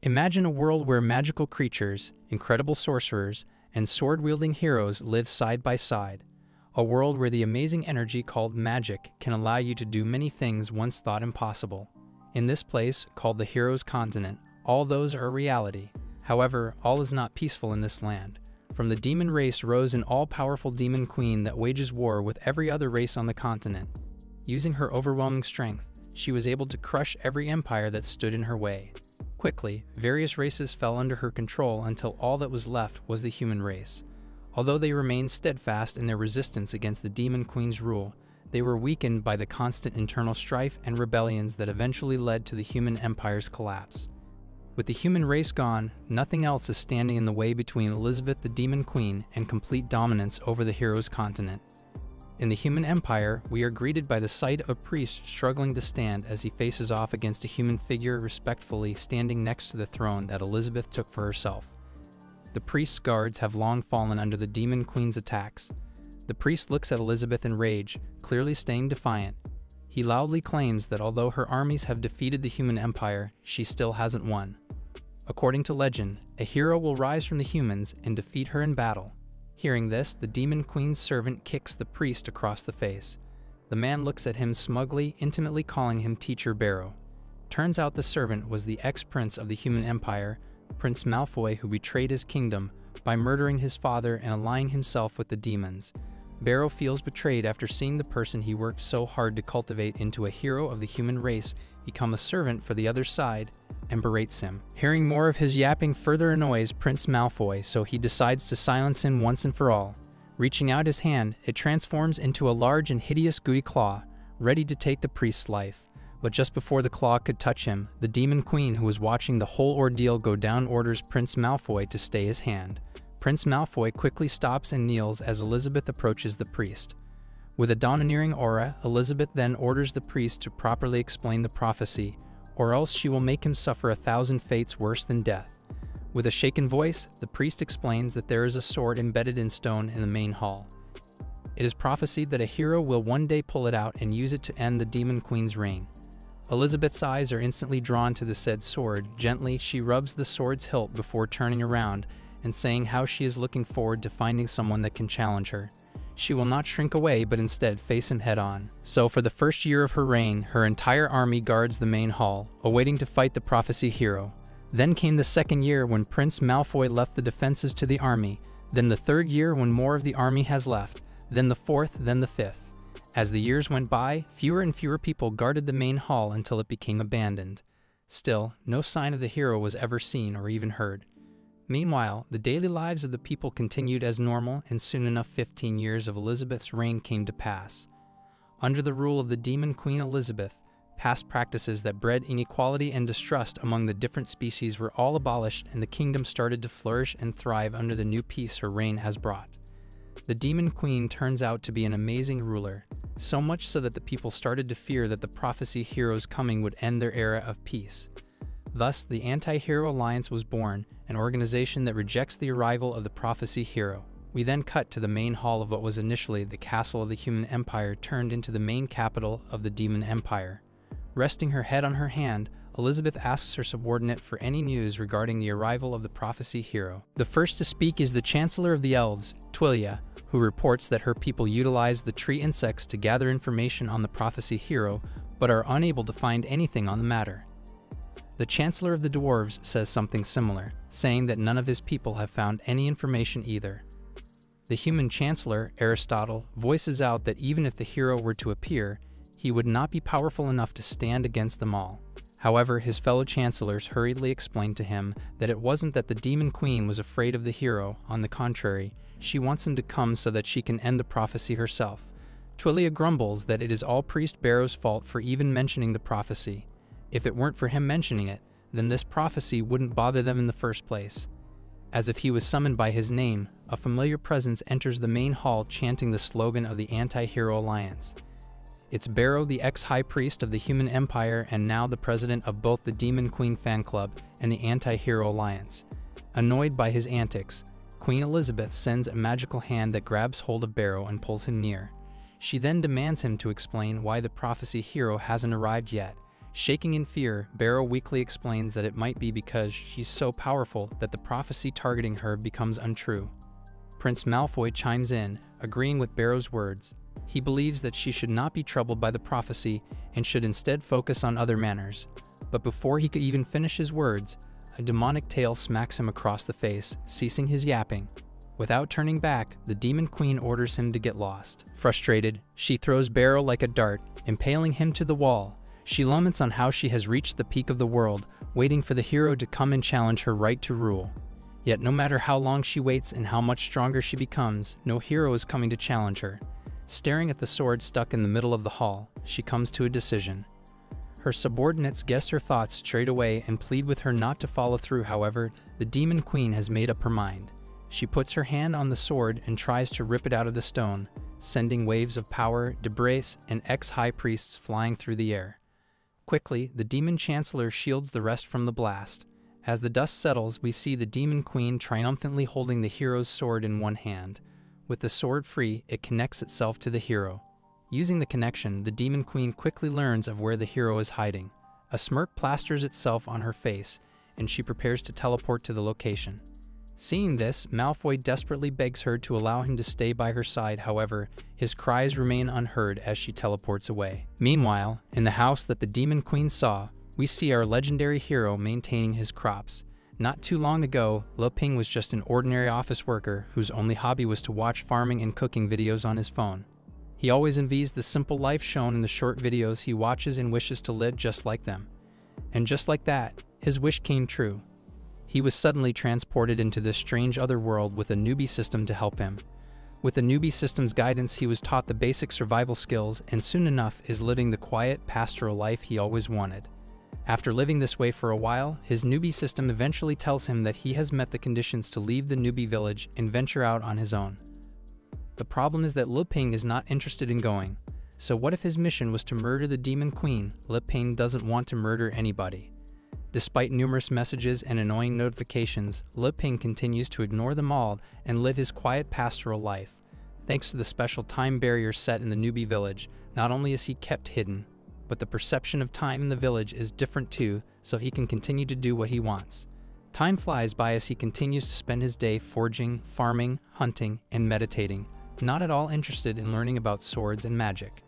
Imagine a world where magical creatures, incredible sorcerers, and sword-wielding heroes live side by side. A world where the amazing energy called magic can allow you to do many things once thought impossible. In this place, called the Heroes' Continent, all those are a reality. However, all is not peaceful in this land. From the demon race rose an all-powerful demon queen that wages war with every other race on the continent. Using her overwhelming strength, she was able to crush every empire that stood in her way. Quickly, various races fell under her control until all that was left was the human race. Although they remained steadfast in their resistance against the demon queen's rule, they were weakened by the constant internal strife and rebellions that eventually led to the human empire's collapse. With the human race gone, nothing else is standing in the way between Elizabeth the Demon Queen and complete dominance over the Heroes' Continent. In the human empire, we are greeted by the sight of a priest struggling to stand as he faces off against a human figure respectfully standing next to the throne that Elizabeth took for herself. The priest's guards have long fallen under the Demon Queen's attacks. The priest looks at Elizabeth in rage, clearly staying defiant. He loudly claims that although her armies have defeated the human empire, she still hasn't won. According to legend, a hero will rise from the humans and defeat her in battle. Hearing this, the Demon Queen's servant kicks the priest across the face. The man looks at him smugly, intimately calling him Teacher Barrow. Turns out the servant was the ex-prince of the human empire, Prince Malfoy, who betrayed his kingdom by murdering his father and allying himself with the demons. Barrow feels betrayed after seeing the person he worked so hard to cultivate into a hero of the human race become a servant for the other side, and berates him. Hearing more of his yapping further annoys Prince Malfoy, so he decides to silence him once and for all. Reaching out his hand, it transforms into a large and hideous gooey claw, ready to take the priest's life. But just before the claw could touch him, the Demon Queen, who was watching the whole ordeal go down, orders Prince Malfoy to stay his hand. Prince Malfoy quickly stops and kneels as Elizabeth approaches the priest. With a domineering aura, Elizabeth then orders the priest to properly explain the prophecy, or else she will make him suffer 1,000 fates worse than death. With a shaken voice, the priest explains that there is a sword embedded in stone in the main hall. It is prophesied that a hero will one day pull it out and use it to end the Demon Queen's reign. Elizabeth's eyes are instantly drawn to the said sword. Gently, she rubs the sword's hilt before turning around and saying how she is looking forward to finding someone that can challenge her. She will not shrink away, but instead face him head-on. So for the first year of her reign, her entire army guards the main hall, awaiting to fight the prophecy hero. Then came the second year when Prince Malfoy left the defenses to the army, then the third year when more of the army has left, then the fourth, then the fifth. As the years went by, fewer and fewer people guarded the main hall until it became abandoned. Still, no sign of the hero was ever seen or even heard. Meanwhile, the daily lives of the people continued as normal, and soon enough 15 years of Elizabeth's reign came to pass. Under the rule of the Demon Queen Elizabeth, past practices that bred inequality and distrust among the different species were all abolished, and the kingdom started to flourish and thrive under the new peace her reign has brought. The Demon Queen turns out to be an amazing ruler, so much so that the people started to fear that the prophecy hero's coming would end their era of peace. Thus, the Anti-Hero Alliance was born, an organization that rejects the arrival of the prophecy hero. We then cut to the main hall of what was initially the castle of the human empire turned into the main capital of the demon empire. Resting her head on her hand, Elizabeth asks her subordinate for any news regarding the arrival of the prophecy hero. The first to speak is the Chancellor of the Elves, Twilia, who reports that her people utilize the tree insects to gather information on the prophecy hero, but are unable to find anything on the matter. The Chancellor of the Dwarves says something similar, saying that none of his people have found any information either. The human Chancellor, Aristotle, voices out that even if the hero were to appear, he would not be powerful enough to stand against them all. However, his fellow chancellors hurriedly explained to him that it wasn't that the Demon Queen was afraid of the hero, on the contrary, she wants him to come so that she can end the prophecy herself. Twilia grumbles that it is all Priest Barrow's fault for even mentioning the prophecy. If it weren't for him mentioning it, then this prophecy wouldn't bother them in the first place. As if he was summoned by his name, a familiar presence enters the main hall chanting the slogan of the Anti-Hero Alliance. It's Barrow, the ex-high priest of the human empire and now the president of both the Demon Queen fan club and the Anti-Hero Alliance. Annoyed by his antics, Queen Elizabeth sends a magical hand that grabs hold of Barrow and pulls him near. She then demands him to explain why the prophecy hero hasn't arrived yet. Shaking in fear, Barrow weakly explains that it might be because she's so powerful that the prophecy targeting her becomes untrue. Prince Malfoy chimes in, agreeing with Barrow's words. He believes that she should not be troubled by the prophecy and should instead focus on other matters. But before he could even finish his words, a demonic tail smacks him across the face, ceasing his yapping. Without turning back, the Demon Queen orders him to get lost. Frustrated, she throws Barrow like a dart, impaling him to the wall. She laments on how she has reached the peak of the world, waiting for the hero to come and challenge her right to rule. Yet no matter how long she waits and how much stronger she becomes, no hero is coming to challenge her. Staring at the sword stuck in the middle of the hall, she comes to a decision. Her subordinates guess her thoughts straight away and plead with her not to follow through. However, the Demon Queen has made up her mind. She puts her hand on the sword and tries to rip it out of the stone, sending waves of power, debris, and ex-high priests flying through the air. Quickly, the Demon Chancellor shields the rest from the blast. As the dust settles, we see the Demon Queen triumphantly holding the hero's sword in one hand. With the sword free, it connects itself to the hero. Using the connection, the Demon Queen quickly learns of where the hero is hiding. A smirk plasters itself on her face, and she prepares to teleport to the location. Seeing this, Malfoy desperately begs her to allow him to stay by her side. However, his cries remain unheard as she teleports away. Meanwhile, in the house that the Demon Queen saw, we see our legendary hero maintaining his crops. Not too long ago, Le Ping was just an ordinary office worker whose only hobby was to watch farming and cooking videos on his phone. He always envies the simple life shown in the short videos he watches and wishes to live just like them. And just like that, his wish came true. He was suddenly transported into this strange other world with a newbie system to help him. With the newbie system's guidance, he was taught the basic survival skills and soon enough is living the quiet, pastoral life he always wanted. After living this way for a while, his newbie system eventually tells him that he has met the conditions to leave the newbie village and venture out on his own. The problem is that Le Ping is not interested in going. So what if his mission was to murder the Demon Queen? Le Ping doesn't want to murder anybody. Despite numerous messages and annoying notifications, Le Ping continues to ignore them all and live his quiet pastoral life. Thanks to the special time barrier set in the newbie village, not only is he kept hidden, but the perception of time in the village is different too, so he can continue to do what he wants. Time flies by as he continues to spend his day forging, farming, hunting, and meditating, not at all interested in learning about swords and magic.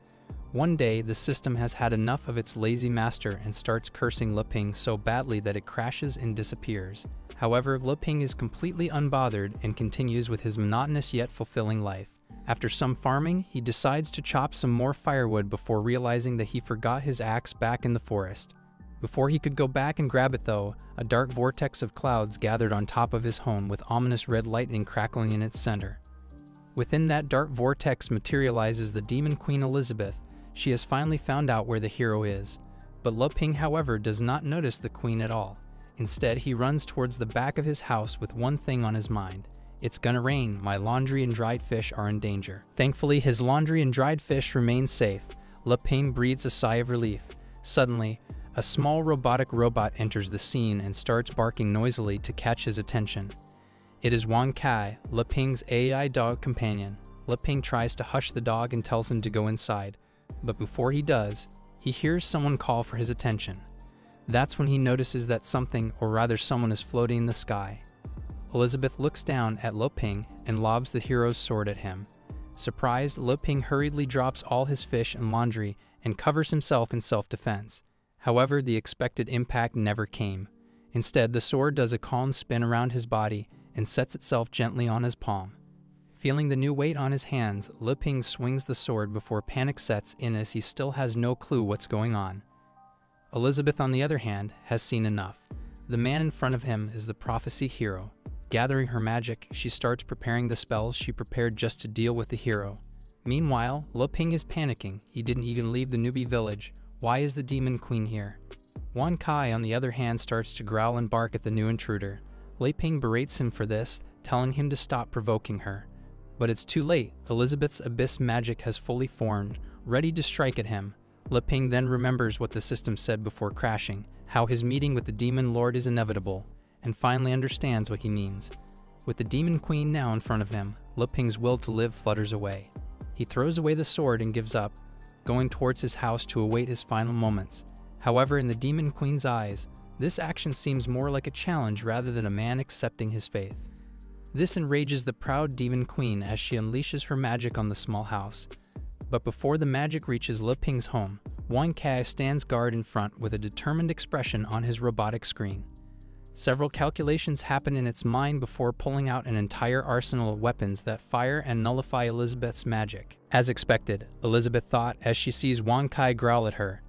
One day, the system has had enough of its lazy master and starts cursing Le Ping so badly that it crashes and disappears. However, Le Ping is completely unbothered and continues with his monotonous yet fulfilling life. After some farming, he decides to chop some more firewood before realizing that he forgot his axe back in the forest. Before he could go back and grab it though, a dark vortex of clouds gathered on top of his home with ominous red lightning crackling in its center. Within that dark vortex materializes the Demon Queen Elizabeth. She has finally found out where the hero is. But Le Ping, however, does not notice the queen at all. Instead, he runs towards the back of his house with one thing on his mind. It's gonna rain, my laundry and dried fish are in danger. Thankfully, his laundry and dried fish remain safe. Le Ping breathes a sigh of relief. Suddenly, a small robotic robot enters the scene and starts barking noisily to catch his attention. It is Wang Kai, Le Ping's AI dog companion. Le Ping tries to hush the dog and tells him to go inside. But before he does, he hears someone call for his attention. That's when he notices that something, or rather someone, is floating in the sky. Elizabeth looks down at Le Ping and lobs the hero's sword at him. Surprised, Le Ping hurriedly drops all his fish and laundry and covers himself in self-defense. However, the expected impact never came. Instead, the sword does a calm spin around his body and sets itself gently on his palm. Feeling the new weight on his hands, Le Ping swings the sword before panic sets in as he still has no clue what's going on. Elizabeth, on the other hand, has seen enough. The man in front of him is the prophecy hero. Gathering her magic, she starts preparing the spells she prepared just to deal with the hero. Meanwhile, Le Ping is panicking. He didn't even leave the newbie village. Why is the Demon Queen here? Wan Kai, on the other hand, starts to growl and bark at the new intruder. Le Ping berates him for this, telling him to stop provoking her. But it's too late. Elizabeth's abyss magic has fully formed, ready to strike at him. Le Ping then remembers what the system said before crashing, how his meeting with the Demon Lord is inevitable, and finally understands what he means. With the Demon Queen now in front of him, Le Ping's will to live flutters away. He throws away the sword and gives up, going towards his house to await his final moments. However, in the Demon Queen's eyes, this action seems more like a challenge rather than a man accepting his fate. This enrages the proud Demon Queen as she unleashes her magic on the small house. But before the magic reaches Le Ping's home, Wang Kai stands guard in front with a determined expression on his robotic screen. Several calculations happen in its mind before pulling out an entire arsenal of weapons that fire and nullify Elizabeth's magic. As expected, Elizabeth thought as she sees Wang Kai growl at her.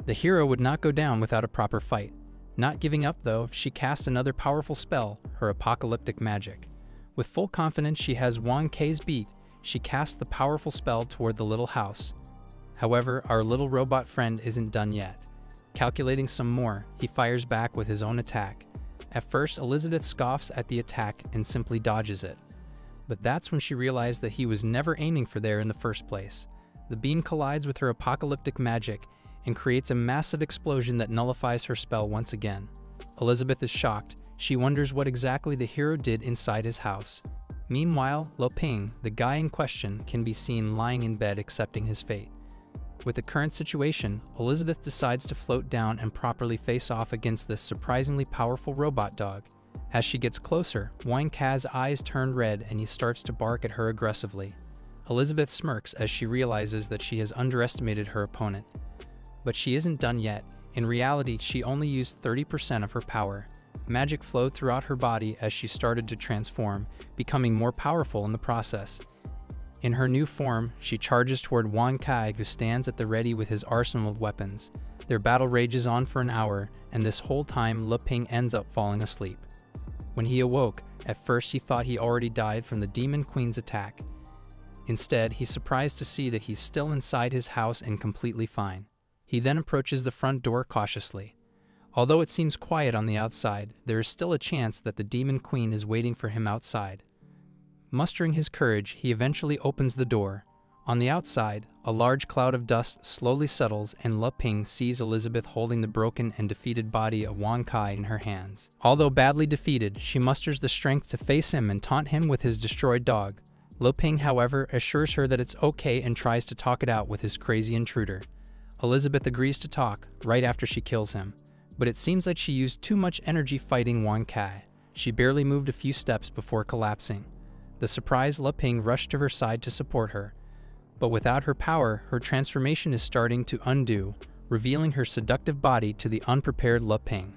The hero would not go down without a proper fight. Not giving up though, she casts another powerful spell, her apocalyptic magic. With full confidence she has Wang Kai's beat, she casts the powerful spell toward the little house. However, our little robot friend isn't done yet. Calculating some more, he fires back with his own attack. At first, Elizabeth scoffs at the attack and simply dodges it. But that's when she realized that he was never aiming for there in the first place. The beam collides with her apocalyptic magic and creates a massive explosion that nullifies her spell once again. Elizabeth is shocked. She wonders what exactly the hero did inside his house. Meanwhile, Le Ping, the guy in question, can be seen lying in bed accepting his fate. With the current situation, Elizabeth decides to float down and properly face off against this surprisingly powerful robot dog. As she gets closer, Wang Kai's eyes turn red and he starts to bark at her aggressively. Elizabeth smirks as she realizes that she has underestimated her opponent. But she isn't done yet. In reality, she only used 30% of her power. Magic flowed throughout her body as she started to transform, becoming more powerful in the process. In her new form, she charges toward Wang Kai, who stands at the ready with his arsenal of weapons. Their battle rages on for an hour, and this whole time Le Ping ends up falling asleep. When he awoke, at first he thought he already died from the Demon Queen's attack. Instead, he's surprised to see that he's still inside his house and completely fine. He then approaches the front door cautiously. Although it seems quiet on the outside, there is still a chance that the Demon Queen is waiting for him outside. Mustering his courage, he eventually opens the door. On the outside, a large cloud of dust slowly settles and Le Ping sees Elizabeth holding the broken and defeated body of Wang Kai in her hands. Although badly defeated, she musters the strength to face him and taunt him with his destroyed dog. Le Ping, however, assures her that it's okay and tries to talk it out with his crazy intruder. Elizabeth agrees to talk, right after she kills him. But it seems like she used too much energy fighting Wang Kai. She barely moved a few steps before collapsing. The surprised Le Ping rushed to her side to support her. But without her power, her transformation is starting to undo, revealing her seductive body to the unprepared Le Ping.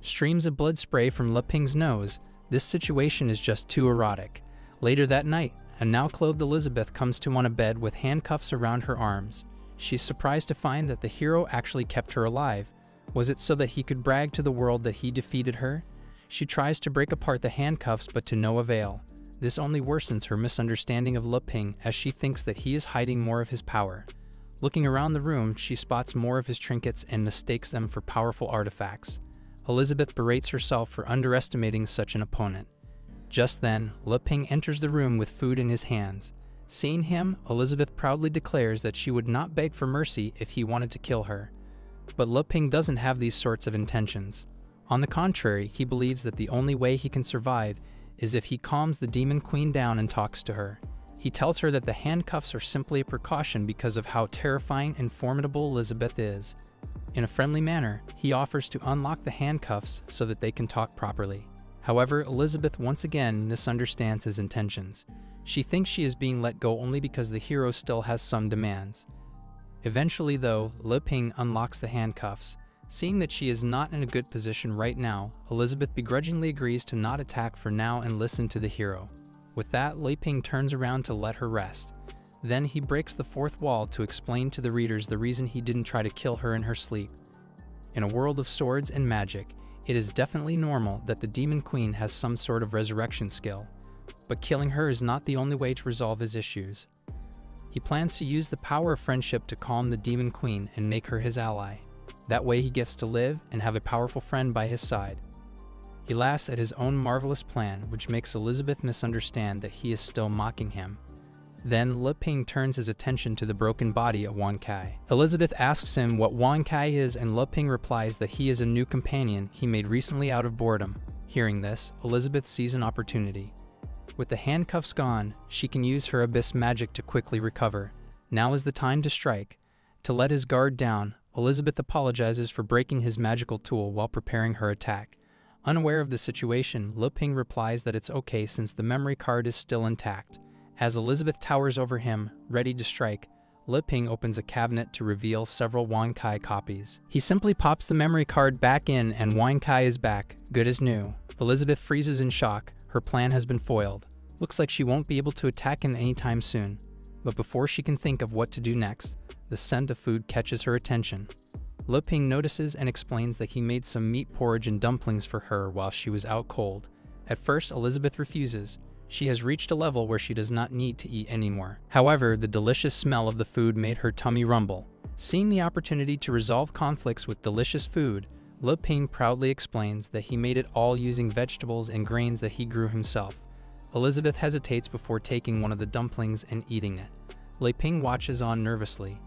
Streams of blood spray from Le Ping's nose. This situation is just too erotic. Later that night, a now clothed Elizabeth comes to on a bed with handcuffs around her arms. She's surprised to find that the hero actually kept her alive. Was it so that he could brag to the world that he defeated her? She tries to break apart the handcuffs, but to no avail. This only worsens her misunderstanding of Le Ping as she thinks that he is hiding more of his power. Looking around the room, she spots more of his trinkets and mistakes them for powerful artifacts. Elizabeth berates herself for underestimating such an opponent. Just then, Le Ping enters the room with food in his hands. Seeing him, Elizabeth proudly declares that she would not beg for mercy if he wanted to kill her. But Le Ping doesn't have these sorts of intentions. On the contrary, he believes that the only way he can survive is if he calms the Demon Queen down and talks to her. He tells her that the handcuffs are simply a precaution because of how terrifying and formidable Elizabeth is. In a friendly manner, he offers to unlock the handcuffs so that they can talk properly. However, Elizabeth once again misunderstands his intentions. She thinks she is being let go only because the hero still has some demands. Eventually, though, Le Ping unlocks the handcuffs. Seeing that she is not in a good position right now, Elizabeth begrudgingly agrees to not attack for now and listen to the hero. With that, Le Ping turns around to let her rest. Then he breaks the fourth wall to explain to the readers the reason he didn't try to kill her in her sleep. In a world of swords and magic, it is definitely normal that the Demon Queen has some sort of resurrection skill. But killing her is not the only way to resolve his issues. He plans to use the power of friendship to calm the Demon Queen and make her his ally. That way he gets to live and have a powerful friend by his side. He laughs at his own marvelous plan, which makes Elizabeth misunderstand that he is still mocking him. Then Le Ping turns his attention to the broken body of Wang Kai. Elizabeth asks him what Wang Kai is, and Le Ping replies that he is a new companion he made recently out of boredom. Hearing this, Elizabeth sees an opportunity. With the handcuffs gone, she can use her abyss magic to quickly recover. Now is the time to strike. To let his guard down, Elizabeth apologizes for breaking his magical tool while preparing her attack. Unaware of the situation, Le Ping replies that it's okay since the memory card is still intact. As Elizabeth towers over him, ready to strike, Le Ping opens a cabinet to reveal several Wan Kai copies. He simply pops the memory card back in and Wan Kai is back, good as new. Elizabeth freezes in shock. Her plan has been foiled. Looks like she won't be able to attack him anytime soon. But before she can think of what to do next, the scent of food catches her attention. Le Ping notices and explains that he made some meat porridge and dumplings for her while she was out cold. At first, Elizabeth refuses. She has reached a level where she does not need to eat anymore. However, the delicious smell of the food made her tummy rumble. Seeing the opportunity to resolve conflicts with delicious food, Le Ping proudly explains that he made it all using vegetables and grains that he grew himself. Elizabeth hesitates before taking one of the dumplings and eating it. Le Ping watches on nervously.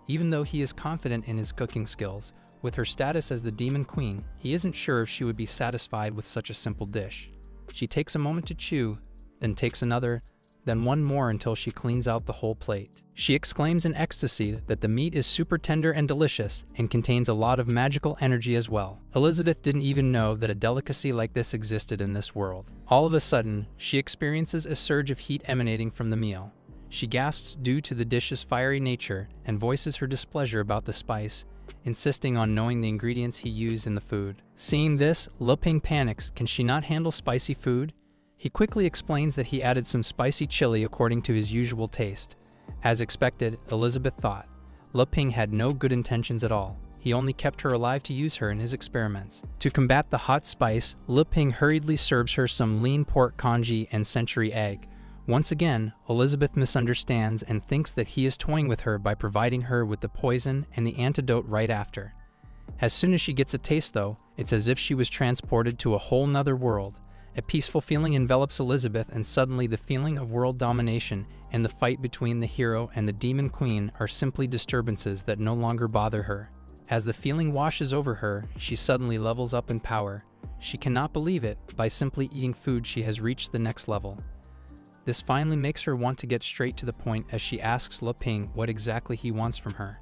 Even though he is confident in his cooking skills, with her status as the Demon Queen, he isn't sure if she would be satisfied with such a simple dish. She takes a moment to chew, then takes another, then one more until she cleans out the whole plate. She exclaims in ecstasy that the meat is super tender and delicious and contains a lot of magical energy as well. Elizabeth didn't even know that a delicacy like this existed in this world. All of a sudden, she experiences a surge of heat emanating from the meal. She gasps due to the dish's fiery nature and voices her displeasure about the spice, insisting on knowing the ingredients he used in the food. Seeing this, Le Ping panics. Can she not handle spicy food? He quickly explains that he added some spicy chili according to his usual taste. As expected, Elizabeth thought. Le Ping had no good intentions at all. He only kept her alive to use her in his experiments. To combat the hot spice, Le Ping hurriedly serves her some lean pork congee and century egg. Once again, Elizabeth misunderstands and thinks that he is toying with her by providing her with the poison and the antidote right after. As soon as she gets a taste though, it's as if she was transported to a whole nother world. A peaceful feeling envelops Elizabeth and suddenly the feeling of world domination and the fight between the hero and the Demon Queen are simply disturbances that no longer bother her. As the feeling washes over her, she suddenly levels up in power. She cannot believe it. By simply eating food, she has reached the next level. This finally makes her want to get straight to the point as she asks Le Ping what exactly he wants from her.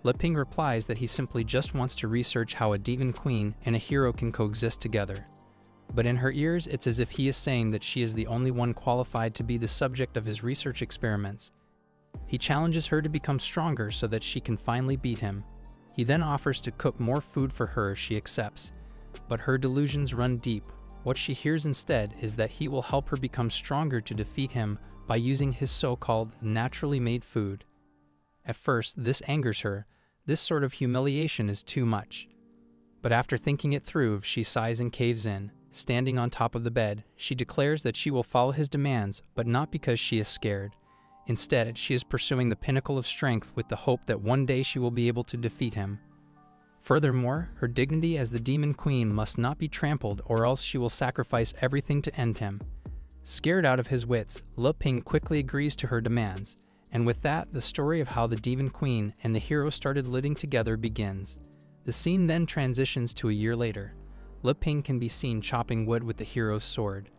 Le Ping replies that he simply just wants to research how a Demon Queen and a hero can coexist together. But in her ears, it's as if he is saying that she is the only one qualified to be the subject of his research experiments. He challenges her to become stronger so that she can finally beat him. He then offers to cook more food for her if she accepts. But her delusions run deep. What she hears instead is that he will help her become stronger to defeat him by using his so-called naturally made food. At first, this angers her. This sort of humiliation is too much. But after thinking it through, she sighs and caves in. Standing on top of the bed, she declares that she will follow his demands, but not because she is scared. Instead, she is pursuing the pinnacle of strength with the hope that one day she will be able to defeat him. Furthermore, her dignity as the Demon Queen must not be trampled or else she will sacrifice everything to end him. Scared out of his wits, Le Ping quickly agrees to her demands, and with that, the story of how the Demon Queen and the hero started living together begins. The scene then transitions to a year later. Le Ping can be seen chopping wood with the hero's sword.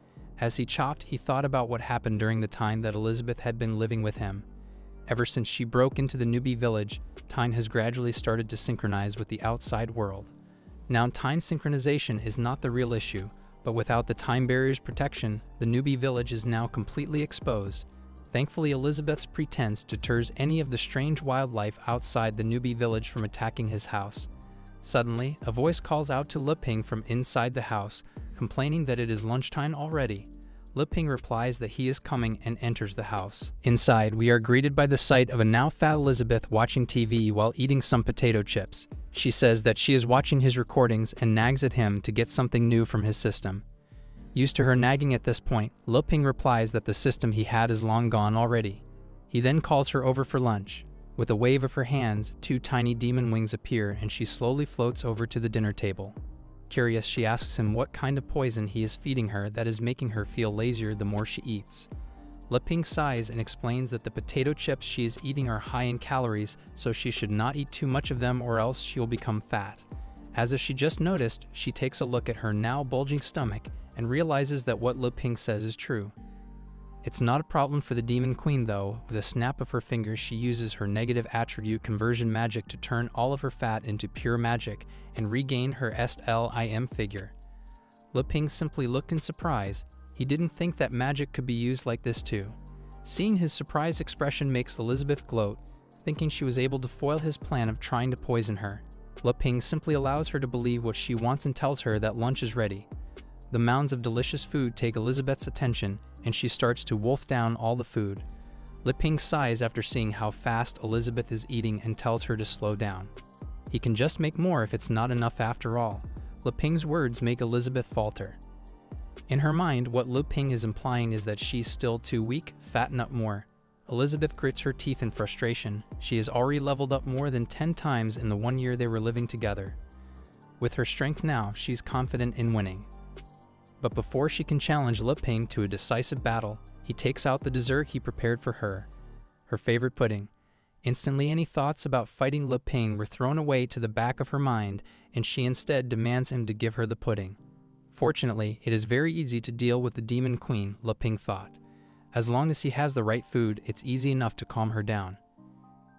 As he chopped, he thought about what happened during the time that Elizabeth had been living with him. Ever since she broke into the newbie village, time has gradually started to synchronize with the outside world. Now, time synchronization is not the real issue, but without the time barrier's protection, the newbie village is now completely exposed. Thankfully, Elizabeth's pretense deters any of the strange wildlife outside the newbie village from attacking his house. Suddenly, a voice calls out to Le Ping from inside the house, complaining that it is lunchtime already. Le Ping replies that he is coming and enters the house. Inside, we are greeted by the sight of a now fat Elizabeth watching TV while eating some potato chips. She says that she is watching his recordings and nags at him to get something new from his system. Used to her nagging at this point, Le Ping replies that the system he had is long gone already. He then calls her over for lunch. With a wave of her hands, 2 tiny demon wings appear and she slowly floats over to the dinner table. Curious, she asks him what kind of poison he is feeding her that is making her feel lazier the more she eats. Le Ping sighs and explains that the potato chips she is eating are high in calories, so she should not eat too much of them or else she will become fat. As if she just noticed, she takes a look at her now bulging stomach and realizes that what Le Ping says is true. It's not a problem for the Demon Queen though. With a snap of her fingers, she uses her negative attribute conversion magic to turn all of her fat into pure magic and regain her slim figure. Le Ping simply looked in surprise. He didn't think that magic could be used like this too. Seeing his surprised expression makes Elizabeth gloat, thinking she was able to foil his plan of trying to poison her. Le Ping simply allows her to believe what she wants and tells her that lunch is ready. The mounds of delicious food take Elizabeth's attention, and she starts to wolf down all the food. Le Ping sighs after seeing how fast Elizabeth is eating and tells her to slow down. He can just make more if it's not enough after all. Le Ping's words make Elizabeth falter. In her mind, what Le Ping is implying is that she's still too weak, fatten up more. Elizabeth grits her teeth in frustration. She has already leveled up more than 10 times in the 1 year they were living together. With her strength now, she's confident in winning. But before she can challenge Le Ping to a decisive battle, he takes out the dessert he prepared for her, her favorite pudding. Instantly, any thoughts about fighting Le Ping were thrown away to the back of her mind, and she instead demands him to give her the pudding. Fortunately, it is very easy to deal with the Demon Queen, Le Ping thought. As long as he has the right food, it's easy enough to calm her down.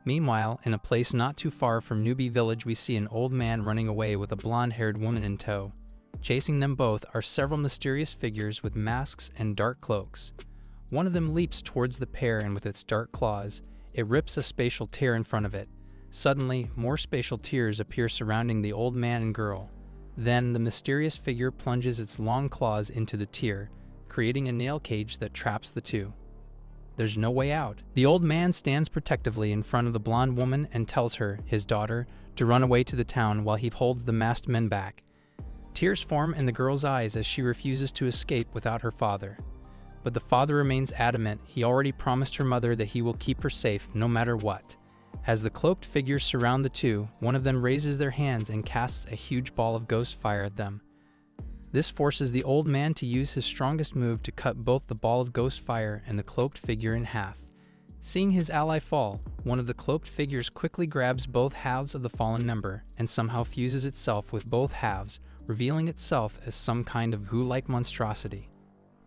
Meanwhile, in a place not too far from Newbie Village, we see an old man running away with a blonde-haired woman in tow. Chasing them both are several mysterious figures with masks and dark cloaks. One of them leaps towards the pair, and with its dark claws, it rips a spatial tear in front of it. Suddenly, more spatial tears appear surrounding the old man and girl. Then, the mysterious figure plunges its long claws into the tear, creating a nail cage that traps the two. There's no way out. The old man stands protectively in front of the blonde woman and tells her, his daughter, to run away to the town while he holds the masked men back. Tears form in the girl's eyes as she refuses to escape without her father. But the father remains adamant. He already promised her mother that he will keep her safe no matter what. As the cloaked figures surround the two, one of them raises their hands and casts a huge ball of ghost fire at them. This forces the old man to use his strongest move to cut both the ball of ghost fire and the cloaked figure in half. Seeing his ally fall, one of the cloaked figures quickly grabs both halves of the fallen member and somehow fuses itself with both halves, revealing itself as some kind of goo-like monstrosity.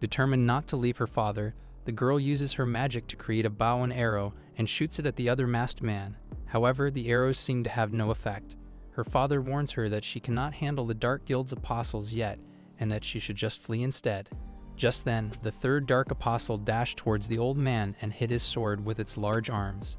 Determined not to leave her father, the girl uses her magic to create a bow and arrow and shoots it at the other masked man. However, the arrows seem to have no effect. Her father warns her that she cannot handle the Dark Guild's apostles yet, and that she should just flee instead. Just then, the third Dark Apostle dashed towards the old man and hit his sword with its large arms.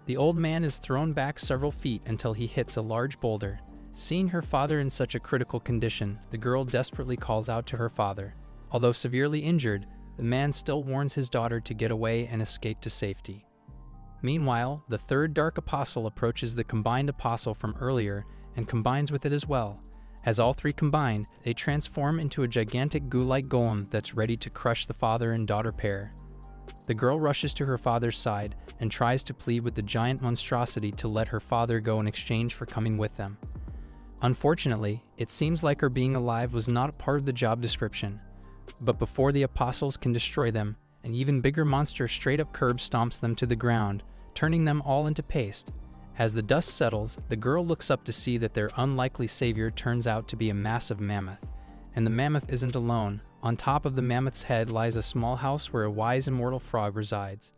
The old man is thrown back several feet until he hits a large boulder. Seeing her father in such a critical condition, the girl desperately calls out to her father. Although severely injured, the man still warns his daughter to get away and escape to safety. Meanwhile, the third Dark Apostle approaches the combined apostle from earlier and combines with it as well. As all three combine, they transform into a gigantic goo-like golem that's ready to crush the father and daughter pair. The girl rushes to her father's side and tries to plead with the giant monstrosity to let her father go in exchange for coming with them. Unfortunately, it seems like her being alive was not a part of the job description. But before the apostles can destroy them, an even bigger monster straight up curb stomps them to the ground, turning them all into paste. As the dust settles, the girl looks up to see that their unlikely savior turns out to be a massive mammoth. And the mammoth isn't alone. On top of the mammoth's head lies a small house where a wise immortal frog resides.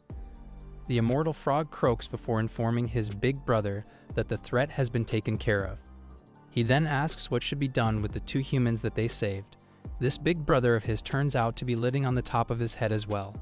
The immortal frog croaks before informing his big brother that the threat has been taken care of. He then asks what should be done with the two humans that they saved. This big brother of his turns out to be living on the top of his head as well.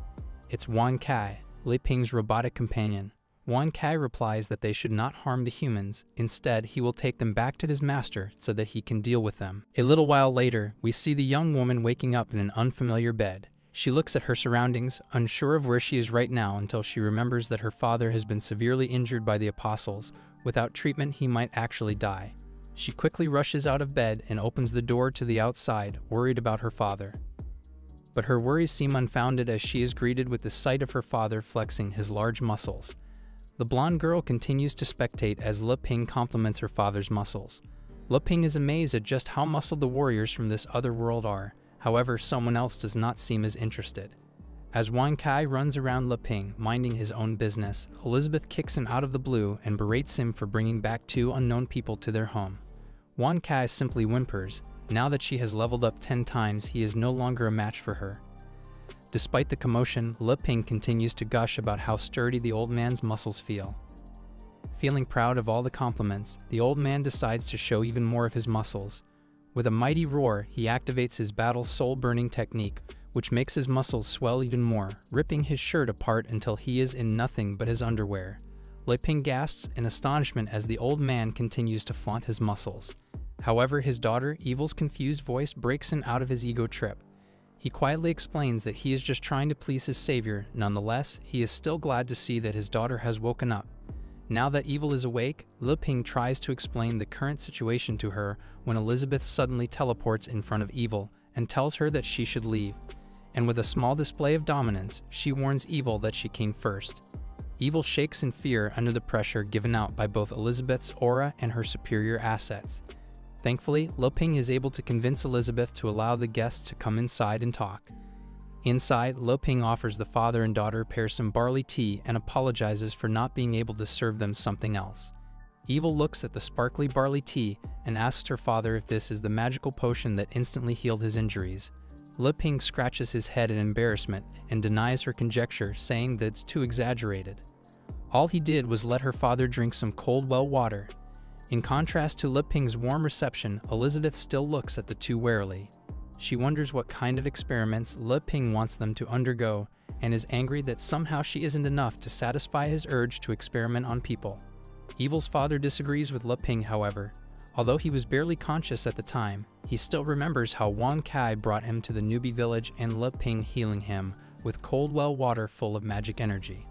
It's Wan Kai, Le Ping's robotic companion. Wan Kai replies that they should not harm the humans. Instead, he will take them back to his master so that he can deal with them. A little while later, we see the young woman waking up in an unfamiliar bed. She looks at her surroundings, unsure of where she is right now, until she remembers that her father has been severely injured by the apostles. Without treatment, he might actually die. She quickly rushes out of bed and opens the door to the outside, worried about her father. But her worries seem unfounded as she is greeted with the sight of her father flexing his large muscles. The blonde girl continues to spectate as Le Ping compliments her father's muscles. Le Ping is amazed at just how muscled the warriors from this other world are. However, someone else does not seem as interested. As Wan Kai runs around Le Ping, minding his own business, Elizabeth kicks him out of the blue and berates him for bringing back two unknown people to their home. Wan Kai simply whimpers. Now that she has leveled up 10 times, he is no longer a match for her. Despite the commotion, Le Ping continues to gush about how sturdy the old man's muscles feel. Feeling proud of all the compliments, the old man decides to show even more of his muscles. With a mighty roar, he activates his battle soul-burning technique, which makes his muscles swell even more, ripping his shirt apart until he is in nothing but his underwear. Le Ping gasps in astonishment as the old man continues to flaunt his muscles. However, his daughter, Evil's confused voice breaks him out of his ego trip. He quietly explains that he is just trying to please his savior. Nonetheless, he is still glad to see that his daughter has woken up. Now that Evil is awake, Le Ping tries to explain the current situation to her when Elizabeth suddenly teleports in front of Evil and tells her that she should leave. And with a small display of dominance, she warns Evil that she came first. Evil shakes in fear under the pressure given out by both Elizabeth's aura and her superior assets. Thankfully, Le Ping is able to convince Elizabeth to allow the guests to come inside and talk. Inside, Le Ping offers the father and daughter pair some barley tea and apologizes for not being able to serve them something else. Evil looks at the sparkly barley tea and asks her father if this is the magical potion that instantly healed his injuries. Le Ping scratches his head in embarrassment and denies her conjecture, saying that it's too exaggerated. All he did was let her father drink some cold well water. In contrast to Le Ping's warm reception, Elizabeth still looks at the two warily. She wonders what kind of experiments Le Ping wants them to undergo and is angry that somehow she isn't enough to satisfy his urge to experiment on people. Evil's father disagrees with Le Ping, however. Although he was barely conscious at the time, he still remembers how Wan Kai brought him to the newbie village and Le Ping healing him with cold well water full of magic energy.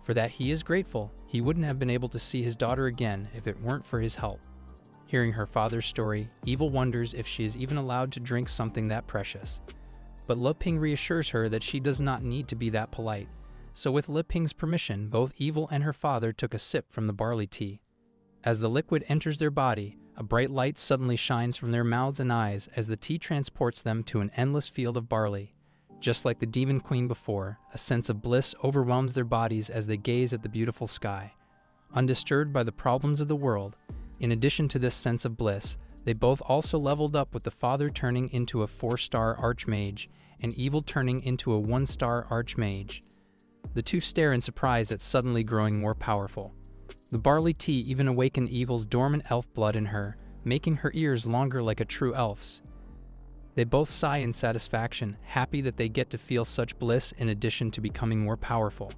For that he is grateful. He wouldn't have been able to see his daughter again if it weren't for his help. Hearing her father's story, Evil wonders if she is even allowed to drink something that precious. But Le Ping reassures her that she does not need to be that polite. So with Le Ping's permission, both Evil and her father took a sip from the barley tea. As the liquid enters their body, a bright light suddenly shines from their mouths and eyes as the tea transports them to an endless field of barley. Just like the Demon Queen before, a sense of bliss overwhelms their bodies as they gaze at the beautiful sky. Undisturbed by the problems of the world, in addition to this sense of bliss, they both also leveled up, with the father turning into a 4-star archmage and Evil turning into a 1-star archmage. The two stare in surprise at suddenly growing more powerful. The barley tea even awakened Evil's dormant elf blood in her, making her ears longer like a true elf's. They both sigh in satisfaction, happy that they get to feel such bliss in addition to becoming more powerful.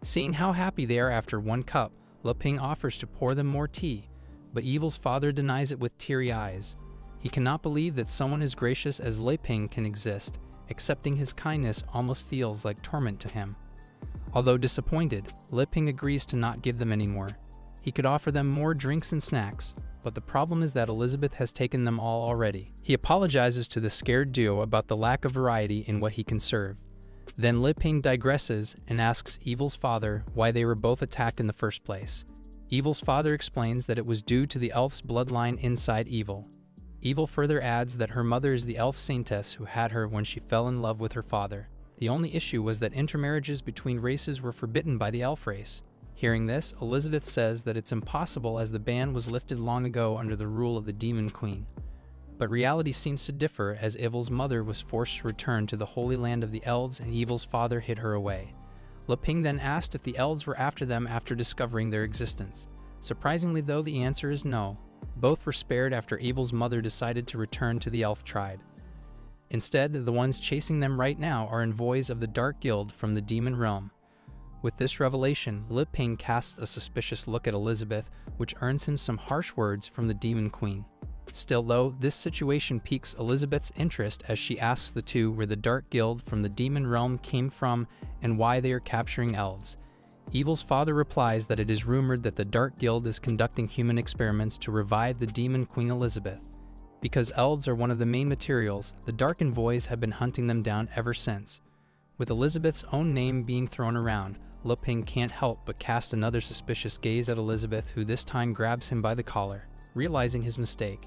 Seeing how happy they are after one cup, Le Ping offers to pour them more tea, but Evil's father denies it with teary eyes. He cannot believe that someone as gracious as Le Ping can exist. Accepting his kindness almost feels like torment to him. Although disappointed, Le Ping agrees to not give them any more. He could offer them more drinks and snacks, but the problem is that Elizabeth has taken them all already. He apologizes to the scared duo about the lack of variety in what he can serve. Then Le Ping digresses and asks Evil's father why they were both attacked in the first place. Evil's father explains that it was due to the elf's bloodline inside Evil. Evil further adds that her mother is the elf saintess who had her when she fell in love with her father. The only issue was that intermarriages between races were forbidden by the elf race. Hearing this, Elizabeth says that it's impossible as the ban was lifted long ago under the rule of the Demon Queen. But reality seems to differ, as Evil's mother was forced to return to the Holy Land of the Elves and Evil's father hid her away. Le Ping then asked if the elves were after them after discovering their existence. Surprisingly though, the answer is no. Both were spared after Evil's mother decided to return to the elf tribe. Instead, the ones chasing them right now are envoys of the Dark Guild from the Demon Realm. With this revelation, Le Ping casts a suspicious look at Elizabeth, which earns him some harsh words from the Demon Queen. Still though, this situation piques Elizabeth's interest as she asks the two where the Dark Guild from the Demon Realm came from and why they are capturing elves. Evil's father replies that it is rumored that the Dark Guild is conducting human experiments to revive the Demon Queen Elizabeth. Because elves are one of the main materials, the Dark Envoys have been hunting them down ever since. With Elizabeth's own name being thrown around, Le Ping can't help but cast another suspicious gaze at Elizabeth, who this time grabs him by the collar. Realizing his mistake,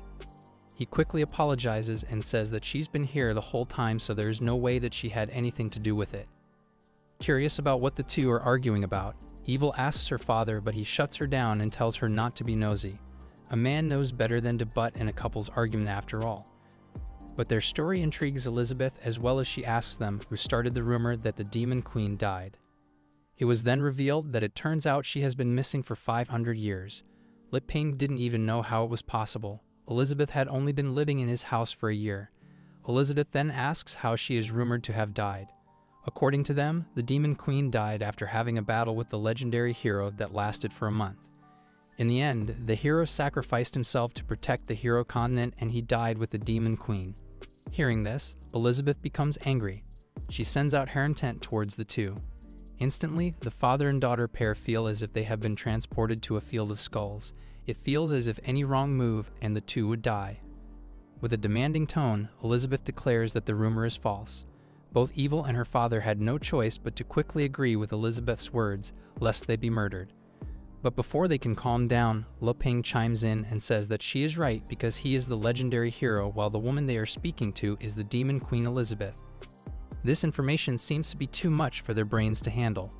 he quickly apologizes and says that she's been here the whole time, so there is no way that she had anything to do with it. Curious about what the two are arguing about, Evil asks her father, but he shuts her down and tells her not to be nosy. A man knows better than to butt in a couple's argument after all. But their story intrigues Elizabeth as well as she asks them who started the rumor that the Demon Queen died. It was then revealed that it turns out she has been missing for 500 years. Lip Ping didn't even know how it was possible. Elizabeth had only been living in his house for a year. Elizabeth then asks how she is rumored to have died. According to them, the Demon Queen died after having a battle with the legendary hero that lasted for a month. In the end, the hero sacrificed himself to protect the hero continent and he died with the Demon Queen. Hearing this, Elizabeth becomes angry. She sends out her intent towards the two. Instantly, the father and daughter pair feel as if they have been transported to a field of skulls. It feels as if any wrong move and the two would die. With a demanding tone, Elizabeth declares that the rumor is false. Both Evil and her father had no choice but to quickly agree with Elizabeth's words, lest they be murdered. But before they can calm down, Lip Ping chimes in and says that she is right because he is the legendary hero while the woman they are speaking to is the Demon Queen Elizabeth. This information seems to be too much for their brains to handle.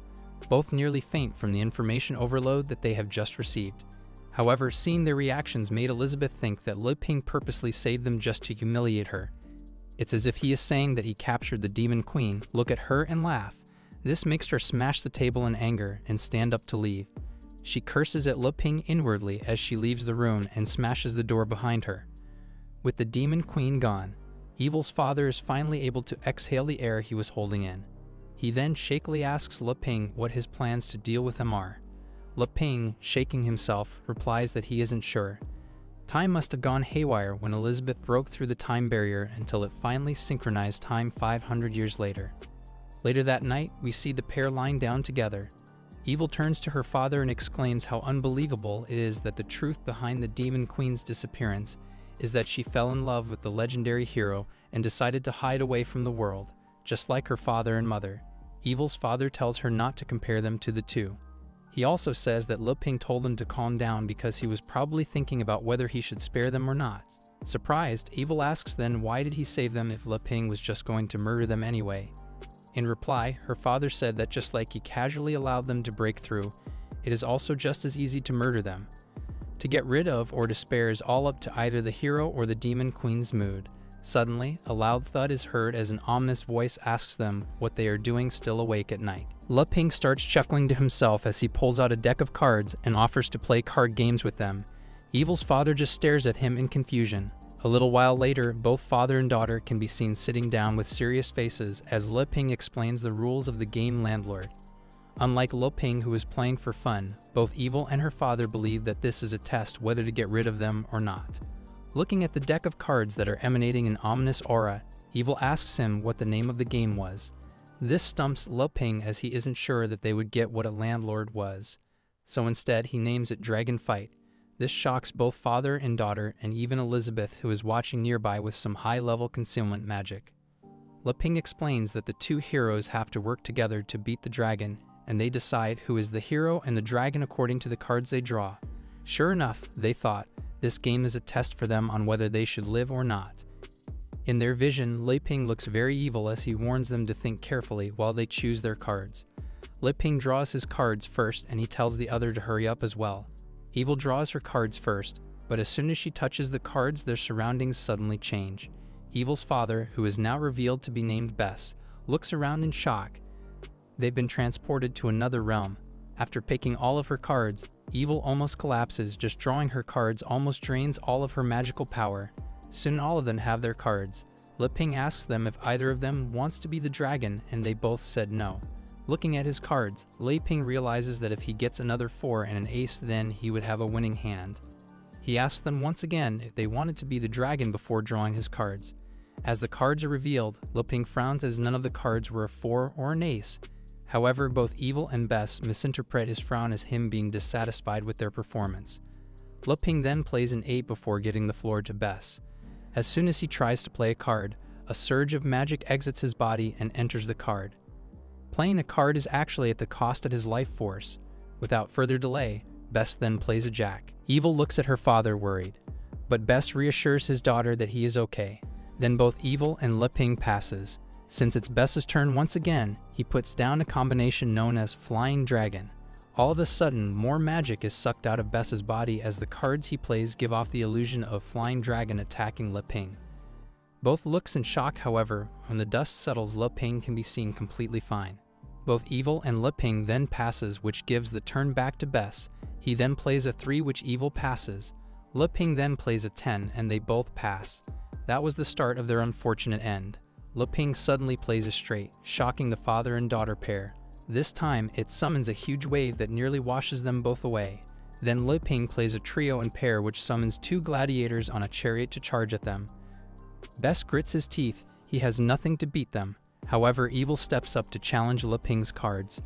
Both nearly faint from the information overload that they have just received. However, seeing their reactions made Elizabeth think that Lip Ping purposely saved them just to humiliate her. It's as if he is saying that he captured the Demon Queen, look at her and laugh. This makes her smash the table in anger and stand up to leave. She curses at Lip Ping inwardly as she leaves the room and smashes the door behind her. With the Demon Queen gone, Evil's father is finally able to exhale the air he was holding in. He then shakily asks Lip Ping what his plans to deal with them are. Lip Ping, shaking himself, replies that he isn't sure. Time must have gone haywire when Elizabeth broke through the time barrier until it finally synchronized time 500 years later. Later that night, we see the pair lying down together. Evil turns to her father and exclaims how unbelievable it is that the truth behind the Demon Queen's disappearance is that she fell in love with the legendary hero and decided to hide away from the world, just like her father and mother. Evil's father tells her not to compare them to the two. He also says that Lip Ping told him to calm down because he was probably thinking about whether he should spare them or not. Surprised, Evil asks then why did he save them if Lip Ping was just going to murder them anyway. In reply, her father said that just like he casually allowed them to break through, it is also just as easy to murder them. To get rid of or to spare is all up to either the hero or the Demon Queen's mood. Suddenly, a loud thud is heard as an ominous voice asks them what they are doing still awake at night. Lip Ping starts chuckling to himself as he pulls out a deck of cards and offers to play card games with them. Evil's father just stares at him in confusion. A little while later, both father and daughter can be seen sitting down with serious faces as Lip Ping explains the rules of the game Landlord. Unlike Lip Ping, who is playing for fun, both Evil and her father believe that this is a test whether to get rid of them or not. Looking at the deck of cards that are emanating an ominous aura, Evil asks him what the name of the game was. This stumps Lip Ping as he isn't sure that they would get what a landlord was. So instead, he names it Dragon Fight. This shocks both father and daughter and even Elizabeth, who is watching nearby with some high-level concealment magic. Lip Ping explains that the two heroes have to work together to beat the dragon, and they decide who is the hero and the dragon according to the cards they draw. Sure enough, they thought, this game is a test for them on whether they should live or not. In their vision, Lip Ping looks very evil as he warns them to think carefully while they choose their cards. Lip Ping draws his cards first and he tells the other to hurry up as well. Evil draws her cards first, but as soon as she touches the cards, their surroundings suddenly change. Evil's father, who is now revealed to be named Bess, looks around in shock. They've been transported to another realm. After picking all of her cards, Evil almost collapses. Just drawing her cards almost drains all of her magical power. Soon all of them have their cards. Lip Ping asks them if either of them wants to be the dragon, and they both said no. Looking at his cards, Lip Ping realizes that if he gets another 4 and an ace, then he would have a winning hand. He asks them once again if they wanted to be the dragon before drawing his cards. As the cards are revealed, Lip Ping frowns as none of the cards were a 4 or an ace. However, both Evil and Bess misinterpret his frown as him being dissatisfied with their performance. Lip Ping then plays an 8 before getting the floor to Bess. As soon as he tries to play a card, a surge of magic exits his body and enters the card. Playing a card is actually at the cost of his life force. Without further delay, Bess then plays a jack. Evil looks at her father worried, but Bess reassures his daughter that he is okay. Then both Evil and Lip Ping passes. Since it's Bess's turn once again, he puts down a combination known as Flying Dragon. All of a sudden, more magic is sucked out of Bess's body as the cards he plays give off the illusion of Flying Dragon attacking Lip Ping. Both looks in shock, however. When the dust settles, Le Ping can be seen completely fine. Both Evil and Le Ping then passes, which gives the turn back to Bess. He then plays a 3, which Evil passes. Le Ping then plays a 10, and they both pass. That was the start of their unfortunate end. Le Ping suddenly plays a straight, shocking the father and daughter pair. This time, it summons a huge wave that nearly washes them both away. Then Le Ping plays a trio and pair, which summons 2 gladiators on a chariot to charge at them. Bess grits his teeth. He has nothing to beat them. However, Evil steps up to challenge Le Ping's cards.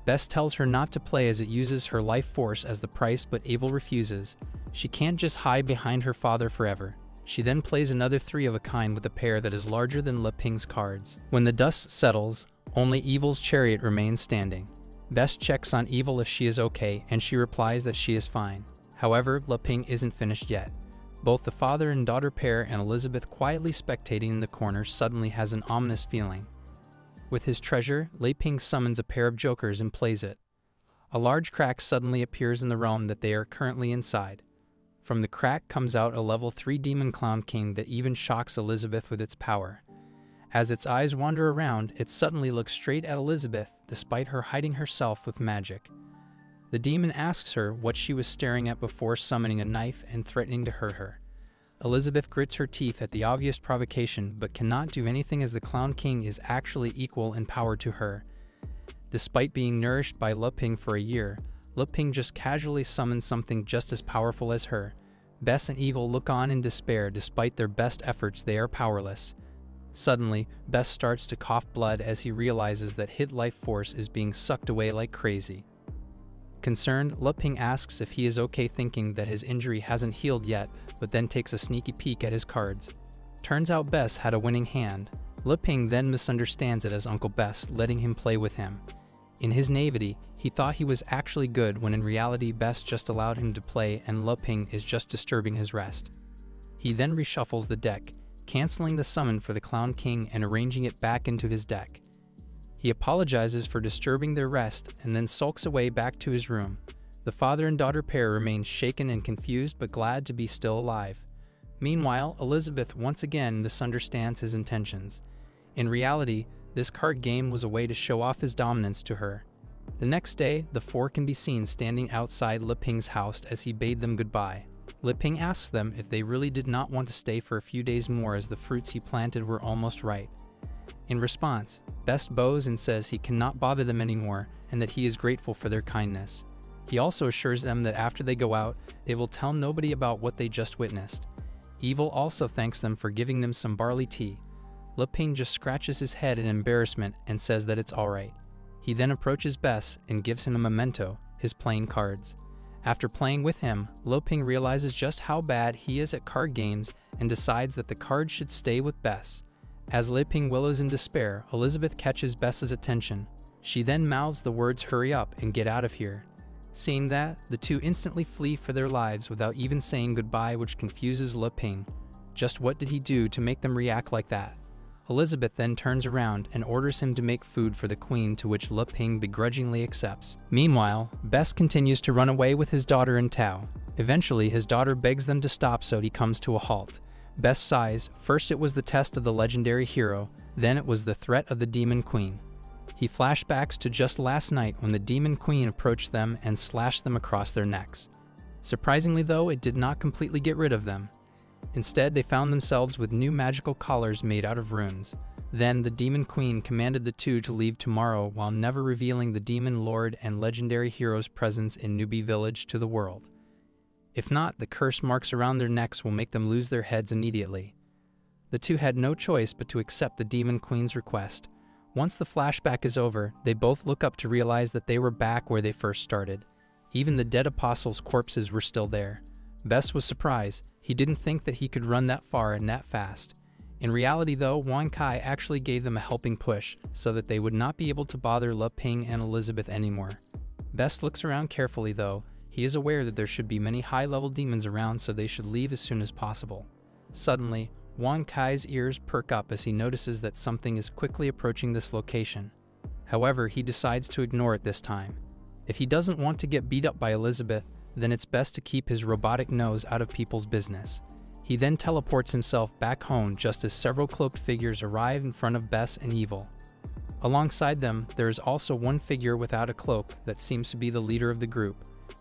Bess tells her not to play as it uses her life force as the price, but Evil refuses. She can't just hide behind her father forever. She then plays another 3 of a kind with a pair that is larger than Le Ping's cards. When the dust settles, only Evil's chariot remains standing. Bess checks on Evil if she is okay, and she replies that she is fine. However, Le Ping isn't finished yet. Both the father and daughter pair and Elizabeth, quietly spectating in the corner, suddenly has an ominous feeling. With his treasure, Le Ping summons a pair of jokers and plays it. A large crack suddenly appears in the realm that they are currently inside. From the crack comes out a level 3 demon clown king that even shocks Elizabeth with its power. As its eyes wander around, it suddenly looks straight at Elizabeth, despite her hiding herself with magic. The demon asks her what she was staring at before summoning a knife and threatening to hurt her. Elizabeth grits her teeth at the obvious provocation, but cannot do anything as the Clown King is actually equal in power to her. Despite being nourished by Le Ping for a year, Le Ping just casually summons something just as powerful as her. Bess and Evil look on in despair. Despite their best efforts, they are powerless. Suddenly, Bess starts to cough blood as he realizes that his life force is being sucked away like crazy. Concerned, Le Ping asks if he is okay, thinking that his injury hasn't healed yet, but then takes a sneaky peek at his cards. Turns out Bess had a winning hand. Le Ping then misunderstands it as Uncle Bess letting him play with him. In his naivety, he thought he was actually good, when in reality Bess just allowed him to play and Le Ping is just disturbing his rest. He then reshuffles the deck, canceling the summon for the Clown King and arranging it back into his deck. He apologizes for disturbing their rest and then sulks away back to his room. The father and daughter pair remain shaken and confused, but glad to be still alive. Meanwhile, Elizabeth once again misunderstands his intentions. In reality, this card game was a way to show off his dominance to her. The next day, the 4 can be seen standing outside Le Ping's house as he bade them goodbye. Le Ping asks them if they really did not want to stay for a few days more, as the fruits he planted were almost ripe. In response, Bess bows and says he cannot bother them anymore and that he is grateful for their kindness. He also assures them that after they go out, they will tell nobody about what they just witnessed. Evil also thanks them for giving them some barley tea. Le Ping just scratches his head in embarrassment and says that it's alright. He then approaches Bess and gives him a memento, his playing cards. After playing with him, Le Ping realizes just how bad he is at card games and decides that the cards should stay with Bess. As Le Ping willows in despair, Elizabeth catches Bess's attention. She then mouths the words "hurry up and get out of here." Seeing that, the two instantly flee for their lives without even saying goodbye, which confuses Le Ping. Just what did he do to make them react like that? Elizabeth then turns around and orders him to make food for the queen, to which Le Ping begrudgingly accepts. Meanwhile, Bess continues to run away with his daughter and Tao. Eventually, his daughter begs them to stop, so he comes to a halt. Bess sighs. First it was the test of the legendary hero, then it was the threat of the Demon Queen. He flashbacks to just last night when the Demon Queen approached them and slashed them across their necks. Surprisingly though, it did not completely get rid of them. Instead, they found themselves with new magical collars made out of runes. Then the Demon Queen commanded the two to leave tomorrow, while never revealing the Demon Lord and legendary hero's presence in Newbie Village to the world. If not, the curse marks around their necks will make them lose their heads immediately. The two had no choice but to accept the Demon Queen's request. Once the flashback is over, they both look up to realize that they were back where they first started. Even the dead apostles' corpses were still there. Bess was surprised. He didn't think that he could run that far and that fast. In reality though, Wan Kai actually gave them a helping push so that they would not be able to bother Le Ping and Elizabeth anymore. Bess looks around carefully though. He is aware that there should be many high-level demons around, so they should leave as soon as possible. Suddenly, Wan Kai's ears perk up as he notices that something is quickly approaching this location. However, he decides to ignore it this time. If he doesn't want to get beat up by Elizabeth, then it's best to keep his robotic nose out of people's business. He then teleports himself back home just as several cloaked figures arrive in front of Bess and Evil. Alongside them, there is also one figure without a cloak that seems to be the leader of the group.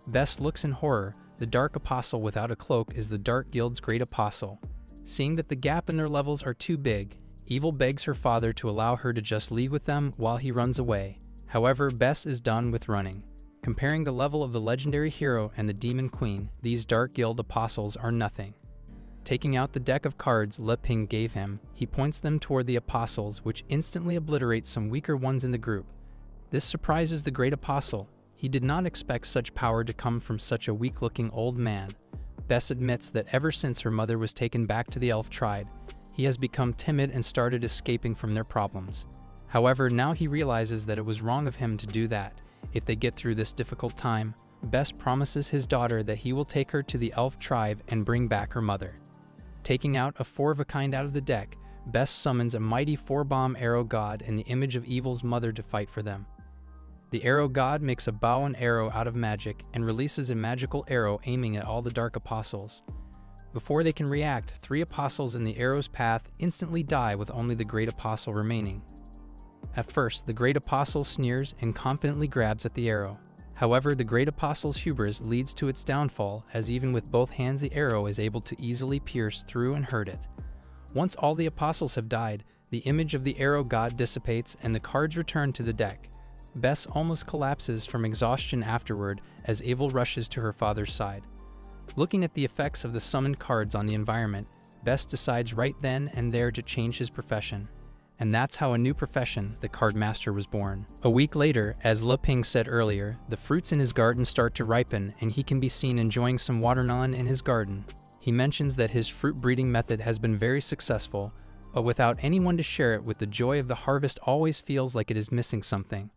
Bess looks in horror. The Dark Apostle without a cloak is the Dark Guild's Great Apostle. Seeing that the gap in their levels are too big, Evil begs her father to allow her to just leave with them while he runs away. However, Bess is done with running. Comparing the level of the legendary hero and the Demon Queen, these Dark Guild Apostles are nothing. Taking out the deck of cards Le Ping gave him, he points them toward the Apostles, which instantly obliterates some weaker ones in the group. This surprises the Great Apostle. He did not expect such power to come from such a weak-looking old man. Bess admits that ever since her mother was taken back to the elf tribe, he has become timid and started escaping from their problems. However, now he realizes that it was wrong of him to do that. If they get through this difficult time, Bess promises his daughter that he will take her to the elf tribe and bring back her mother. Taking out a 4-of-a-kind out of the deck, Bess summons a mighty 4-bomb arrow god in the image of Evil's mother to fight for them. The arrow god makes a bow and arrow out of magic and releases a magical arrow aiming at all the Dark Apostles. Before they can react, 3 apostles in the arrow's path instantly die with only the Great Apostle remaining. At first, the Great Apostle sneers and confidently grabs at the arrow. However, the Great Apostle's hubris leads to its downfall, as even with both hands the arrow is able to easily pierce through and hurt it. Once all the apostles have died, the image of the arrow god dissipates and the cards return to the deck. Bess almost collapses from exhaustion afterward as Evil rushes to her father's side. Looking at the effects of the summoned cards on the environment, Bess decides right then and there to change his profession. And that's how a new profession, the Card Master, was born. A week later, as Le Ping said earlier, the fruits in his garden start to ripen and he can be seen enjoying some watermelon in his garden. He mentions that his fruit breeding method has been very successful, but without anyone to share it with, the joy of the harvest always feels like it is missing something.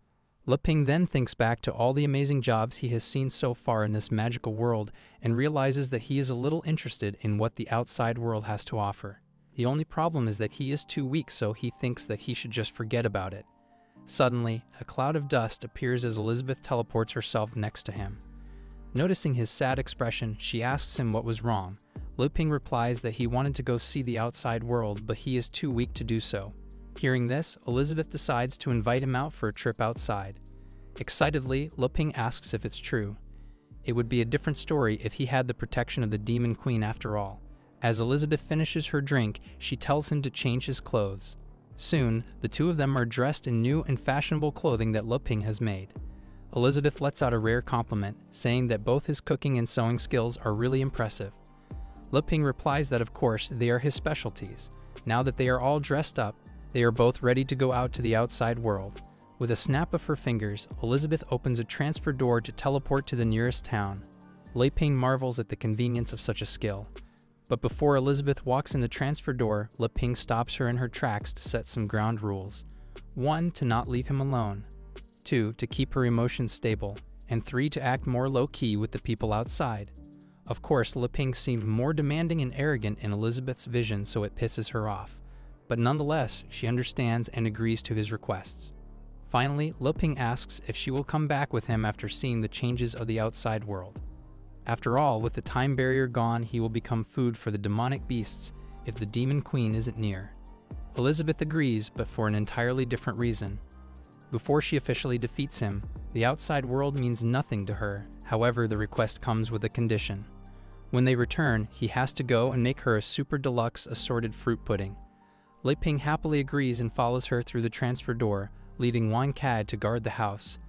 Le Ping then thinks back to all the amazing jobs he has seen so far in this magical world and realizes that he is a little interested in what the outside world has to offer. The only problem is that he is too weak, so he thinks that he should just forget about it. Suddenly, a cloud of dust appears as Elizabeth teleports herself next to him. Noticing his sad expression, she asks him what was wrong. Le Ping replies that he wanted to go see the outside world, but he is too weak to do so. Hearing this, Elizabeth decides to invite him out for a trip outside. Excitedly, Le Ping asks if it's true. It would be a different story if he had the protection of the Demon Queen after all. As Elizabeth finishes her drink, she tells him to change his clothes. Soon, the two of them are dressed in new and fashionable clothing that Le Ping has made. Elizabeth lets out a rare compliment, saying that both his cooking and sewing skills are really impressive. Le Ping replies that of course they are his specialties. Now that they are all dressed up, they are both ready to go out to the outside world. With a snap of her fingers, Elizabeth opens a transfer door to teleport to the nearest town. Le Ping marvels at the convenience of such a skill. But before Elizabeth walks in the transfer door, Le Ping stops her in her tracks to set some ground rules. 1. To not leave him alone. 2. To keep her emotions stable. And 3. To act more low-key with the people outside. Of course, Le Ping seemed more demanding and arrogant in Elizabeth's vision, so it pisses her off. But nonetheless, she understands and agrees to his requests. Finally, Le Ping asks if she will come back with him after seeing the changes of the outside world. After all, with the time barrier gone, he will become food for the demonic beasts if the Demon Queen isn't near. Elizabeth agrees, but for an entirely different reason. Before she officially defeats him, the outside world means nothing to her. However, the request comes with a condition. When they return, he has to go and make her a super deluxe assorted fruit pudding. Le Ping happily agrees and follows her through the transfer door, leaving Wan Cad to guard the house.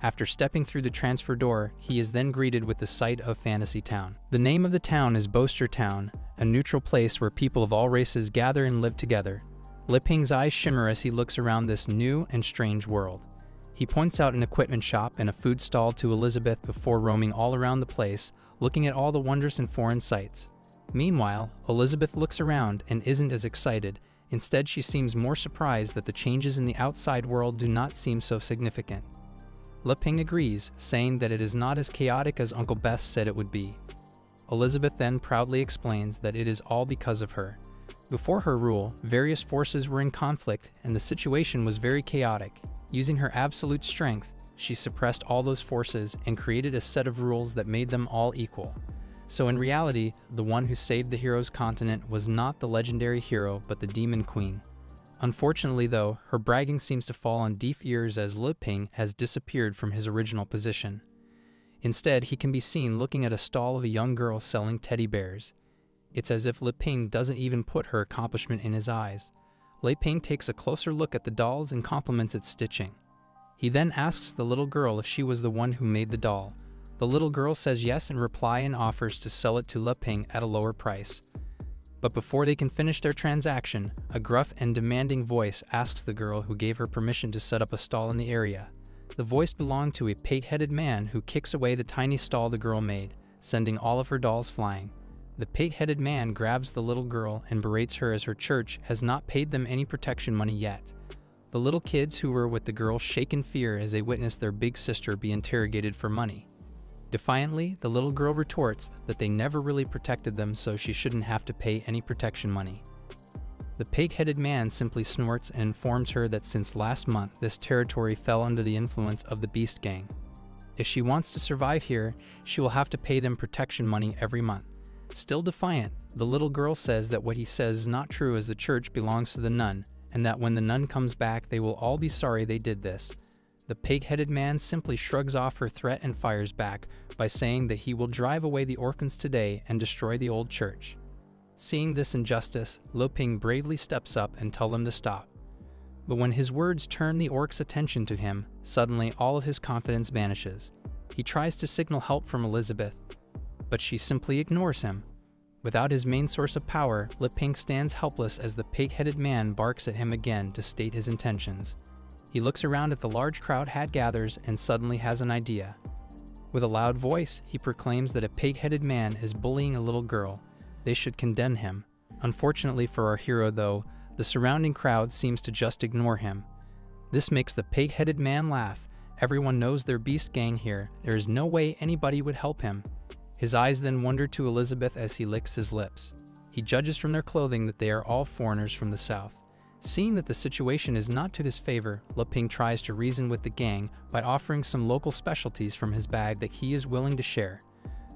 After stepping through the transfer door, he is then greeted with the sight of Fantasy Town. The name of the town is Boaster Town, a neutral place where people of all races gather and live together. Le Ping's eyes shimmer as he looks around this new and strange world. He points out an equipment shop and a food stall to Elizabeth before roaming all around the place, looking at all the wondrous and foreign sights. Meanwhile, Elizabeth looks around and isn't as excited. Instead, she seems more surprised that the changes in the outside world do not seem so significant. Le Ping agrees, saying that it is not as chaotic as Uncle Bess said it would be. Elizabeth then proudly explains that it is all because of her. Before her rule, various forces were in conflict and the situation was very chaotic. Using her absolute strength, she suppressed all those forces and created a set of rules that made them all equal. So in reality, the one who saved the hero's continent was not the legendary hero but the demon queen. Unfortunately though, her bragging seems to fall on deaf ears as Li Ping has disappeared from his original position. Instead, he can be seen looking at a stall of a young girl selling teddy bears. It's as if Li Ping doesn't even put her accomplishment in his eyes. Li Ping takes a closer look at the dolls and compliments its stitching. He then asks the little girl if she was the one who made the doll. The little girl says yes in reply and offers to sell it to Li Ping at a lower price. But before they can finish their transaction, a gruff and demanding voice asks the girl who gave her permission to set up a stall in the area. The voice belonged to a pig-headed man who kicks away the tiny stall the girl made, sending all of her dolls flying. The pig-headed man grabs the little girl and berates her as her church has not paid them any protection money yet. The little kids who were with the girl shake in fear as they witness their big sister be interrogated for money. Defiantly, the little girl retorts that they never really protected them, so she shouldn't have to pay any protection money. The pig-headed man simply snorts and informs her that since last month this territory fell under the influence of the Beast Gang. If she wants to survive here, she will have to pay them protection money every month. Still defiant, the little girl says that what he says is not true as the church belongs to the nun, and that when the nun comes back they will all be sorry they did this. The pig-headed man simply shrugs off her threat and fires back by saying that he will drive away the orphans today and destroy the old church. Seeing this injustice, Li Ping bravely steps up and tells them to stop. But when his words turn the orc's attention to him, suddenly all of his confidence vanishes. He tries to signal help from Elizabeth, but she simply ignores him. Without his main source of power, Li Ping stands helpless as the pig-headed man barks at him again to state his intentions. He looks around at the large crowd gathers and suddenly has an idea. With a loud voice, he proclaims that a pig-headed man is bullying a little girl. They should condemn him. Unfortunately for our hero though, the surrounding crowd seems to just ignore him. This makes the pig-headed man laugh. Everyone knows their Beast Gang here. There is no way anybody would help him. His eyes then wander to Elizabeth as he licks his lips. He judges from their clothing that they are all foreigners from the south. Seeing that the situation is not to his favor, Li Ping tries to reason with the gang by offering some local specialties from his bag that he is willing to share.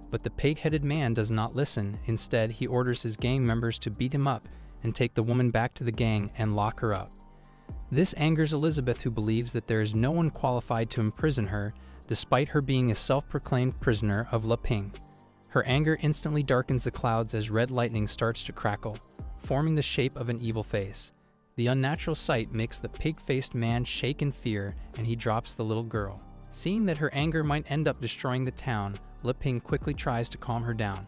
But the pig-headed man does not listen. Instead, he orders his gang members to beat him up and take the woman back to the gang and lock her up. This angers Elizabeth, who believes that there is no one qualified to imprison her, despite her being a self-proclaimed prisoner of Li Ping. Her anger instantly darkens the clouds as red lightning starts to crackle, forming the shape of an evil face. The unnatural sight makes the pig-faced man shake in fear, and he drops the little girl. Seeing that her anger might end up destroying the town, Li Ping quickly tries to calm her down.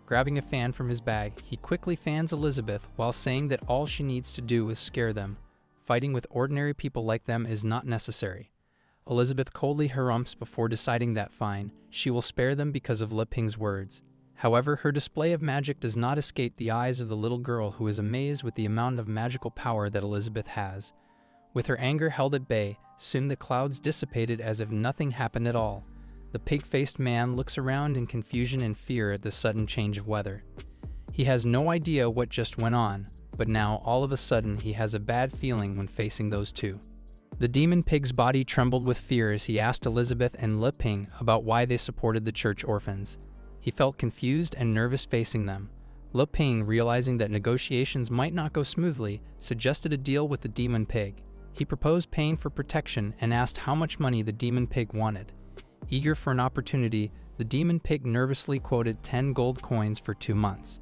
Grabbing a fan from his bag, he quickly fans Elizabeth while saying that all she needs to do is scare them. Fighting with ordinary people like them is not necessary. Elizabeth coldly harumphs before deciding that fine, she will spare them because of Li Ping's words. However, her display of magic does not escape the eyes of the little girl, who is amazed with the amount of magical power that Elizabeth has. With her anger held at bay, soon the clouds dissipated as if nothing happened at all. The pig-faced man looks around in confusion and fear at the sudden change of weather. He has no idea what just went on, but now all of a sudden he has a bad feeling when facing those two. The demon pig's body trembled with fear as he asked Elizabeth and Li Ping about why they supported the church orphans. He felt confused and nervous facing them. Li Ping, realizing that negotiations might not go smoothly, suggested a deal with the demon pig. He proposed paying for protection and asked how much money the demon pig wanted. Eager for an opportunity, the demon pig nervously quoted 10 gold coins for 2 months.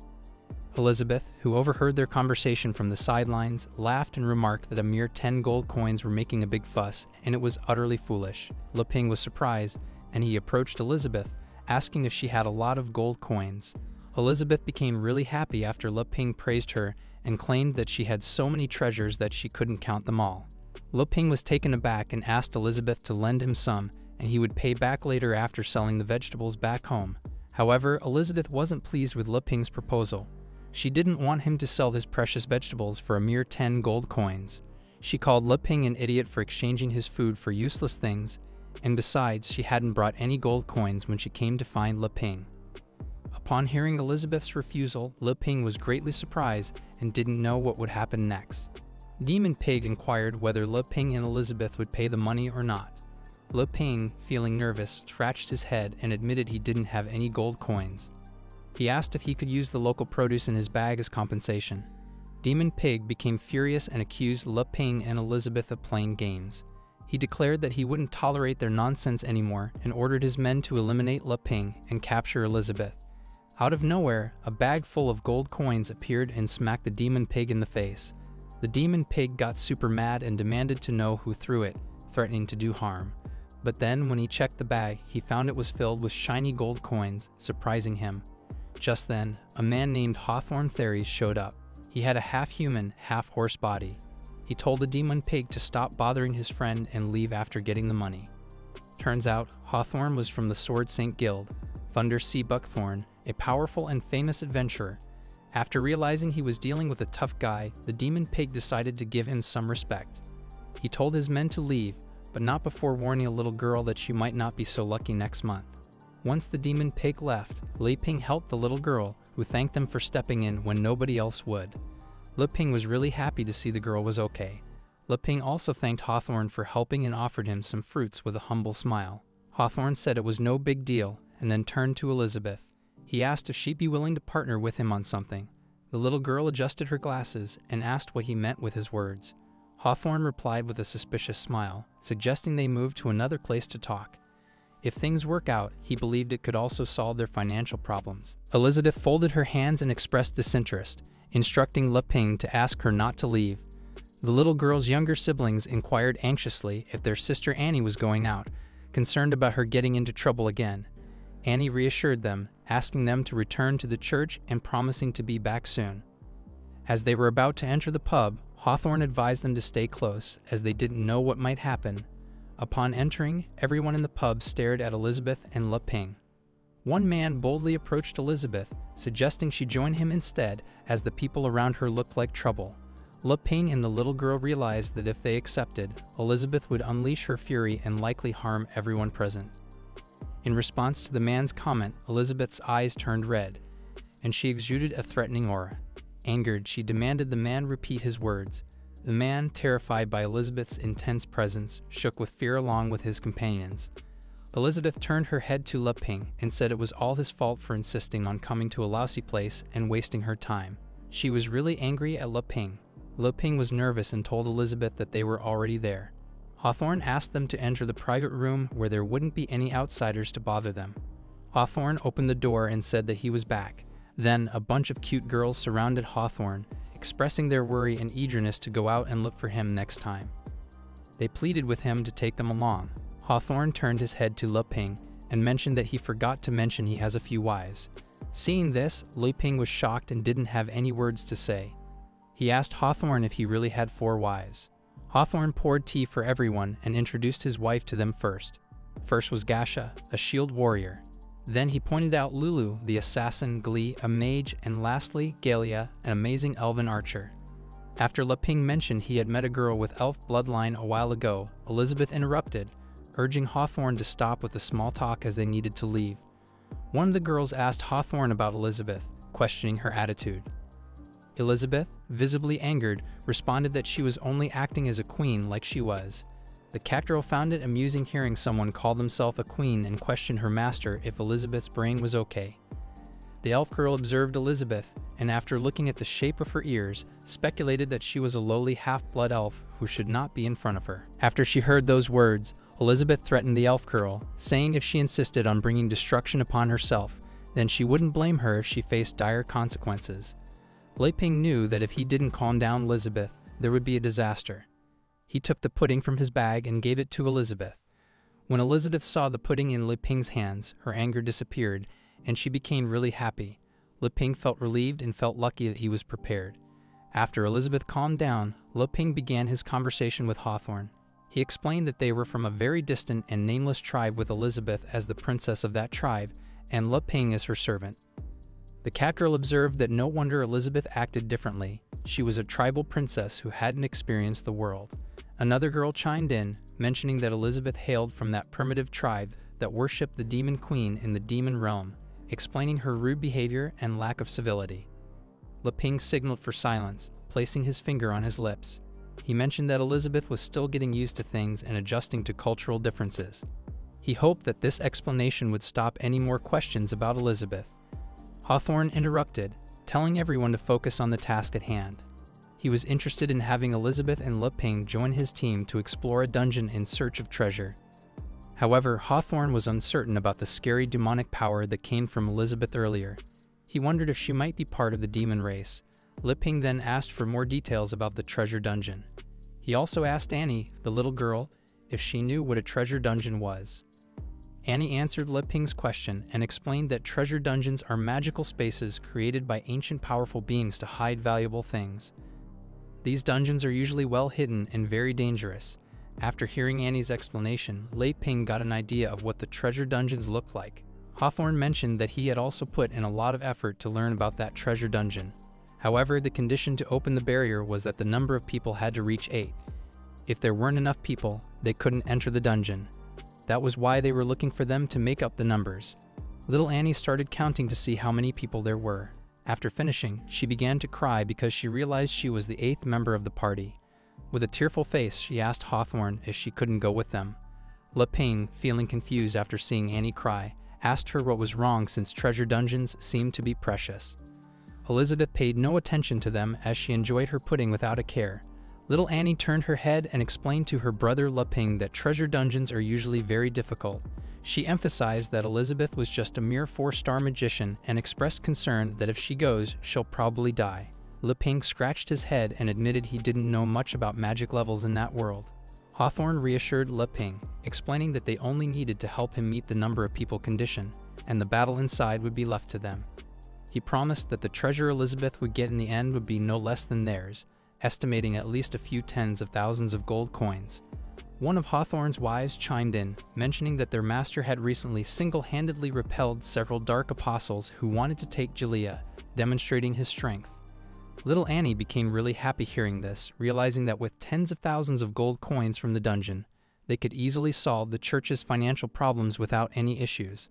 Elizabeth, who overheard their conversation from the sidelines, laughed and remarked that a mere 10 gold coins were making a big fuss, and it was utterly foolish. Li Ping was surprised, and he approached Elizabeth, asking if she had a lot of gold coins. Elizabeth became really happy after Li Ping praised her and claimed that she had so many treasures that she couldn't count them all. Li Ping was taken aback and asked Elizabeth to lend him some, and he would pay back later after selling the vegetables back home. However, Elizabeth wasn't pleased with Li Ping's proposal. She didn't want him to sell his precious vegetables for a mere 10 gold coins. She called Li Ping an idiot for exchanging his food for useless things, and besides, she hadn't brought any gold coins when she came to find Li Ping. Upon hearing Elizabeth's refusal, Li Ping was greatly surprised and didn't know what would happen next. Demon Pig inquired whether Li Ping and Elizabeth would pay the money or not. Li Ping, feeling nervous, scratched his head and admitted he didn't have any gold coins. He asked if he could use the local produce in his bag as compensation. Demon Pig became furious and accused Le Ping and Elizabeth of playing games. He declared that he wouldn't tolerate their nonsense anymore and ordered his men to eliminate Le Ping and capture Elizabeth. Out of nowhere, a bag full of gold coins appeared and smacked the Demon Pig in the face. The Demon Pig got super mad and demanded to know who threw it, threatening to do harm. But then, when he checked the bag, he found it was filled with shiny gold coins, surprising him. Just then, a man named Hawthorne Theories showed up. He had a half-human, half-horse body. He told the Demon Pig to stop bothering his friend and leave after getting the money. Turns out, Hawthorne was from the Sword Saint Guild, Thunder Sea Buckthorn, a powerful and famous adventurer. After realizing he was dealing with a tough guy, the Demon Pig decided to give him some respect. He told his men to leave, but not before warning a little girl that she might not be so lucky next month. Once the Demon Pig left, Lei Ping helped the little girl, who thanked them for stepping in when nobody else would. Le Ping was really happy to see the girl was okay. Le Ping also thanked Hawthorne for helping and offered him some fruits with a humble smile. Hawthorne said it was no big deal, and then turned to Elizabeth. He asked if she'd be willing to partner with him on something. The little girl adjusted her glasses and asked what he meant with his words. Hawthorne replied with a suspicious smile, suggesting they move to another place to talk. If things work out, he believed it could also solve their financial problems. Elizabeth folded her hands and expressed disinterest, instructing Le Ping to ask her not to leave. The little girl's younger siblings inquired anxiously if their sister Annie was going out, concerned about her getting into trouble again. Annie reassured them, asking them to return to the church and promising to be back soon. As they were about to enter the pub, Hawthorne advised them to stay close, as they didn't know what might happen. Upon entering, everyone in the pub stared at Elizabeth and Le Ping. One man boldly approached Elizabeth, suggesting she join him instead, as the people around her looked like trouble. Le Ping and the little girl realized that if they accepted, Elizabeth would unleash her fury and likely harm everyone present. In response to the man's comment, Elizabeth's eyes turned red, and she exuded a threatening aura. Angered, she demanded the man repeat his words. The man, terrified by Elizabeth's intense presence, shook with fear along with his companions. Elizabeth turned her head to Le Ping and said it was all his fault for insisting on coming to a lousy place and wasting her time. She was really angry at Le Ping. Le Ping was nervous and told Elizabeth that they were already there. Hawthorne asked them to enter the private room where there wouldn't be any outsiders to bother them. Hawthorne opened the door and said that he was back. Then, a bunch of cute girls surrounded Hawthorne, expressing their worry and eagerness to go out and look for him next time. They pleaded with him to take them along. Hawthorne turned his head to Le Ping and mentioned that he forgot to mention he has a few wives. Seeing this, Le Ping was shocked and didn't have any words to say. He asked Hawthorne if he really had 4 wives. Hawthorne poured tea for everyone and introduced his wife to them first. First was Gasha, a shield warrior. Then he pointed out Lulu, the assassin, Glee, a mage, and lastly, Galia, an amazing elven archer. After Le Ping mentioned he had met a girl with elf bloodline a while ago, Elizabeth interrupted, urging Hawthorne to stop with the small talk as they needed to leave. One of the girls asked Hawthorne about Elizabeth, questioning her attitude. Elizabeth, visibly angered, responded that she was only acting as a queen like she was. The cat girl found it amusing hearing someone call themselves a queen and question her master if Elizabeth's brain was okay. The elf girl observed Elizabeth, and after looking at the shape of her ears, speculated that she was a lowly half-blood elf who should not be in front of her. After she heard those words, Elizabeth threatened the elf girl, saying if she insisted on bringing destruction upon herself, then she wouldn't blame her if she faced dire consequences. Le Ping knew that if he didn't calm down Elizabeth, there would be a disaster. He took the pudding from his bag and gave it to Elizabeth. When Elizabeth saw the pudding in Le Ping's hands, her anger disappeared, and she became really happy. Le Ping felt relieved and felt lucky that he was prepared. After Elizabeth calmed down, Le Ping began his conversation with Hawthorne. He explained that they were from a very distant and nameless tribe with Elizabeth as the princess of that tribe, and Le Ping as her servant. The cat girl observed that no wonder Elizabeth acted differently. She was a tribal princess who hadn't experienced the world. Another girl chimed in, mentioning that Elizabeth hailed from that primitive tribe that worshipped the demon queen in the demon realm, explaining her rude behavior and lack of civility. Le Ping signaled for silence, placing his finger on his lips. He mentioned that Elizabeth was still getting used to things and adjusting to cultural differences. He hoped that this explanation would stop any more questions about Elizabeth. Hawthorne interrupted, telling everyone to focus on the task at hand. He was interested in having Elizabeth and Le Ping join his team to explore a dungeon in search of treasure. However, Hawthorne was uncertain about the scary demonic power that came from Elizabeth earlier. He wondered if she might be part of the demon race. Le Ping then asked for more details about the treasure dungeon. He also asked Annie, the little girl, if she knew what a treasure dungeon was. Annie answered Le Ping's question and explained that treasure dungeons are magical spaces created by ancient powerful beings to hide valuable things. These dungeons are usually well hidden and very dangerous. After hearing Annie's explanation, Le Ping got an idea of what the treasure dungeons looked like. Hawthorne mentioned that he had also put in a lot of effort to learn about that treasure dungeon. However, the condition to open the barrier was that the number of people had to reach 8. If there weren't enough people, they couldn't enter the dungeon. That was why they were looking for them to make up the numbers. Little Annie started counting to see how many people there were. After finishing, she began to cry because she realized she was the 8th member of the party. With a tearful face, she asked Hawthorne if she couldn't go with them. Le Ping, feeling confused after seeing Annie cry, asked her what was wrong since treasure dungeons seemed to be precious. Elizabeth paid no attention to them as she enjoyed her pudding without a care. Little Annie turned her head and explained to her brother Le Ping that treasure dungeons are usually very difficult. She emphasized that Elizabeth was just a mere 4-star magician and expressed concern that if she goes, she'll probably die. Le Ping scratched his head and admitted he didn't know much about magic levels in that world. Hawthorne reassured Le Ping, explaining that they only needed to help him meet the number of people condition, and the battle inside would be left to them. He promised that the treasure Elizabeth would get in the end would be no less than theirs, estimating at least a few tens of thousands of gold coins. One of Hawthorne's wives chimed in, mentioning that their master had recently single-handedly repelled several dark apostles who wanted to take Jalea, demonstrating his strength. Little Annie became really happy hearing this, realizing that with tens of thousands of gold coins from the dungeon, they could easily solve the church's financial problems without any issues.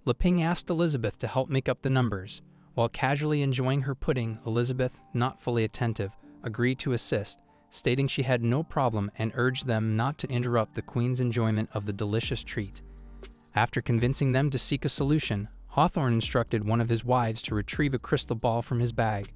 Le Ping asked Elizabeth to help make up the numbers. While casually enjoying her pudding, Elizabeth, not fully attentive, agreed to assist, stating she had no problem and urged them not to interrupt the Queen's enjoyment of the delicious treat. After convincing them to seek a solution, Hawthorne instructed one of his wives to retrieve a crystal ball from his bag.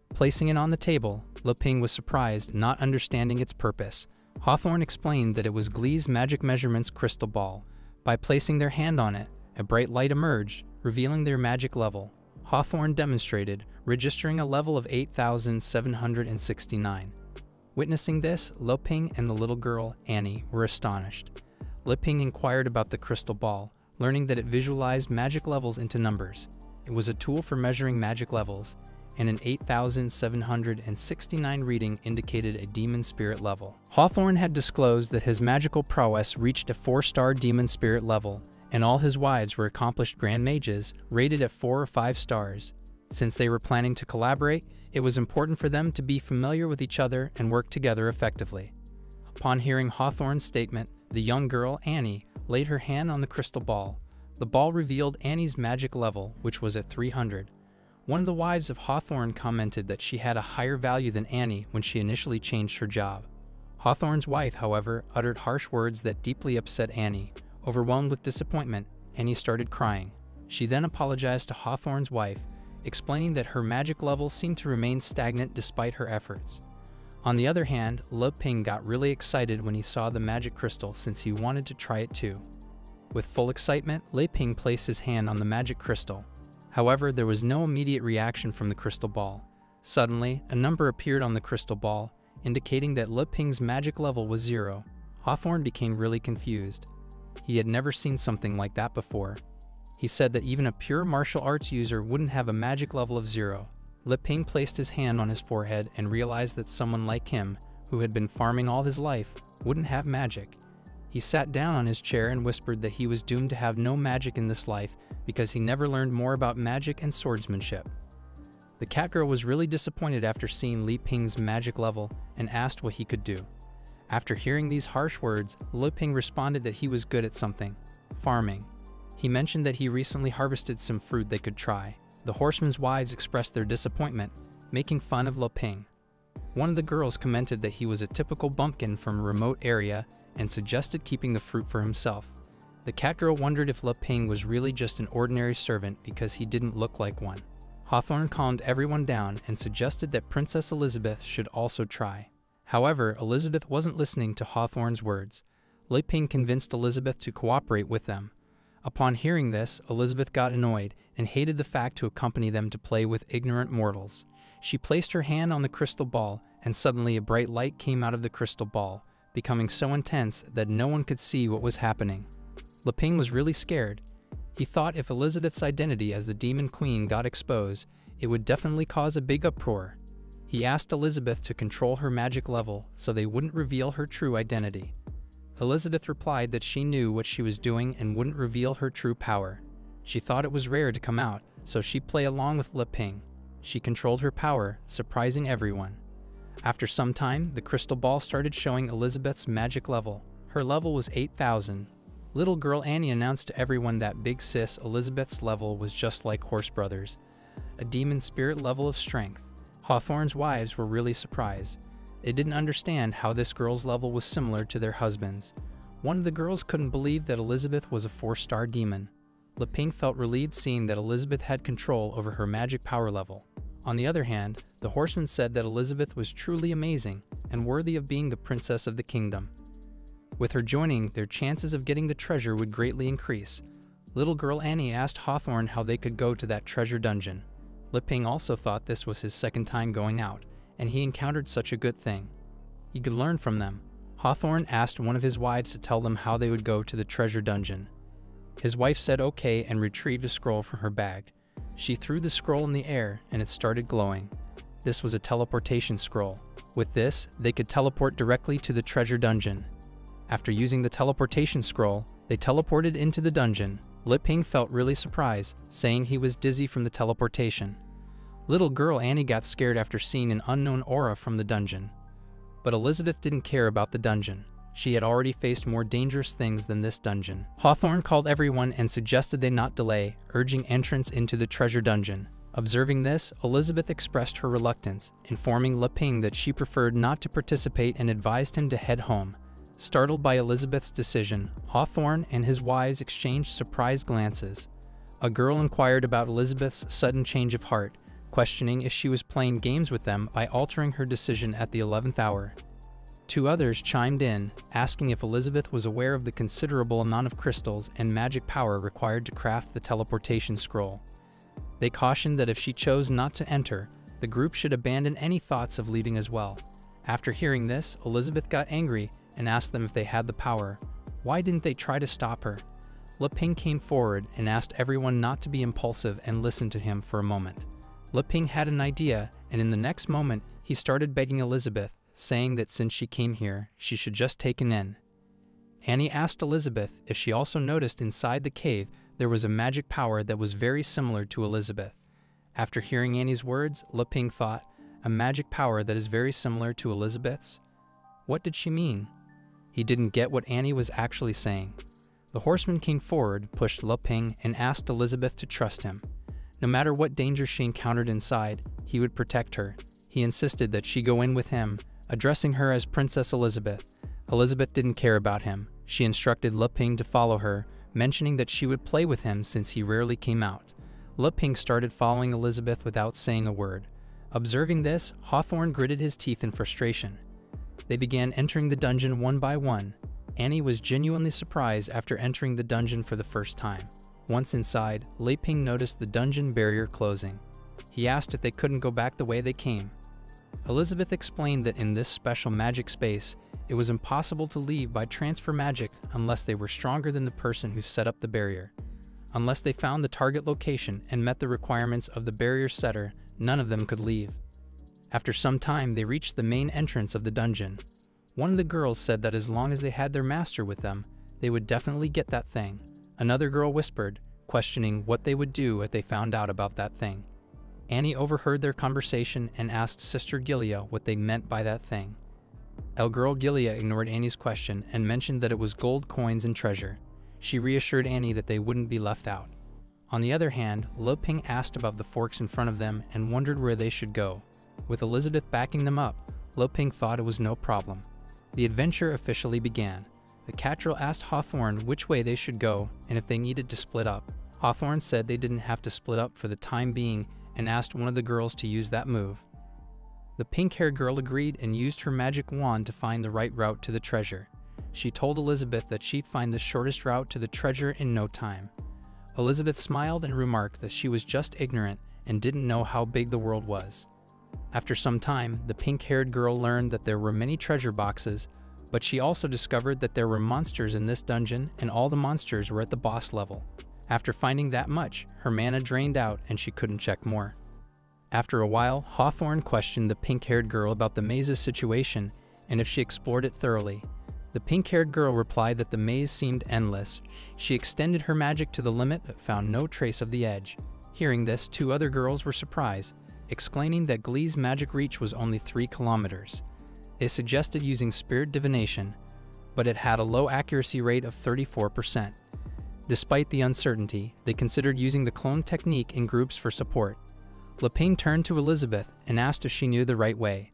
Placing it on the table, Le Ping was surprised, not understanding its purpose. Hawthorne explained that it was Glee's magic measurements crystal ball. By placing their hand on it, a bright light emerged, revealing their magic level. Hawthorne demonstrated, registering a level of 8,769. Witnessing this, Le Ping and the little girl, Annie, were astonished. Le Ping inquired about the crystal ball, learning that it visualized magic levels into numbers. It was a tool for measuring magic levels, and an 8,769 reading indicated a demon spirit level. Hawthorne had disclosed that his magical prowess reached a 4-star demon spirit level, and all his wives were accomplished grand mages, rated at 4 or 5 stars. Since they were planning to collaborate, it was important for them to be familiar with each other and work together effectively. Upon hearing Hawthorne's statement, the young girl, Annie, laid her hand on the crystal ball. The ball revealed Annie's magic level, which was at 300. One of the wives of Hawthorne commented that she had a higher value than Annie when she initially changed her job. Hawthorne's wife, however, uttered harsh words that deeply upset Annie. Overwhelmed with disappointment, Annie started crying. She then apologized to Hawthorne's wife, explaining that her magic level seemed to remain stagnant despite her efforts. On the other hand, Le Ping got really excited when he saw the magic crystal since he wanted to try it too. With full excitement, Le Ping placed his hand on the magic crystal. However, there was no immediate reaction from the crystal ball. Suddenly, a number appeared on the crystal ball, indicating that Le Ping's magic level was 0. Hawthorne became really confused. He had never seen something like that before. He said that even a pure martial arts user wouldn't have a magic level of 0. Le Ping placed his hand on his forehead and realized that someone like him, who had been farming all his life, wouldn't have magic. He sat down on his chair and whispered that he was doomed to have no magic in this life because he never learned more about magic and swordsmanship. The catgirl was really disappointed after seeing Le Ping's magic level and asked what he could do. After hearing these harsh words, Le Ping responded that he was good at something: farming. He mentioned that he recently harvested some fruit they could try. The horsemen's wives expressed their disappointment, making fun of Le Ping. One of the girls commented that he was a typical bumpkin from a remote area and suggested keeping the fruit for himself. The cat girl wondered if Le Ping was really just an ordinary servant because he didn't look like one. Hawthorne calmed everyone down and suggested that Princess Elizabeth should also try. However, Elizabeth wasn't listening to Hawthorne's words. Le Ping convinced Elizabeth to cooperate with them. Upon hearing this, Elizabeth got annoyed and hated the fact to accompany them to play with ignorant mortals. She placed her hand on the crystal ball, and suddenly a bright light came out of the crystal ball, becoming so intense that no one could see what was happening. Le Ping was really scared. He thought if Elizabeth's identity as the Demon Queen got exposed, it would definitely cause a big uproar. He asked Elizabeth to control her magic level so they wouldn't reveal her true identity. Elizabeth replied that she knew what she was doing and wouldn't reveal her true power. She thought it was rare to come out, so she'd play along with Le Ping. She controlled her power, surprising everyone. After some time, the crystal ball started showing Elizabeth's magic level. Her level was 8,000. Little girl Annie announced to everyone that big sis Elizabeth's level was just like Horse Brothers, a demon spirit level of strength. Hawthorne's wives were really surprised. They didn't understand how this girl's level was similar to their husbands. One of the girls couldn't believe that Elizabeth was a 4-star demon. Le Ping felt relieved seeing that Elizabeth had control over her magic power level. On the other hand, the horsemen said that Elizabeth was truly amazing and worthy of being the princess of the kingdom. With her joining, their chances of getting the treasure would greatly increase. Little girl Annie asked Hawthorne how they could go to that treasure dungeon. Le Ping also thought this was his second time going out, and he encountered such a good thing. He could learn from them. Hawthorne asked one of his wives to tell them how they would go to the treasure dungeon. His wife said okay and retrieved a scroll from her bag. She threw the scroll in the air and it started glowing. This was a teleportation scroll. With this, they could teleport directly to the treasure dungeon. After using the teleportation scroll, they teleported into the dungeon. Le Ping felt really surprised, saying he was dizzy from the teleportation. Little girl Annie got scared after seeing an unknown aura from the dungeon. But Elizabeth didn't care about the dungeon. She had already faced more dangerous things than this dungeon. Hawthorne called everyone and suggested they not delay, urging entrance into the treasure dungeon. Observing this, Elizabeth expressed her reluctance, informing Le Ping that she preferred not to participate and advised him to head home. Startled by Elizabeth's decision, Hawthorne and his wives exchanged surprised glances. A girl inquired about Elizabeth's sudden change of heart, questioning if she was playing games with them by altering her decision at the 11th hour. 2 others chimed in, asking if Elizabeth was aware of the considerable amount of crystals and magic power required to craft the teleportation scroll. They cautioned that if she chose not to enter, the group should abandon any thoughts of leaving as well. After hearing this, Elizabeth got angry and asked them if they had the power. Why didn't they try to stop her? Le Ping came forward and asked everyone not to be impulsive and listen to him for a moment. Le Ping had an idea, and in the next moment, he started begging Elizabeth, saying that since she came here, she should just take an in. Annie asked Elizabeth if she also noticed inside the cave there was a magic power that was very similar to Elizabeth. After hearing Annie's words, Le Ping thought, a magic power that is very similar to Elizabeth's? What did she mean? He didn't get what Annie was actually saying. The horseman came forward, pushed Le Ping, and asked Elizabeth to trust him. No matter what danger she encountered inside, he would protect her. He insisted that she go in with him, addressing her as Princess Elizabeth. Elizabeth didn't care about him. She instructed Le Ping to follow her, mentioning that she would play with him since he rarely came out. Le Ping started following Elizabeth without saying a word. Observing this, Hawthorne gritted his teeth in frustration. They began entering the dungeon one by one. Annie was genuinely surprised after entering the dungeon for the first time. Once inside, Le Ping noticed the dungeon barrier closing. He asked if they couldn't go back the way they came. Elizabeth explained that in this special magic space, it was impossible to leave by transfer magic unless they were stronger than the person who set up the barrier. Unless they found the target location and met the requirements of the barrier setter, none of them could leave. After some time, they reached the main entrance of the dungeon. One of the girls said that as long as they had their master with them, they would definitely get that thing. Another girl whispered, questioning what they would do if they found out about that thing. Annie overheard their conversation and asked Sister Gilia what they meant by that thing. Girl Gilia ignored Annie's question and mentioned that it was gold coins and treasure. She reassured Annie that they wouldn't be left out. On the other hand, Le Ping asked about the forks in front of them and wondered where they should go. With Elizabeth backing them up, Le Ping thought it was no problem. The adventure officially began. The cat girl asked Hawthorne which way they should go and if they needed to split up. Hawthorne said they didn't have to split up for the time being and asked one of the girls to use that move. The pink-haired girl agreed and used her magic wand to find the right route to the treasure. She told Elizabeth that she'd find the shortest route to the treasure in no time. Elizabeth smiled and remarked that she was just ignorant and didn't know how big the world was. After some time, the pink-haired girl learned that there were many treasure boxes, but she also discovered that there were monsters in this dungeon and all the monsters were at the boss level. After finding that much, her mana drained out and she couldn't check more. After a while, Hawthorne questioned the pink-haired girl about the maze's situation and if she explored it thoroughly. The pink-haired girl replied that the maze seemed endless. She extended her magic to the limit but found no trace of the edge. Hearing this, two other girls were surprised, exclaiming that Glee's magic reach was only 3 kilometers. They suggested using spirit divination, but it had a low accuracy rate of 34%. Despite the uncertainty, they considered using the clone technique in groups for support. Leping turned to Elizabeth and asked if she knew the right way.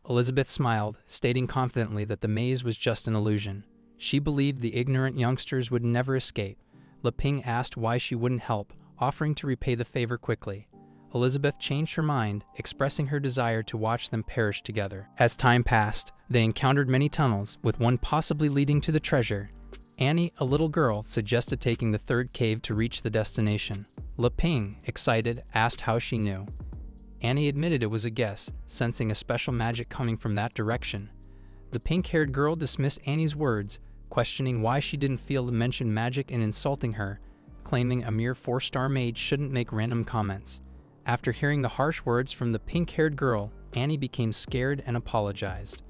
Elizabeth smiled, stating confidently that the maze was just an illusion. She believed the ignorant youngsters would never escape. Leping asked why she wouldn't help, offering to repay the favor quickly. Elizabeth changed her mind, expressing her desire to watch them perish together. As time passed, they encountered many tunnels, with one possibly leading to the treasure. Annie, a little girl, suggested taking the third cave to reach the destination. Leping, excited, asked how she knew. Annie admitted it was a guess, sensing a special magic coming from that direction. The pink-haired girl dismissed Annie's words, questioning why she didn't feel the mentioned magic and insulting her, claiming a mere 4-star mage shouldn't make random comments. After hearing the harsh words from the pink-haired girl, Annie became scared and apologized.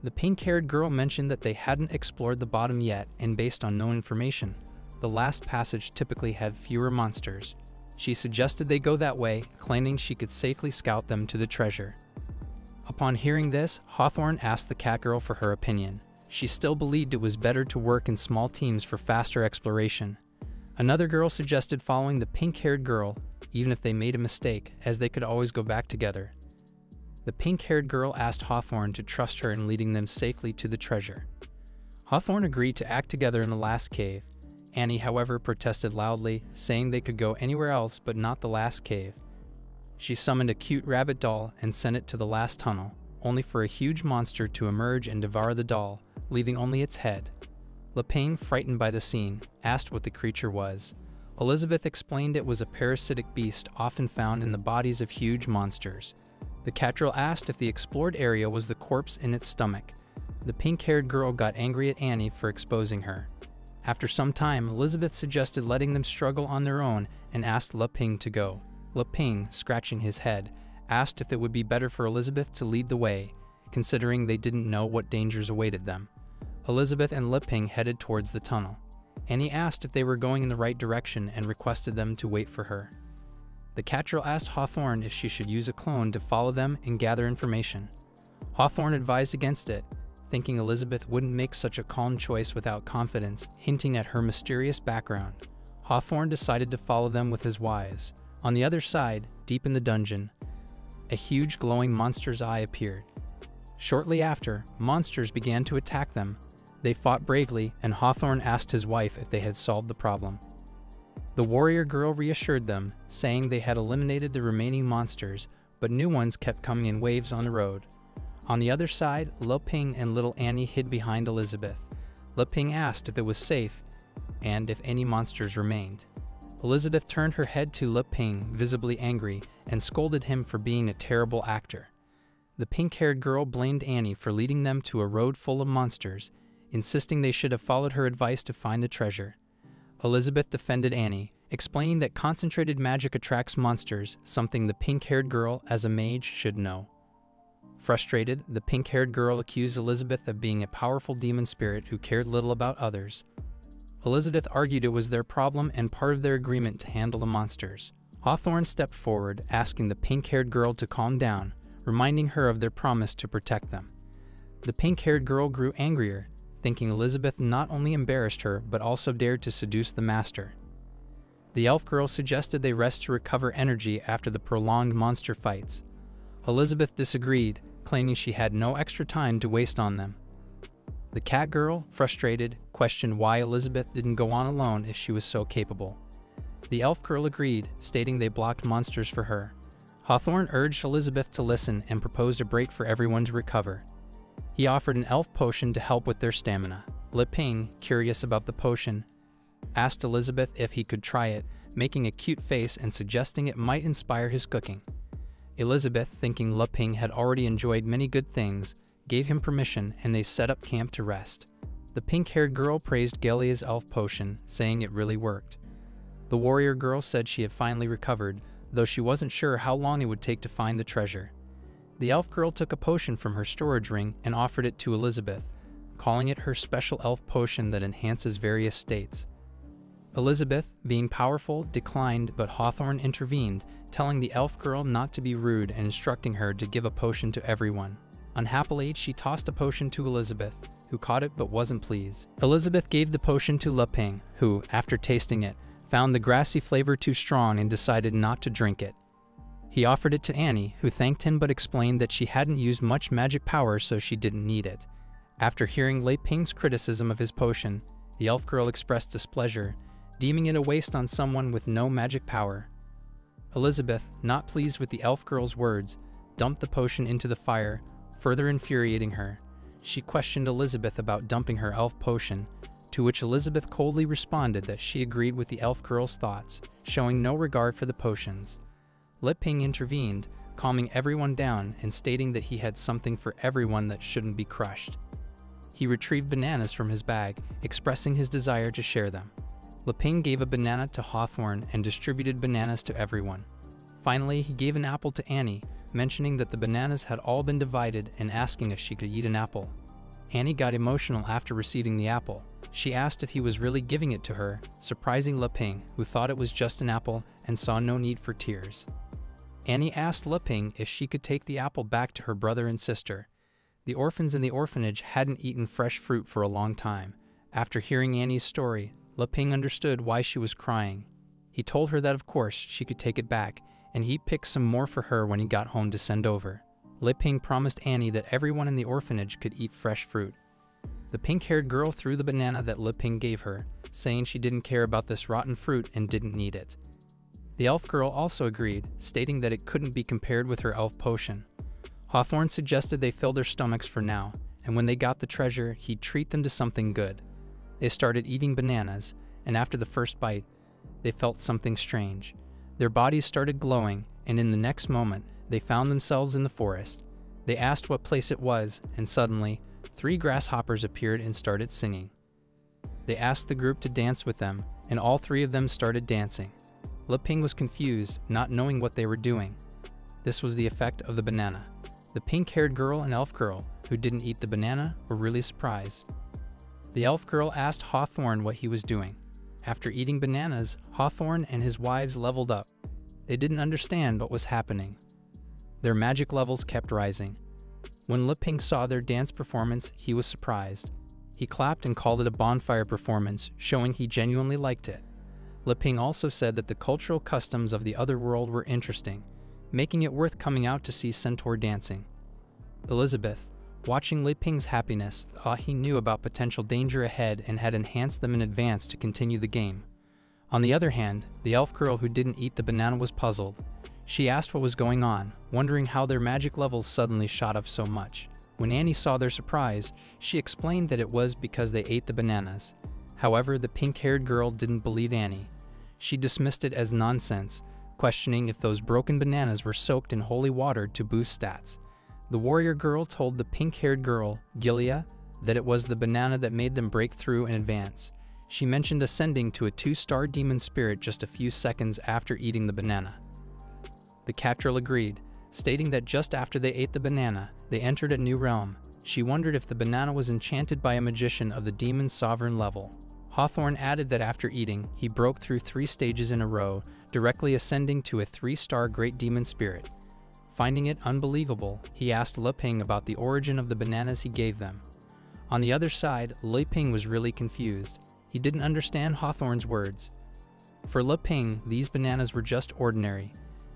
The pink-haired girl mentioned that they hadn't explored the bottom yet, and based on known information, the last passage typically had fewer monsters. She suggested they go that way, claiming she could safely scout them to the treasure. Upon hearing this, Hawthorne asked the cat girl for her opinion. She still believed it was better to work in small teams for faster exploration. Another girl suggested following the pink-haired girl, even if they made a mistake, as they could always go back together. The pink-haired girl asked Hawthorne to trust her in leading them safely to the treasure. Hawthorne agreed to act together in the last cave. Annie, however, protested loudly, saying they could go anywhere else but not the last cave. She summoned a cute rabbit doll and sent it to the last tunnel, only for a huge monster to emerge and devour the doll, leaving only its head. Leping, frightened by the scene, asked what the creature was. Elizabeth explained it was a parasitic beast often found in the bodies of huge monsters. The cat girl asked if the explored area was the corpse in its stomach. The pink-haired girl got angry at Annie for exposing her. After some time, Elizabeth suggested letting them struggle on their own and asked Leping to go. Leping, scratching his head, asked if it would be better for Elizabeth to lead the way, considering they didn't know what dangers awaited them. Elizabeth and Leping headed towards the tunnel. Annie asked if they were going in the right direction and requested them to wait for her. The cat girl asked Hawthorne if she should use a clone to follow them and gather information. Hawthorne advised against it, thinking Elizabeth wouldn't make such a calm choice without confidence, hinting at her mysterious background. Hawthorne decided to follow them with his wise. On the other side, deep in the dungeon, a huge glowing monster's eye appeared. Shortly after, monsters began to attack them. They fought bravely, and Hawthorne asked his wife if they had solved the problem. The warrior girl reassured them, saying they had eliminated the remaining monsters, but new ones kept coming in waves on the road. On the other side, Leping and little Annie hid behind Elizabeth. Leping asked if it was safe, and if any monsters remained. Elizabeth turned her head to Leping, visibly angry, and scolded him for being a terrible actor. The pink-haired girl blamed Annie for leading them to a road full of monsters, insisting they should have followed her advice to find the treasure. Elizabeth defended Annie, explaining that concentrated magic attracts monsters, something the pink-haired girl, as a mage, should know. Frustrated, the pink-haired girl accused Elizabeth of being a powerful demon spirit who cared little about others. Elizabeth argued it was their problem and part of their agreement to handle the monsters. Hawthorne stepped forward, asking the pink-haired girl to calm down, reminding her of their promise to protect them. The pink-haired girl grew angrier, thinking Elizabeth not only embarrassed her but also dared to seduce the master. The elf girl suggested they rest to recover energy after the prolonged monster fights. Elizabeth disagreed, claiming she had no extra time to waste on them. The cat girl, frustrated, questioned why Elizabeth didn't go on alone if she was so capable. The elf girl agreed, stating they blocked monsters for her. Hawthorne urged Elizabeth to listen and proposed a break for everyone to recover. He offered an elf potion to help with their stamina. Le Ping, curious about the potion, asked Elizabeth if he could try it, making a cute face and suggesting it might inspire his cooking. Elizabeth, thinking Le Ping had already enjoyed many good things, gave him permission and they set up camp to rest. The pink-haired girl praised Gelia's elf potion, saying it really worked. The warrior girl said she had finally recovered, though she wasn't sure how long it would take to find the treasure. The elf girl took a potion from her storage ring and offered it to Elizabeth, calling it her special elf potion that enhances various states. Elizabeth, being powerful, declined, but Hawthorne intervened, telling the elf girl not to be rude and instructing her to give a potion to everyone. Unhappily, she tossed a potion to Elizabeth, who caught it but wasn't pleased. Elizabeth gave the potion to Le Ping, who, after tasting it, found the grassy flavor too strong and decided not to drink it. He offered it to Annie, who thanked him but explained that she hadn't used much magic power so she didn't need it. After hearing Le Ping's criticism of his potion, the elf girl expressed displeasure, deeming it a waste on someone with no magic power. Elizabeth, not pleased with the elf girl's words, dumped the potion into the fire, further infuriating her. She questioned Elizabeth about dumping her elf potion, to which Elizabeth coldly responded that she agreed with the elf girl's thoughts, showing no regard for the potions. Le Ping intervened, calming everyone down and stating that he had something for everyone that shouldn't be crushed. He retrieved bananas from his bag, expressing his desire to share them. Le Ping gave a banana to Hawthorne and distributed bananas to everyone. Finally, he gave an apple to Annie, mentioning that the bananas had all been divided and asking if she could eat an apple. Annie got emotional after receiving the apple. She asked if he was really giving it to her, surprising Le Ping, who thought it was just an apple and saw no need for tears. Annie asked Le Ping if she could take the apple back to her brother and sister. The orphans in the orphanage hadn't eaten fresh fruit for a long time. After hearing Annie's story, Le Ping understood why she was crying. He told her that of course she could take it back, and he'd pick some more for her when he got home to send over. Le Ping promised Annie that everyone in the orphanage could eat fresh fruit. The pink-haired girl threw the banana that Le Ping gave her, saying she didn't care about this rotten fruit and didn't need it. The elf girl also agreed, stating that it couldn't be compared with her elf potion. Hawthorne suggested they fill their stomachs for now, and when they got the treasure, he'd treat them to something good. They started eating bananas, and after the first bite, they felt something strange. Their bodies started glowing, and in the next moment, they found themselves in the forest. They asked what place it was, and suddenly, 3 grasshoppers appeared and started singing. They asked the group to dance with them, and all 3 of them started dancing. Le Ping was confused, not knowing what they were doing. This was the effect of the banana. The pink-haired girl and elf girl, who didn't eat the banana, were really surprised. The elf girl asked Hawthorne what he was doing. After eating bananas, Hawthorne and his wives leveled up. They didn't understand what was happening. Their magic levels kept rising. When Le Ping saw their dance performance, he was surprised. He clapped and called it a bonfire performance, showing he genuinely liked it. Le Ping also said that the cultural customs of the other world were interesting, making it worth coming out to see centaur dancing. Elizabeth, watching Le Ping's happiness, thought he knew about potential danger ahead and had enhanced them in advance to continue the game. On the other hand, the elf girl who didn't eat the banana was puzzled. She asked what was going on, wondering how their magic levels suddenly shot up so much. When Annie saw their surprise, she explained that it was because they ate the bananas. However, the pink-haired girl didn't believe Annie. She dismissed it as nonsense, questioning if those broken bananas were soaked in holy water to boost stats. The warrior girl told the pink-haired girl, Gelia, that it was the banana that made them break through and advance. She mentioned ascending to a 2-star demon spirit just a few seconds after eating the banana. The Catril agreed, stating that just after they ate the banana, they entered a new realm. She wondered if the banana was enchanted by a magician of the demon's sovereign level. Hawthorne added that after eating, he broke through 3 stages in a row, directly ascending to a 3-star great demon spirit. Finding it unbelievable, he asked Le Ping about the origin of the bananas he gave them. On the other side, Le Ping was really confused. He didn't understand Hawthorne's words. For Le Ping, these bananas were just ordinary.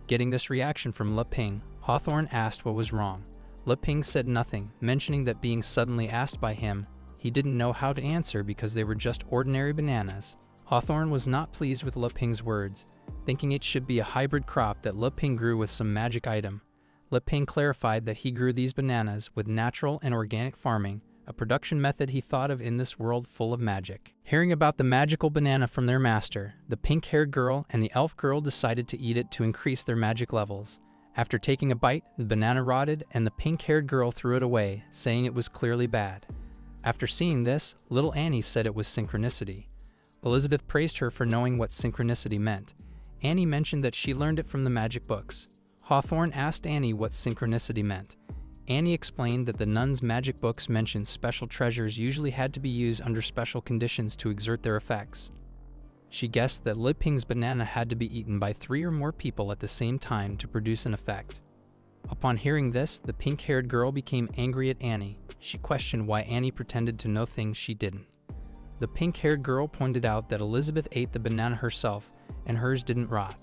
Getting this reaction from Le Ping, Hawthorne asked what was wrong. Le Ping said nothing, mentioning that being suddenly asked by him, he didn't know how to answer because they were just ordinary bananas. Hawthorne was not pleased with Le Ping's words, thinking it should be a hybrid crop that Le Ping grew with some magic item. Le Ping clarified that he grew these bananas with natural and organic farming, a production method he thought of in this world full of magic. Hearing about the magical banana from their master, the pink-haired girl and the elf girl decided to eat it to increase their magic levels. After taking a bite, the banana rotted and the pink-haired girl threw it away, saying it was clearly bad. After seeing this, little Annie said it was synchronicity. Elizabeth praised her for knowing what synchronicity meant. Annie mentioned that she learned it from the magic books. Hawthorne asked Annie what synchronicity meant. Annie explained that the nuns' magic books mentioned special treasures usually had to be used under special conditions to exert their effects. She guessed that Le Ping's banana had to be eaten by 3 or more people at the same time to produce an effect. Upon hearing this, the pink-haired girl became angry at Annie. She questioned why Annie pretended to know things she didn't. The pink-haired girl pointed out that Elizabeth ate the banana herself, and hers didn't rot.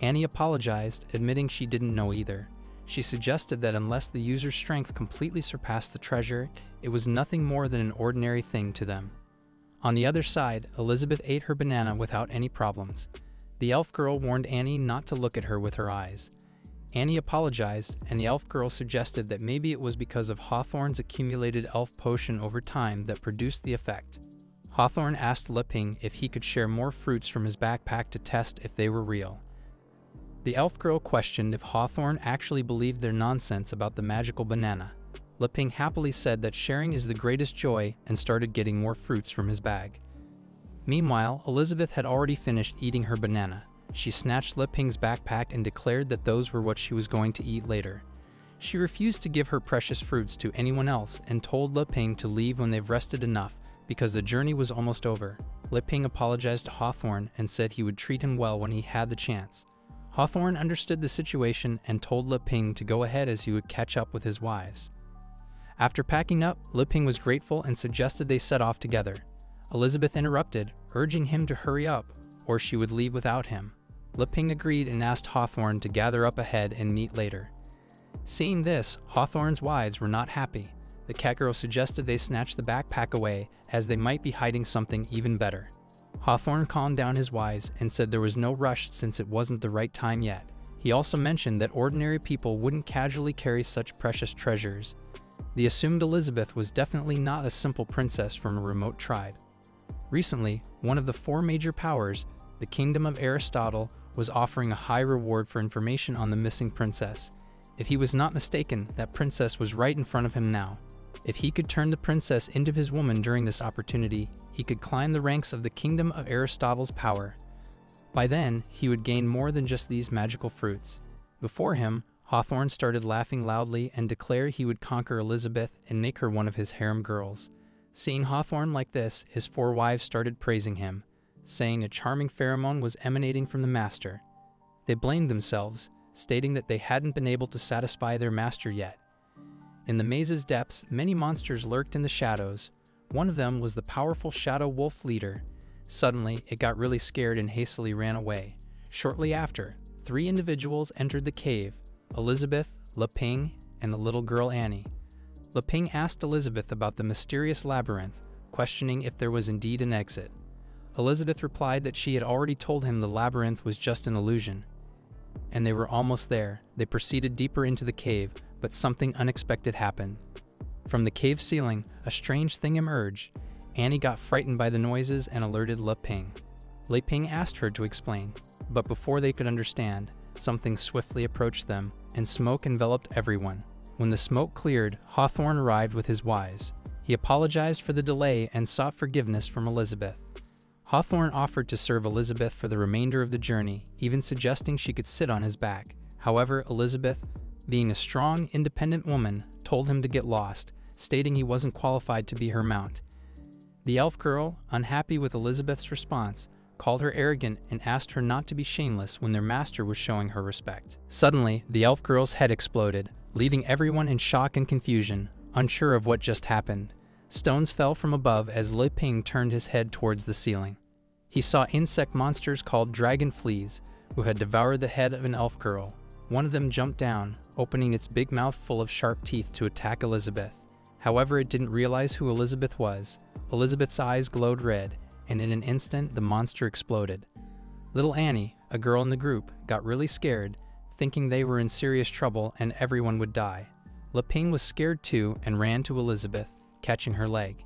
Annie apologized, admitting she didn't know either. She suggested that unless the user's strength completely surpassed the treasure, it was nothing more than an ordinary thing to them. On the other side, Elizabeth ate her banana without any problems. The elf girl warned Annie not to look at her with her eyes. Annie apologized, and the elf girl suggested that maybe it was because of Hawthorne's accumulated elf potion over time that produced the effect. Hawthorne asked Le Ping if he could share more fruits from his backpack to test if they were real. The elf girl questioned if Hawthorne actually believed their nonsense about the magical banana. Le Ping happily said that sharing is the greatest joy and started getting more fruits from his bag. Meanwhile, Elizabeth had already finished eating her banana. She snatched Le Ping's backpack and declared that those were what she was going to eat later. She refused to give her precious fruits to anyone else and told Le Ping to leave when they've rested enough because the journey was almost over. Le Ping apologized to Hawthorne and said he would treat him well when he had the chance. Hawthorne understood the situation and told Le Ping to go ahead as he would catch up with his wives. After packing up, Le Ping was grateful and suggested they set off together. Elizabeth interrupted, urging him to hurry up, or she would leave without him. Le Ping agreed and asked Hawthorne to gather up ahead and meet later. Seeing this, Hawthorne's wives were not happy. The catgirl suggested they snatch the backpack away, as they might be hiding something even better. Hawthorne calmed down his wives and said there was no rush since it wasn't the right time yet. He also mentioned that ordinary people wouldn't casually carry such precious treasures. The assumed Elizabeth was definitely not a simple princess from a remote tribe. Recently, one of the 4 major powers, the Kingdom of Aristotle, was offering a high reward for information on the missing princess. If he was not mistaken, that princess was right in front of him now. If he could turn the princess into his woman during this opportunity, he could climb the ranks of the Kingdom of Aristotle's power. By then, he would gain more than just these magical fruits. Before him, Hawthorne started laughing loudly and declared he would conquer Elizabeth and make her one of his harem girls. Seeing Hawthorne like this, his 4 wives started praising him, saying a charming pheromone was emanating from the master. They blamed themselves, stating that they hadn't been able to satisfy their master yet. In the maze's depths, many monsters lurked in the shadows. One of them was the powerful shadow wolf leader. Suddenly, it got really scared and hastily ran away. Shortly after, 3 individuals entered the cave: Elizabeth, Le Ping, and the little girl Annie. Le Ping asked Elizabeth about the mysterious labyrinth, questioning if there was indeed an exit. Elizabeth replied that she had already told him the labyrinth was just an illusion. And they were almost there. They proceeded deeper into the cave, but something unexpected happened. From the cave ceiling, a strange thing emerged. Annie got frightened by the noises and alerted Le Ping. Le Ping asked her to explain, but before they could understand, something swiftly approached them, and smoke enveloped everyone. When the smoke cleared, Hawthorne arrived with his wives. He apologized for the delay and sought forgiveness from Elizabeth. Hawthorne offered to serve Elizabeth for the remainder of the journey, even suggesting she could sit on his back. However, Elizabeth, being a strong, independent woman, told him to get lost, stating he wasn't qualified to be her mount. The elf girl, unhappy with Elizabeth's response, called her arrogant and asked her not to be shameless when their master was showing her respect. Suddenly, the elf girl's head exploded, leaving everyone in shock and confusion, unsure of what just happened. Stones fell from above as Le Ping turned his head towards the ceiling. He saw insect monsters called dragon fleas, who had devoured the head of an elf girl. One of them jumped down, opening its big mouth full of sharp teeth to attack Elizabeth. However, it didn't realize who Elizabeth was. Elizabeth's eyes glowed red, and in an instant the monster exploded. Little Annie, a girl in the group, got really scared, thinking they were in serious trouble and everyone would die. Le Ping was scared too and ran to Elizabeth, catching her leg.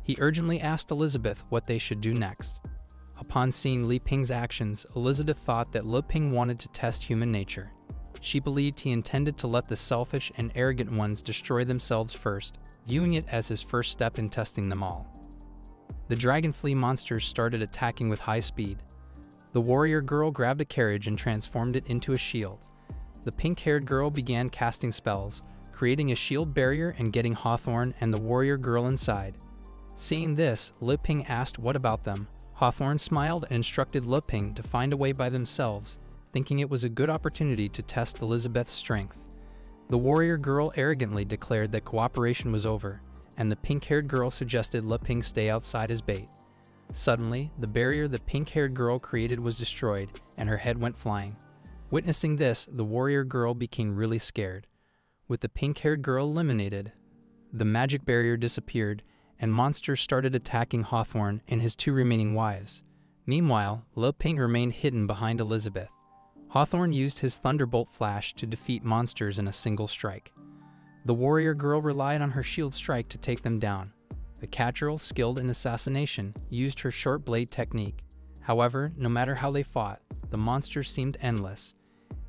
He urgently asked Elizabeth what they should do next. Upon seeing Li Ping's actions, Elizabeth thought that Le Ping wanted to test human nature. She believed he intended to let the selfish and arrogant ones destroy themselves first, viewing it as his first step in testing them all. The dragon flea monsters started attacking with high speed. The warrior girl grabbed a carriage and transformed it into a shield. The pink-haired girl began casting spells, creating a shield barrier and getting Hawthorne and the warrior girl inside. Seeing this, Le Ping asked what about them. Hawthorne smiled and instructed Le Ping to find a way by themselves, thinking it was a good opportunity to test Elizabeth's strength. The warrior girl arrogantly declared that cooperation was over, and the pink-haired girl suggested Le Ping stay outside as bait. Suddenly, the barrier the pink-haired girl created was destroyed, and her head went flying. Witnessing this, the warrior girl became really scared. With the pink-haired girl eliminated, the magic barrier disappeared, and monsters started attacking Hawthorne and his two remaining wives. Meanwhile, Le Ping remained hidden behind Elizabeth. Hawthorne used his Thunderbolt Flash to defeat monsters in a single strike. The warrior girl relied on her shield strike to take them down. The catgirl, skilled in assassination, used her short blade technique. However, no matter how they fought, the monsters seemed endless.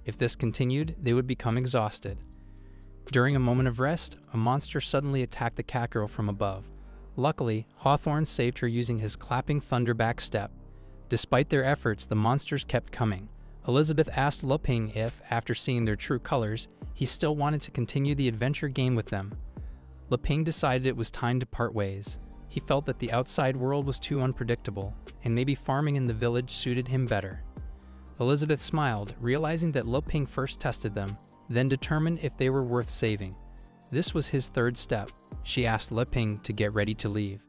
If this continued, they would become exhausted. During a moment of rest, a monster suddenly attacked the catgirl from above. Luckily, Hawthorne saved her using his clapping thunderback step. Despite their efforts, the monsters kept coming. Elizabeth asked Le Ping if, after seeing their true colors, he still wanted to continue the adventure game with them. Le Ping decided it was time to part ways. He felt that the outside world was too unpredictable, and maybe farming in the village suited him better. Elizabeth smiled, realizing that Le Ping first tested them, then determined if they were worth saving. This was his third step. She asked Le Ping to get ready to leave.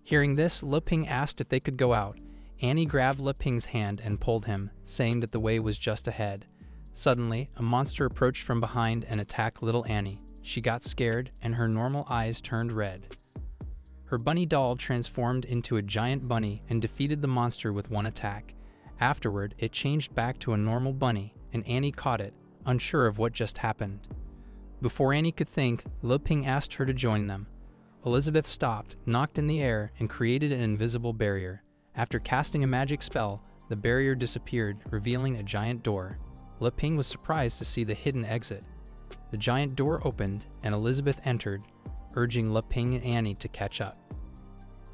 Hearing this, Le Ping asked if they could go out. Annie grabbed Le Ping's hand and pulled him, saying that the way was just ahead. Suddenly, a monster approached from behind and attacked little Annie. She got scared, and her normal eyes turned red. Her bunny doll transformed into a giant bunny and defeated the monster with one attack. Afterward, it changed back to a normal bunny, and Annie caught it, unsure of what just happened. Before Annie could think, Le Ping asked her to join them. Elizabeth stopped, knocked in the air, and created an invisible barrier. After casting a magic spell, the barrier disappeared, revealing a giant door. Le Ping was surprised to see the hidden exit. The giant door opened, and Elizabeth entered, urging Le Ping and Annie to catch up.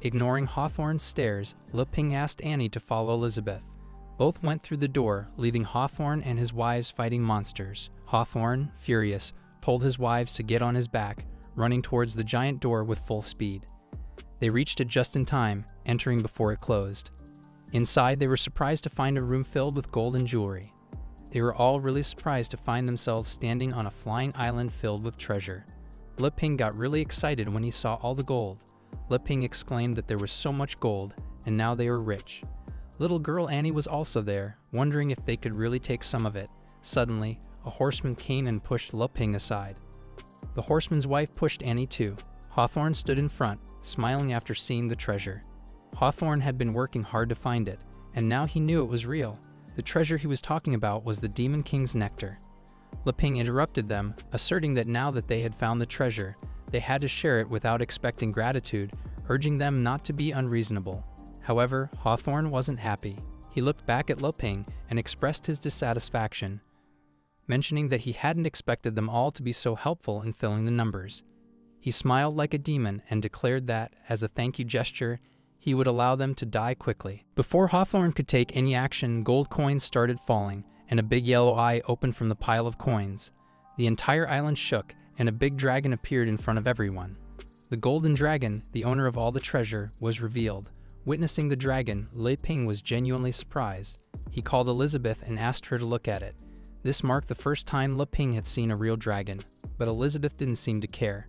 Ignoring Hawthorne's stares, Le Ping asked Annie to follow Elizabeth. Both went through the door, leaving Hawthorne and his wives fighting monsters. Hawthorne, furious, told his wives to get on his back, running towards the giant door with full speed. They reached it just in time, entering before it closed. Inside, they were surprised to find a room filled with gold and jewelry. They were all really surprised to find themselves standing on a flying island filled with treasure. Le Ping got really excited when he saw all the gold. Le Ping exclaimed that there was so much gold, and now they were rich. Little girl Annie was also there, wondering if they could really take some of it. Suddenly, a horseman came and pushed Le Ping aside. The horseman's wife pushed Annie too. Hawthorne stood in front, smiling after seeing the treasure. Hawthorne had been working hard to find it, and now he knew it was real. The treasure he was talking about was the Demon King's nectar. Le Ping interrupted them, asserting that now that they had found the treasure, they had to share it without expecting gratitude, urging them not to be unreasonable. However, Hawthorne wasn't happy. He looked back at Le Ping and expressed his dissatisfaction, mentioning that he hadn't expected them all to be so helpful in filling the numbers. He smiled like a demon and declared that, as a thank you gesture, he would allow them to die quickly. Before Hawthorne could take any action, gold coins started falling, and a big yellow eye opened from the pile of coins. The entire island shook, and a big dragon appeared in front of everyone. The golden dragon, the owner of all the treasure, was revealed. Witnessing the dragon, Le Ping was genuinely surprised. He called Elizabeth and asked her to look at it. This marked the first time Le Ping had seen a real dragon, but Elizabeth didn't seem to care.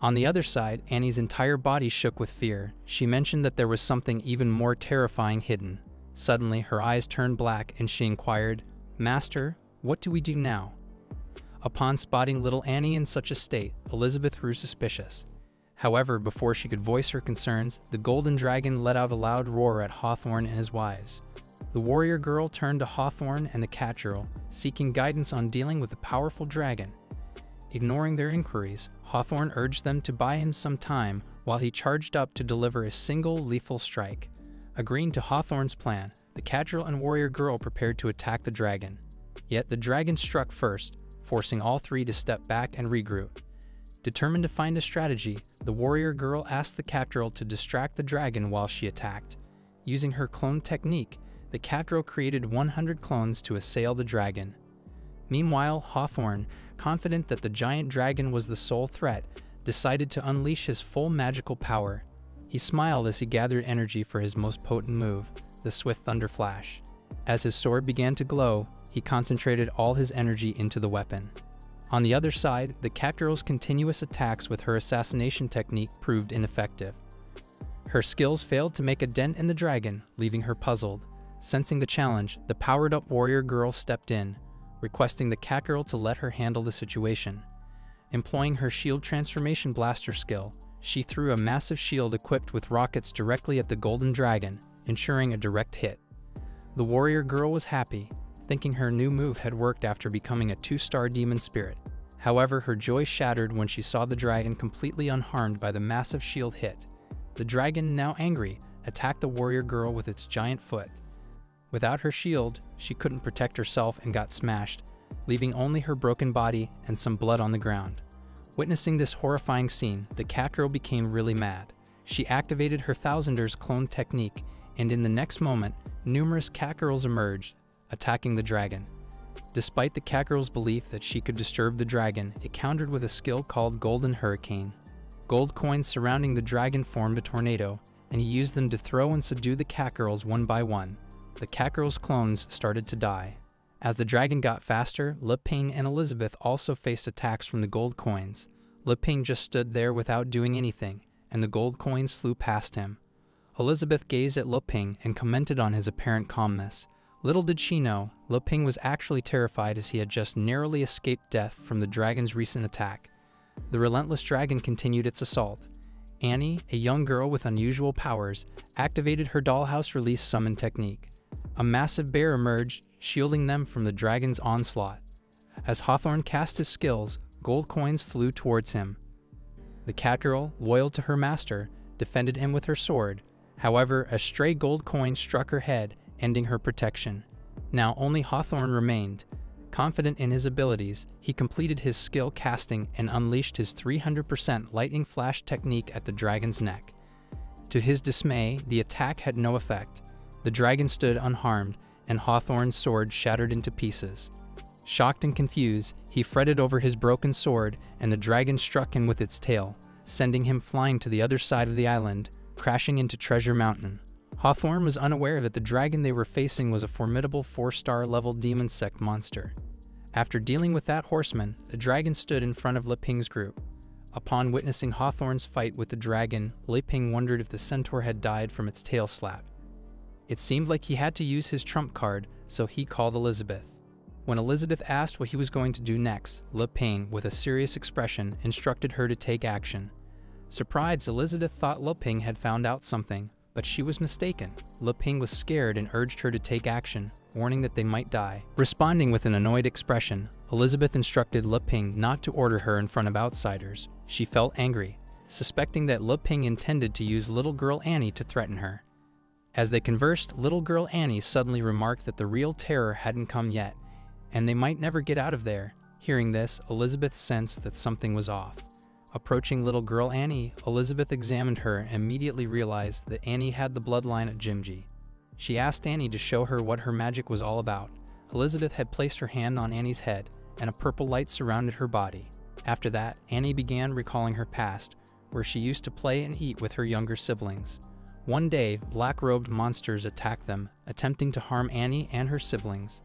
On the other side, Annie's entire body shook with fear. She mentioned that there was something even more terrifying hidden. Suddenly, her eyes turned black and she inquired, "Master, what do we do now?" Upon spotting little Annie in such a state, Elizabeth grew suspicious. However, before she could voice her concerns, the golden dragon let out a loud roar at Hawthorne and his wives. The warrior girl turned to Hawthorne and the catgirl, seeking guidance on dealing with the powerful dragon. Ignoring their inquiries, Hawthorne urged them to buy him some time while he charged up to deliver a single lethal strike. Agreeing to Hawthorne's plan, the catgirl and warrior girl prepared to attack the dragon. Yet the dragon struck first, forcing all three to step back and regroup. Determined to find a strategy, the warrior girl asked the catgirl to distract the dragon while she attacked. Using her clone technique, the catgirl created 100 clones to assail the dragon. Meanwhile, Hawthorne, confident that the giant dragon was the sole threat, decided to unleash his full magical power. He smiled as he gathered energy for his most potent move, the Swift Thunder Flash. As his sword began to glow, he concentrated all his energy into the weapon. On the other side, the catgirl's continuous attacks with her assassination technique proved ineffective. Her skills failed to make a dent in the dragon, leaving her puzzled. Sensing the challenge, the powered-up warrior girl stepped in, requesting the catgirl to let her handle the situation. Employing her shield transformation blaster skill, she threw a massive shield equipped with rockets directly at the golden dragon, ensuring a direct hit. The warrior girl was happy, thinking her new move had worked after becoming a 2-star demon spirit. However, her joy shattered when she saw the dragon completely unharmed by the massive shield hit. The dragon, now angry, attacked the warrior girl with its giant foot. Without her shield, she couldn't protect herself and got smashed, leaving only her broken body and some blood on the ground. Witnessing this horrifying scene, the catgirl became really mad. She activated her Thousander's clone technique, and in the next moment, numerous catgirls emerged, attacking the dragon. Despite the catgirl's belief that she could disturb the dragon, it countered with a skill called Golden Hurricane. Gold coins surrounding the dragon formed a tornado, and he used them to throw and subdue the catgirls one by one. The catgirl's clones started to die. As the dragon got faster, Le Ping and Elizabeth also faced attacks from the gold coins. Le Ping just stood there without doing anything, and the gold coins flew past him. Elizabeth gazed at Le Ping and commented on his apparent calmness. Little did she know, Le Ping was actually terrified as he had just narrowly escaped death from the dragon's recent attack. The relentless dragon continued its assault. Annie, a young girl with unusual powers, activated her dollhouse release summon technique. A massive bear emerged, shielding them from the dragon's onslaught. As Hawthorne cast his skills, gold coins flew towards him. The catgirl, loyal to her master, defended him with her sword. However, a stray gold coin struck her head, ending her protection. Now only Hawthorne remained. Confident in his abilities, he completed his skill casting and unleashed his 300% lightning flash technique at the dragon's neck. To his dismay, the attack had no effect. The dragon stood unharmed, and Hawthorne's sword shattered into pieces. Shocked and confused, he fretted over his broken sword, and the dragon struck him with its tail, sending him flying to the other side of the island, crashing into Treasure Mountain. Hawthorne was unaware that the dragon they were facing was a formidable 4-star level demon sect monster. After dealing with that horseman, the dragon stood in front of Le Ping's group. Upon witnessing Hawthorne's fight with the dragon, Le Ping wondered if the centaur had died from its tail slap. It seemed like he had to use his trump card, so he called Elizabeth. When Elizabeth asked what he was going to do next, Le Ping, with a serious expression, instructed her to take action. Surprised, Elizabeth thought Le Ping had found out something, but she was mistaken. Le Ping was scared and urged her to take action, warning that they might die. Responding with an annoyed expression, Elizabeth instructed Le Ping not to order her in front of outsiders. She felt angry, suspecting that Le Ping intended to use little girl Annie to threaten her. As they conversed, little girl Annie suddenly remarked that the real terror hadn't come yet, and they might never get out of there. Hearing this, Elizabeth sensed that something was off. Approaching little girl Annie, Elizabeth examined her and immediately realized that Annie had the bloodline of Jimji. She asked Annie to show her what her magic was all about. Elizabeth had placed her hand on Annie's head, and a purple light surrounded her body. After that, Annie began recalling her past, where she used to play and eat with her younger siblings. One day, black-robed monsters attacked them, attempting to harm Annie and her siblings.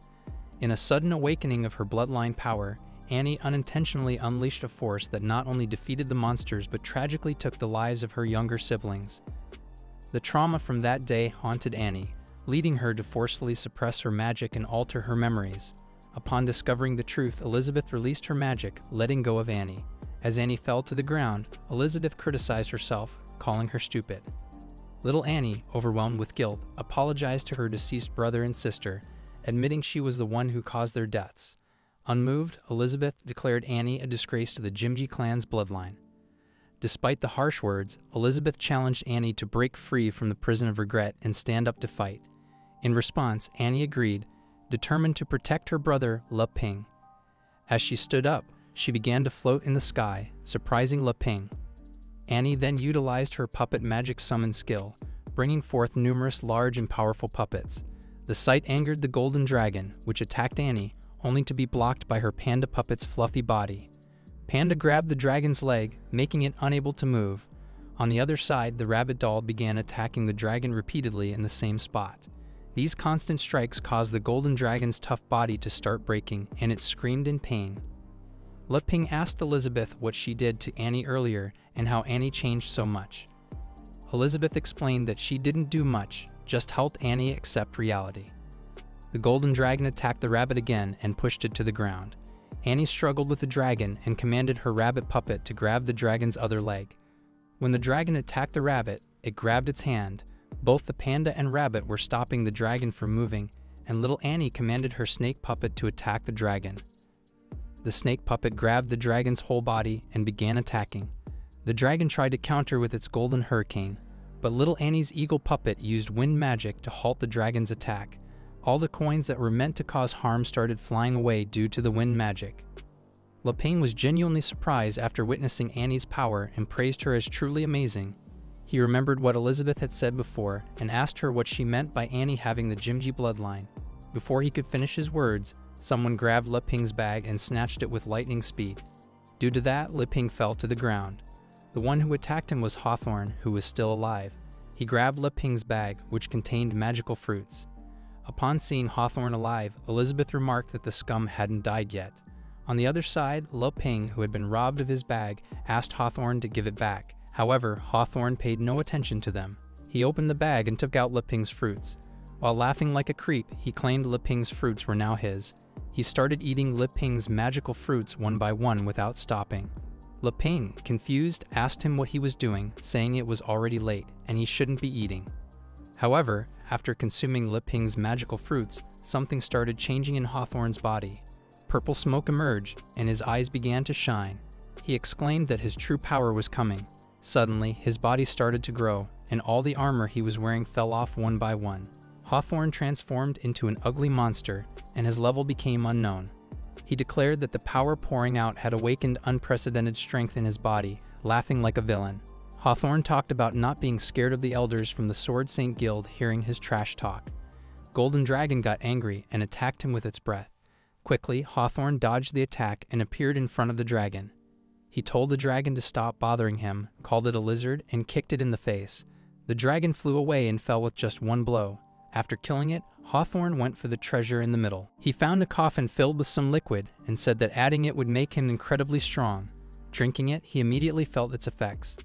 In a sudden awakening of her bloodline power, Annie unintentionally unleashed a force that not only defeated the monsters but tragically took the lives of her younger siblings. The trauma from that day haunted Annie, leading her to forcefully suppress her magic and alter her memories. Upon discovering the truth, Elizabeth released her magic, letting go of Annie. As Annie fell to the ground, Elizabeth criticized herself, calling her stupid. Little Annie, overwhelmed with guilt, apologized to her deceased brother and sister, admitting she was the one who caused their deaths. Unmoved, Elizabeth declared Annie a disgrace to the Jimji clan's bloodline. Despite the harsh words, Elizabeth challenged Annie to break free from the prison of regret and stand up to fight. In response, Annie agreed, determined to protect her brother, Le Ping. As she stood up, she began to float in the sky, surprising Le Ping. Annie then utilized her puppet magic summon skill, bringing forth numerous large and powerful puppets. The sight angered the golden dragon, which attacked Annie, only to be blocked by her panda puppet's fluffy body. Panda grabbed the dragon's leg, making it unable to move. On the other side, the rabbit doll began attacking the dragon repeatedly in the same spot. These constant strikes caused the golden dragon's tough body to start breaking, and it screamed in pain. Le Ping asked Elizabeth what she did to Annie earlier and how Annie changed so much. Elizabeth explained that she didn't do much, just helped Annie accept reality. The golden dragon attacked the rabbit again and pushed it to the ground. Annie struggled with the dragon and commanded her rabbit puppet to grab the dragon's other leg. When the dragon attacked the rabbit, it grabbed its hand. Both the panda and rabbit were stopping the dragon from moving, and little Annie commanded her snake puppet to attack the dragon. The snake puppet grabbed the dragon's whole body and began attacking. The dragon tried to counter with its golden hurricane, but little Annie's eagle puppet used wind magic to halt the dragon's attack. All the coins that were meant to cause harm started flying away due to the wind magic. Le Ping was genuinely surprised after witnessing Annie's power and praised her as truly amazing. He remembered what Elizabeth had said before and asked her what she meant by Annie having the Jimji bloodline. Before he could finish his words, someone grabbed Le Ping's bag and snatched it with lightning speed. Due to that, Le Ping fell to the ground. The one who attacked him was Hawthorne, who was still alive. He grabbed Le Ping's bag, which contained magical fruits. Upon seeing Hawthorne alive, Elizabeth remarked that the scum hadn't died yet. On the other side, Le Ping, who had been robbed of his bag, asked Hawthorne to give it back. However, Hawthorne paid no attention to them. He opened the bag and took out Le Ping's fruits. While laughing like a creep, he claimed Le Ping's fruits were now his. He started eating Le Ping's magical fruits one by one without stopping. Le Ping, confused, asked him what he was doing, saying it was already late and he shouldn't be eating. However, after consuming Le Ping's magical fruits, something started changing in Hawthorne's body. Purple smoke emerged, and his eyes began to shine. He exclaimed that his true power was coming. Suddenly, his body started to grow, and all the armor he was wearing fell off one by one. Hawthorne transformed into an ugly monster, and his level became unknown. He declared that the power pouring out had awakened unprecedented strength in his body, laughing like a villain. Hawthorne talked about not being scared of the elders from the Sword Saint Guild hearing his trash talk. Golden Dragon got angry and attacked him with its breath. Quickly, Hawthorne dodged the attack and appeared in front of the dragon. He told the dragon to stop bothering him, called it a lizard, and kicked it in the face. The dragon flew away and fell with just one blow. After killing it, Hawthorne went for the treasure in the middle. He found a coffin filled with some liquid and said that adding it would make him incredibly strong. Drinking it, he immediately felt its effects.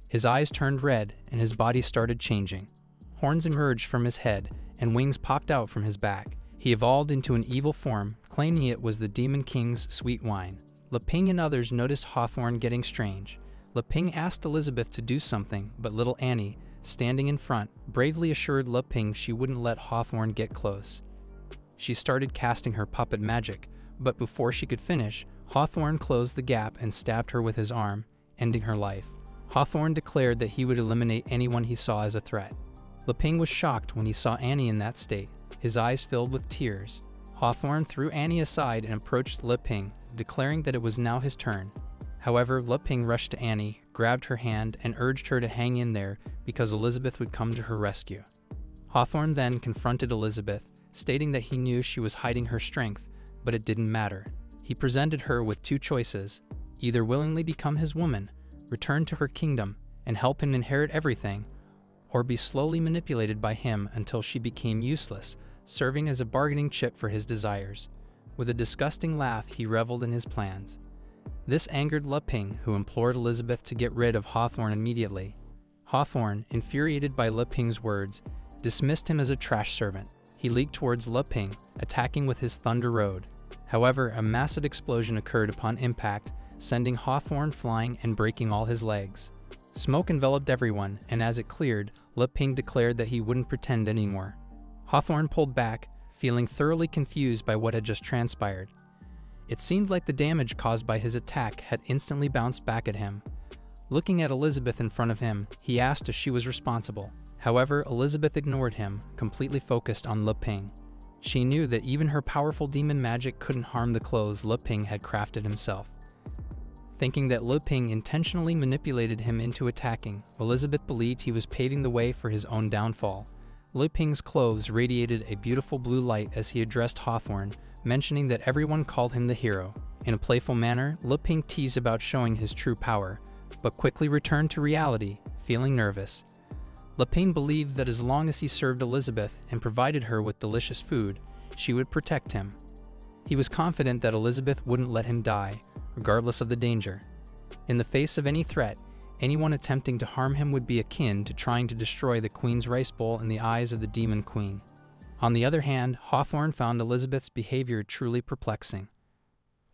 His eyes turned red, and his body started changing. Horns emerged from his head, and wings popped out from his back. He evolved into an evil form, claiming it was the Demon King's sweet wine. Le Ping and others noticed Hawthorne getting strange. Le Ping asked Elizabeth to do something, but little Annie, standing in front, bravely assured Le Ping she wouldn't let Hawthorne get close. She started casting her puppet magic, but before she could finish, Hawthorne closed the gap and stabbed her with his arm, ending her life. Hawthorne declared that he would eliminate anyone he saw as a threat. Le Ping was shocked when he saw Annie in that state, his eyes filled with tears. Hawthorne threw Annie aside and approached Le Ping, declaring that it was now his turn. However, Le Ping rushed to Annie, grabbed her hand, and urged her to hang in there because Elizabeth would come to her rescue. Hawthorne then confronted Elizabeth, stating that he knew she was hiding her strength, but it didn't matter. He presented her with two choices: either willingly become his woman, return to her kingdom, and help him inherit everything, or be slowly manipulated by him until she became useless, serving as a bargaining chip for his desires. With a disgusting laugh, he reveled in his plans. This angered Le Ping, who implored Elizabeth to get rid of Hawthorne immediately. Hawthorne, infuriated by Le Ping's words, dismissed him as a trash servant. He leaped towards Le Ping, attacking with his Thunder Road. However, a massive explosion occurred upon impact, sending Hawthorne flying and breaking all his legs. Smoke enveloped everyone, and as it cleared, Le Ping declared that he wouldn't pretend anymore. Hawthorne pulled back, feeling thoroughly confused by what had just transpired. It seemed like the damage caused by his attack had instantly bounced back at him. Looking at Elizabeth in front of him, he asked if she was responsible. However, Elizabeth ignored him, completely focused on Le Ping. She knew that even her powerful demon magic couldn't harm the clothes Le Ping had crafted himself. Thinking that Le Ping intentionally manipulated him into attacking, Elizabeth believed he was paving the way for his own downfall. Le Ping's clothes radiated a beautiful blue light as he addressed Hawthorne, mentioning that everyone called him the hero. In a playful manner, Le Ping teased about showing his true power, but quickly returned to reality, feeling nervous. Le Ping believed that as long as he served Elizabeth and provided her with delicious food, she would protect him. He was confident that Elizabeth wouldn't let him die, regardless of the danger. In the face of any threat, anyone attempting to harm him would be akin to trying to destroy the Queen's rice bowl in the eyes of the Demon Queen. On the other hand, Hawthorne found Elizabeth's behavior truly perplexing.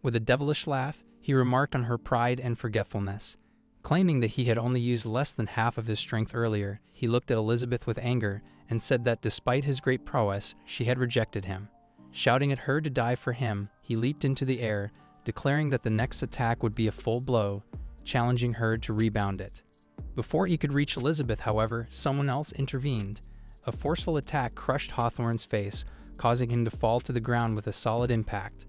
With a devilish laugh, he remarked on her pride and forgetfulness. Claiming that he had only used less than half of his strength earlier, he looked at Elizabeth with anger and said that despite his great prowess, she had rejected him. Shouting at her to die for him, he leaped into the air, declaring that the next attack would be a full blow, challenging her to rebound it. Before he could reach Elizabeth, however, someone else intervened. A forceful attack crushed Hawthorne's face, causing him to fall to the ground with a solid impact.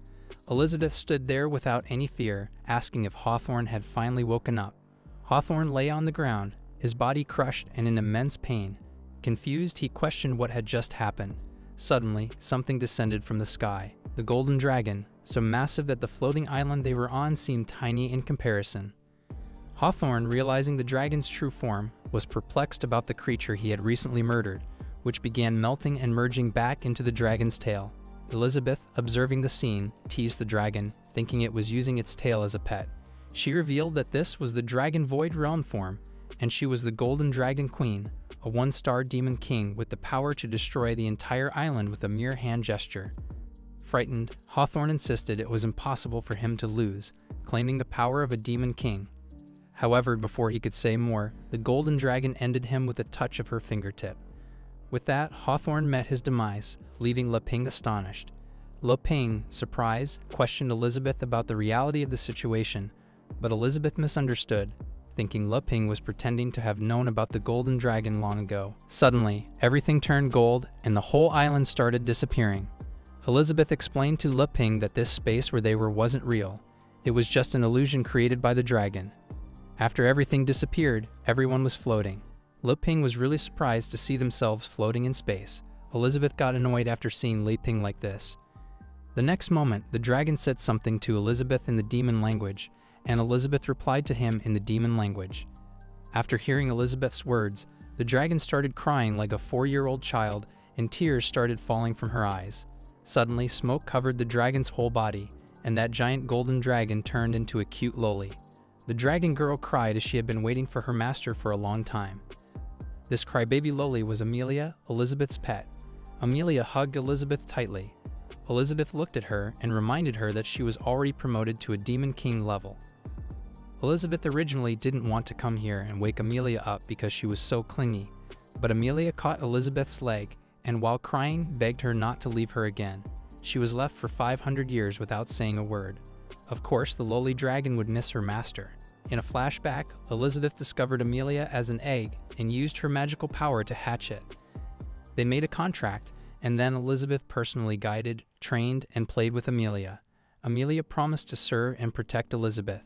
Elizabeth stood there without any fear, asking if Hawthorne had finally woken up. Hawthorne lay on the ground, his body crushed and in immense pain. Confused, he questioned what had just happened. Suddenly, something descended from the sky. The golden dragon, so massive that the floating island they were on seemed tiny in comparison. Hawthorne, realizing the dragon's true form, was perplexed about the creature he had recently murdered, which began melting and merging back into the dragon's tail. Elizabeth, observing the scene, teased the dragon, thinking it was using its tail as a pet. She revealed that this was the Dragon Void Realm form, and she was the Golden Dragon Queen, a one-star demon king with the power to destroy the entire island with a mere hand gesture. Frightened, Hawthorne insisted it was impossible for him to lose, claiming the power of a demon king. However, before he could say more, the golden dragon ended him with a touch of her fingertip. With that, Hawthorne met his demise, leaving Le Ping astonished. Le Ping, surprised, questioned Elizabeth about the reality of the situation, but Elizabeth misunderstood, thinking Le Ping was pretending to have known about the golden dragon long ago. Suddenly, everything turned gold and the whole island started disappearing. Elizabeth explained to Le Ping that this space where they were wasn't real. It was just an illusion created by the dragon. After everything disappeared, everyone was floating. Le Ping was really surprised to see themselves floating in space. Elizabeth got annoyed after seeing Le Ping like this. The next moment, the dragon said something to Elizabeth in the demon language, and Elizabeth replied to him in the demon language. After hearing Elizabeth's words, the dragon started crying like a 4-year-old child, and tears started falling from her eyes. Suddenly, smoke covered the dragon's whole body, and that giant golden dragon turned into a cute loli. The dragon girl cried as she had been waiting for her master for a long time. This crybaby loli was Amelia, Elizabeth's pet. Amelia hugged Elizabeth tightly. Elizabeth looked at her and reminded her that she was already promoted to a Demon King level. Elizabeth originally didn't want to come here and wake Amelia up because she was so clingy, but Amelia caught Elizabeth's leg and while crying begged her not to leave her again. She was left for 500 years without saying a word. Of course, the lowly dragon would miss her master. In a flashback, Elizabeth discovered Amelia as an egg and used her magical power to hatch it. They made a contract, and then Elizabeth personally guided, trained, and played with Amelia. Amelia promised to serve and protect Elizabeth.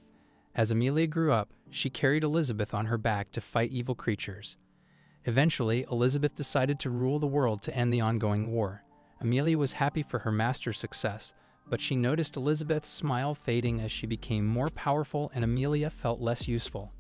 As Amelia grew up, she carried Elizabeth on her back to fight evil creatures. Eventually, Elizabeth decided to rule the world to end the ongoing war. Amelia was happy for her master's success, but she noticed Elizabeth's smile fading as she became more powerful and Amelia felt less useful.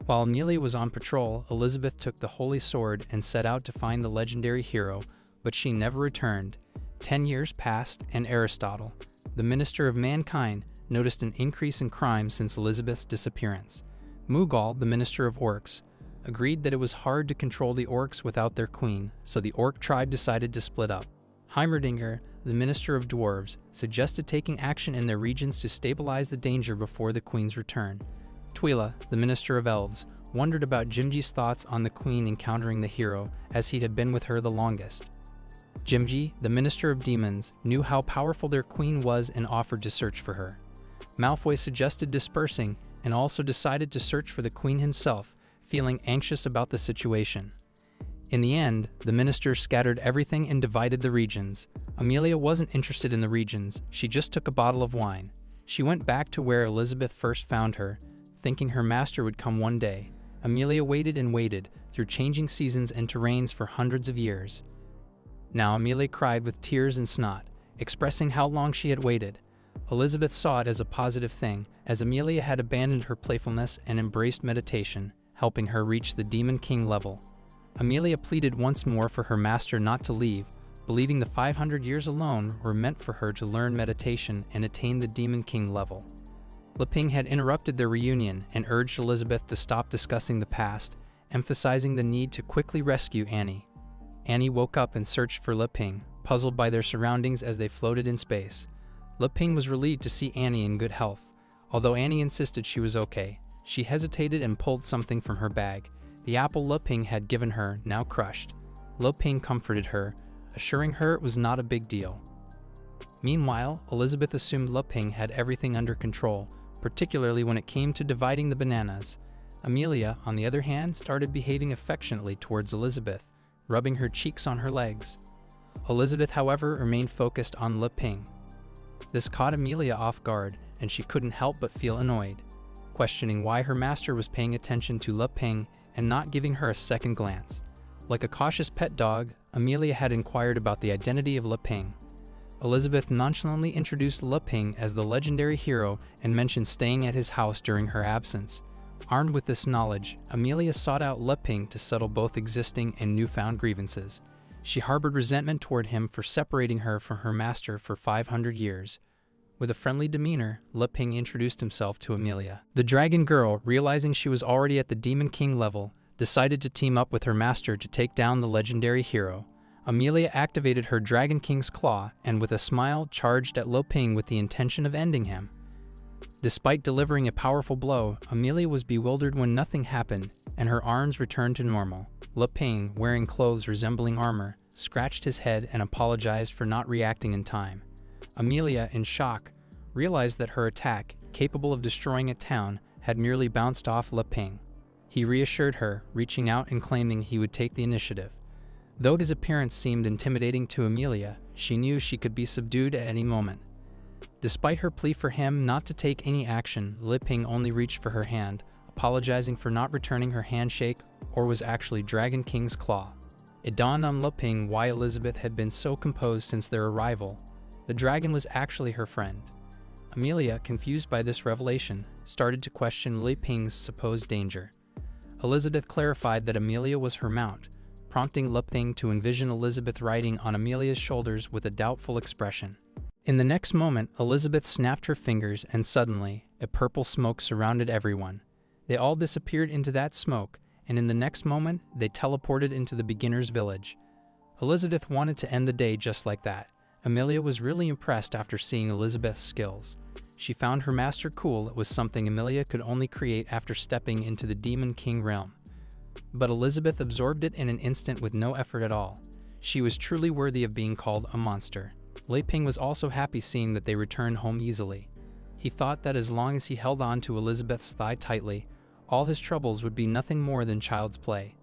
While Amelia was on patrol, Elizabeth took the holy sword and set out to find the legendary hero, but she never returned. 10 years passed, and Aristotle, the minister of mankind, noticed an increase in crime since Elizabeth's disappearance. Mughal, the minister of orcs, agreed that it was hard to control the orcs without their queen, so the orc tribe decided to split up. Heimerdinger, the Minister of Dwarves, suggested taking action in their regions to stabilize the danger before the Queen's return. Twila, the Minister of Elves, wondered about Jimji's thoughts on the Queen encountering the hero, as he had been with her the longest. Jimji, the Minister of Demons, knew how powerful their queen was and offered to search for her. Malfoy suggested dispersing and also decided to search for the Queen himself, feeling anxious about the situation. In the end, the ministers scattered everything and divided the regions. Amelia wasn't interested in the regions, she just took a bottle of wine. She went back to where Elizabeth first found her, thinking her master would come one day. Amelia waited and waited, through changing seasons and terrains for hundreds of years. Now Amelia cried with tears and snot, expressing how long she had waited. Elizabeth saw it as a positive thing, as Amelia had abandoned her playfulness and embraced meditation, helping her reach the Demon King level. Amelia pleaded once more for her master not to leave, believing the 500 years alone were meant for her to learn meditation and attain the Demon King level. Leping had interrupted their reunion and urged Elizabeth to stop discussing the past, emphasizing the need to quickly rescue Annie. Annie woke up and searched for Leping, puzzled by their surroundings as they floated in space. Leping was relieved to see Annie in good health. Although Annie insisted she was okay, she hesitated and pulled something from her bag. The apple Leping had given her, now crushed. Leping comforted her, assuring her it was not a big deal. Meanwhile, Elizabeth assumed Leping had everything under control, particularly when it came to dividing the bananas. Amelia, on the other hand, started behaving affectionately towards Elizabeth, rubbing her cheeks on her legs. Elizabeth, however, remained focused on Leping. This caught Amelia off guard, and she couldn't help but feel annoyed, questioning why her master was paying attention to Leping and not giving her a second glance. Like a cautious pet dog, Amelia had inquired about the identity of Leping. Elizabeth nonchalantly introduced Leping as the legendary hero and mentioned staying at his house during her absence. Armed with this knowledge, Amelia sought out Leping to settle both existing and newfound grievances. She harbored resentment toward him for separating her from her master for 500 years. With a friendly demeanor, Leping introduced himself to Amelia. The dragon girl, realizing she was already at the Demon King level, decided to team up with her master to take down the legendary hero. Amelia activated her Dragon King's claw and with a smile charged at Leping with the intention of ending him. Despite delivering a powerful blow, Amelia was bewildered when nothing happened and her arms returned to normal. Leping, wearing clothes resembling armor, scratched his head and apologized for not reacting in time. Amelia, in shock, realized that her attack, capable of destroying a town, had merely bounced off Leping. He reassured her, reaching out and claiming he would take the initiative. Though his appearance seemed intimidating to Amelia, she knew she could be subdued at any moment. Despite her plea for him not to take any action, Leping only reached for her hand, apologizing for not returning her handshake or was actually Dragon King's claw. It dawned on Leping why Elizabeth had been so composed since their arrival. The dragon was actually her friend. Amelia, confused by this revelation, started to question Leping's supposed danger. Elizabeth clarified that Amelia was her mount, prompting Leping to envision Elizabeth riding on Amelia's shoulders with a doubtful expression. In the next moment, Elizabeth snapped her fingers and suddenly, a purple smoke surrounded everyone. They all disappeared into that smoke, and in the next moment, they teleported into the beginner's village. Elizabeth wanted to end the day just like that. Amelia was really impressed after seeing Elizabeth's skills. She found her master cool. It was something Amelia could only create after stepping into the Demon King realm. But Elizabeth absorbed it in an instant with no effort at all. She was truly worthy of being called a monster. Leping was also happy seeing that they returned home easily. He thought that as long as he held on to Elizabeth's thigh tightly, all his troubles would be nothing more than child's play.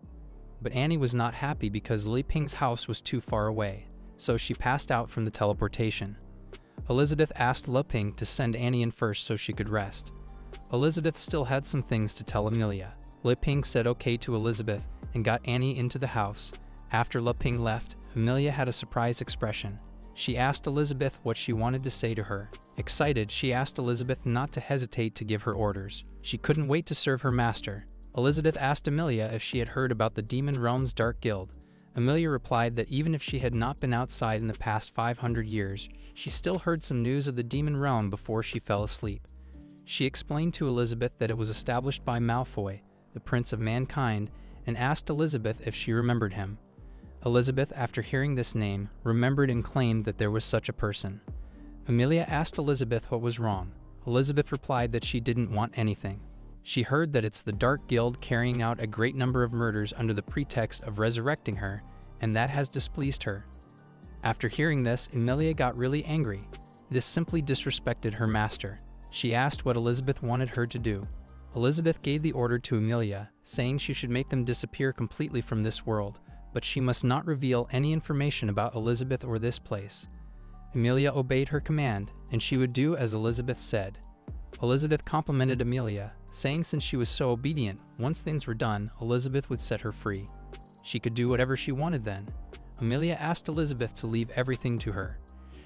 But Annie was not happy because Leping's house was too far away, so she passed out from the teleportation. Elizabeth asked Leping to send Annie in first so she could rest. Elizabeth still had some things to tell Amelia. Leping said okay to Elizabeth and got Annie into the house. After Leping left, Amelia had a surprised expression. She asked Elizabeth what she wanted to say to her. Excited, she asked Elizabeth not to hesitate to give her orders. She couldn't wait to serve her master. Elizabeth asked Amelia if she had heard about the Demon Realm's Dark Guild. Amelia replied that even if she had not been outside in the past 500 years, she still heard some news of the Demon Realm before she fell asleep. She explained to Elizabeth that it was established by Malfoy, the Prince of Mankind, and asked Elizabeth if she remembered him. Elizabeth, after hearing this name, remembered and claimed that there was such a person. Amelia asked Elizabeth what was wrong. Elizabeth replied that she didn't want anything. She heard that it's the Dark Guild carrying out a great number of murders under the pretext of resurrecting her, and that has displeased her. After hearing this, Amelia got really angry. This simply disrespected her master. She asked what Elizabeth wanted her to do. Elizabeth gave the order to Amelia, saying she should make them disappear completely from this world, but she must not reveal any information about Elizabeth or this place. Amelia obeyed her command, and she would do as Elizabeth said. Elizabeth complimented Amelia, saying since she was so obedient, once things were done, Elizabeth would set her free. She could do whatever she wanted then. Amelia asked Elizabeth to leave everything to her.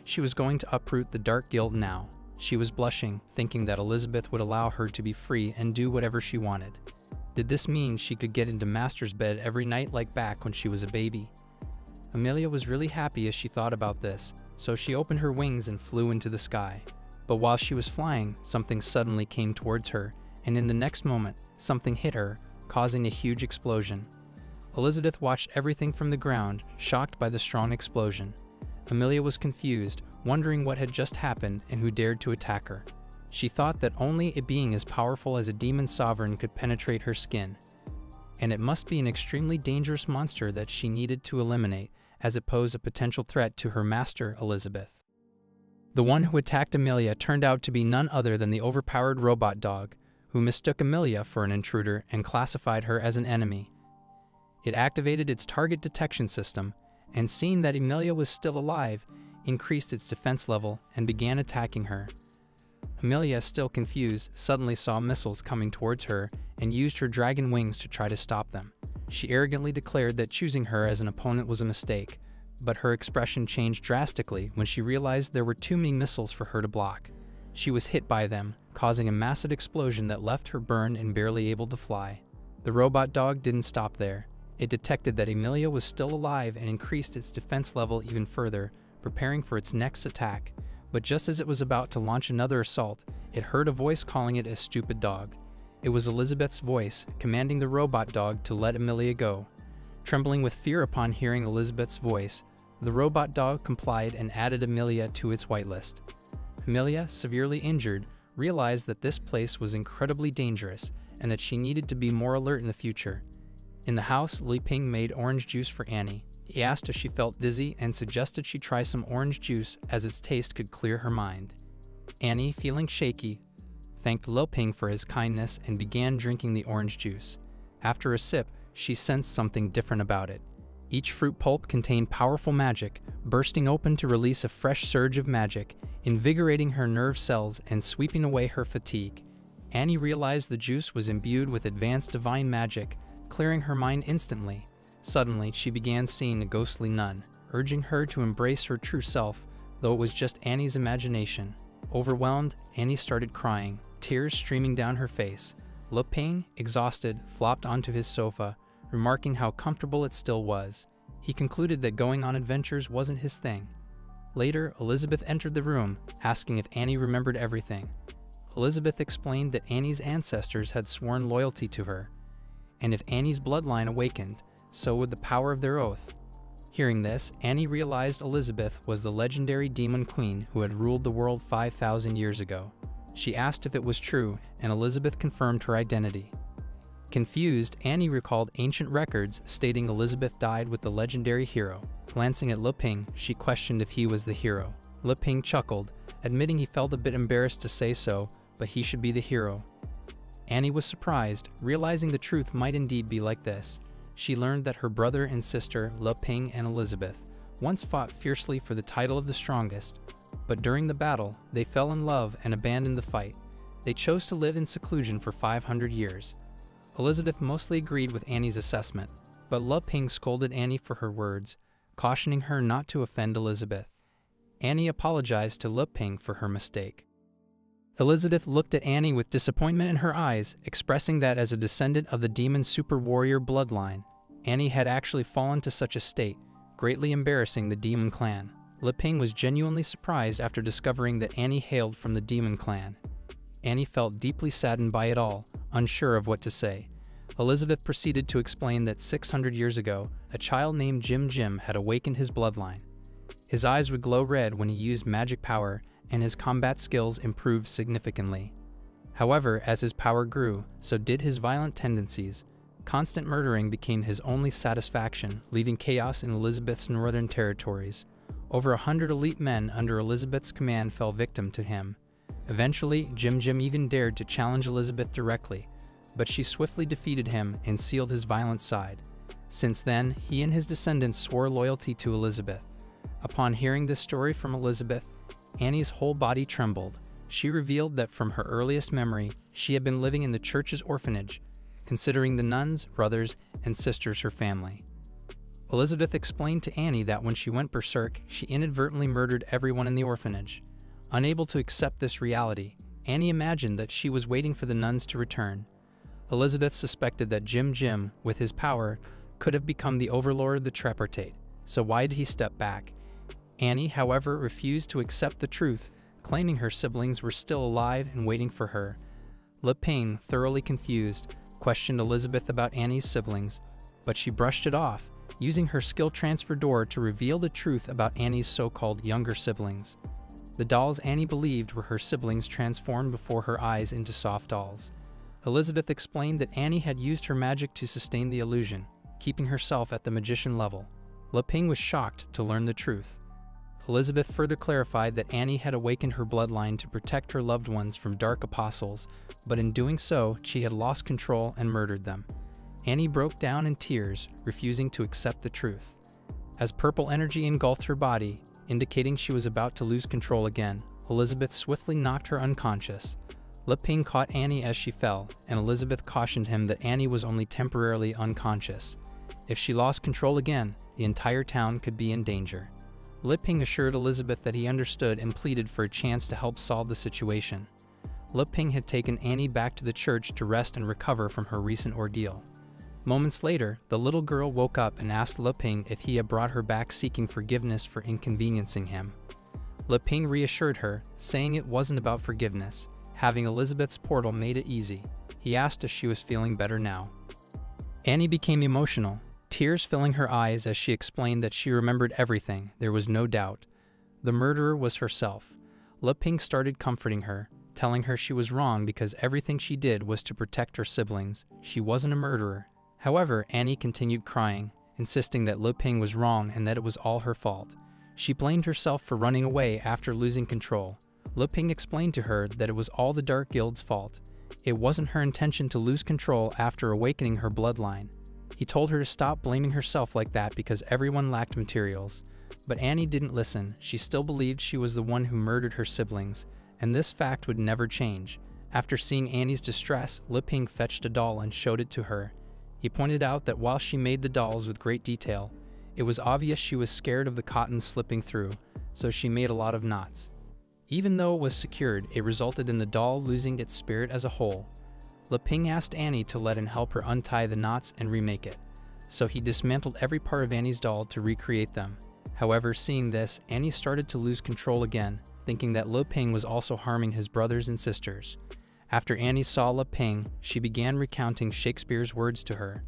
She was going to uproot the Dark Guild now. She was blushing, thinking that Elizabeth would allow her to be free and do whatever she wanted. Did this mean she could get into Master's bed every night like back when she was a baby? Amelia was really happy as she thought about this, so she opened her wings and flew into the sky. But while she was flying, something suddenly came towards her, and in the next moment, something hit her, causing a huge explosion. Elizabeth watched everything from the ground, shocked by the strong explosion. Amelia was confused, wondering what had just happened and who dared to attack her. She thought that only a being as powerful as a demon sovereign could penetrate her skin, and it must be an extremely dangerous monster that she needed to eliminate, as it posed a potential threat to her master, Elizabeth. The one who attacked Amelia turned out to be none other than the overpowered robot dog, who mistook Amelia for an intruder and classified her as an enemy. It activated its target detection system, and seeing that Amelia was still alive, increased its defense level and began attacking her. Amelia, still confused, suddenly saw missiles coming towards her and used her dragon wings to try to stop them. She arrogantly declared that choosing her as an opponent was a mistake, but her expression changed drastically when she realized there were too many missiles for her to block. She was hit by them, causing a massive explosion that left her burned and barely able to fly. The robot dog didn't stop there. It detected that Amelia was still alive and increased its defense level even further, preparing for its next attack. But just as it was about to launch another assault, it heard a voice calling it a stupid dog. It was Elizabeth's voice, commanding the robot dog to let Amelia go. Trembling with fear upon hearing Elizabeth's voice, the robot dog complied and added Amelia to its whitelist. Amelia, severely injured, realized that this place was incredibly dangerous and that she needed to be more alert in the future. In the house, Li Ping made orange juice for Annie. He asked if she felt dizzy and suggested she try some orange juice as its taste could clear her mind. Annie, feeling shaky, thanked Li Ping for his kindness and began drinking the orange juice. After a sip, she sensed something different about it. Each fruit pulp contained powerful magic, bursting open to release a fresh surge of magic, invigorating her nerve cells and sweeping away her fatigue. Annie realized the juice was imbued with advanced divine magic, clearing her mind instantly. Suddenly, she began seeing a ghostly nun, urging her to embrace her true self, though it was just Annie's imagination. Overwhelmed, Annie started crying, tears streaming down her face. Li Ping, exhausted, flopped onto his sofa, remarking how comfortable it still was. He concluded that going on adventures wasn't his thing. Later, Elizabeth entered the room, asking if Annie remembered everything. Elizabeth explained that Annie's ancestors had sworn loyalty to her, and if Annie's bloodline awakened, so would the power of their oath. Hearing this, Annie realized Elizabeth was the legendary demon queen who had ruled the world 5,000 years ago. She asked if it was true, and Elizabeth confirmed her identity. Confused, Annie recalled ancient records stating Elizabeth died with the legendary hero. Glancing at Li Ping, she questioned if he was the hero. Li Ping chuckled, admitting he felt a bit embarrassed to say so, but he should be the hero. Annie was surprised, realizing the truth might indeed be like this. She learned that her brother and sister, Li Ping and Elizabeth, once fought fiercely for the title of the strongest, but during the battle, they fell in love and abandoned the fight. They chose to live in seclusion for 500 years. Elizabeth mostly agreed with Annie's assessment, but Li Ping scolded Annie for her words, cautioning her not to offend Elizabeth. Annie apologized to Li Ping for her mistake. Elizabeth looked at Annie with disappointment in her eyes, expressing that as a descendant of the demon super warrior bloodline, Annie had actually fallen to such a state, greatly embarrassing the demon clan. Li Ping was genuinely surprised after discovering that Annie hailed from the demon clan. Annie felt deeply saddened by it all, unsure of what to say. Elizabeth proceeded to explain that 600 years ago, a child named Jim had awakened his bloodline. His eyes would glow red when he used magic power, and his combat skills improved significantly. However, as his power grew, so did his violent tendencies. Constant murdering became his only satisfaction, leaving chaos in Elizabeth's northern territories. Over 100 elite men under Elizabeth's command fell victim to him. Eventually, Jim even dared to challenge Elizabeth directly, but she swiftly defeated him and sealed his violent side. Since then, he and his descendants swore loyalty to Elizabeth. Upon hearing this story from Elizabeth, Annie's whole body trembled. She revealed that from her earliest memory, she had been living in the church's orphanage, considering the nuns, brothers, and sisters her family. Elizabeth explained to Annie that when she went berserk, she inadvertently murdered everyone in the orphanage. Unable to accept this reality, Annie imagined that she was waiting for the nuns to return. Elizabeth suspected that Jim, with his power, could have become the overlord of the tripartite, so why did he step back? Annie, however, refused to accept the truth, claiming her siblings were still alive and waiting for her. Le Ping, thoroughly confused, questioned Elizabeth about Annie's siblings, but she brushed it off, using her skill transfer door to reveal the truth about Annie's so-called younger siblings. The dolls Annie believed were her siblings transformed before her eyes into soft dolls. Elizabeth explained that Annie had used her magic to sustain the illusion, keeping herself at the magician level. Le Ping was shocked to learn the truth. Elizabeth further clarified that Annie had awakened her bloodline to protect her loved ones from dark apostles, but in doing so, she had lost control and murdered them. Annie broke down in tears, refusing to accept the truth. As purple energy engulfed her body, indicating she was about to lose control again, Elizabeth swiftly knocked her unconscious. Le Ping caught Annie as she fell, and Elizabeth cautioned him that Annie was only temporarily unconscious. If she lost control again, the entire town could be in danger. Le Ping assured Elizabeth that he understood and pleaded for a chance to help solve the situation. Le Ping had taken Annie back to the church to rest and recover from her recent ordeal. Moments later, the little girl woke up and asked Le Ping if he had brought her back seeking forgiveness for inconveniencing him. Le Ping reassured her, saying it wasn't about forgiveness. Having Elizabeth's portal made it easy. He asked if she was feeling better now. Annie became emotional, tears filling her eyes as she explained that she remembered everything. There was no doubt. The murderer was herself. Le Ping started comforting her, telling her she was wrong because everything she did was to protect her siblings. She wasn't a murderer. However, Annie continued crying, insisting that Le Ping was wrong and that it was all her fault. She blamed herself for running away after losing control. Le Ping explained to her that it was all the Dark Guild's fault. It wasn't her intention to lose control after awakening her bloodline. He told her to stop blaming herself like that because everyone lacked materials. But Annie didn't listen. She still believed she was the one who murdered her siblings, and this fact would never change. After seeing Annie's distress, Le Ping fetched a doll and showed it to her. He pointed out that while she made the dolls with great detail, it was obvious she was scared of the cotton slipping through, so she made a lot of knots. Even though it was secured, it resulted in the doll losing its spirit as a whole. Le Ping asked Annie to let him help her untie the knots and remake it, so he dismantled every part of Annie's doll to recreate them. However, seeing this, Annie started to lose control again, thinking that Le Ping was also harming his brothers and sisters. After Annie saw Le Ping, she began recounting Shakespeare's words to her.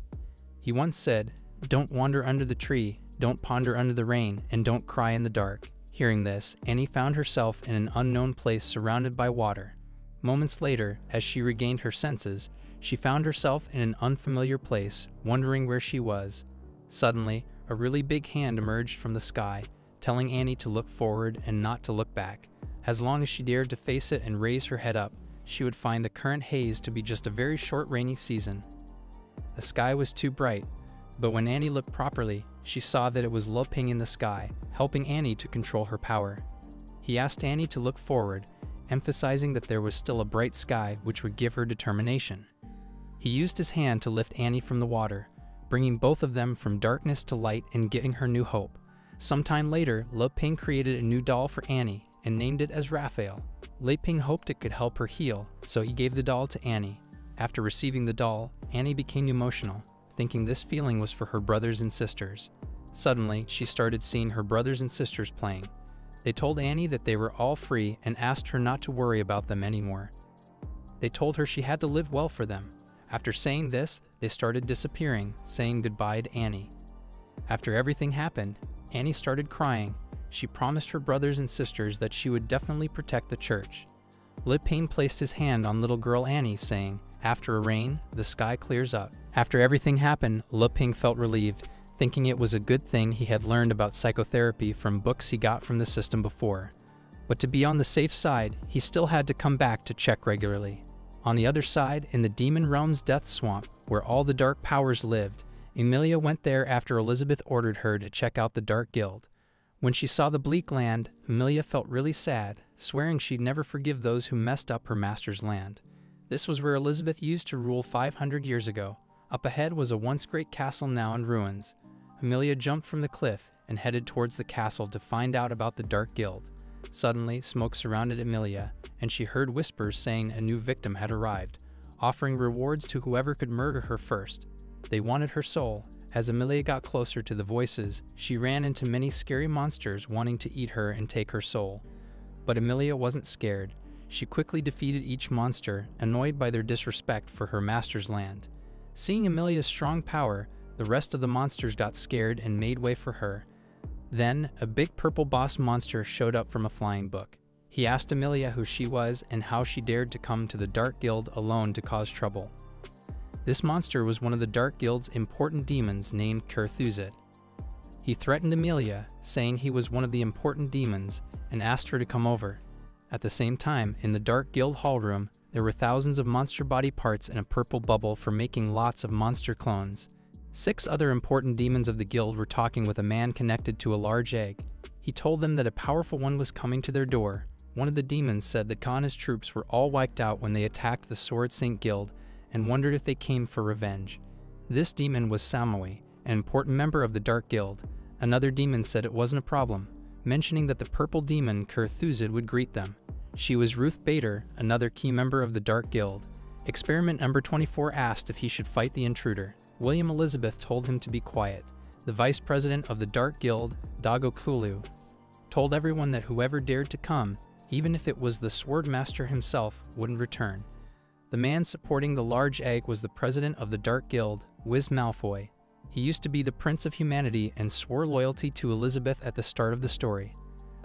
He once said, "Don't wander under the tree, don't ponder under the rain, and don't cry in the dark." Hearing this, Annie found herself in an unknown place surrounded by water. Moments later, as she regained her senses, she found herself in an unfamiliar place, wondering where she was. Suddenly, a really big hand emerged from the sky, telling Annie to look forward and not to look back. As long as she dared to face it and raise her head up, she would find the current haze to be just a very short rainy season. The sky was too bright, but when Annie looked properly, she saw that it was Le Ping in the sky, helping Annie to control her power. He asked Annie to look forward, emphasizing that there was still a bright sky which would give her determination. He used his hand to lift Annie from the water, bringing both of them from darkness to light and giving her new hope. Sometime later, Le Ping created a new doll for Annie and named it as Raphael. Le Ping hoped it could help her heal, so he gave the doll to Annie. After receiving the doll, Annie became emotional, thinking this feeling was for her brothers and sisters. Suddenly, she started seeing her brothers and sisters playing. They told Annie that they were all free and asked her not to worry about them anymore. They told her she had to live well for them. After saying this, they started disappearing, saying goodbye to Annie. After everything happened, Annie started crying. She promised her brothers and sisters that she would definitely protect the church. Le Pain placed his hand on little girl Annie, saying, "After a rain, the sky clears up." After everything happened, Le Pain felt relieved, thinking it was a good thing he had learned about psychotherapy from books he got from the system before. But to be on the safe side, he still had to come back to check regularly. On the other side, in the Demon Realm's Death Swamp, where all the dark powers lived, Emilia went there after Elizabeth ordered her to check out the Dark Guild. When she saw the bleak land, Emilia felt really sad, swearing she'd never forgive those who messed up her master's land. This was where Elizabeth used to rule 500 years ago. Up ahead was a once great castle now in ruins. Emilia jumped from the cliff and headed towards the castle to find out about the Dark Guild. Suddenly, smoke surrounded Emilia, and she heard whispers saying a new victim had arrived, offering rewards to whoever could murder her first. They wanted her soul. As Emilia got closer to the voices, she ran into many scary monsters wanting to eat her and take her soul. But Emilia wasn't scared. She quickly defeated each monster, annoyed by their disrespect for her master's land. Seeing Emilia's strong power, the rest of the monsters got scared and made way for her. Then, a big purple boss monster showed up from a flying book. He asked Emilia who she was and how she dared to come to the Dark Guild alone to cause trouble. This monster was one of the Dark Guild's important demons named Kurthuzit. He threatened Emilia, saying he was one of the important demons, and asked her to come over. At the same time, in the Dark Guild hallroom, there were thousands of monster body parts in a purple bubble for making lots of monster clones. 6 other important demons of the guild were talking with a man connected to a large egg. He told them that a powerful one was coming to their door. One of the demons said that Khan's troops were all wiped out when they attacked the Sword Saint Guild, and wondered if they came for revenge. This demon was Samui, an important member of the Dark Guild. Another demon said it wasn't a problem, mentioning that the purple demon Kurthuzid would greet them. She was Ruth Bader, another key member of the Dark Guild. Experiment number 24 asked if he should fight the intruder. William Elizabeth told him to be quiet. The vice president of the Dark Guild, Dago Kulu, told everyone that whoever dared to come, even if it was the Sword Master himself, wouldn't return. The man supporting the large egg was the president of the Dark Guild, Wiz Malfoy. He used to be the Prince of Humanity and swore loyalty to Elizabeth at the start of the story.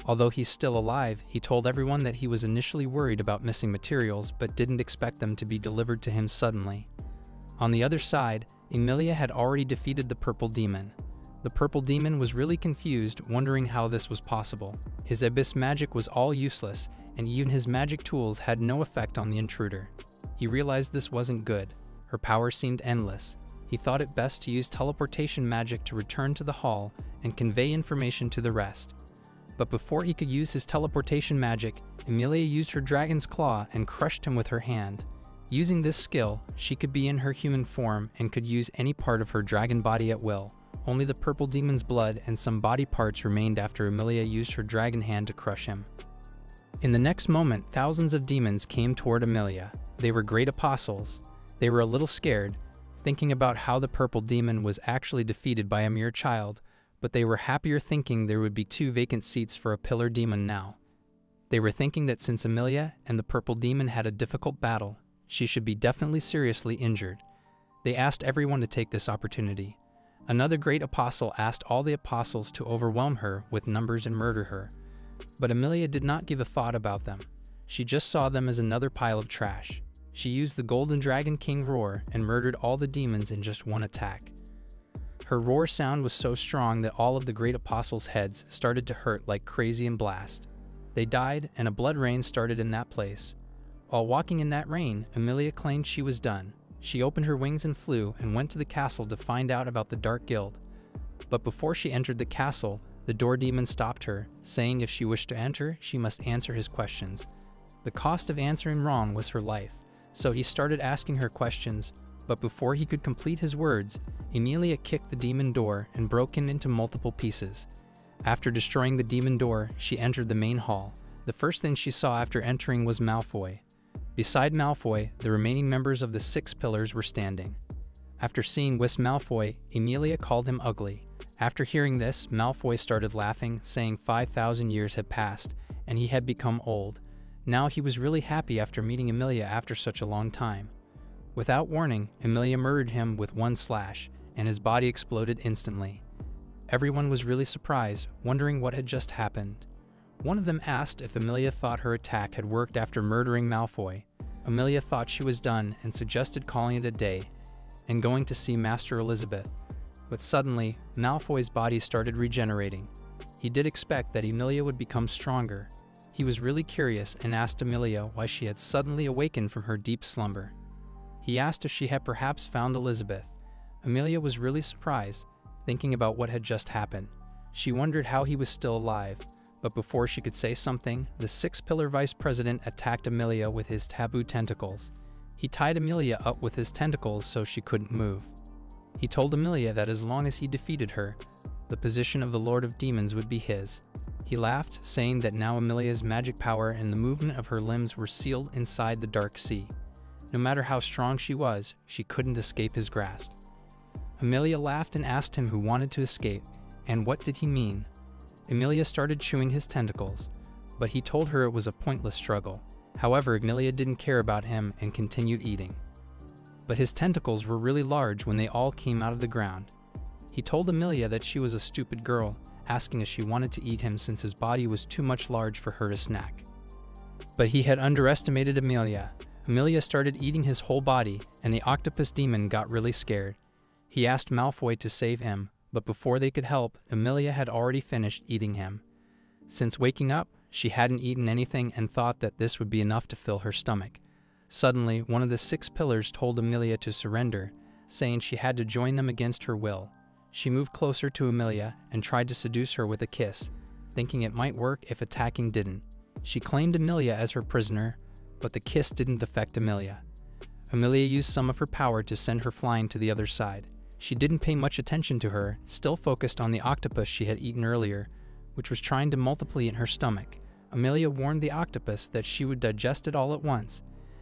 Although he's still alive, he told everyone that he was initially worried about missing materials but didn't expect them to be delivered to him suddenly. On the other side, Emilia had already defeated the purple demon. The purple demon was really confused, wondering how this was possible. His abyss magic was all useless, and even his magic tools had no effect on the intruder. He realized this wasn't good. Her power seemed endless. He thought it best to use teleportation magic to return to the hall and convey information to the rest. But before he could use his teleportation magic, Emilia used her dragon's claw and crushed him with her hand. Using this skill, she could be in her human form and could use any part of her dragon body at will. Only the purple demon's blood and some body parts remained after Emilia used her dragon hand to crush him. In the next moment, thousands of demons came toward Emilia. They were great apostles. They were a little scared, thinking about how the purple demon was actually defeated by a mere child, but they were happier thinking there would be 2 vacant seats for a pillar demon now. They were thinking that since Emilia and the purple demon had a difficult battle, she should be definitely seriously injured. They asked everyone to take this opportunity. Another great apostle asked all the apostles to overwhelm her with numbers and murder her. But Emilia did not give a thought about them. She just saw them as another pile of trash. She used the Golden Dragon King roar and murdered all the demons in just one attack. Her roar sound was so strong that all of the great apostles' heads started to hurt like crazy and blast. They died, and a blood rain started in that place. While walking in that rain, Emilia claimed she was done. She opened her wings and flew and went to the castle to find out about the Dark Guild. But before she entered the castle, the door demon stopped her, saying if she wished to enter, she must answer his questions. The cost of answering wrong was her life, so he started asking her questions, but before he could complete his words, Emilia kicked the demon door and broke it into multiple pieces. After destroying the demon door, she entered the main hall. The first thing she saw after entering was Malfoy. Beside Malfoy, the remaining members of the 6 pillars were standing. After seeing Wiz Malfoy, Emilia called him ugly. After hearing this, Malfoy started laughing, saying 5,000 years had passed, and he had become old. Now he was really happy after meeting Emilia after such a long time. Without warning, Amelia murdered him with one slash, and his body exploded instantly. Everyone was really surprised, wondering what had just happened. One of them asked if Amelia thought her attack had worked after murdering Malfoy. Amelia thought she was done and suggested calling it a day and going to see Master Elizabeth. But suddenly, Malfoy's body started regenerating. He did expect that Amelia would become stronger. He was really curious and asked Amelia why she had suddenly awakened from her deep slumber. He asked if she had perhaps found Elizabeth. Amelia was really surprised, thinking about what had just happened. She wondered how he was still alive, but before she could say something, the six-pillar vice president attacked Amelia with his taboo tentacles. He tied Amelia up with his tentacles so she couldn't move. He told Amelia that as long as he defeated her, the position of the Lord of Demons would be his. He laughed, saying that now Amelia's magic power and the movement of her limbs were sealed inside the dark sea. No matter how strong she was, she couldn't escape his grasp. Amelia laughed and asked him who wanted to escape, and what did he mean? Amelia started chewing his tentacles, but he told her it was a pointless struggle. However, Amelia didn't care about him and continued eating. But his tentacles were really large when they all came out of the ground. He told Amelia that she was a stupid girl, asking if she wanted to eat him since his body was too much large for her to snack. But he had underestimated Amelia. Amelia started eating his whole body, and the octopus demon got really scared. He asked Malfoy to save him, but before they could help, Amelia had already finished eating him. Since waking up, she hadn't eaten anything and thought that this would be enough to fill her stomach. Suddenly, one of the six pillars told Amelia to surrender, saying she had to join them against her will. She moved closer to Amelia and tried to seduce her with a kiss, thinking it might work if attacking didn't. She claimed Amelia as her prisoner, but the kiss didn't affect Amelia. Amelia used some of her power to send her flying to the other side. She didn't pay much attention to her, still focused on the octopus she had eaten earlier, which was trying to multiply in her stomach. Amelia warned the octopus that she would digest it all at once.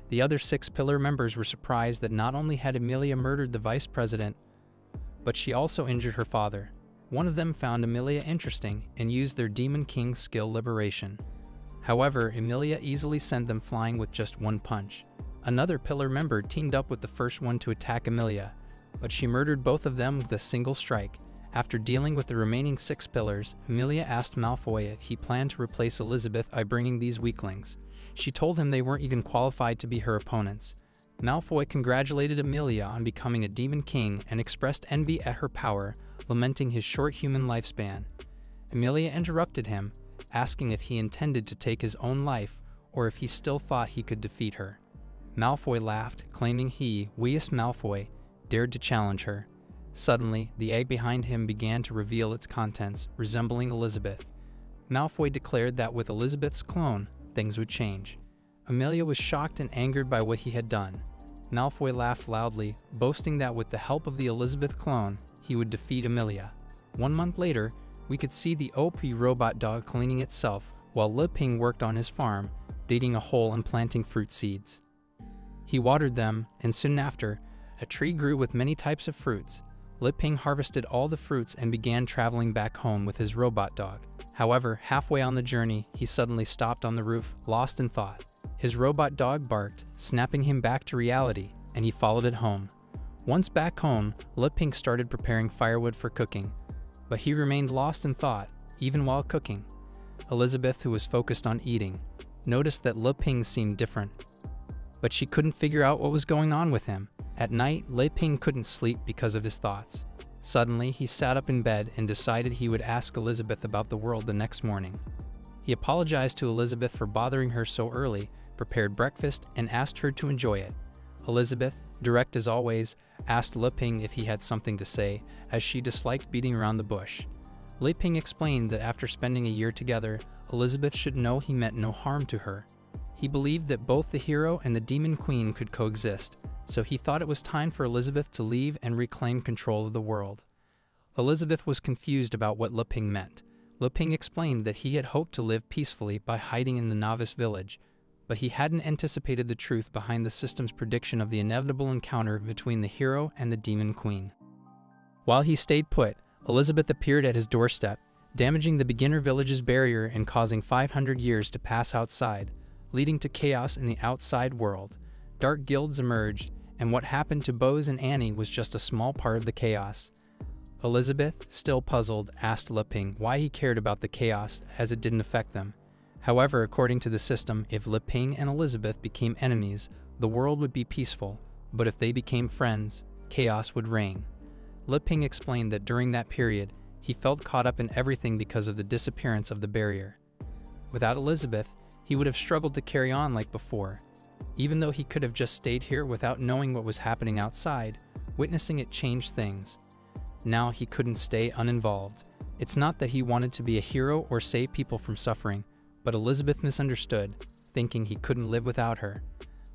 The other six pillar members were surprised that not only had Amelia murdered the vice president, but she also injured her father. One of them found Amelia interesting and used their Demon King's skill Liberation. However, Amelia easily sent them flying with just one punch. Another pillar member teamed up with the first one to attack Amelia, but she murdered both of them with a single strike. After dealing with the remaining six pillars, Amelia asked Malfoy if he planned to replace Elizabeth by bringing these weaklings. She told him they weren't even qualified to be her opponents. Malfoy congratulated Amelia on becoming a Demon King and expressed envy at her power, lamenting his short human lifespan. Amelia interrupted him, asking if he intended to take his own life or if he still thought he could defeat her. Malfoy laughed, claiming he, Weus Malfoy, dared to challenge her. Suddenly, the egg behind him began to reveal its contents, resembling Elizabeth. Malfoy declared that with Elizabeth's clone, things would change. Amelia was shocked and angered by what he had done. Malfoy laughed loudly, boasting that with the help of the Elizabeth clone, he would defeat Amelia. 1 month later, we could see the OP robot dog cleaning itself, while Li Ping worked on his farm, digging a hole and planting fruit seeds. He watered them, and soon after, a tree grew with many types of fruits. Li Ping harvested all the fruits and began traveling back home with his robot dog. However, halfway on the journey, he suddenly stopped on the roof, lost in thought. His robot dog barked, snapping him back to reality, and he followed it home. Once back home, Li Ping started preparing firewood for cooking, but he remained lost in thought, even while cooking. Elizabeth, who was focused on eating, noticed that Li Ping seemed different, but she couldn't figure out what was going on with him. At night, Li Ping couldn't sleep because of his thoughts. Suddenly, he sat up in bed and decided he would ask Elizabeth about the world the next morning. He apologized to Elizabeth for bothering her so early, prepared breakfast, and asked her to enjoy it. Elizabeth, direct as always, asked Li Ping if he had something to say, as she disliked beating around the bush. Li Ping explained that after spending a year together, Elizabeth should know he meant no harm to her. He believed that both the hero and the Demon Queen could coexist, so he thought it was time for Elizabeth to leave and reclaim control of the world. Elizabeth was confused about what Li Ping meant. Li Ping explained that he had hoped to live peacefully by hiding in the novice village, but he hadn't anticipated the truth behind the system's prediction of the inevitable encounter between the hero and the Demon Queen. While he stayed put, Elizabeth appeared at his doorstep, damaging the beginner village's barrier and causing 500 years to pass outside, leading to chaos in the outside world. Dark guilds emerged, and what happened to Bose and Annie was just a small part of the chaos. Elizabeth, still puzzled, asked Leping why he cared about the chaos as it didn't affect them. However, according to the system, if Leping and Elizabeth became enemies, the world would be peaceful, but if they became friends, chaos would reign. Leping explained that during that period, he felt caught up in everything because of the disappearance of the barrier. Without Elizabeth, he would have struggled to carry on like before. Even though he could have just stayed here without knowing what was happening outside, witnessing it changed things. Now he couldn't stay uninvolved. It's not that he wanted to be a hero or save people from suffering, but Elizabeth misunderstood, thinking he couldn't live without her.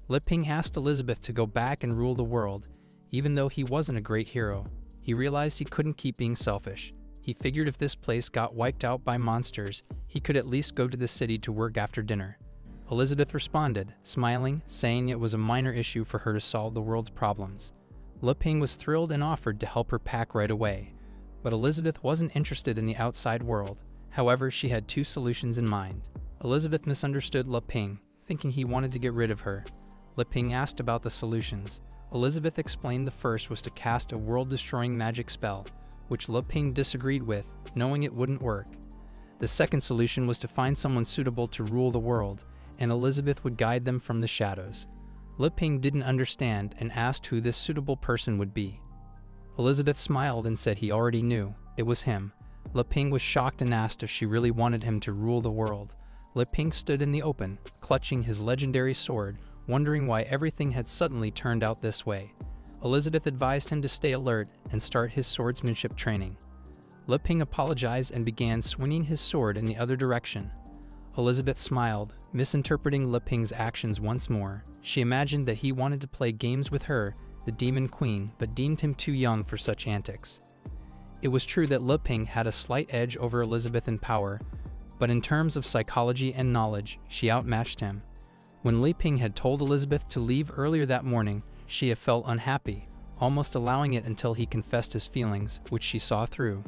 Leping asked Elizabeth to go back and rule the world. Even though he wasn't a great hero, he realized he couldn't keep being selfish. He figured if this place got wiped out by monsters, he could at least go to the city to work after dinner. Elizabeth responded, smiling, saying it was a minor issue for her to solve the world's problems. Leping was thrilled and offered to help her pack right away. But Elizabeth wasn't interested in the outside world. However, she had two solutions in mind. Elizabeth misunderstood Leping, thinking he wanted to get rid of her. Leping asked about the solutions. Elizabeth explained the first was to cast a world-destroying magic spell, which Leping disagreed with, knowing it wouldn't work. The second solution was to find someone suitable to rule the world, and Elizabeth would guide them from the shadows. Leping didn't understand and asked who this suitable person would be. Elizabeth smiled and said he already knew. It was him. Leping was shocked and asked if she really wanted him to rule the world. Leping stood in the open, clutching his legendary sword, wondering why everything had suddenly turned out this way. Elizabeth advised him to stay alert and start his swordsmanship training. Leping apologized and began swinging his sword in the other direction. Elizabeth smiled, misinterpreting Leping's actions once more. She imagined that he wanted to play games with her, the Demon Queen, but deemed him too young for such antics. It was true that Leping had a slight edge over Elizabeth in power, but in terms of psychology and knowledge, she outmatched him. When Leping had told Elizabeth to leave earlier that morning, she had felt unhappy, almost allowing it until he confessed his feelings, which she saw through.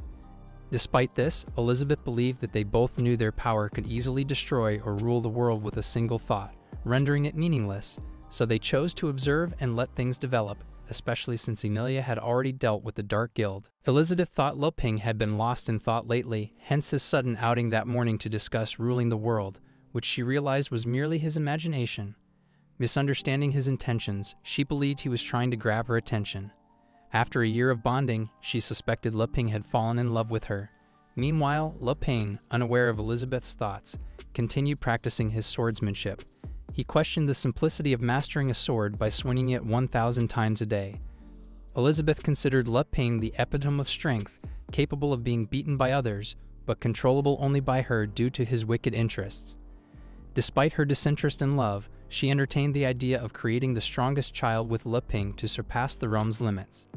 Despite this, Elizabeth believed that they both knew their power could easily destroy or rule the world with a single thought, rendering it meaningless, so they chose to observe and let things develop, especially since Emilia had already dealt with the Dark Guild. Elizabeth thought Leping had been lost in thought lately, hence his sudden outing that morning to discuss ruling the world, which she realized was merely his imagination. Misunderstanding his intentions, she believed he was trying to grab her attention. After a year of bonding, she suspected Leping had fallen in love with her. Meanwhile, Leping, unaware of Elizabeth's thoughts, continued practicing his swordsmanship. He questioned the simplicity of mastering a sword by swinging it 1,000 times a day. Elizabeth considered Leping the epitome of strength, capable of being beaten by others, but controllable only by her due to his wicked interests. Despite her disinterest in love, she entertained the idea of creating the strongest child with Leping to surpass the realm's limits.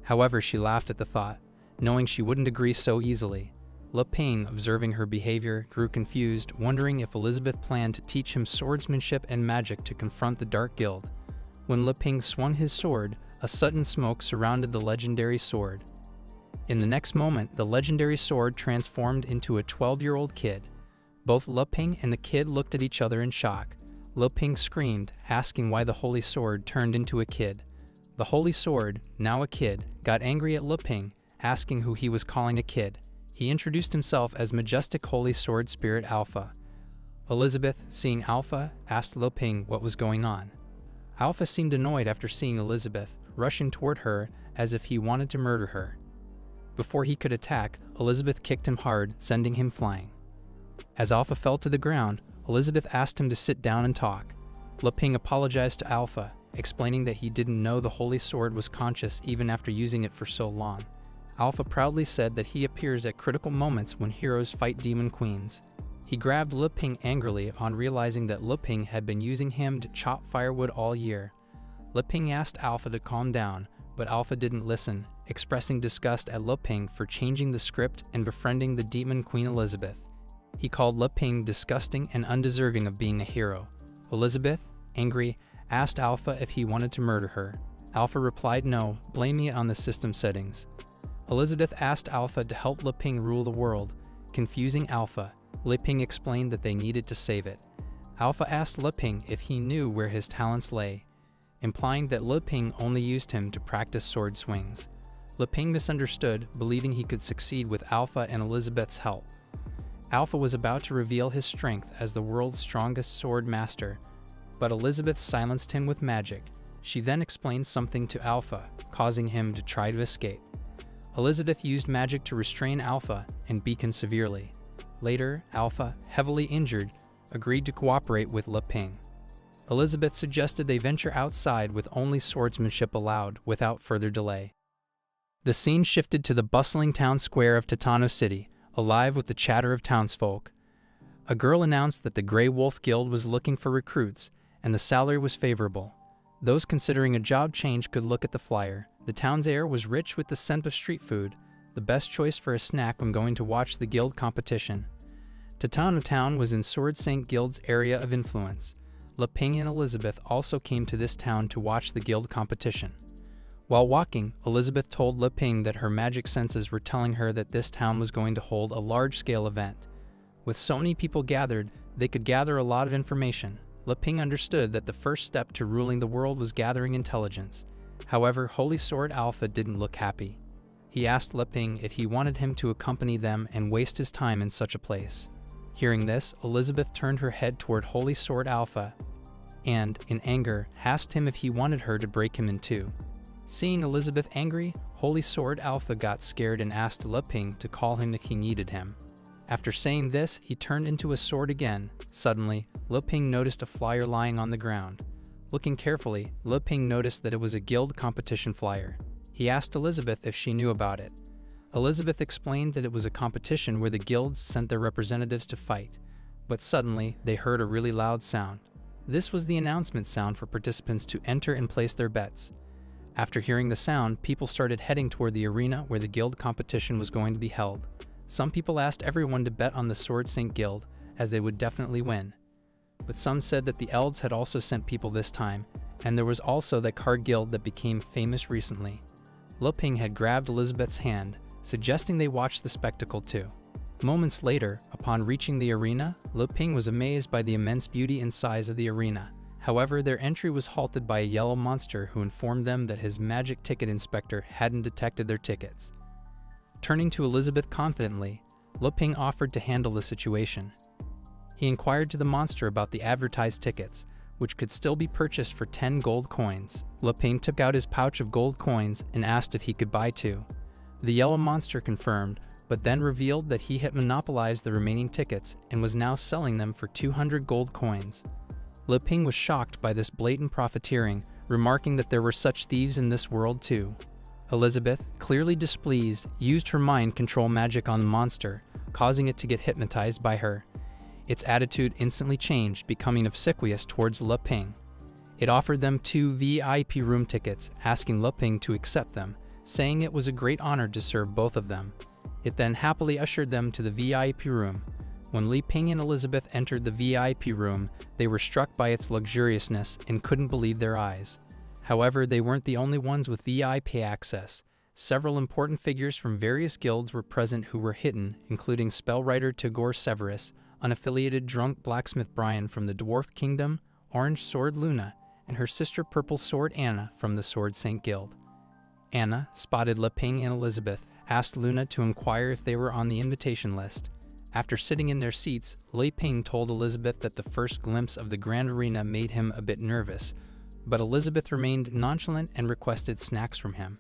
However, she laughed at the thought, knowing she wouldn't agree so easily. Leping, observing her behavior, grew confused, wondering if Elizabeth planned to teach him swordsmanship and magic to confront the Dark Guild. When Leping swung his sword, a sudden smoke surrounded the legendary sword. In the next moment, the legendary sword transformed into a 12-year-old kid. Both Leping and the kid looked at each other in shock. Leping screamed, asking why the holy sword turned into a kid. The holy sword, now a kid, got angry at Leping, asking who he was calling a kid. He introduced himself as Majestic Holy Sword Spirit Alpha. Elizabeth, seeing Alpha, asked Leping what was going on. Alpha seemed annoyed after seeing Elizabeth, rushing toward her as if he wanted to murder her. Before he could attack, Elizabeth kicked him hard, sending him flying. As Alpha fell to the ground, Elizabeth asked him to sit down and talk. Leping apologized to Alpha, explaining that he didn't know the holy sword was conscious even after using it for so long. Alpha proudly said that he appears at critical moments when heroes fight demon queens. He grabbed Leping angrily upon realizing that Leping had been using him to chop firewood all year. Leping asked Alpha to calm down, but Alpha didn't listen, expressing disgust at Leping for changing the script and befriending the demon queen Elizabeth. He called Leping disgusting and undeserving of being a hero. Elizabeth, angry, asked Alpha if he wanted to murder her. Alpha replied no, blaming it on the system settings. Elizabeth asked Alpha to help Leping rule the world. Confusing Alpha, Leping explained that they needed to save it. Alpha asked Leping if he knew where his talents lay. implying that Li Ping only used him to practice sword swings. Li Ping misunderstood, believing he could succeed with Alpha and Elizabeth's help. Alpha was about to reveal his strength as the world's strongest sword master, but Elizabeth silenced him with magic. She then explained something to Alpha, causing him to try to escape. Elizabeth used magic to restrain Alpha and beacon severely. Later, Alpha, heavily injured, agreed to cooperate with Li Ping. Elizabeth suggested they venture outside with only swordsmanship allowed without further delay. The scene shifted to the bustling town square of Titano City, alive with the chatter of townsfolk. A girl announced that the Grey Wolf Guild was looking for recruits, and the salary was favorable. Those considering a job change could look at the flyer. The town's air was rich with the scent of street food, the best choice for a snack when going to watch the guild competition. Titano Town was in Sword Saint Guild's area of influence. Li Ping and Elizabeth also came to this town to watch the guild competition. While walking, Elizabeth told Li Ping that her magic senses were telling her that this town was going to hold a large-scale event. With so many people gathered, they could gather a lot of information. Li Ping understood that the first step to ruling the world was gathering intelligence. However, Holy Sword Alpha didn't look happy. He asked Li Ping if he wanted him to accompany them and waste his time in such a place. Hearing this, Elizabeth turned her head toward Holy Sword Alpha and, in anger, asked him if he wanted her to break him in two. Seeing Elizabeth angry, Holy Sword Alpha got scared and asked Li Ping to call him if he needed him. After saying this, he turned into a sword again. Suddenly, Li Ping noticed a flyer lying on the ground. Looking carefully, Li Ping noticed that it was a guild competition flyer. He asked Elizabeth if she knew about it. Elizabeth explained that it was a competition where the guilds sent their representatives to fight. But suddenly, they heard a really loud sound. This was the announcement sound for participants to enter and place their bets. After hearing the sound, people started heading toward the arena where the guild competition was going to be held. Some people asked everyone to bet on the Sword Saint Guild, as they would definitely win. But some said that the Elves had also sent people this time, and there was also that card guild that became famous recently. Li Ping had grabbed Elizabeth's hand, suggesting they watch the spectacle too. Moments later, upon reaching the arena, Li Ping was amazed by the immense beauty and size of the arena. However, their entry was halted by a yellow monster who informed them that his magic ticket inspector hadn't detected their tickets. Turning to Elizabeth confidently, Li Ping offered to handle the situation. He inquired to the monster about the advertised tickets, which could still be purchased for 10 gold coins. Li Ping took out his pouch of gold coins and asked if he could buy 2. The yellow monster confirmed, but then revealed that he had monopolized the remaining tickets and was now selling them for 200 gold coins. Li Ping was shocked by this blatant profiteering, remarking that there were such thieves in this world too. Elizabeth, clearly displeased, used her mind control magic on the monster, causing it to get hypnotized by her. Its attitude instantly changed, becoming obsequious towards Li Ping. It offered them 2 VIP room tickets, asking Li Ping to accept them, saying it was a great honor to serve both of them. It then happily ushered them to the VIP room. When Li Ping and Elizabeth entered the VIP room, they were struck by its luxuriousness and couldn't believe their eyes. However, they weren't the only ones with VIP access. Several important figures from various guilds were present who were hidden, including spellwriter Tagore Severus, unaffiliated drunk blacksmith Brian from the Dwarf Kingdom, Orange Sword Luna, and her sister Purple Sword Anna from the Sword Saint Guild. Anna spotted Li Ping and Elizabeth, asked Luna to inquire if they were on the invitation list. After sitting in their seats, Li Ping told Elizabeth that the first glimpse of the grand arena made him a bit nervous, but Elizabeth remained nonchalant and requested snacks from him.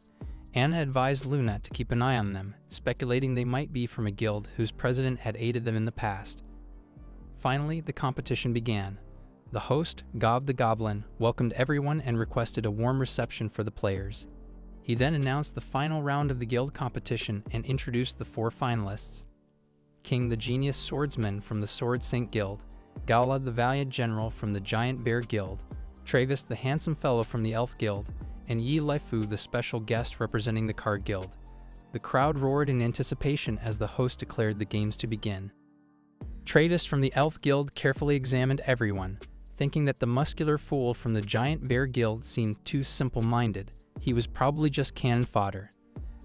Anna advised Luna to keep an eye on them, speculating they might be from a guild whose president had aided them in the past. Finally, the competition began. The host, Gob the Goblin, welcomed everyone and requested a warm reception for the players. He then announced the final round of the guild competition and introduced the 4 finalists. King the Genius Swordsman from the Sword Saint Guild, Gala the Valiant General from the Giant Bear Guild, Travis the Handsome Fellow from the Elf Guild, and Yi Laifu the special guest representing the Card Guild. The crowd roared in anticipation as the host declared the games to begin. Travis from the Elf Guild carefully examined everyone, thinking that the muscular fool from the Giant Bear Guild seemed too simple-minded. He was probably just cannon fodder.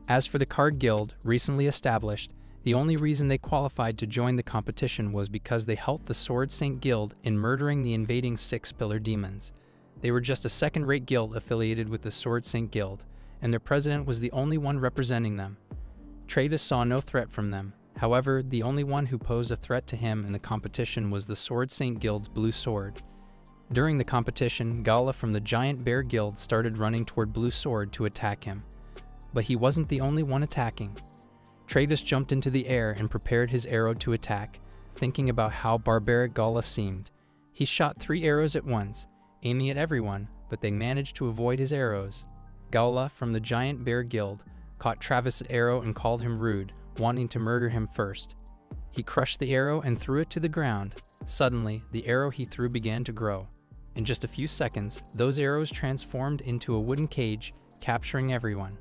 As for the Card Guild, recently established, the only reason they qualified to join the competition was because they helped the Sword Saint Guild in murdering the invading 6 Pillar Demons. They were just a second-rate guild affiliated with the Sword Saint Guild, and their president was the only one representing them. Travis saw no threat from them. However, the only one who posed a threat to him in the competition was the Sword Saint Guild's Blue Sword. During the competition, Gala from the Giant Bear Guild started running toward Blue Sword to attack him. But he wasn't the only one attacking. Travis jumped into the air and prepared his arrow to attack, thinking about how barbaric Gala seemed. He shot 3 arrows at once, aiming at everyone, but they managed to avoid his arrows. Gala from the Giant Bear Guild caught Travis' arrow and called him rude, wanting to murder him first. He crushed the arrow and threw it to the ground. Suddenly, the arrow he threw began to grow. In just a few seconds, those arrows transformed into a wooden cage, capturing everyone.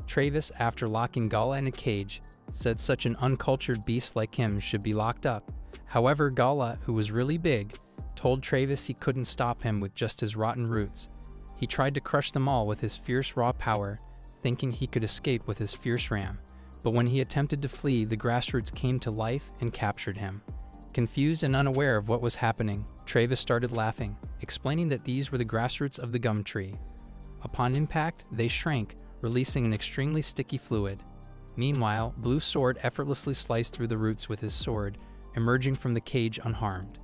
Travis, after locking Gala in a cage, said such an uncultured beast like him should be locked up. However, Gala, who was really big, told Travis he couldn't stop him with just his rotten roots. He tried to crush them all with his fierce raw power, thinking he could escape with his fierce ram. But when he attempted to flee, the grassroots came to life and captured him. Confused and unaware of what was happening, Travis started laughing, explaining that these were the grassroots of the gum tree. Upon impact, they shrank, releasing an extremely sticky fluid. Meanwhile, Blue Sword effortlessly sliced through the roots with his sword, emerging from the cage unharmed.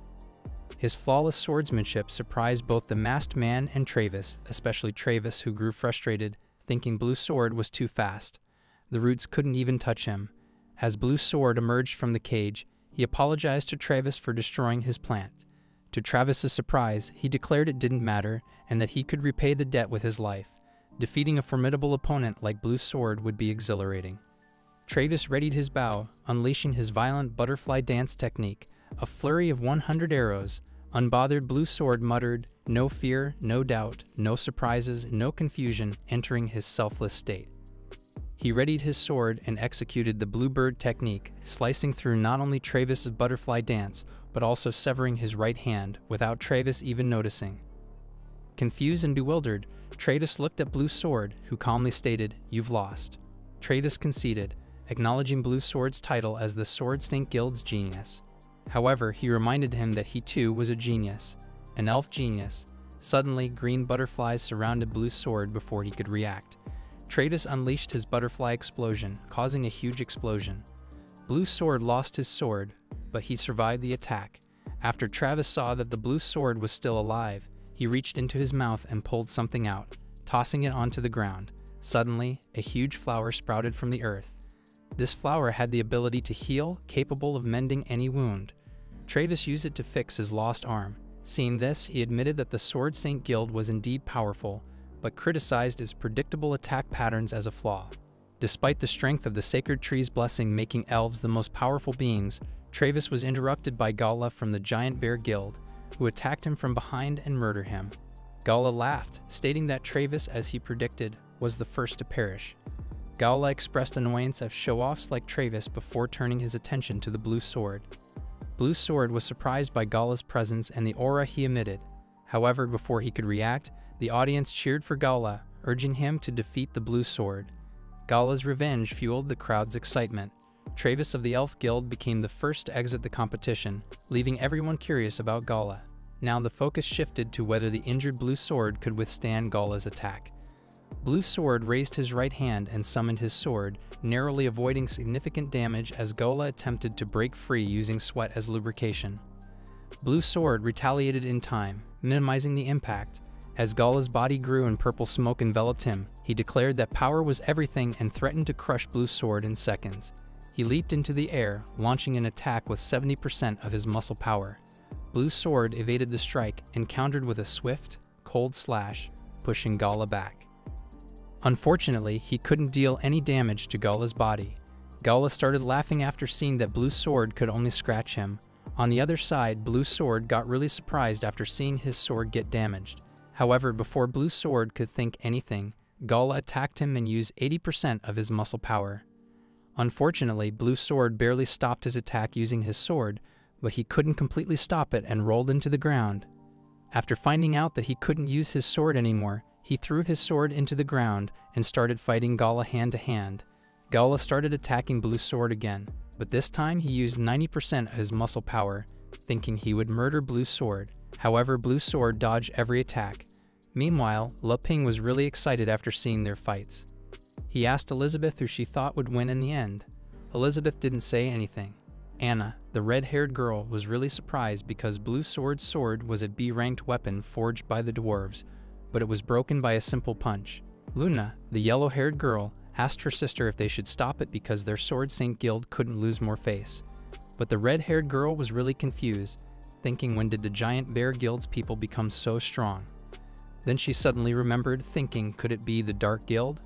His flawless swordsmanship surprised both the masked man and Travis, especially Travis, who grew frustrated, thinking Blue Sword was too fast. The roots couldn't even touch him. As Blue Sword emerged from the cage, he apologized to Travis for destroying his plant. To Travis's surprise, he declared it didn't matter and that he could repay the debt with his life. Defeating a formidable opponent like Blue Sword would be exhilarating. Travis readied his bow, unleashing his violent butterfly dance technique, a flurry of 100 arrows. Unbothered, Blue Sword muttered, "No fear, no doubt, no surprises, no confusion," entering his selfless state. He readied his sword and executed the bluebird technique, slicing through not only Travis's butterfly dance, but also severing his right hand, without Travis even noticing. Confused and bewildered, Travis looked at Blue Sword, who calmly stated, "You've lost." Travis conceded, acknowledging Blue Sword's title as the Sword Saint Guild's genius. However, he reminded him that he too was a genius, an elf genius. Suddenly, green butterflies surrounded Blue Sword before he could react. Travis unleashed his butterfly explosion, causing a huge explosion. Blue Sword lost his sword, but he survived the attack. After Travis saw that the Blue Sword was still alive, he reached into his mouth and pulled something out, tossing it onto the ground. Suddenly, a huge flower sprouted from the earth. This flower had the ability to heal, capable of mending any wound. Travis used it to fix his lost arm. Seeing this, he admitted that the Sword Saint Guild was indeed powerful, but criticized its predictable attack patterns as a flaw. Despite the strength of the sacred tree's blessing making elves the most powerful beings, Travis was interrupted by Gala from the Giant Bear Guild, who attacked him from behind and murdered him. Gala laughed, stating that Travis, as he predicted, was the first to perish. Gala expressed annoyance at show-offs like Travis before turning his attention to the Blue Sword. Blue Sword was surprised by Gala's presence and the aura he emitted. However, before he could react, the audience cheered for Gala, urging him to defeat the Blue Sword. Gala's revenge fueled the crowd's excitement. Travis of the Elf Guild became the first to exit the competition, leaving everyone curious about Gala. Now the focus shifted to whether the injured Blue Sword could withstand Gala's attack. Blue Sword raised his right hand and summoned his sword, narrowly avoiding significant damage as Gala attempted to break free using sweat as lubrication. Blue Sword retaliated in time, minimizing the impact. As Gala's body grew and purple smoke enveloped him, he declared that power was everything and threatened to crush Blue Sword in seconds. He leaped into the air, launching an attack with 70% of his muscle power. Blue Sword evaded the strike and countered with a swift, cold slash, pushing Gala back. Unfortunately, he couldn't deal any damage to Gala's body. Gala started laughing after seeing that Blue Sword could only scratch him. On the other side, Blue Sword got really surprised after seeing his sword get damaged. However, before Blue Sword could think anything, Gala attacked him and used 80% of his muscle power. Unfortunately, Blue Sword barely stopped his attack using his sword, but he couldn't completely stop it and rolled into the ground. After finding out that he couldn't use his sword anymore, he threw his sword into the ground and started fighting Gala hand to hand. Gala started attacking Blue Sword again, but this time he used 90% of his muscle power, thinking he would murder Blue Sword. However, Blue Sword dodged every attack. Meanwhile, Le Ping was really excited after seeing their fights. He asked Elizabeth who she thought would win in the end. Elizabeth didn't say anything. Anna, the red-haired girl, was really surprised because Blue Sword's sword was a B-ranked weapon forged by the dwarves, but it was broken by a simple punch. Luna, the yellow-haired girl, asked her sister if they should stop it because their Sword Saint Guild couldn't lose more face. But the red-haired girl was really confused, thinking, when did the giant bear guild's people become so strong? Then she suddenly remembered, thinking, could it be the Dark Guild?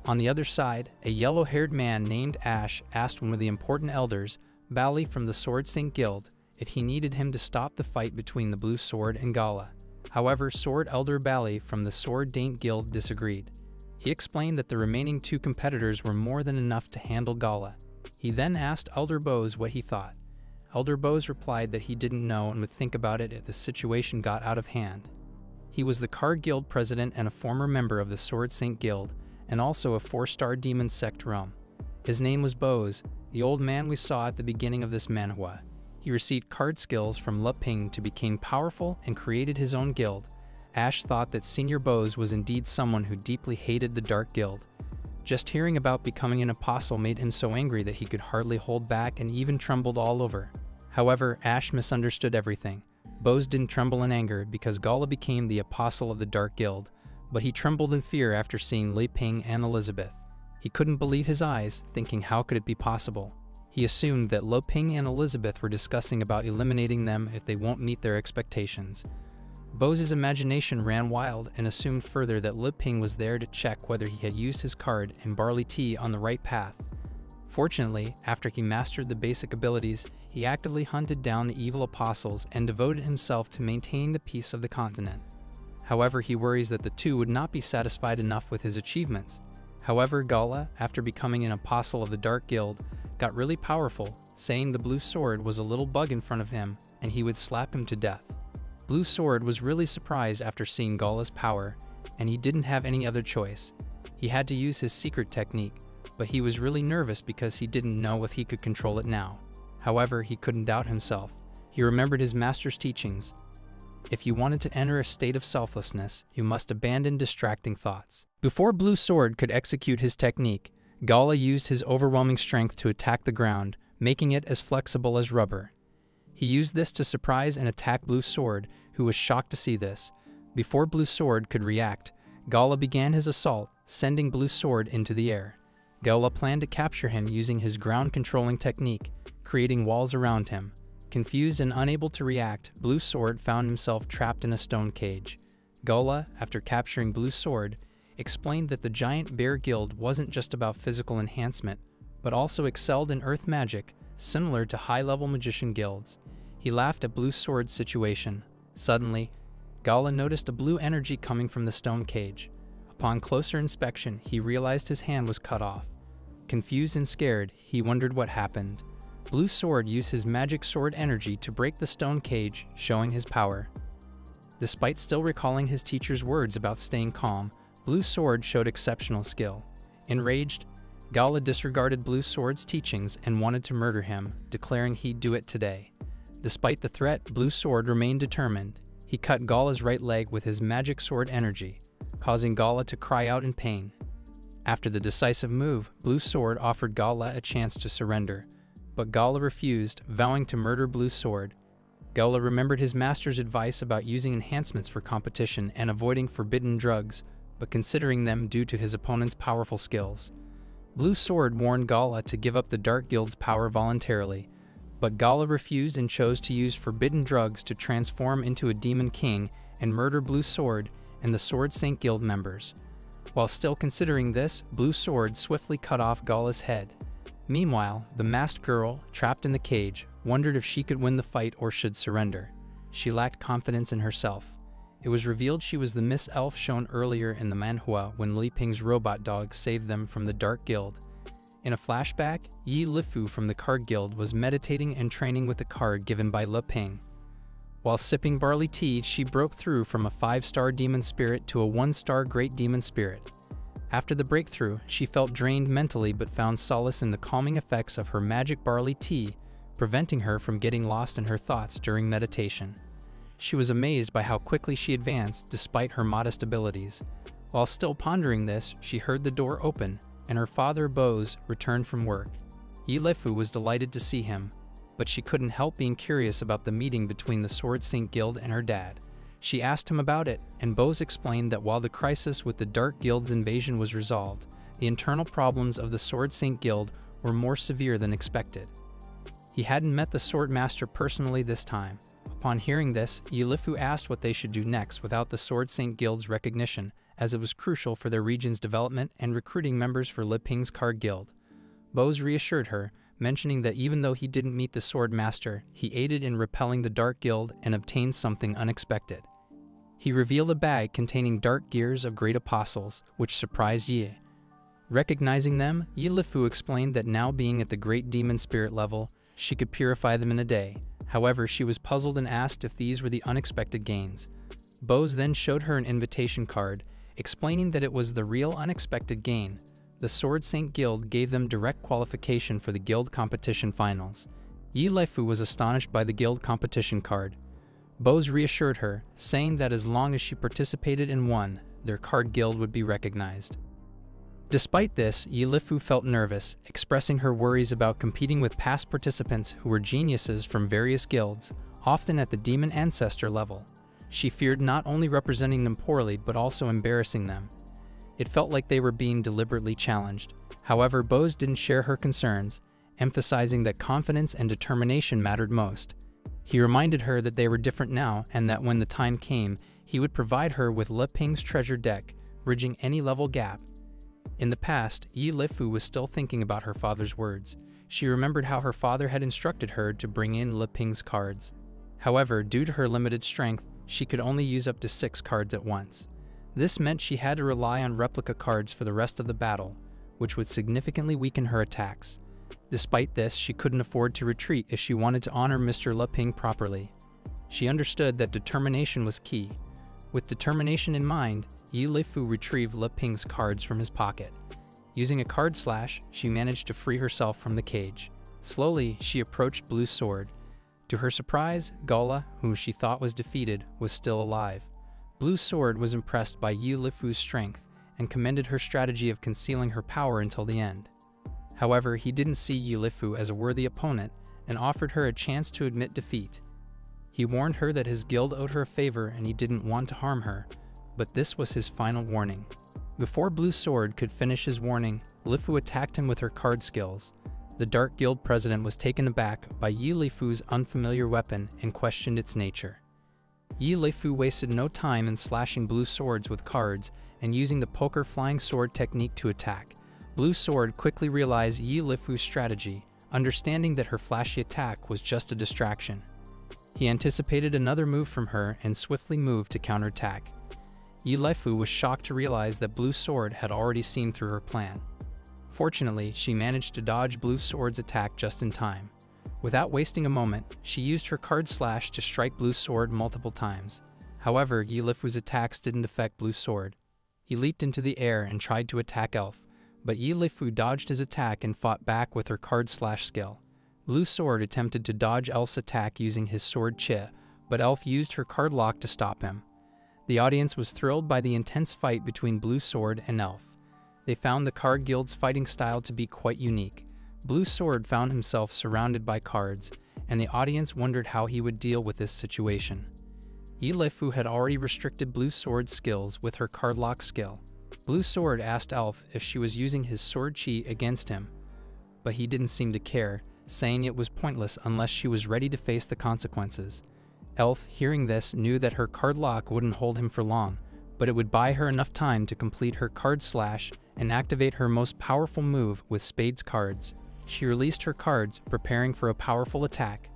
On the other side, a yellow-haired man named Ash asked one of the important elders, Bali from the Sword Saint Guild, if he needed him to stop the fight between the Blue Sword and Gala. However, Sword Elder Bali from the Sword Saint Guild disagreed. He explained that the remaining two competitors were more than enough to handle Gala. He then asked Elder Bose what he thought. Elder Bose replied that he didn't know and would think about it if the situation got out of hand. He was the Card Guild president and a former member of the Sword Saint Guild, and also a 4-star demon sect realm. His name was Bose, the old man we saw at the beginning of this manhwa. He received card skills from Le Ping to become powerful and created his own guild. Ash thought that Senior Bose was indeed someone who deeply hated the Dark Guild. Just hearing about becoming an apostle made him so angry that he could hardly hold back and even trembled all over. However, Ash misunderstood everything. Bose didn't tremble in anger because Gala became the apostle of the Dark Guild, but he trembled in fear after seeing Le Ping and Elizabeth. He couldn't believe his eyes, thinking how could it be possible. He assumed that Le Ping and Elizabeth were discussing about eliminating them if they won't meet their expectations. Bose's imagination ran wild and assumed further that Le Ping was there to check whether he had used his card and barley tea on the right path. Fortunately, after he mastered the basic abilities, he actively hunted down the evil apostles and devoted himself to maintaining the peace of the continent. However, he worries that the two would not be satisfied enough with his achievements. However, Gala, after becoming an apostle of the Dark Guild, got really powerful, saying the Blue Sword was a little bug in front of him and he would slap him to death. Blue Sword was really surprised after seeing Gala's power, and he didn't have any other choice. He had to use his secret technique, but he was really nervous because he didn't know if he could control it now. However, he couldn't doubt himself. He remembered his master's teachings. If you wanted to enter a state of selflessness, you must abandon distracting thoughts. Before Blue Sword could execute his technique, Gala used his overwhelming strength to attack the ground, making it as flexible as rubber. He used this to surprise and attack Blue Sword, who was shocked to see this. Before Blue Sword could react, Gala began his assault, sending Blue Sword into the air. Gala planned to capture him using his ground-controlling technique, creating walls around him. Confused and unable to react, Blue Sword found himself trapped in a stone cage. Gala, after capturing Blue Sword, explained that the Giant Bear Guild wasn't just about physical enhancement, but also excelled in earth magic, similar to high-level magician guilds. He laughed at Blue Sword's situation. Suddenly, Gala noticed a blue energy coming from the stone cage. Upon closer inspection, he realized his hand was cut off. Confused and scared, he wondered what happened. Blue Sword used his magic sword energy to break the stone cage, showing his power. Despite still recalling his teacher's words about staying calm, Blue Sword showed exceptional skill. Enraged, Gala disregarded Blue Sword's teachings and wanted to murder him, declaring he'd do it today. Despite the threat, Blue Sword remained determined. He cut Gala's right leg with his magic sword energy, causing Gala to cry out in pain. After the decisive move, Blue Sword offered Gala a chance to surrender, but Gala refused, vowing to murder Blue Sword. Gala remembered his master's advice about using enhancements for competition and avoiding forbidden drugs, but considering them due to his opponent's powerful skills. Blue Sword warned Gala to give up the Dark Guild's power voluntarily, but Gala refused and chose to use forbidden drugs to transform into a demon king and murder Blue Sword and the Sword Saint Guild members. While still considering this, Blue Sword swiftly cut off Gala's head. Meanwhile, the masked girl, trapped in the cage, wondered if she could win the fight or should surrender. She lacked confidence in herself. It was revealed she was the Miss Elf shown earlier in the manhwa when Li Ping's robot dog saved them from the Dark Guild. In a flashback, Yi Lifu from the Card Guild was meditating and training with the card given by Le Ping. While sipping barley tea, she broke through from a 5-star demon spirit to a 1-star great demon spirit. After the breakthrough, she felt drained mentally but found solace in the calming effects of her magic barley tea, preventing her from getting lost in her thoughts during meditation. She was amazed by how quickly she advanced despite her modest abilities. While still pondering this, she heard the door open, and her father Bose returned from work. Yi Lefu was delighted to see him, but she couldn't help being curious about the meeting between the Sword Saint Guild and her dad. She asked him about it, and Bose explained that while the crisis with the Dark Guild's invasion was resolved, the internal problems of the Sword Saint Guild were more severe than expected. He hadn't met the Sword Master personally this time. Upon hearing this, Yi Lefu asked what they should do next without the Sword Saint Guild's recognition, as it was crucial for their region's development and recruiting members for Li Ping's card guild. Bose reassured her, mentioning that even though he didn't meet the Sword Master, he aided in repelling the Dark Guild and obtained something unexpected. He revealed a bag containing dark gears of great apostles, which surprised Yi. Recognizing them, Yi Lefu explained that now being at the great demon spirit level, she could purify them in a day. However, she was puzzled and asked if these were the unexpected gains. Bose then showed her an invitation card, explaining that it was the real unexpected gain. The Sword Saint Guild gave them direct qualification for the guild competition finals. Yi Lefu was astonished by the guild competition card. Bose reassured her, saying that as long as she participated and won, their card guild would be recognized. Despite this, Yi Lefu felt nervous, expressing her worries about competing with past participants who were geniuses from various guilds, often at the demon ancestor level. She feared not only representing them poorly but also embarrassing them. It felt like they were being deliberately challenged. However, Bose didn't share her concerns, emphasizing that confidence and determination mattered most. He reminded her that they were different now and that when the time came, he would provide her with Li Ping's treasure deck, bridging any level gap. In the past, Yi Lefu was still thinking about her father's words. She remembered how her father had instructed her to bring in Li Ping's cards. However, due to her limited strength, she could only use up to 6 cards at once. This meant she had to rely on replica cards for the rest of the battle, which would significantly weaken her attacks. Despite this, she couldn't afford to retreat if she wanted to honor Mr. Li Ping properly. She understood that determination was key. With determination in mind, Yi Lefu retrieved Li Ping's cards from his pocket. Using a card slash, she managed to free herself from the cage. Slowly, she approached Blue Sword. To her surprise, Gala, whom she thought was defeated, was still alive. Blue Sword was impressed by Yi Lefu's strength and commended her strategy of concealing her power until the end. However, he didn't see Yi Lefu as a worthy opponent and offered her a chance to admit defeat. He warned her that his guild owed her a favor and he didn't want to harm her, but this was his final warning. Before Blue Sword could finish his warning, Lefu attacked him with her card skills. The Dark Guild president was taken aback by Yi Lefu's unfamiliar weapon and questioned its nature. Yi Lefu wasted no time in slashing Blue Swords with cards and using the poker flying sword technique to attack. Blue Sword quickly realized Yi Lefu's strategy, understanding that her flashy attack was just a distraction. He anticipated another move from her and swiftly moved to counterattack. Yi Lefu was shocked to realize that Blue Sword had already seen through her plan. Fortunately, she managed to dodge Blue Sword's attack just in time. Without wasting a moment, she used her card slash to strike Blue Sword multiple times. However, Yi Lefu's attacks didn't affect Blue Sword. He leaped into the air and tried to attack Elf, but Yi Lefu dodged his attack and fought back with her card slash skill. Blue Sword attempted to dodge Elf's attack using his sword Chi, but Elf used her card lock to stop him. The audience was thrilled by the intense fight between Blue Sword and Elf. They found the card guild's fighting style to be quite unique. Blue Sword found himself surrounded by cards, and the audience wondered how he would deal with this situation. Yi Lefu had already restricted Blue Sword's skills with her card lock skill. Blue Sword asked Elf if she was using his sword Chi against him, but he didn't seem to care, saying it was pointless unless she was ready to face the consequences. Elf, hearing this, knew that her card lock wouldn't hold him for long, but it would buy her enough time to complete her card slash and activate her most powerful move with Spade's cards. She released her cards, preparing for a powerful attack.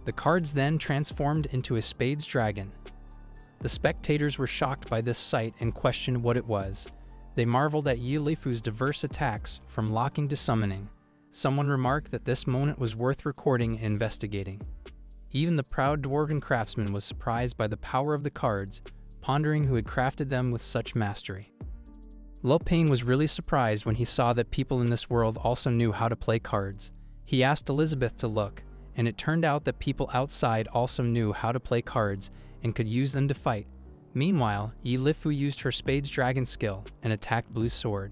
The cards then transformed into a Spade's dragon. The spectators were shocked by this sight and questioned what it was. They marveled at Yi Lefu's diverse attacks, from locking to summoning. Someone remarked that this moment was worth recording and investigating. Even the proud dwarven craftsman was surprised by the power of the cards, pondering who had crafted them with such mastery. Li Ping was really surprised when he saw that people in this world also knew how to play cards. He asked Elizabeth to look, and it turned out that people outside also knew how to play cards and could use them to fight. Meanwhile, Yi Lifu used her Spade's Dragon skill and attacked Blue Sword.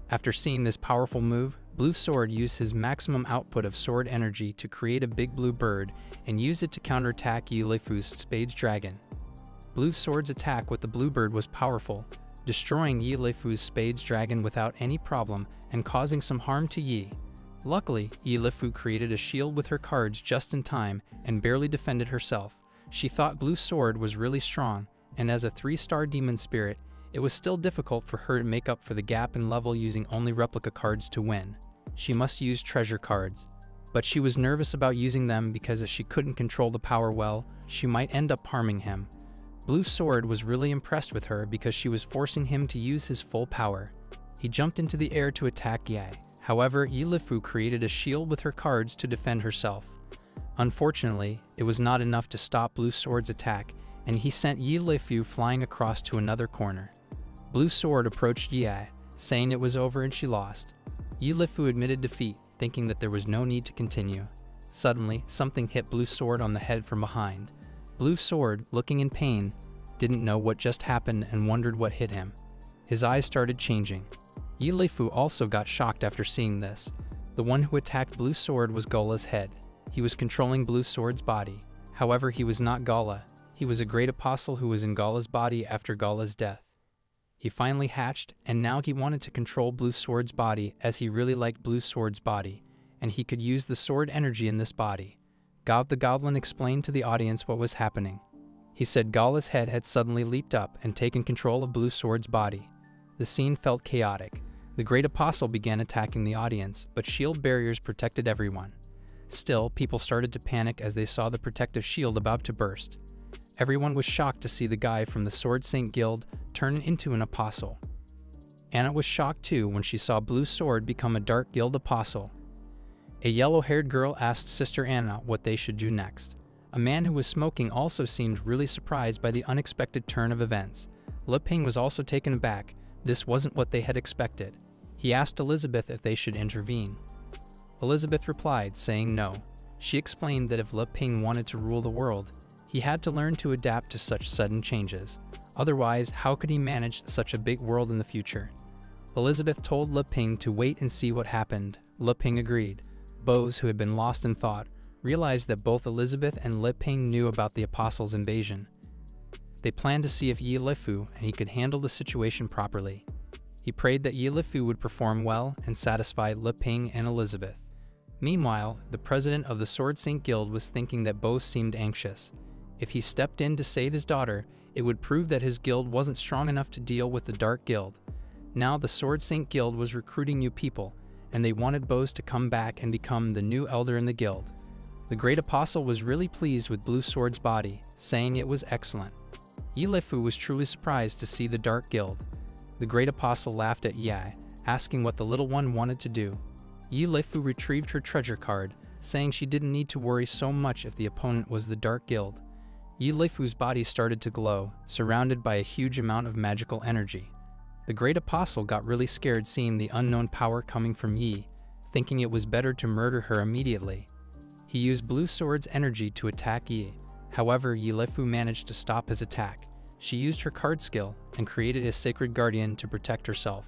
After seeing this powerful move, Blue Sword used his maximum output of sword energy to create a big blue bird and use it to counterattack Yi Lifu's Spade's Dragon. Blue Sword's attack with the blue bird was powerful, destroying Yi Lifu's Spade's Dragon without any problem and causing some harm to Yi. Luckily, Yi Lifu created a shield with her cards just in time and barely defended herself. She thought Blue Sword was really strong, and as a 3-star demon spirit, it was still difficult for her to make up for the gap in level using only replica cards to win. She must use treasure cards. But she was nervous about using them because if she couldn't control the power well, she might end up harming him. Blue Sword was really impressed with her because she was forcing him to use his full power. He jumped into the air to attack Yi. However, Yi Lifu created a shield with her cards to defend herself. Unfortunately, it was not enough to stop Blue Sword's attack, and he sent Yi Lifu flying across to another corner. Blue Sword approached Yi, saying it was over and she lost. Yi Lifu admitted defeat, thinking that there was no need to continue. Suddenly, something hit Blue Sword on the head from behind. Blue Sword, looking in pain, didn't know what just happened and wondered what hit him. His eyes started changing. Yi Lifu also got shocked after seeing this. The one who attacked Blue Sword was Gala's head. He was controlling Blue Sword's body. However, he was not Gala. He was a great apostle who was in Gala's body after Gala's death. He finally hatched, and now he wanted to control Blue Sword's body as he really liked Blue Sword's body, and he could use the sword energy in this body. Gob the Goblin explained to the audience what was happening. He said Gala's head had suddenly leaped up and taken control of Blue Sword's body. The scene felt chaotic. The great apostle began attacking the audience, but shield barriers protected everyone. Still, people started to panic as they saw the protective shield about to burst. Everyone was shocked to see the guy from the Sword Saint Guild turn into an apostle. Anna was shocked too when she saw Blue Sword become a Dark Guild apostle. A yellow-haired girl asked Sister Anna what they should do next. A man who was smoking also seemed really surprised by the unexpected turn of events. Le Ping was also taken aback. This wasn't what they had expected. He asked Elizabeth if they should intervene. Elizabeth replied, saying no. She explained that if Le Ping wanted to rule the world, he had to learn to adapt to such sudden changes. Otherwise, how could he manage such a big world in the future? Elizabeth told Le Ping to wait and see what happened. Le Ping agreed. Bose, who had been lost in thought, realized that both Elizabeth and Le Ping knew about the Apostles' invasion. They planned to see if Yi Lifu and he could handle the situation properly. He prayed that Yi Lifu would perform well and satisfy Le Ping and Elizabeth. Meanwhile, the president of the Sword Saint Guild was thinking that Bose seemed anxious. If he stepped in to save his daughter, it would prove that his guild wasn't strong enough to deal with the Dark Guild. Now the Sword Saint Guild was recruiting new people, and they wanted Bose to come back and become the new elder in the guild. The great apostle was really pleased with Blue Sword's body, saying it was excellent. Yi Lifu was truly surprised to see the Dark Guild. The great apostle laughed at Yi, asking what the little one wanted to do. Yi Lifu retrieved her treasure card, saying she didn't need to worry so much if the opponent was the Dark Guild. Yi Lifu's body started to glow, surrounded by a huge amount of magical energy. The great apostle got really scared seeing the unknown power coming from Yi, thinking it was better to murder her immediately. He used Blue Sword's energy to attack Yi. However, Yi Lifu managed to stop his attack. She used her card skill and created a sacred guardian to protect herself.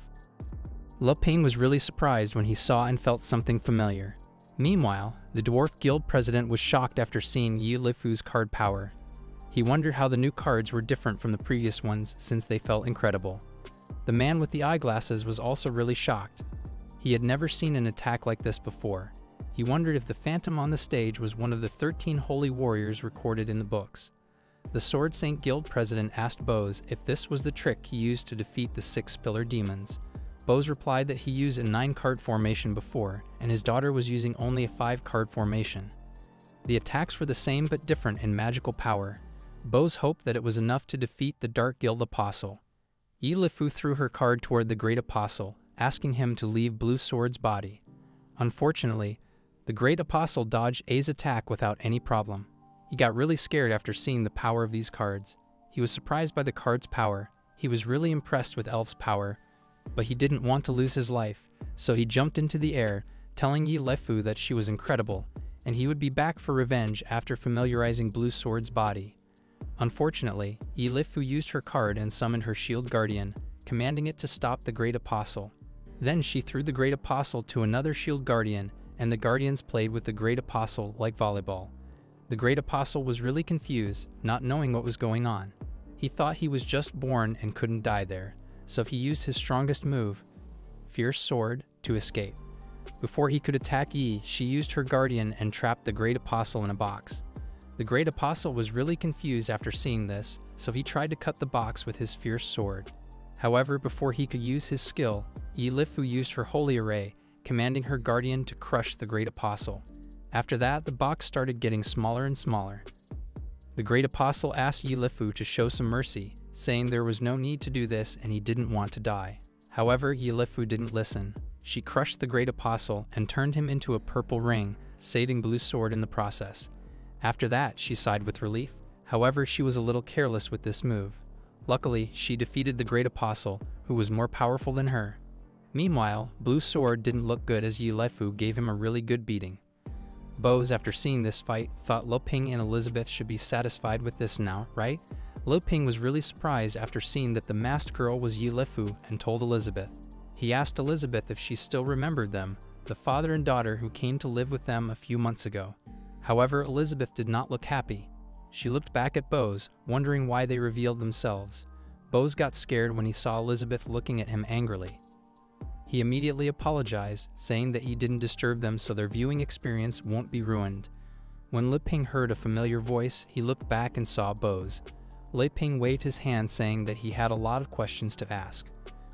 Le Ping was really surprised when he saw and felt something familiar. Meanwhile, the Dwarf Guild president was shocked after seeing Yi Lifu's card power. He wondered how the new cards were different from the previous ones since they felt incredible. The man with the eyeglasses was also really shocked. He had never seen an attack like this before. He wondered if the phantom on the stage was one of the 13 holy warriors recorded in the books. The Sword Saint Guild president asked Bose if this was the trick he used to defeat the 6 pillar demons. Bose replied that he used a 9-card formation before, and his daughter was using only a 5-card formation. The attacks were the same but different in magical power. Bose hoped that it was enough to defeat the Dark Guild apostle. Yi Lifu threw her card toward the great apostle, asking him to leave Blue Sword's body. Unfortunately, the great apostle dodged A's attack without any problem. He got really scared after seeing the power of these cards. He was surprised by the card's power. He was really impressed with Elf's power, but he didn't want to lose his life, so he jumped into the air, telling Yi Lifu that she was incredible, and he would be back for revenge after familiarizing Blue Sword's body. Unfortunately, Lifu used her card and summoned her shield guardian, commanding it to stop the Great Apostle. Then she threw the Great Apostle to another shield guardian, and the guardians played with the Great Apostle like volleyball. The Great Apostle was really confused, not knowing what was going on. He thought he was just born and couldn't die there, so he used his strongest move, Fierce Sword, to escape. Before he could attack Yi, she used her guardian and trapped the Great Apostle in a box. The Great Apostle was really confused after seeing this, so he tried to cut the box with his Fierce Sword. However, before he could use his skill, Lifu used her Holy Array, commanding her guardian to crush the Great Apostle. After that, the box started getting smaller and smaller. The Great Apostle asked Lifu to show some mercy, saying there was no need to do this and he didn't want to die. However, Lifu didn't listen. She crushed the Great Apostle and turned him into a purple ring, saving Blue Sword in the process. After that, she sighed with relief. However, she was a little careless with this move. Luckily, she defeated the Great Apostle, who was more powerful than her. Meanwhile, Blue Sword didn't look good as Lifu gave him a really good beating. Bose, after seeing this fight, thought Lo Ping and Elizabeth should be satisfied with this now, right? Lo Ping was really surprised after seeing that the masked girl was Lifu and told Elizabeth. He asked Elizabeth if she still remembered them, the father and daughter who came to live with them a few months ago. However, Elizabeth did not look happy. She looked back at Bose, wondering why they revealed themselves. Bose got scared when he saw Elizabeth looking at him angrily. He immediately apologized, saying that he didn't disturb them so their viewing experience won't be ruined. When Li Ping heard a familiar voice, he looked back and saw Bose. Li Ping waved his hand saying that he had a lot of questions to ask.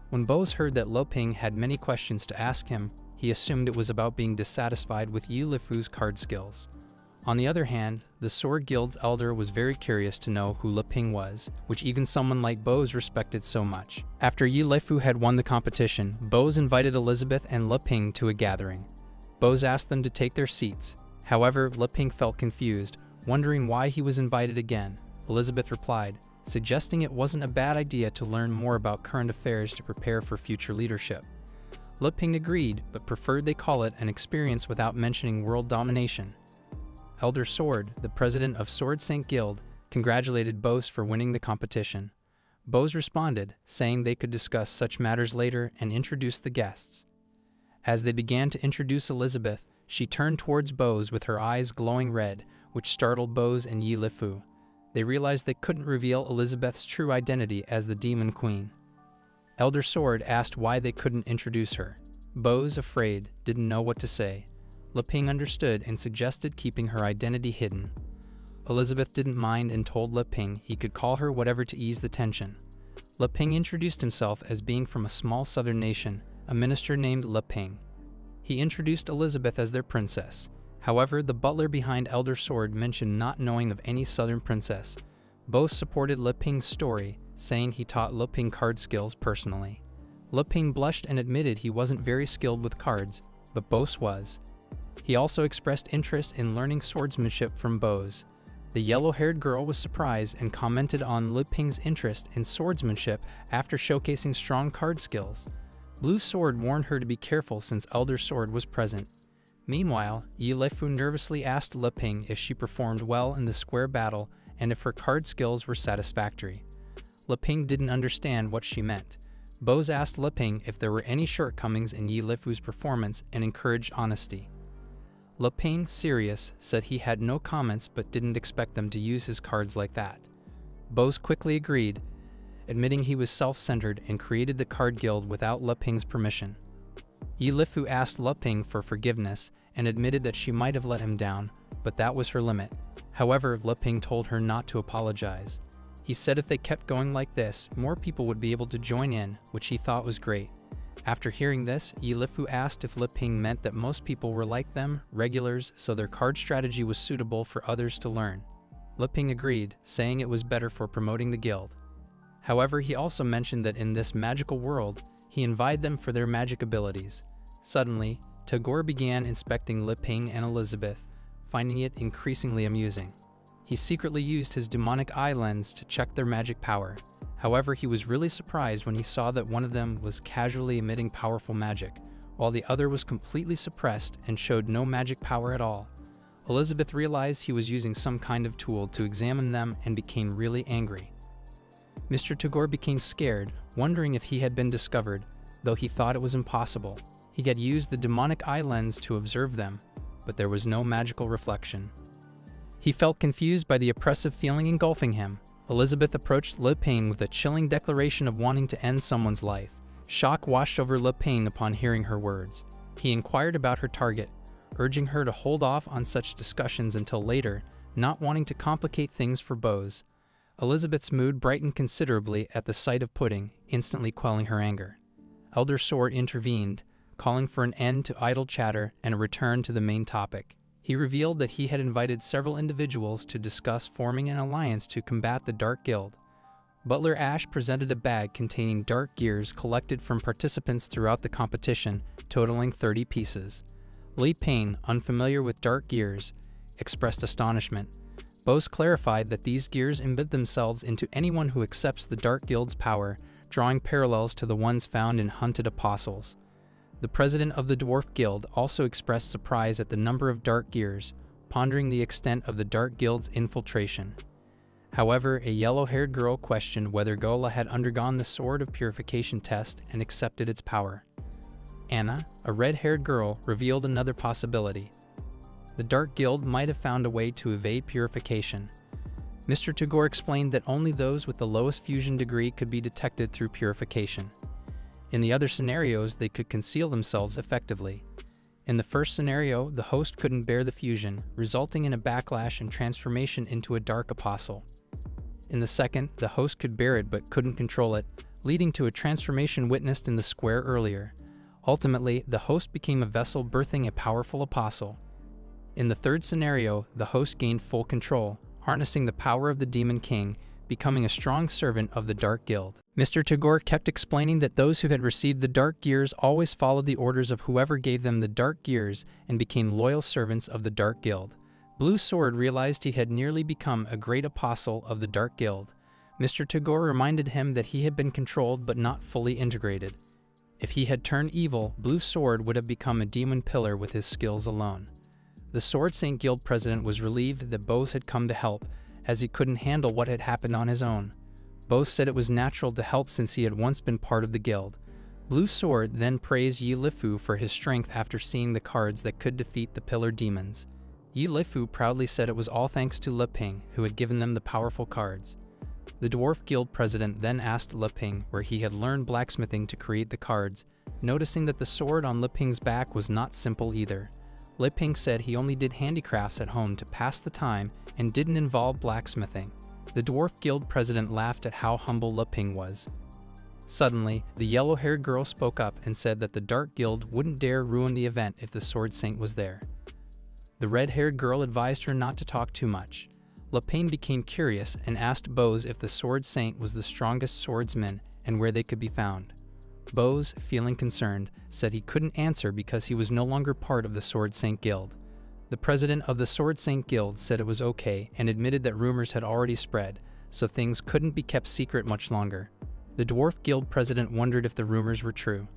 When Bose heard that Lo Ping had many questions to ask him, he assumed it was about being dissatisfied with Lifu's card skills. On the other hand, the Sword Guild's elder was very curious to know who Li Ping was, which even someone like Bose respected so much. After Lifu had won the competition, Bose invited Elizabeth and Li Ping to a gathering. Bose asked them to take their seats. However, Li Ping felt confused, wondering why he was invited again. Elizabeth replied, suggesting it wasn't a bad idea to learn more about current affairs to prepare for future leadership. Li Ping agreed, but preferred they call it an experience without mentioning world domination. Elder Sword, the president of Sword Saint Guild, congratulated Bose for winning the competition. Bose responded, saying they could discuss such matters later and introduced the guests. As they began to introduce Elizabeth, she turned towards Bose with her eyes glowing red, which startled Bose and Lifu. They realized they couldn't reveal Elizabeth's true identity as the Demon Queen. Elder Sword asked why they couldn't introduce her. Bose, afraid, didn't know what to say. Li Ping understood and suggested keeping her identity hidden. Elizabeth didn't mind and told Li Ping he could call her whatever to ease the tension. Li Ping introduced himself as being from a small southern nation, a minister named Li Ping. He introduced Elizabeth as their princess. However, the butler behind Elder Sword mentioned not knowing of any southern princess. Both supported Li Ping's story, saying he taught Li Ping card skills personally. Li Ping blushed and admitted he wasn't very skilled with cards, but Bose was. He also expressed interest in learning swordsmanship from Bose. The yellow-haired girl was surprised and commented on Li Ping's interest in swordsmanship after showcasing strong card skills. Blue Sword warned her to be careful since Elder Sword was present. Meanwhile, Lifu nervously asked Li Ping if she performed well in the square battle and if her card skills were satisfactory. Li Ping didn't understand what she meant. Bose asked Li Ping if there were any shortcomings in Lifu's performance and encouraged honesty. Li Ping, serious, said he had no comments but didn't expect them to use his cards like that. Bose quickly agreed, admitting he was self-centered and created the card guild without Li Ping's permission. Lifu asked Li Ping for forgiveness and admitted that she might have let him down, but that was her limit. However, Li Ping told her not to apologize. He said if they kept going like this, more people would be able to join in, which he thought was great. After hearing this, Lifu asked if Li Ping meant that most people were like them, regulars, so their card strategy was suitable for others to learn. Li Ping agreed, saying it was better for promoting the guild. However, he also mentioned that in this magical world, he invited them for their magic abilities. Suddenly, Tagore began inspecting Li Ping and Elizabeth, finding it increasingly amusing. He secretly used his demonic eye lens to check their magic power. However, he was really surprised when he saw that one of them was casually emitting powerful magic, while the other was completely suppressed and showed no magic power at all. Elizabeth realized he was using some kind of tool to examine them and became really angry. Mr. Tagore became scared, wondering if he had been discovered, though he thought it was impossible. He had used the demonic eye lens to observe them, but there was no magical reflection. He felt confused by the oppressive feeling engulfing him. Elizabeth approached Le Pain with a chilling declaration of wanting to end someone's life. Shock washed over Le Pain upon hearing her words. He inquired about her target, urging her to hold off on such discussions until later, not wanting to complicate things for Bose. Elizabeth's mood brightened considerably at the sight of pudding, instantly quelling her anger. Elder Sword intervened, calling for an end to idle chatter and a return to the main topic. He revealed that he had invited several individuals to discuss forming an alliance to combat the Dark Guild. Butler Ash presented a bag containing dark gears collected from participants throughout the competition, totaling 30 pieces. Le Pain, unfamiliar with dark gears, expressed astonishment. Bose clarified that these gears embed themselves into anyone who accepts the Dark Guild's power, drawing parallels to the ones found in hunted apostles. The president of the Dwarf Guild also expressed surprise at the number of dark gears, pondering the extent of the Dark Guild's infiltration. However, a yellow-haired girl questioned whether Gola had undergone the Sword of Purification test and accepted its power. Anna, a red-haired girl, revealed another possibility. The Dark Guild might have found a way to evade purification. Mr. Tagore explained that only those with the lowest fusion degree could be detected through purification. In the other scenarios, they could conceal themselves effectively. In the first scenario, the host couldn't bear the fusion, resulting in a backlash and transformation into a dark apostle. In the second, the host could bear it but couldn't control it, leading to a transformation witnessed in the square earlier. Ultimately, the host became a vessel birthing a powerful apostle. In the third scenario, the host gained full control, harnessing the power of the Demon King, becoming a strong servant of the Dark Guild. Mr. Tagore kept explaining that those who had received the Dark Gears always followed the orders of whoever gave them the Dark Gears and became loyal servants of the Dark Guild. Blue Sword realized he had nearly become a great apostle of the Dark Guild. Mr. Tagore reminded him that he had been controlled but not fully integrated. If he had turned evil, Blue Sword would have become a demon pillar with his skills alone. The Sword Saint Guild president was relieved that Bose had come to help, as he couldn't handle what had happened on his own. Bose said it was natural to help since he had once been part of the guild. Blue Sword then praised Yi Lifu for his strength after seeing the cards that could defeat the pillar demons. Yi Lifu proudly said it was all thanks to Le Ping, who had given them the powerful cards. The Dwarf Guild president then asked Le Ping where he had learned blacksmithing to create the cards, noticing that the sword on Le Ping's back was not simple either. Le Ping said he only did handicrafts at home to pass the time and didn't involve blacksmithing. The Dwarf Guild president laughed at how humble Le Ping was. Suddenly, the yellow-haired girl spoke up and said that the Dark Guild wouldn't dare ruin the event if the Sword Saint was there. The red-haired girl advised her not to talk too much. Le Ping became curious and asked Bose if the Sword Saint was the strongest swordsman and where they could be found. Bose, feeling concerned, said he couldn't answer because he was no longer part of the Sword Saint Guild. The president of the Sword Saint Guild said it was okay and admitted that rumors had already spread, so things couldn't be kept secret much longer. The Dwarf Guild president wondered if the rumors were true.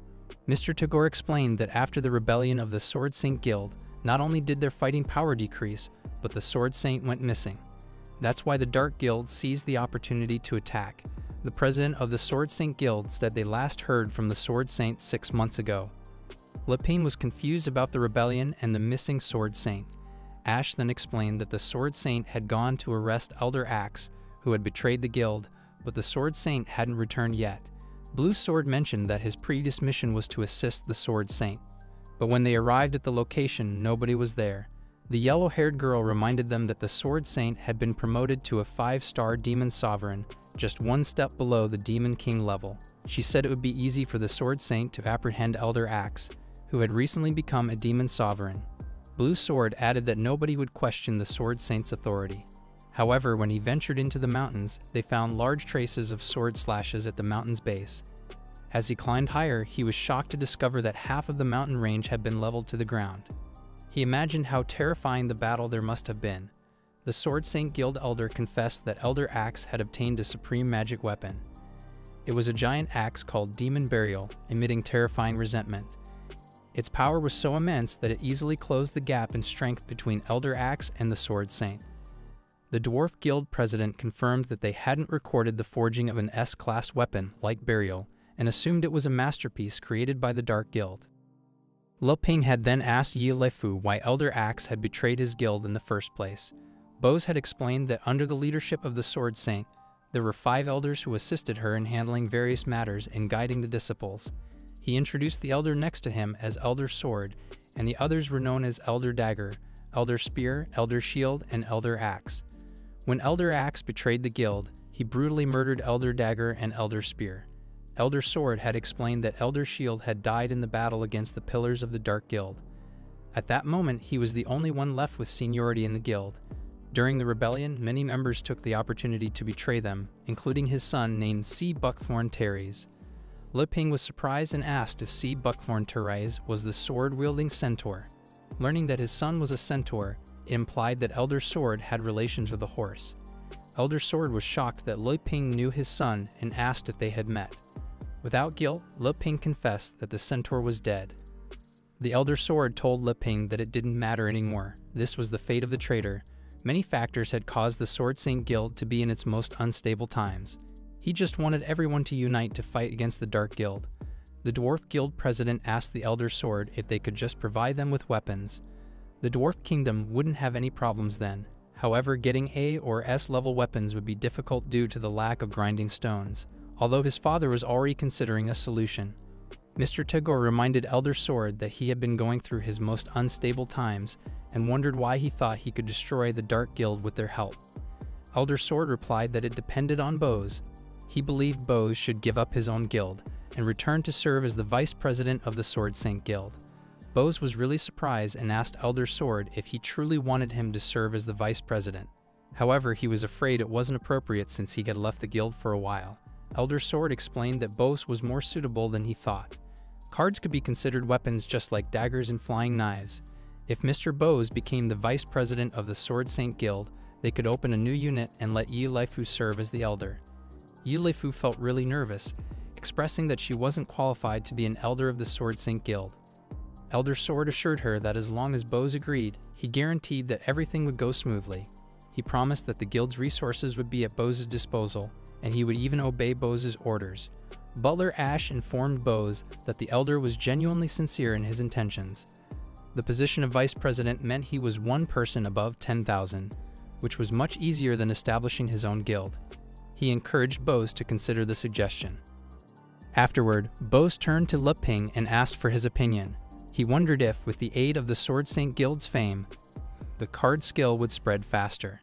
Mr. Tagore explained that after the rebellion of the Sword Saint Guild, not only did their fighting power decrease, but the Sword Saint went missing. That's why the Dark Guild seized the opportunity to attack. The president of the Sword Saint Guild said they last heard from the Sword Saint 6 months ago. Le Ping was confused about the rebellion and the missing Sword Saint. Ash then explained that the Sword Saint had gone to arrest Elder Axe, who had betrayed the guild, but the Sword Saint hadn't returned yet. Blue Sword mentioned that his previous mission was to assist the Sword Saint. But when they arrived at the location, nobody was there. The yellow-haired girl reminded them that the Sword Saint had been promoted to a 5-star Demon Sovereign, just one step below the Demon King level. She said it would be easy for the Sword Saint to apprehend Elder Axe, who had recently become a Demon Sovereign. Blue Sword added that nobody would question the Sword Saint's authority. However, when he ventured into the mountains, they found large traces of sword slashes at the mountain's base. As he climbed higher, he was shocked to discover that half of the mountain range had been leveled to the ground. He imagined how terrifying the battle there must have been. The Sword Saint Guild Elder confessed that Elder Axe had obtained a supreme magic weapon. It was a giant axe called Demon Burial, emitting terrifying resentment. Its power was so immense that it easily closed the gap in strength between Elder Axe and the Sword Saint. The Dwarf Guild president confirmed that they hadn't recorded the forging of an S-class weapon like Burial, and assumed it was a masterpiece created by the Dark Guild. Le Ping had then asked Yi Leifu why Elder Axe had betrayed his guild in the first place. Bose had explained that under the leadership of the Sword Saint, there were 5 elders who assisted her in handling various matters and guiding the disciples. He introduced the elder next to him as Elder Sword, and the others were known as Elder Dagger, Elder Spear, Elder Shield, and Elder Axe. When Elder Axe betrayed the guild, he brutally murdered Elder Dagger and Elder Spear. Elder Sword had explained that Elder Shield had died in the battle against the Pillars of the Dark Guild. At that moment, he was the only one left with seniority in the guild. During the rebellion, many members took the opportunity to betray them, including his son named C. Buckthorn Teres. Le Ping was surprised and asked if C. Buckthorn Teres was the sword-wielding centaur. Learning that his son was a centaur, it implied that Elder Sword had relations with a horse. Elder Sword was shocked that Le Ping knew his son and asked if they had met. Without guilt, Le Ping confessed that the centaur was dead. The Elder Sword told Le Ping that it didn't matter anymore. This was the fate of the traitor. Many factors had caused the Sword Saint Guild to be in its most unstable times. He just wanted everyone to unite to fight against the Dark Guild. The Dwarf Guild president asked the Elder Sword if they could just provide them with weapons. The Dwarf Kingdom wouldn't have any problems then. However, getting A or S level weapons would be difficult due to the lack of grinding stones, although his father was already considering a solution. Mr. Tagore reminded Elder Sword that he had been going through his most unstable times and wondered why he thought he could destroy the Dark Guild with their help. Elder Sword replied that it depended on Bose. He believed Bose should give up his own guild and return to serve as the vice president of the Sword Saint Guild. Bose was really surprised and asked Elder Sword if he truly wanted him to serve as the vice president. However, he was afraid it wasn't appropriate since he had left the guild for a while. Elder Sword explained that Bose was more suitable than he thought. Cards could be considered weapons just like daggers and flying knives. If Mr. Bose became the vice president of the Sword Saint Guild, they could open a new unit and let Yi Leifu serve as the elder. Yi Leifu felt really nervous, expressing that she wasn't qualified to be an elder of the Sword Saint Guild. Elder Sword assured her that as long as Bose agreed, he guaranteed that everything would go smoothly. He promised that the guild's resources would be at Bose's disposal, and he would even obey Bose's orders. Butler Ash informed Bose that the elder was genuinely sincere in his intentions. The position of vice president meant he was one person above 10,000, which was much easier than establishing his own guild. He encouraged Bose to consider the suggestion. Afterward, Bose turned to Le Ping and asked for his opinion. He wondered if, with the aid of the Sword Saint Guild's fame, the card skill would spread faster.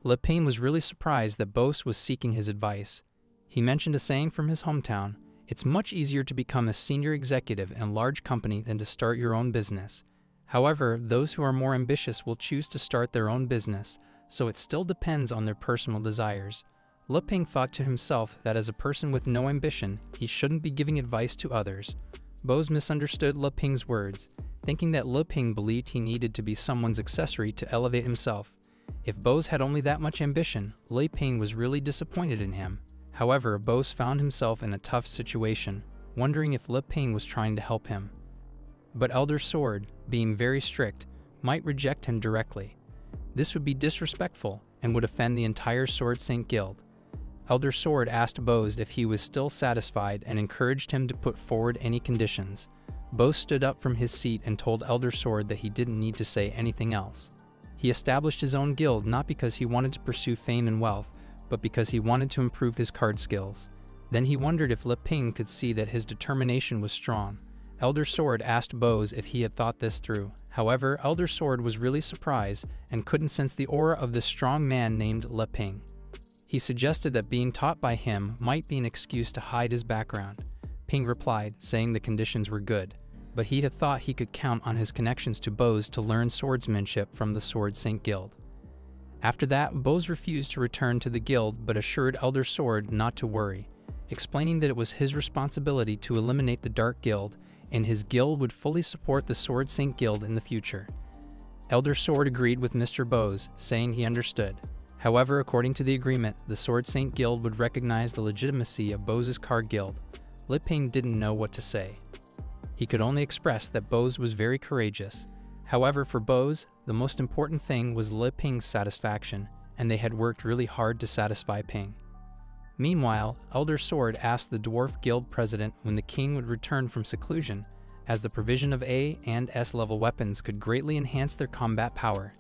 Le Ping was really surprised that Bose was seeking his advice. He mentioned a saying from his hometown: "It's much easier to become a senior executive in a large company than to start your own business." However, those who are more ambitious will choose to start their own business, so it still depends on their personal desires. Le Ping thought to himself that as a person with no ambition, he shouldn't be giving advice to others. Bose misunderstood Le Ping's words, thinking that Le Ping believed he needed to be someone's accessory to elevate himself. If Bose had only that much ambition, Le Ping was really disappointed in him. However, Bose found himself in a tough situation, wondering if Le Ping was trying to help him. But Elder Sword, being very strict, might reject him directly. This would be disrespectful and would offend the entire Sword Saint Guild. Elder Sword asked Bose if he was still satisfied and encouraged him to put forward any conditions. Bose stood up from his seat and told Elder Sword that he didn't need to say anything else. He established his own guild not because he wanted to pursue fame and wealth, but because he wanted to improve his card skills. Then he wondered if Le Ping could see that his determination was strong. Elder Sword asked Bose if he had thought this through. However, Elder Sword was really surprised and couldn't sense the aura of this strong man named Le Ping. He suggested that being taught by him might be an excuse to hide his background. Ping replied, saying the conditions were good, but he had thought he could count on his connections to Bose to learn swordsmanship from the Sword Saint Guild. After that, Bose refused to return to the guild but assured Elder Sword not to worry, explaining that it was his responsibility to eliminate the Dark Guild and his guild would fully support the Sword Saint Guild in the future. Elder Sword agreed with Mr. Bose, saying he understood. However, according to the agreement, the Sword Saint Guild would recognize the legitimacy of Bose's card guild. Le Ping didn't know what to say. He could only express that Bose was very courageous. However, for Bose, the most important thing was Li Ping's satisfaction, and they had worked really hard to satisfy Ping. Meanwhile, Elder Sword asked the Dwarf Guild president when the king would return from seclusion, as the provision of A and S level weapons could greatly enhance their combat power.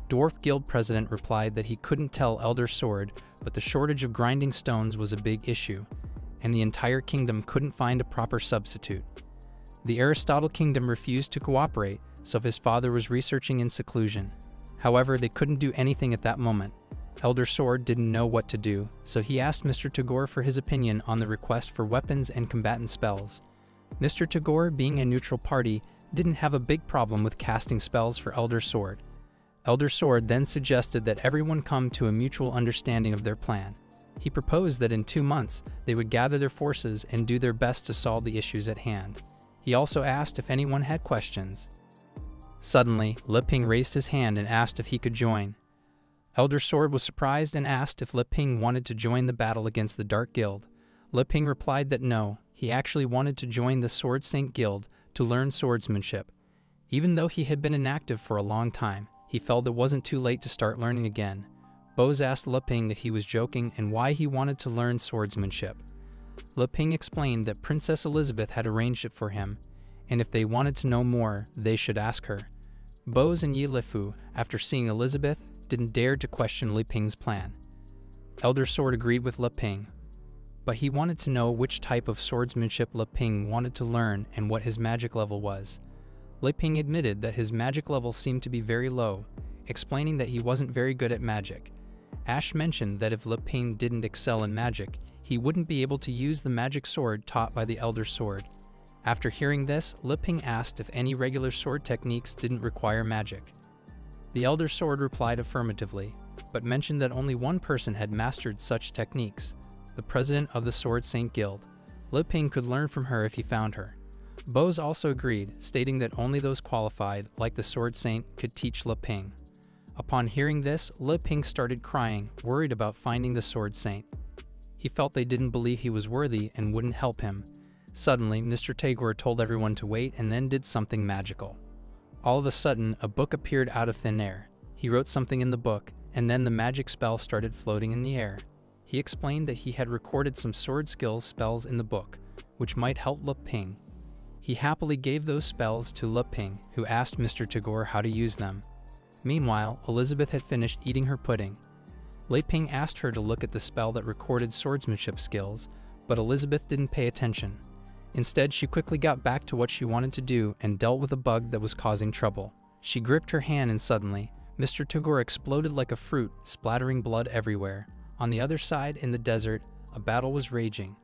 Dwarf Guild president replied that he couldn't tell Elder Sword, but the shortage of grinding stones was a big issue, and the entire kingdom couldn't find a proper substitute. The Aristotle kingdom refused to cooperate, so his father was researching in seclusion. However, they couldn't do anything at that moment. Elder Sword didn't know what to do, so he asked Mr. Tagore for his opinion on the request for weapons and combatant spells. Mr. Tagore, being a neutral party, didn't have a big problem with casting spells for Elder Sword. Elder Sword then suggested that everyone come to a mutual understanding of their plan. He proposed that in 2 months, they would gather their forces and do their best to solve the issues at hand. He also asked if anyone had questions. Suddenly, Li Ping raised his hand and asked if he could join. Elder Sword was surprised and asked if Li Ping wanted to join the battle against the Dark Guild. Li Ping replied that no, he actually wanted to join the Sword Saint Guild to learn swordsmanship. Even though he had been inactive for a long time, he felt it wasn't too late to start learning again. Bose asked Li Ping if he was joking and why he wanted to learn swordsmanship. Li Ping explained that Princess Elizabeth had arranged it for him, and if they wanted to know more, they should ask her. Bose and Yi Lifu, after seeing Elizabeth, didn't dare to question Li Ping's plan. Elder Sword agreed with Li Ping, but he wanted to know which type of swordsmanship Li Ping wanted to learn and what his magic level was. Li Ping admitted that his magic level seemed to be very low, explaining that he wasn't very good at magic. Ash mentioned that if Li Ping didn't excel in magic, he wouldn't be able to use the magic sword taught by the Elder Sword. After hearing this, Li Ping asked if any regular sword techniques didn't require magic. The Elder Sword replied affirmatively, but mentioned that only one person had mastered such techniques, the president of the Sword Saint Guild. Li Ping could learn from her if he found her. Bose also agreed, stating that only those qualified, like the Sword Saint, could teach Li Ping. Upon hearing this, Li Ping started crying, worried about finding the Sword Saint. He felt they didn't believe he was worthy and wouldn't help him. Suddenly, Mr. Tagore told everyone to wait and then did something magical. All of a sudden, a book appeared out of thin air. He wrote something in the book, and then the magic spell started floating in the air. He explained that he had recorded some sword skills spells in the book, which might help Li Ping. He happily gave those spells to Li Ping, who asked Mr. Tagore how to use them. Meanwhile, Elizabeth had finished eating her pudding. Li Ping asked her to look at the spell that recorded swordsmanship skills, but Elizabeth didn't pay attention. Instead, she quickly got back to what she wanted to do and dealt with a bug that was causing trouble. She gripped her hand and suddenly, Mr. Tagore exploded like a fruit, splattering blood everywhere. On the other side, in the desert, a battle was raging.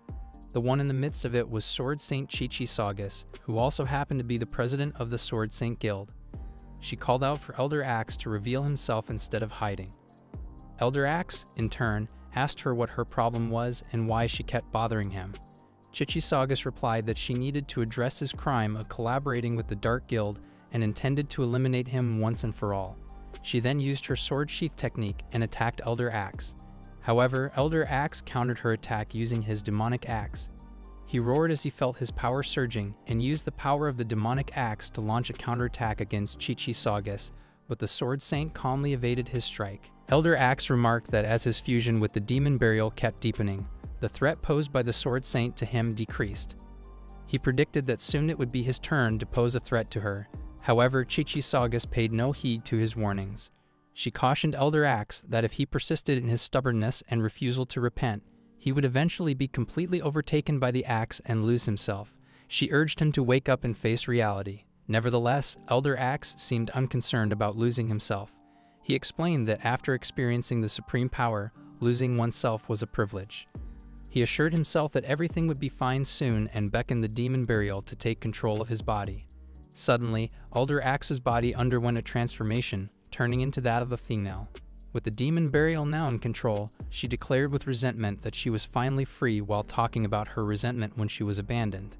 The one in the midst of it was Sword Saint Chi-Chi Saugus, who also happened to be the president of the Sword Saint Guild. She called out for Elder Axe to reveal himself instead of hiding. Elder Axe, in turn, asked her what her problem was and why she kept bothering him. Chi-Chi Saugus replied that she needed to address his crime of collaborating with the Dark Guild and intended to eliminate him once and for all. She then used her sword sheath technique and attacked Elder Axe. However, Elder Axe countered her attack using his demonic axe. He roared as he felt his power surging and used the power of the demonic axe to launch a counterattack against Chi-Chi Saugus, but the Sword Saint calmly evaded his strike. Elder Axe remarked that as his fusion with the demon burial kept deepening, the threat posed by the Sword Saint to him decreased. He predicted that soon it would be his turn to pose a threat to her. However, Chi-Chi Saugus paid no heed to his warnings. She cautioned Elder Axe that if he persisted in his stubbornness and refusal to repent, he would eventually be completely overtaken by the axe and lose himself. She urged him to wake up and face reality. Nevertheless, Elder Axe seemed unconcerned about losing himself. He explained that after experiencing the supreme power, losing oneself was a privilege. He assured himself that everything would be fine soon and beckoned the demon burial to take control of his body. Suddenly, Elder Axe's body underwent a transformation, turning into that of a female. With the demon burial now in control, she declared with resentment that she was finally free while talking about her resentment when she was abandoned.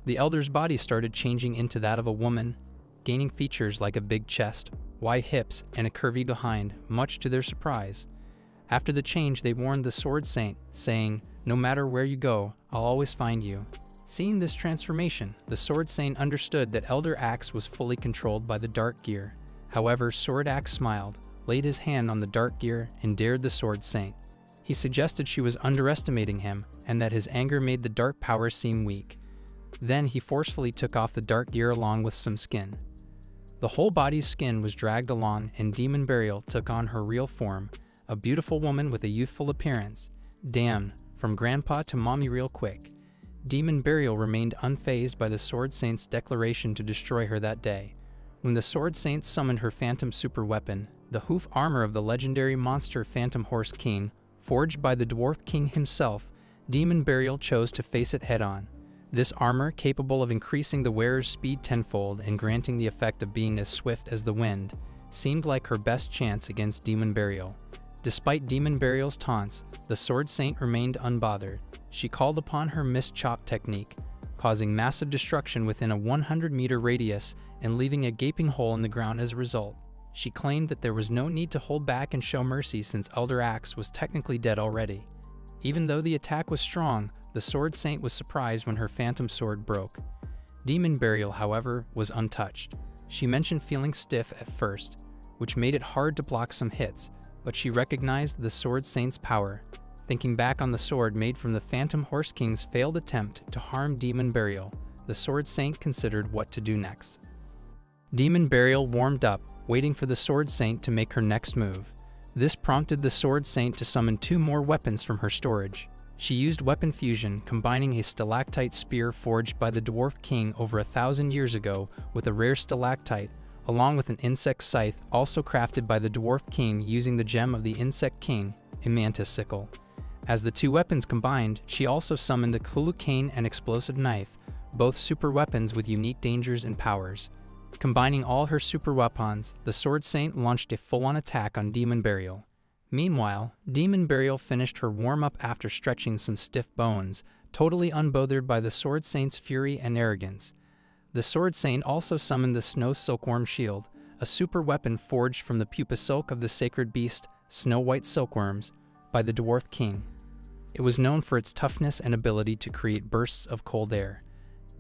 The elder's body started changing into that of a woman, gaining features like a big chest, wide hips, and a curvy behind, much to their surprise. After the change, they warned the Sword Saint, saying, "No matter where you go, I'll always find you." Seeing this transformation, the Sword Saint understood that Elder Axe was fully controlled by the Dark Gear. However, Sword Axe smiled, laid his hand on the Dark Gear, and dared the Sword Saint. He suggested she was underestimating him, and that his anger made the dark power seem weak. Then he forcefully took off the Dark Gear along with some skin. The whole body's skin was dragged along, and Demon Burial took on her real form, a beautiful woman with a youthful appearance. Damn, from grandpa to mommy real quick. Demon Burial remained unfazed by the Sword Saint's declaration to destroy her that day. When the Sword Saint summoned her phantom super weapon, the hoof armor of the legendary monster Phantom Horse King, forged by the Dwarf King himself, Demon Burial chose to face it head-on. This armor, capable of increasing the wearer's speed tenfold and granting the effect of being as swift as the wind, seemed like her best chance against Demon Burial. Despite Demon Burial's taunts, the Sword Saint remained unbothered. She called upon her Mist Chop technique, causing massive destruction within a 100-meter radius and leaving a gaping hole in the ground as a result. She claimed that there was no need to hold back and show mercy since Elder Axe was technically dead already. Even though the attack was strong, the Sword Saint was surprised when her phantom sword broke. Demon Burial, however, was untouched. She mentioned feeling stiff at first, which made it hard to block some hits, but she recognized the Sword Saint's power. Thinking back on the sword made from the Phantom Horse King's failed attempt to harm Demon Burial, the Sword Saint considered what to do next. Demon Burial warmed up, waiting for the Sword Saint to make her next move. This prompted the Sword Saint to summon 2 more weapons from her storage. She used weapon fusion, combining a stalactite spear forged by the Dwarf King over 1,000 years ago with a rare stalactite, along with an insect scythe also crafted by the Dwarf King using the gem of the Insect King, a mantis sickle. As the 2 weapons combined, she also summoned the Kulu Cane and explosive knife, both super weapons with unique dangers and powers. Combining all her super weapons, the Sword Saint launched a full-on attack on Demon Burial. Meanwhile, Demon Burial finished her warm-up after stretching some stiff bones, totally unbothered by the Sword Saint's fury and arrogance. The Sword Saint also summoned the Snow Silkworm Shield, a super weapon forged from the pupa silk of the sacred beast, Snow White Silkworms, by the Dwarf King. It was known for its toughness and ability to create bursts of cold air.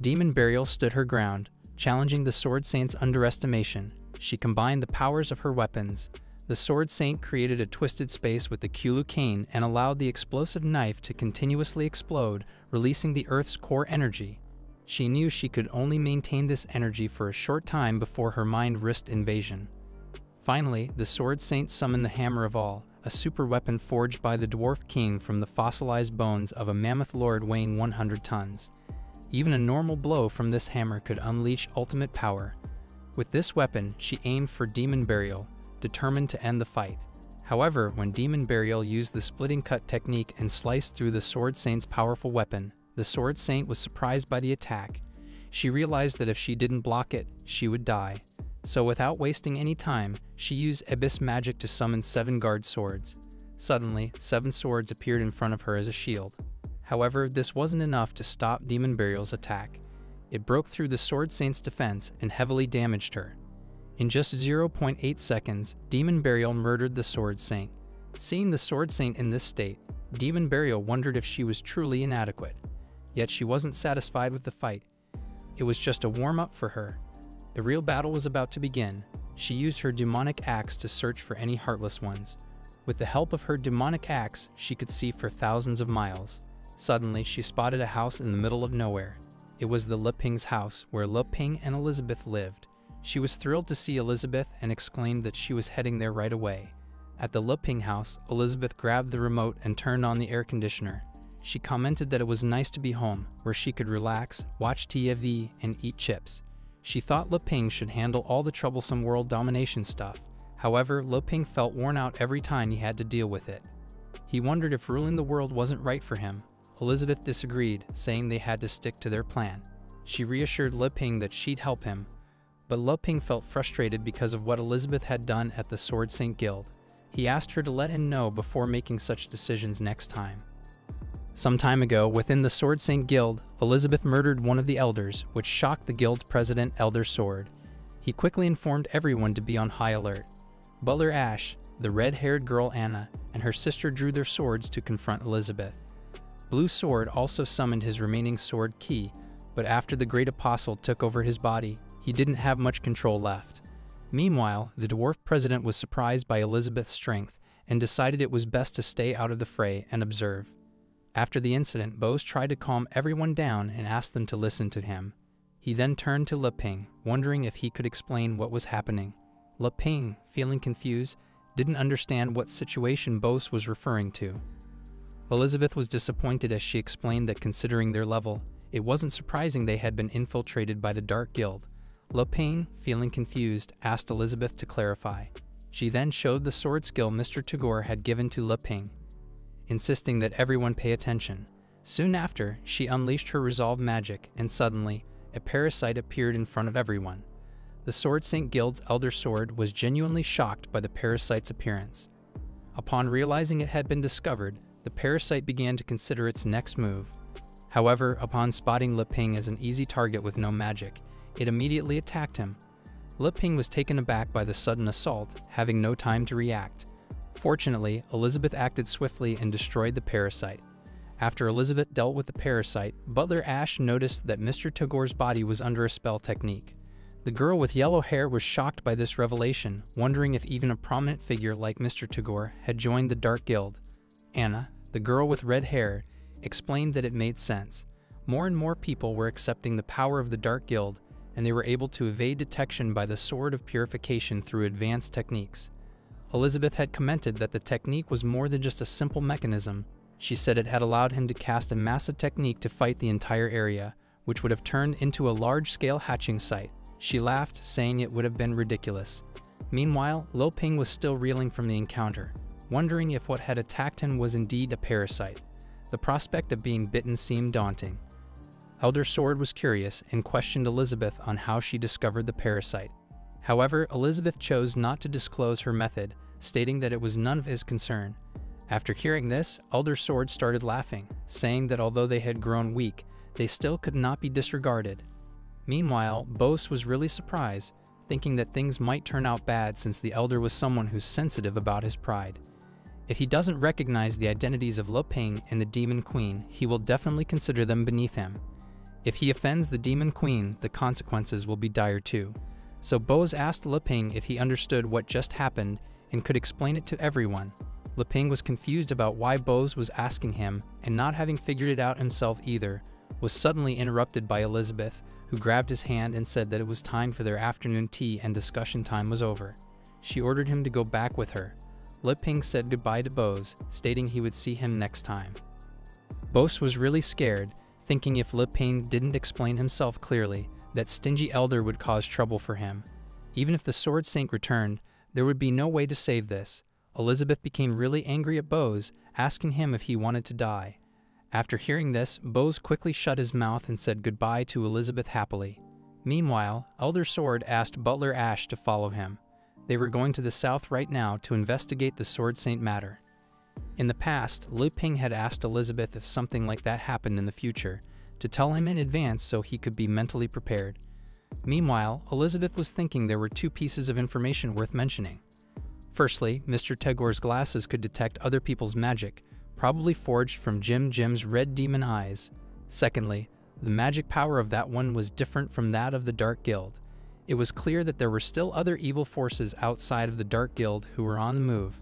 Demon Burial stood her ground, challenging the Sword Saint's underestimation. She combined the powers of her weapons. The Sword Saint created a twisted space with the Kulu Cane and allowed the explosive knife to continuously explode, releasing the Earth's core energy. She knew she could only maintain this energy for a short time before her mind risked invasion. Finally, the Sword Saint summoned the Hammer of All, a super weapon forged by the Dwarf King from the fossilized bones of a mammoth lord weighing 100 tons. Even a normal blow from this hammer could unleash ultimate power. With this weapon, she aimed for Demon Burial, determined to end the fight. However, when Demon Burial used the splitting cut technique and sliced through the Sword Saint's powerful weapon, the Sword Saint was surprised by the attack. She realized that if she didn't block it, she would die. So without wasting any time, she used Abyss Magic to summon 7 guard swords. Suddenly, 7 swords appeared in front of her as a shield. However, this wasn't enough to stop Demon Burial's attack. It broke through the Sword Saint's defense and heavily damaged her. In just 0.8 seconds, Demon Burial murdered the Sword Saint. Seeing the Sword Saint in this state, Demon Burial wondered if she was truly inadequate. Yet she wasn't satisfied with the fight. It was just a warm-up for her. The real battle was about to begin. She used her demonic axe to search for any heartless ones. With the help of her demonic axe, she could see for thousands of miles. Suddenly, she spotted a house in the middle of nowhere. It was the Le Ping's house, where Le Ping and Elizabeth lived. She was thrilled to see Elizabeth and exclaimed that she was heading there right away. At the Le Ping house, Elizabeth grabbed the remote and turned on the air conditioner. She commented that it was nice to be home, where she could relax, watch TV, and eat chips. She thought Le Ping should handle all the troublesome world domination stuff. However, Le Ping felt worn out every time he had to deal with it. He wondered if ruling the world wasn't right for him. Elizabeth disagreed, saying they had to stick to their plan. She reassured Le Ping that she'd help him, but Le Ping felt frustrated because of what Elizabeth had done at the Sword Saint Guild. He asked her to let him know before making such decisions next time. Some time ago, within the Sword Saint Guild, Elizabeth murdered one of the elders, which shocked the guild's president, Elder Sword. He quickly informed everyone to be on high alert. Butler Ash, the red-haired girl Anna, and her sister drew their swords to confront Elizabeth. Blue Sword also summoned his remaining sword key, but after the Great Apostle took over his body, he didn't have much control left. Meanwhile, the dwarf president was surprised by Elizabeth's strength and decided it was best to stay out of the fray and observe. After the incident, Bose tried to calm everyone down and asked them to listen to him. He then turned to Le Ping, wondering if he could explain what was happening. Le Ping, feeling confused, didn't understand what situation Bose was referring to. Elizabeth was disappointed as she explained that considering their level, it wasn't surprising they had been infiltrated by the Dark Guild. Le Ping, feeling confused, asked Elizabeth to clarify. She then showed the sword skill Mr. Tagore had given to Le Ping, insisting that everyone pay attention. Soon after, she unleashed her resolve magic, and suddenly, a parasite appeared in front of everyone. The Sword Saint Guild's Elder Sword was genuinely shocked by the parasite's appearance. Upon realizing it had been discovered, the parasite began to consider its next move. However, upon spotting Le Ping as an easy target with no magic, it immediately attacked him. Le Ping was taken aback by the sudden assault, having no time to react. Fortunately, Elizabeth acted swiftly and destroyed the parasite. After Elizabeth dealt with the parasite, Butler Ash noticed that Mr. Tagore's body was under a spell technique. The girl with yellow hair was shocked by this revelation, wondering if even a prominent figure like Mr. Tagore had joined the Dark Guild. Anna, the girl with red hair, explained that it made sense. More and more people were accepting the power of the Dark Guild, and they were able to evade detection by the Sword of Purification through advanced techniques. Elizabeth had commented that the technique was more than just a simple mechanism. She said it had allowed him to cast a massive technique to fight the entire area, which would have turned into a large-scale hatching site. She laughed, saying it would have been ridiculous. Meanwhile, Lo Ping was still reeling from the encounter, wondering if what had attacked him was indeed a parasite. The prospect of being bitten seemed daunting. Elder Sword was curious and questioned Elizabeth on how she discovered the parasite. However, Elizabeth chose not to disclose her method, stating that it was none of his concern. After hearing this, Elder Sword started laughing, saying that although they had grown weak, they still could not be disregarded. Meanwhile, Bose was really surprised, thinking that things might turn out bad since the Elder was someone who's sensitive about his pride. If he doesn't recognize the identities of Lo Ping and the Demon Queen, he will definitely consider them beneath him. If he offends the Demon Queen, the consequences will be dire too. So Bose asked Le Ping if he understood what just happened and could explain it to everyone. Le Ping was confused about why Bose was asking him, and not having figured it out himself either, was suddenly interrupted by Elizabeth, who grabbed his hand and said that it was time for their afternoon tea and discussion time was over. She ordered him to go back with her. Le Ping said goodbye to Bose, stating he would see him next time. Bose was really scared, thinking if Le Ping didn't explain himself clearly, that stingy elder would cause trouble for him. Even if the Sword Saint returned, there would be no way to save this. Elizabeth became really angry at Bose, asking him if he wanted to die. After hearing this, Bose quickly shut his mouth and said goodbye to Elizabeth happily. Meanwhile, Elder Sword asked Butler Ash to follow him. They were going to the south right now to investigate the Sword Saint matter. In the past, Lu Ping had asked Elizabeth if something like that happened in the future, to tell him in advance so he could be mentally prepared. Meanwhile, Elizabeth was thinking there were two pieces of information worth mentioning. Firstly, Mr. Tagore's glasses could detect other people's magic, probably forged from Jim's red demon eyes. Secondly, the magic power of that one was different from that of the Dark Guild. It was clear that there were still other evil forces outside of the Dark Guild who were on the move.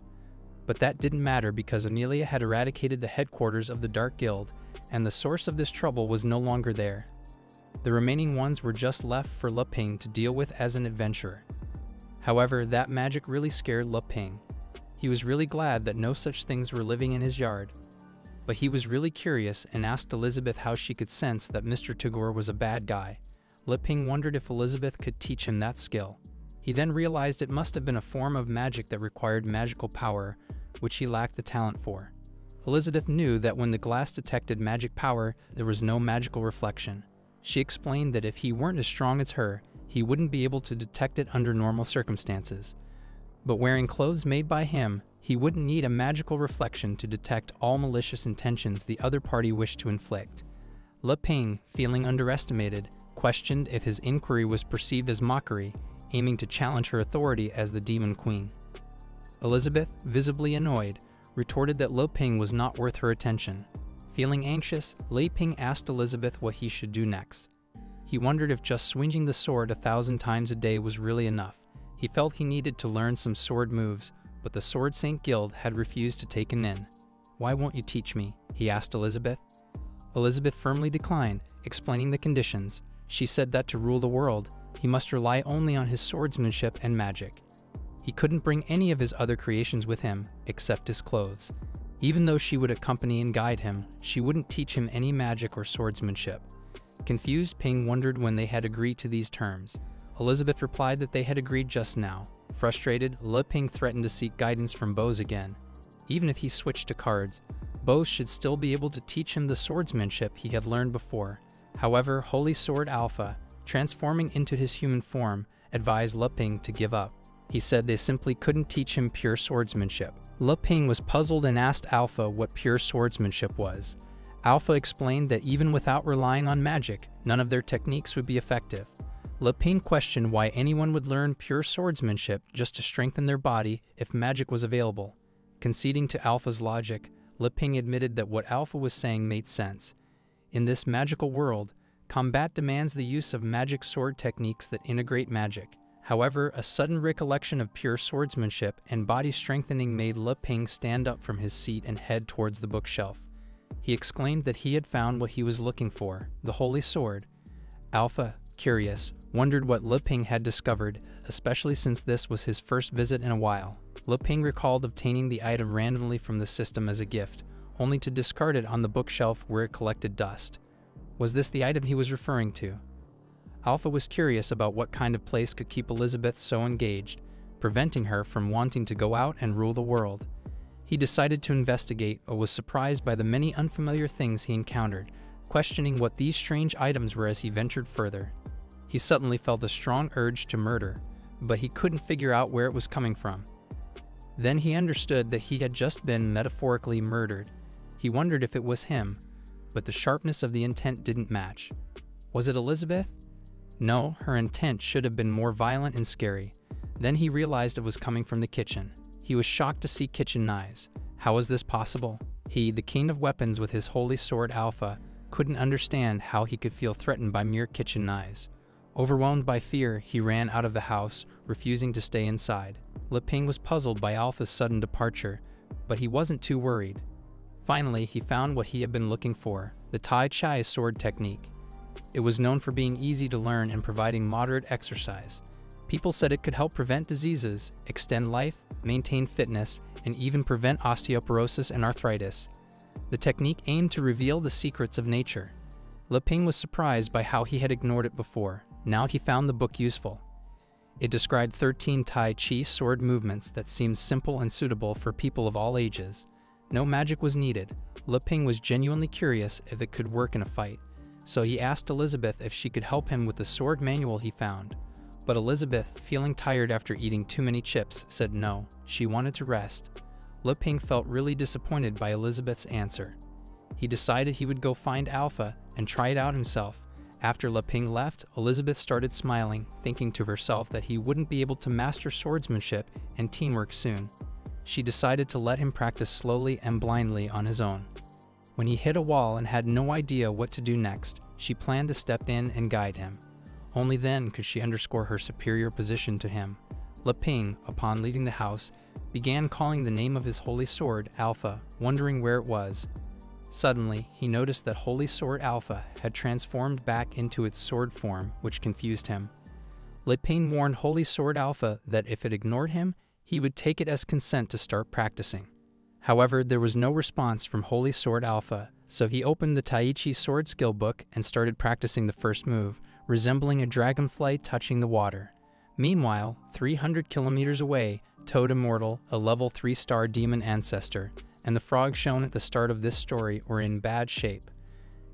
But that didn't matter because Amelia had eradicated the headquarters of the Dark Guild, and the source of this trouble was no longer there. The remaining ones were just left for Le Ping to deal with as an adventurer. However, that magic really scared Le Ping. He was really glad that no such things were living in his yard. But he was really curious and asked Elizabeth how she could sense that Mr. Tagore was a bad guy. Le Ping wondered if Elizabeth could teach him that skill. He then realized it must have been a form of magic that required magical power, which he lacked the talent for. Elizabeth knew that when the glass detected magic power, there was no magical reflection. She explained that if he weren't as strong as her, he wouldn't be able to detect it under normal circumstances. But wearing clothes made by him, he wouldn't need a magical reflection to detect all malicious intentions the other party wished to inflict. Le Ping, feeling underestimated, questioned if his inquiry was perceived as mockery, aiming to challenge her authority as the Demon Queen. Elizabeth, visibly annoyed, retorted that Le Ping was not worth her attention. Feeling anxious, Lei Ping asked Elizabeth what he should do next. He wondered if just swinging the sword 1,000 times a day was really enough. He felt he needed to learn some sword moves, but the Sword Saint Guild had refused to take him in. "Why won't you teach me?" he asked Elizabeth. Elizabeth firmly declined, explaining the conditions. She said that to rule the world, he must rely only on his swordsmanship and magic. He couldn't bring any of his other creations with him, except his clothes. Even though she would accompany and guide him, she wouldn't teach him any magic or swordsmanship. Confused, Ping wondered when they had agreed to these terms. Elizabeth replied that they had agreed just now. Frustrated, Lei Ping threatened to seek guidance from Bose again. Even if he switched to cards, Bose should still be able to teach him the swordsmanship he had learned before. However, Holy Sword Alpha, transforming into his human form, advised Lei Ping to give up. He said they simply couldn't teach him pure swordsmanship. Lei Ping was puzzled and asked Alpha what pure swordsmanship was. Alpha explained that even without relying on magic, none of their techniques would be effective. Lei Ping questioned why anyone would learn pure swordsmanship just to strengthen their body if magic was available. Conceding to Alpha's logic, Lei Ping admitted that what Alpha was saying made sense. In this magical world, combat demands the use of magic sword techniques that integrate magic. However, a sudden recollection of pure swordsmanship and body strengthening made Lei Ping stand up from his seat and head towards the bookshelf. He exclaimed that he had found what he was looking for, the Holy Sword. Alpha, curious, wondered what Lei Ping had discovered, especially since this was his first visit in a while. Lei Ping recalled obtaining the item randomly from the system as a gift, only to discard it on the bookshelf where it collected dust. Was this the item he was referring to? Alpha was curious about what kind of place could keep Elizabeth so engaged, preventing her from wanting to go out and rule the world. He decided to investigate, but was surprised by the many unfamiliar things he encountered, questioning what these strange items were as he ventured further. He suddenly felt a strong urge to murder, but he couldn't figure out where it was coming from. Then he understood that he had just been metaphorically murdered. He wondered if it was him, but the sharpness of the intent didn't match. Was it Elizabeth? No, her intent should have been more violent and scary. Then he realized it was coming from the kitchen. He was shocked to see kitchen knives. How was this possible? He, the king of weapons with his holy sword Alpha, couldn't understand how he could feel threatened by mere kitchen knives. Overwhelmed by fear, he ran out of the house, refusing to stay inside. Lei Ping was puzzled by Alpha's sudden departure, but he wasn't too worried. Finally, he found what he had been looking for, the Tai Chi sword technique. It was known for being easy to learn and providing moderate exercise. People said it could help prevent diseases, extend life, maintain fitness, and even prevent osteoporosis and arthritis. The technique aimed to reveal the secrets of nature. Lei Ping was surprised by how he had ignored it before. Now he found the book useful. It described 13 Tai Chi sword movements that seemed simple and suitable for people of all ages. No magic was needed. Lei Ping was genuinely curious if it could work in a fight, so he asked Elizabeth if she could help him with the sword manual he found. But Elizabeth, feeling tired after eating too many chips, said no. She wanted to rest. Lei Ping felt really disappointed by Elizabeth's answer. He decided he would go find Alpha and try it out himself. After Lei Ping left, Elizabeth started smiling, thinking to herself that he wouldn't be able to master swordsmanship and teamwork soon. She decided to let him practice slowly and blindly on his own. When he hit a wall and had no idea what to do next, she planned to step in and guide him. Only then could she underscore her superior position to him. Lei Ping, upon leaving the house, began calling the name of his holy sword, Alpha, wondering where it was. Suddenly, he noticed that Holy Sword Alpha had transformed back into its sword form, which confused him. Lei Ping warned Holy Sword Alpha that if it ignored him, he would take it as consent to start practicing. However, there was no response from Holy Sword Alpha, so he opened the Tai Chi sword skill book and started practicing the first move, resembling a dragonfly touching the water. Meanwhile, 300 kilometers away, Toad Immortal, a level 3-star demon ancestor, and the frog shown at the start of this story were in bad shape.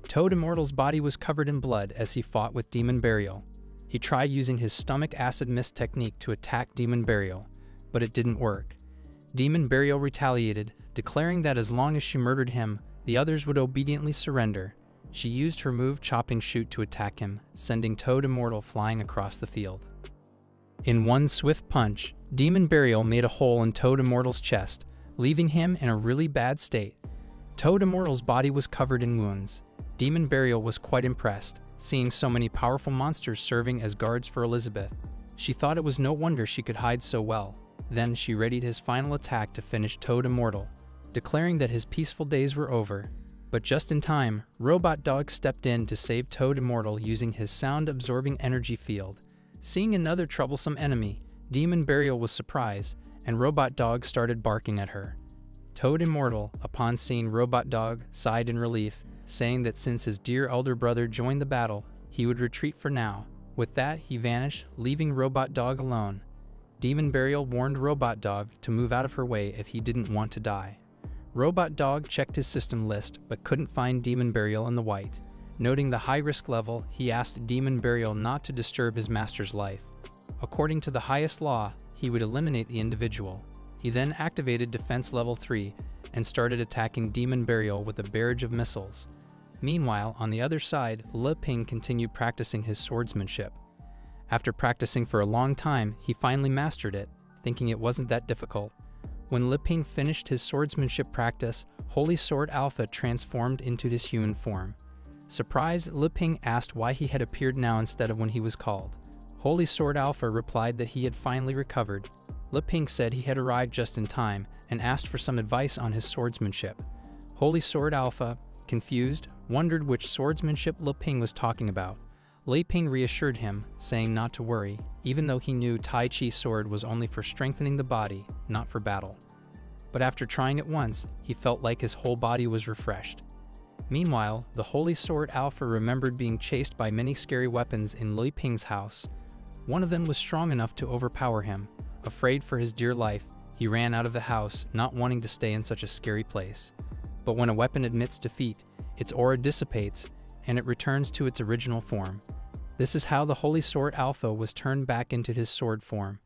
Toad Immortal's body was covered in blood as he fought with Demon Burial. He tried using his stomach acid mist technique to attack Demon Burial, but it didn't work. Demon Burial retaliated, declaring that as long as she murdered him, the others would obediently surrender. She used her move Chopping Shoot to attack him, sending Toad Immortal flying across the field. In one swift punch, Demon Burial made a hole in Toad Immortal's chest, leaving him in a really bad state. Toad Immortal's body was covered in wounds. Demon Burial was quite impressed, seeing so many powerful monsters serving as guards for Elizabeth. She thought it was no wonder she could hide so well. Then she readied his final attack to finish Toad Immortal, declaring that his peaceful days were over. But just in time, Robot Dog stepped in to save Toad Immortal using his sound-absorbing energy field. Seeing another troublesome enemy, Demon Burial was surprised, and Robot Dog started barking at her. Toad Immortal, upon seeing Robot Dog, sighed in relief, saying that since his dear elder brother joined the battle, he would retreat for now. With that, he vanished, leaving Robot Dog alone. Demon Burial warned Robot Dog to move out of her way if he didn't want to die. Robot Dog checked his system list but couldn't find Demon Burial in the white. Noting the high-risk level, he asked Demon Burial not to disturb his master's life. According to the highest law, he would eliminate the individual. He then activated Defense Level 3 and started attacking Demon Burial with a barrage of missiles. Meanwhile, on the other side, Le Ping continued practicing his swordsmanship. After practicing for a long time, he finally mastered it, thinking it wasn't that difficult. When Le Ping finished his swordsmanship practice, Holy Sword Alpha transformed into his human form. Surprised, Le Ping asked why he had appeared now instead of when he was called. Holy Sword Alpha replied that he had finally recovered. Le Ping said he had arrived just in time and asked for some advice on his swordsmanship. Holy Sword Alpha, confused, wondered which swordsmanship Le Ping was talking about. Le Ping reassured him, saying not to worry, even though he knew Tai Chi sword was only for strengthening the body, not for battle. But after trying it once, he felt like his whole body was refreshed. Meanwhile, the Holy Sword Alpha remembered being chased by many scary weapons in Le Ping's house. One of them was strong enough to overpower him. Afraid for his dear life, he ran out of the house, not wanting to stay in such a scary place. But when a weapon admits defeat, its aura dissipates, and it returns to its original form. This is how the Holy Sword Alpha was turned back into his sword form.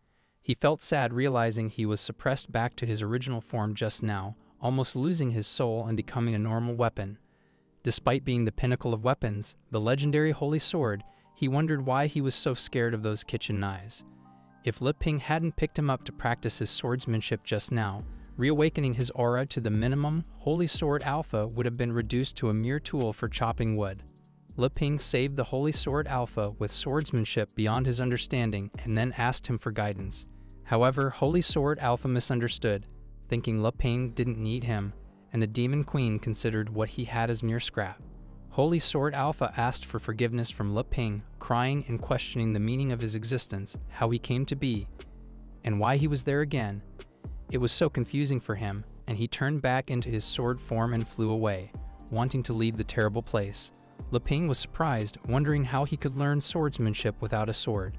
He felt sad realizing he was suppressed back to his original form just now, almost losing his soul and becoming a normal weapon. Despite being the pinnacle of weapons, the legendary Holy Sword, he wondered why he was so scared of those kitchen knives. If Le Ping hadn't picked him up to practice his swordsmanship just now, reawakening his aura to the minimum, Holy Sword Alpha would have been reduced to a mere tool for chopping wood. Le Ping saved the Holy Sword Alpha with swordsmanship beyond his understanding and then asked him for guidance. However, Holy Sword Alpha misunderstood, thinking Le Ping didn't need him, and the Demon Queen considered what he had as mere scrap. Holy Sword Alpha asked for forgiveness from Le Ping, crying and questioning the meaning of his existence, how he came to be, and why he was there again. It was so confusing for him, and he turned back into his sword form and flew away, wanting to leave the terrible place. Le Ping was surprised, wondering how he could learn swordsmanship without a sword.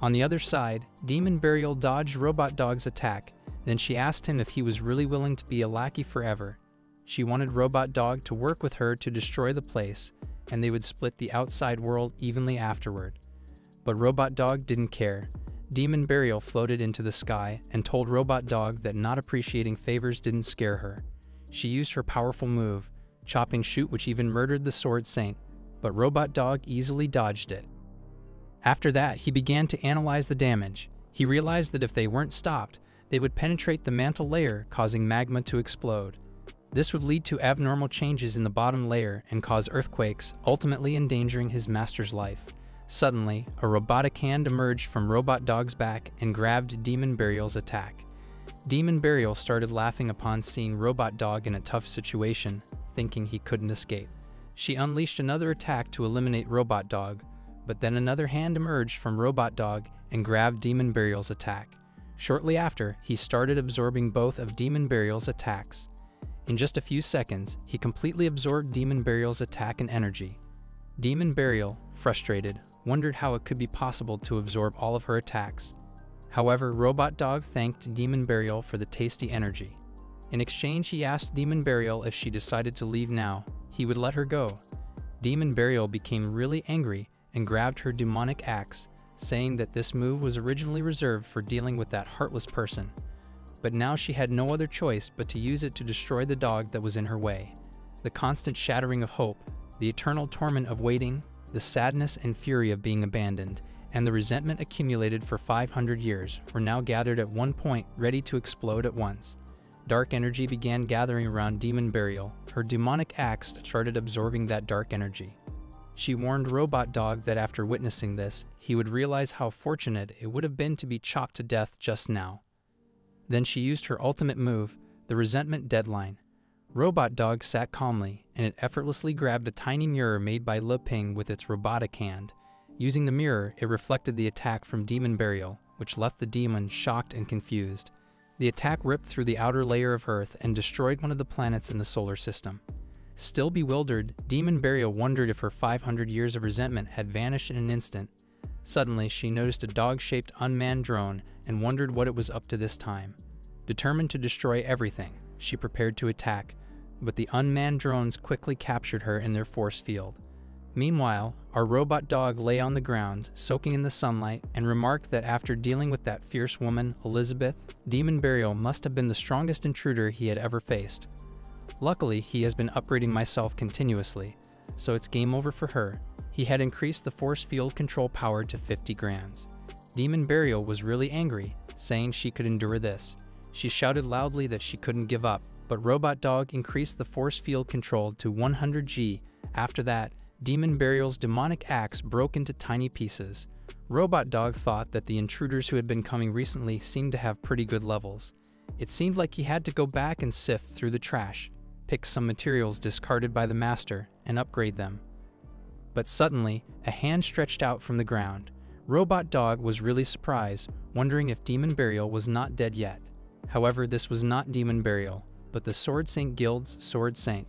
On the other side, Demon Burial dodged Robot Dog's attack. Then she asked him if he was really willing to be a lackey forever. She wanted Robot Dog to work with her to destroy the place, and they would split the outside world evenly afterward. But Robot Dog didn't care. Demon Burial floated into the sky and told Robot Dog that not appreciating favors didn't scare her. She used her powerful move, Chopping Shoot, which even murdered the Sword Saint, but Robot Dog easily dodged it. After that, he began to analyze the damage. He realized that if they weren't stopped, they would penetrate the mantle layer, causing magma to explode. This would lead to abnormal changes in the bottom layer and cause earthquakes, ultimately endangering his master's life. Suddenly, a robotic hand emerged from Robot Dog's back and grabbed Demon Burial's attack. Demon Burial started laughing upon seeing Robot Dog in a tough situation, thinking he couldn't escape. She unleashed another attack to eliminate Robot Dog, but then another hand emerged from Robot Dog and grabbed Demon Burial's attack. Shortly after, he started absorbing both of Demon Burial's attacks. In just a few seconds, he completely absorbed Demon Burial's attack and energy. Demon Burial, frustrated, wondered how it could be possible to absorb all of her attacks. However, Robot Dog thanked Demon Burial for the tasty energy. In exchange, he asked Demon Burial if she decided to leave now, he would let her go. Demon Burial became really angry and grabbed her demonic axe, saying that this move was originally reserved for dealing with that heartless person. But now she had no other choice but to use it to destroy the dog that was in her way. The constant shattering of hope, the eternal torment of waiting, the sadness and fury of being abandoned, and the resentment accumulated for 500 years were now gathered at one point, ready to explode at once. Dark energy began gathering around Demon Burial. Her demonic axe started absorbing that dark energy. She warned Robot Dog that after witnessing this, he would realize how fortunate it would have been to be chopped to death just now. Then she used her ultimate move, the resentment deadline. Robot Dog sat calmly, and it effortlessly grabbed a tiny mirror made by Le Ping with its robotic hand. Using the mirror, it reflected the attack from Demon Burial, which left the demon shocked and confused. The attack ripped through the outer layer of Earth and destroyed one of the planets in the solar system. Still bewildered, Demon Burial wondered if her 500 years of resentment had vanished in an instant. Suddenly, she noticed a dog-shaped unmanned drone and wondered what it was up to this time. Determined to destroy everything, she prepared to attack, but the unmanned drones quickly captured her in their force field. Meanwhile, our robot dog lay on the ground, soaking in the sunlight, and remarked that after dealing with that fierce woman, Elizabeth, Demon Burial must have been the strongest intruder he had ever faced. Luckily, he has been upgrading myself continuously, so it's game over for her. He had increased the force field control power to 50 grams. Demon Burial was really angry, saying she could endure this. She shouted loudly that she couldn't give up, but Robot Dog increased the force field control to 100 G. After that, Demon Burial's demonic axe broke into tiny pieces. Robot Dog thought that the intruders who had been coming recently seemed to have pretty good levels. It seemed like he had to go back and sift through the trash, pick some materials discarded by the master, and upgrade them. But suddenly, a hand stretched out from the ground. Robot Dog was really surprised, wondering if Demon Burial was not dead yet. However, this was not Demon Burial, but the Sword Saint Guild's Sword Saint.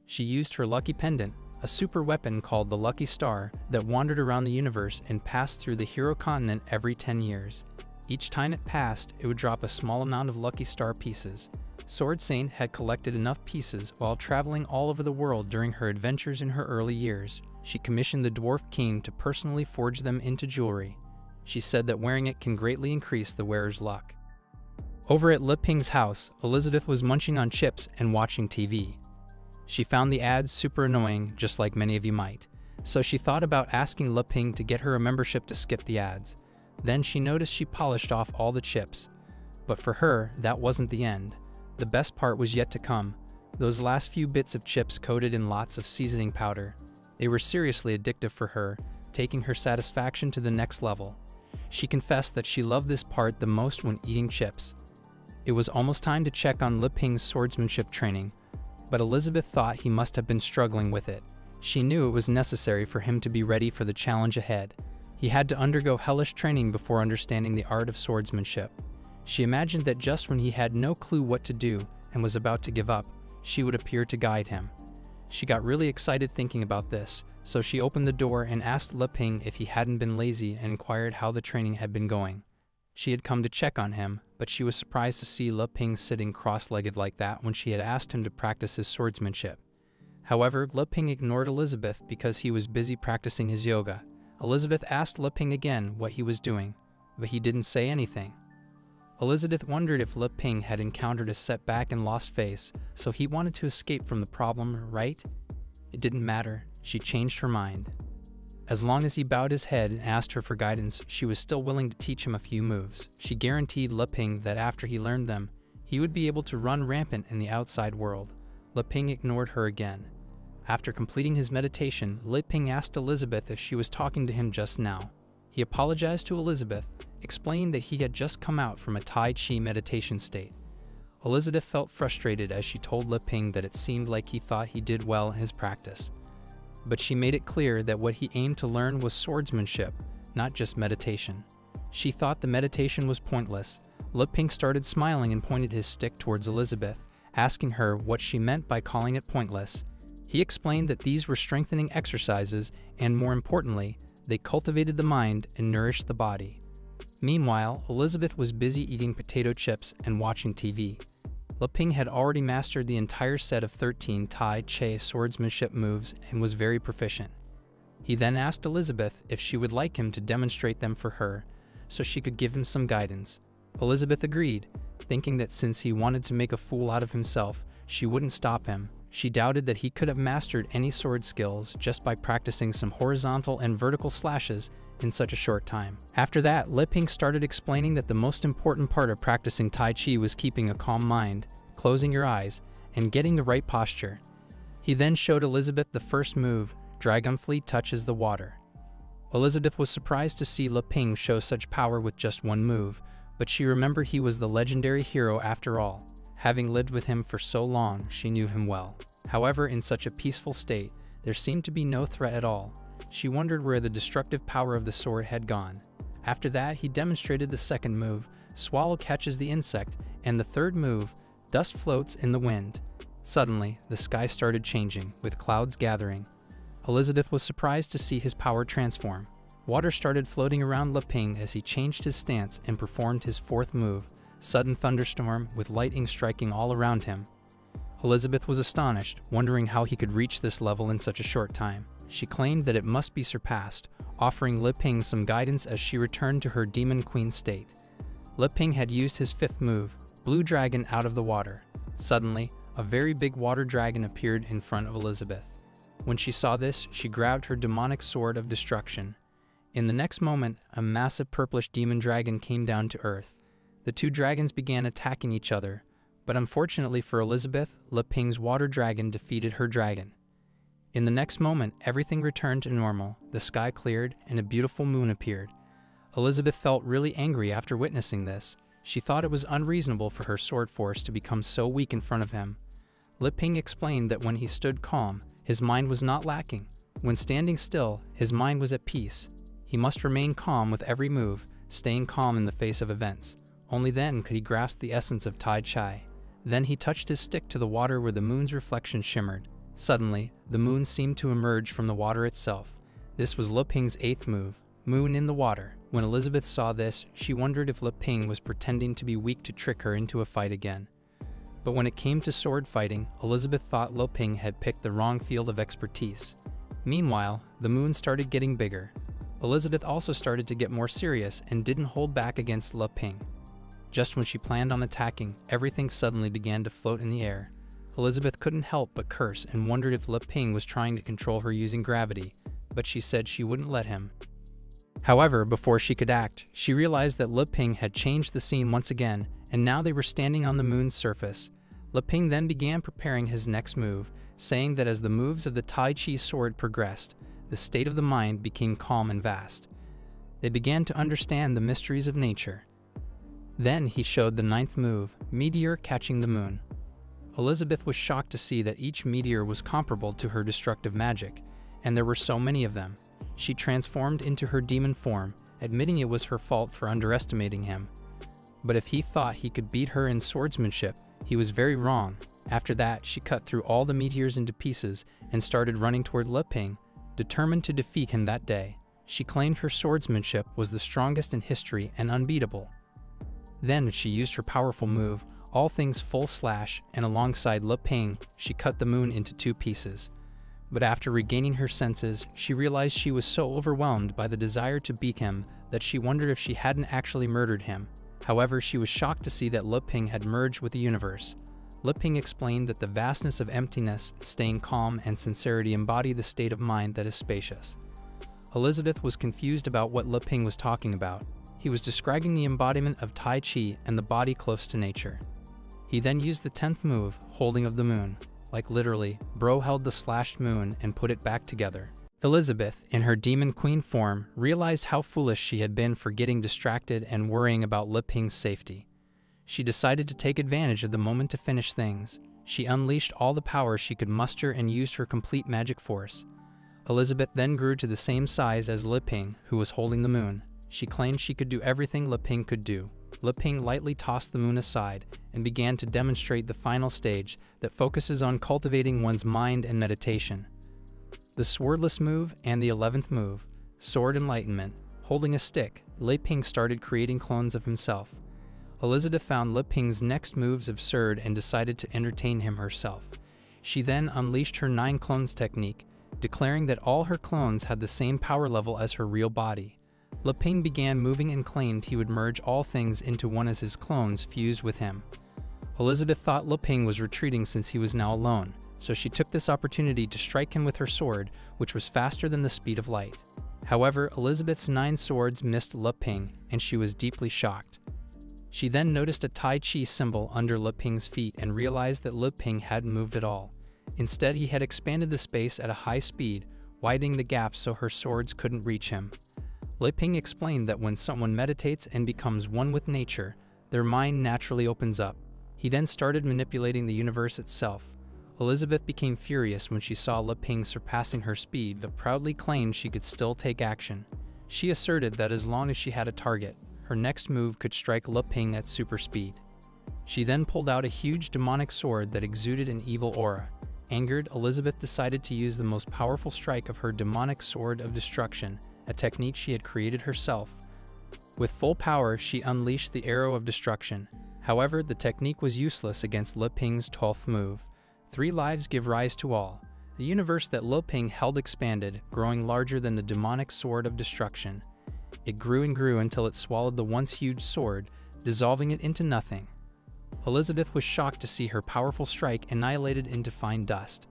She used her lucky pendant, a super weapon called the Lucky Star, that wandered around the universe and passed through the Hero Continent every 10 years. Each time it passed, it would drop a small amount of Lucky Star pieces. Sword Saint had collected enough pieces while traveling all over the world during her adventures in her early years. She commissioned the Dwarf King to personally forge them into jewelry. She said that wearing it can greatly increase the wearer's luck. Over at Le Ping's house, Elizabeth was munching on chips and watching TV. She found the ads super annoying, just like many of you might, so she thought about asking Le Ping to get her a membership to skip the ads. Then she noticed she polished off all the chips. But for her, that wasn't the end. The best part was yet to come. Those last few bits of chips coated in lots of seasoning powder. They were seriously addictive for her, taking her satisfaction to the next level. She confessed that she loved this part the most when eating chips. It was almost time to check on Le Ping's swordsmanship training, but Elizabeth thought he must have been struggling with it. She knew it was necessary for him to be ready for the challenge ahead. He had to undergo hellish training before understanding the art of swordsmanship. She imagined that just when he had no clue what to do and was about to give up, she would appear to guide him. She got really excited thinking about this, so she opened the door and asked Le Ping if he hadn't been lazy and inquired how the training had been going. She had come to check on him, but she was surprised to see Le Ping sitting cross-legged like that when she had asked him to practice his swordsmanship. However, Le Ping ignored Elizabeth because he was busy practicing his yoga. Elizabeth asked Le Ping again what he was doing, but he didn't say anything. Elizabeth wondered if Le Ping had encountered a setback and lost face, so he wanted to escape from the problem, right? It didn't matter. She changed her mind. As long as he bowed his head and asked her for guidance, she was still willing to teach him a few moves. She guaranteed Le Ping that after he learned them, he would be able to run rampant in the outside world. Le Ping ignored her again. After completing his meditation, Le Ping asked Elizabeth if she was talking to him just now. He apologized to Elizabeth, explaining that he had just come out from a Tai Chi meditation state. Elizabeth felt frustrated as she told Le Ping that it seemed like he thought he did well in his practice. But she made it clear that what he aimed to learn was swordsmanship, not just meditation. She thought the meditation was pointless. Le Ping started smiling and pointed his stick towards Elizabeth, asking her what she meant by calling it pointless. He explained that these were strengthening exercises, and more importantly, they cultivated the mind and nourished the body. Meanwhile, Elizabeth was busy eating potato chips and watching TV. Le Ping had already mastered the entire set of 13 Tai Chi swordsmanship moves and was very proficient. He then asked Elizabeth if she would like him to demonstrate them for her, so she could give him some guidance. Elizabeth agreed, thinking that since he wanted to make a fool out of himself, she wouldn't stop him. She doubted that he could have mastered any sword skills just by practicing some horizontal and vertical slashes in such a short time. After that, Le Ping started explaining that the most important part of practicing Tai Chi was keeping a calm mind, closing your eyes, and getting the right posture. He then showed Elizabeth the first move, Dragonfly touches the water. Elizabeth was surprised to see Le Ping show such power with just one move, but she remembered he was the legendary hero after all. Having lived with him for so long, she knew him well. However, in such a peaceful state, there seemed to be no threat at all. She wondered where the destructive power of the sword had gone. After that, he demonstrated the second move, Swallow catches the insect, and the third move, Dust floats in the wind. Suddenly, the sky started changing, with clouds gathering. Elizabeth was surprised to see his power transform. Water started floating around Le Ping as he changed his stance and performed his fourth move, Sudden Thunderstorm, with lightning striking all around him. Elizabeth was astonished, wondering how he could reach this level in such a short time. She claimed that it must be surpassed, offering Le Ping some guidance as she returned to her Demon Queen state. Le Ping had used his fifth move, Blue Dragon, out of the water. Suddenly, a very big water dragon appeared in front of Elizabeth. When she saw this, she grabbed her demonic sword of destruction. In the next moment, a massive purplish demon dragon came down to earth. The two dragons began attacking each other, but unfortunately for Elizabeth, Le Ping's water dragon defeated her dragon. In the next moment, everything returned to normal, the sky cleared, and a beautiful moon appeared. Elizabeth felt really angry after witnessing this. She thought it was unreasonable for her sword force to become so weak in front of him. Le Ping explained that when he stood calm, his mind was not lacking. When standing still, his mind was at peace. He must remain calm with every move, staying calm in the face of events. Only then could he grasp the essence of Tai Chi. Then he touched his stick to the water where the moon's reflection shimmered. Suddenly, the moon seemed to emerge from the water itself. This was Le Ping's eighth move, Moon in the Water. When Elizabeth saw this, she wondered if Le Ping was pretending to be weak to trick her into a fight again. But when it came to sword fighting, Elizabeth thought Le Ping had picked the wrong field of expertise. Meanwhile, the moon started getting bigger. Elizabeth also started to get more serious and didn't hold back against Le Ping. Just when she planned on attacking, everything suddenly began to float in the air. Elizabeth couldn't help but curse and wondered if Le Ping was trying to control her using gravity, but she said she wouldn't let him. However, before she could act, she realized that Le Ping had changed the scene once again, and now they were standing on the moon's surface. Le Ping then began preparing his next move, saying that as the moves of the Tai Chi sword progressed, the state of the mind became calm and vast. They began to understand the mysteries of nature. Then he showed the ninth move, Meteor catching the moon. Elizabeth was shocked to see that each meteor was comparable to her destructive magic, and there were so many of them. She transformed into her demon form, admitting it was her fault for underestimating him. But if he thought he could beat her in swordsmanship, he was very wrong. After that, she cut through all the meteors into pieces and started running toward Le Ping, determined to defeat him that day. She claimed her swordsmanship was the strongest in history and unbeatable. Then she used her powerful move, All Things Full Slash, and alongside Le Ping, she cut the moon into two pieces. But after regaining her senses, she realized she was so overwhelmed by the desire to beat him that she wondered if she hadn't actually murdered him. However, she was shocked to see that Le Ping had merged with the universe. Le Ping explained that the vastness of emptiness, staying calm, and sincerity embody the state of mind that is spacious. Elizabeth was confused about what Le Ping was talking about. He was describing the embodiment of Tai Chi and the body close to nature. He then used the 10th move, Holding of the Moon. Like literally, bro held the slashed moon and put it back together. Elizabeth, in her Demon Queen form, realized how foolish she had been for getting distracted and worrying about Le Ping's safety. She decided to take advantage of the moment to finish things. She unleashed all the power she could muster and used her complete magic force. Elizabeth then grew to the same size as Le Ping, who was holding the moon. She claimed she could do everything Le Ping could do. Le Ping lightly tossed the moon aside and began to demonstrate the final stage that focuses on cultivating one's mind and meditation. The swordless move and the 11th move, Sword Enlightenment, holding a stick, Le Ping started creating clones of himself. Elizabeth found Le Ping's next moves absurd and decided to entertain him herself. She then unleashed her 9 clones technique, declaring that all her clones had the same power level as her real body. Le Ping began moving and claimed he would merge all things into one as his clones fused with him. Elizabeth thought Le Ping was retreating since he was now alone, so she took this opportunity to strike him with her sword, which was faster than the speed of light. However, Elizabeth's 9 swords missed Le Ping, and she was deeply shocked. She then noticed a Tai Chi symbol under Le Ping's feet and realized that Le Ping hadn't moved at all. Instead, he had expanded the space at a high speed, widening the gap so her swords couldn't reach him. Le Ping explained that when someone meditates and becomes one with nature, their mind naturally opens up. He then started manipulating the universe itself. Elizabeth became furious when she saw Le Ping surpassing her speed but proudly claimed she could still take action. She asserted that as long as she had a target, her next move could strike Le Ping at super speed. She then pulled out a huge demonic sword that exuded an evil aura. Angered, Elizabeth decided to use the most powerful strike of her demonic sword of destruction, a technique she had created herself. With full power, she unleashed the arrow of destruction. However, the technique was useless against Le Ping's 12th move. 3 lives give rise to all. The universe that Le Ping held expanded, growing larger than the demonic sword of destruction. It grew and grew until it swallowed the once huge sword, dissolving it into nothing. Elizabeth was shocked to see her powerful strike annihilated into fine dust.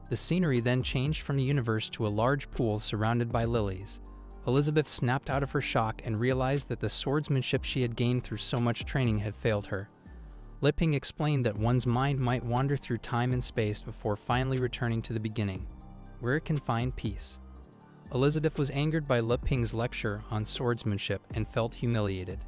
The scenery then changed from the universe to a large pool surrounded by lilies. Elizabeth snapped out of her shock and realized that the swordsmanship she had gained through so much training had failed her. Le Ping explained that one's mind might wander through time and space before finally returning to the beginning, where it can find peace. Elizabeth was angered by Le Ping's lecture on swordsmanship and felt humiliated.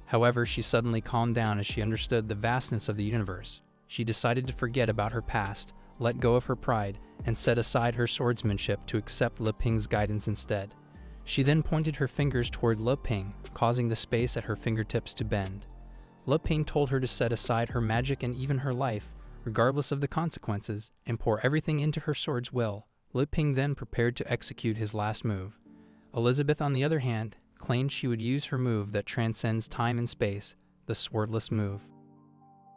However, she suddenly calmed down as she understood the vastness of the universe. She decided to forget about her past, let go of her pride, and set aside her swordsmanship to accept Le Ping's guidance instead. She then pointed her fingers toward Le Ping, causing the space at her fingertips to bend. Le Ping told her to set aside her magic and even her life, regardless of the consequences, and pour everything into her sword's will. Le Ping then prepared to execute his last move. Elizabeth, on the other hand, claimed she would use her move that transcends time and space, the swordless move.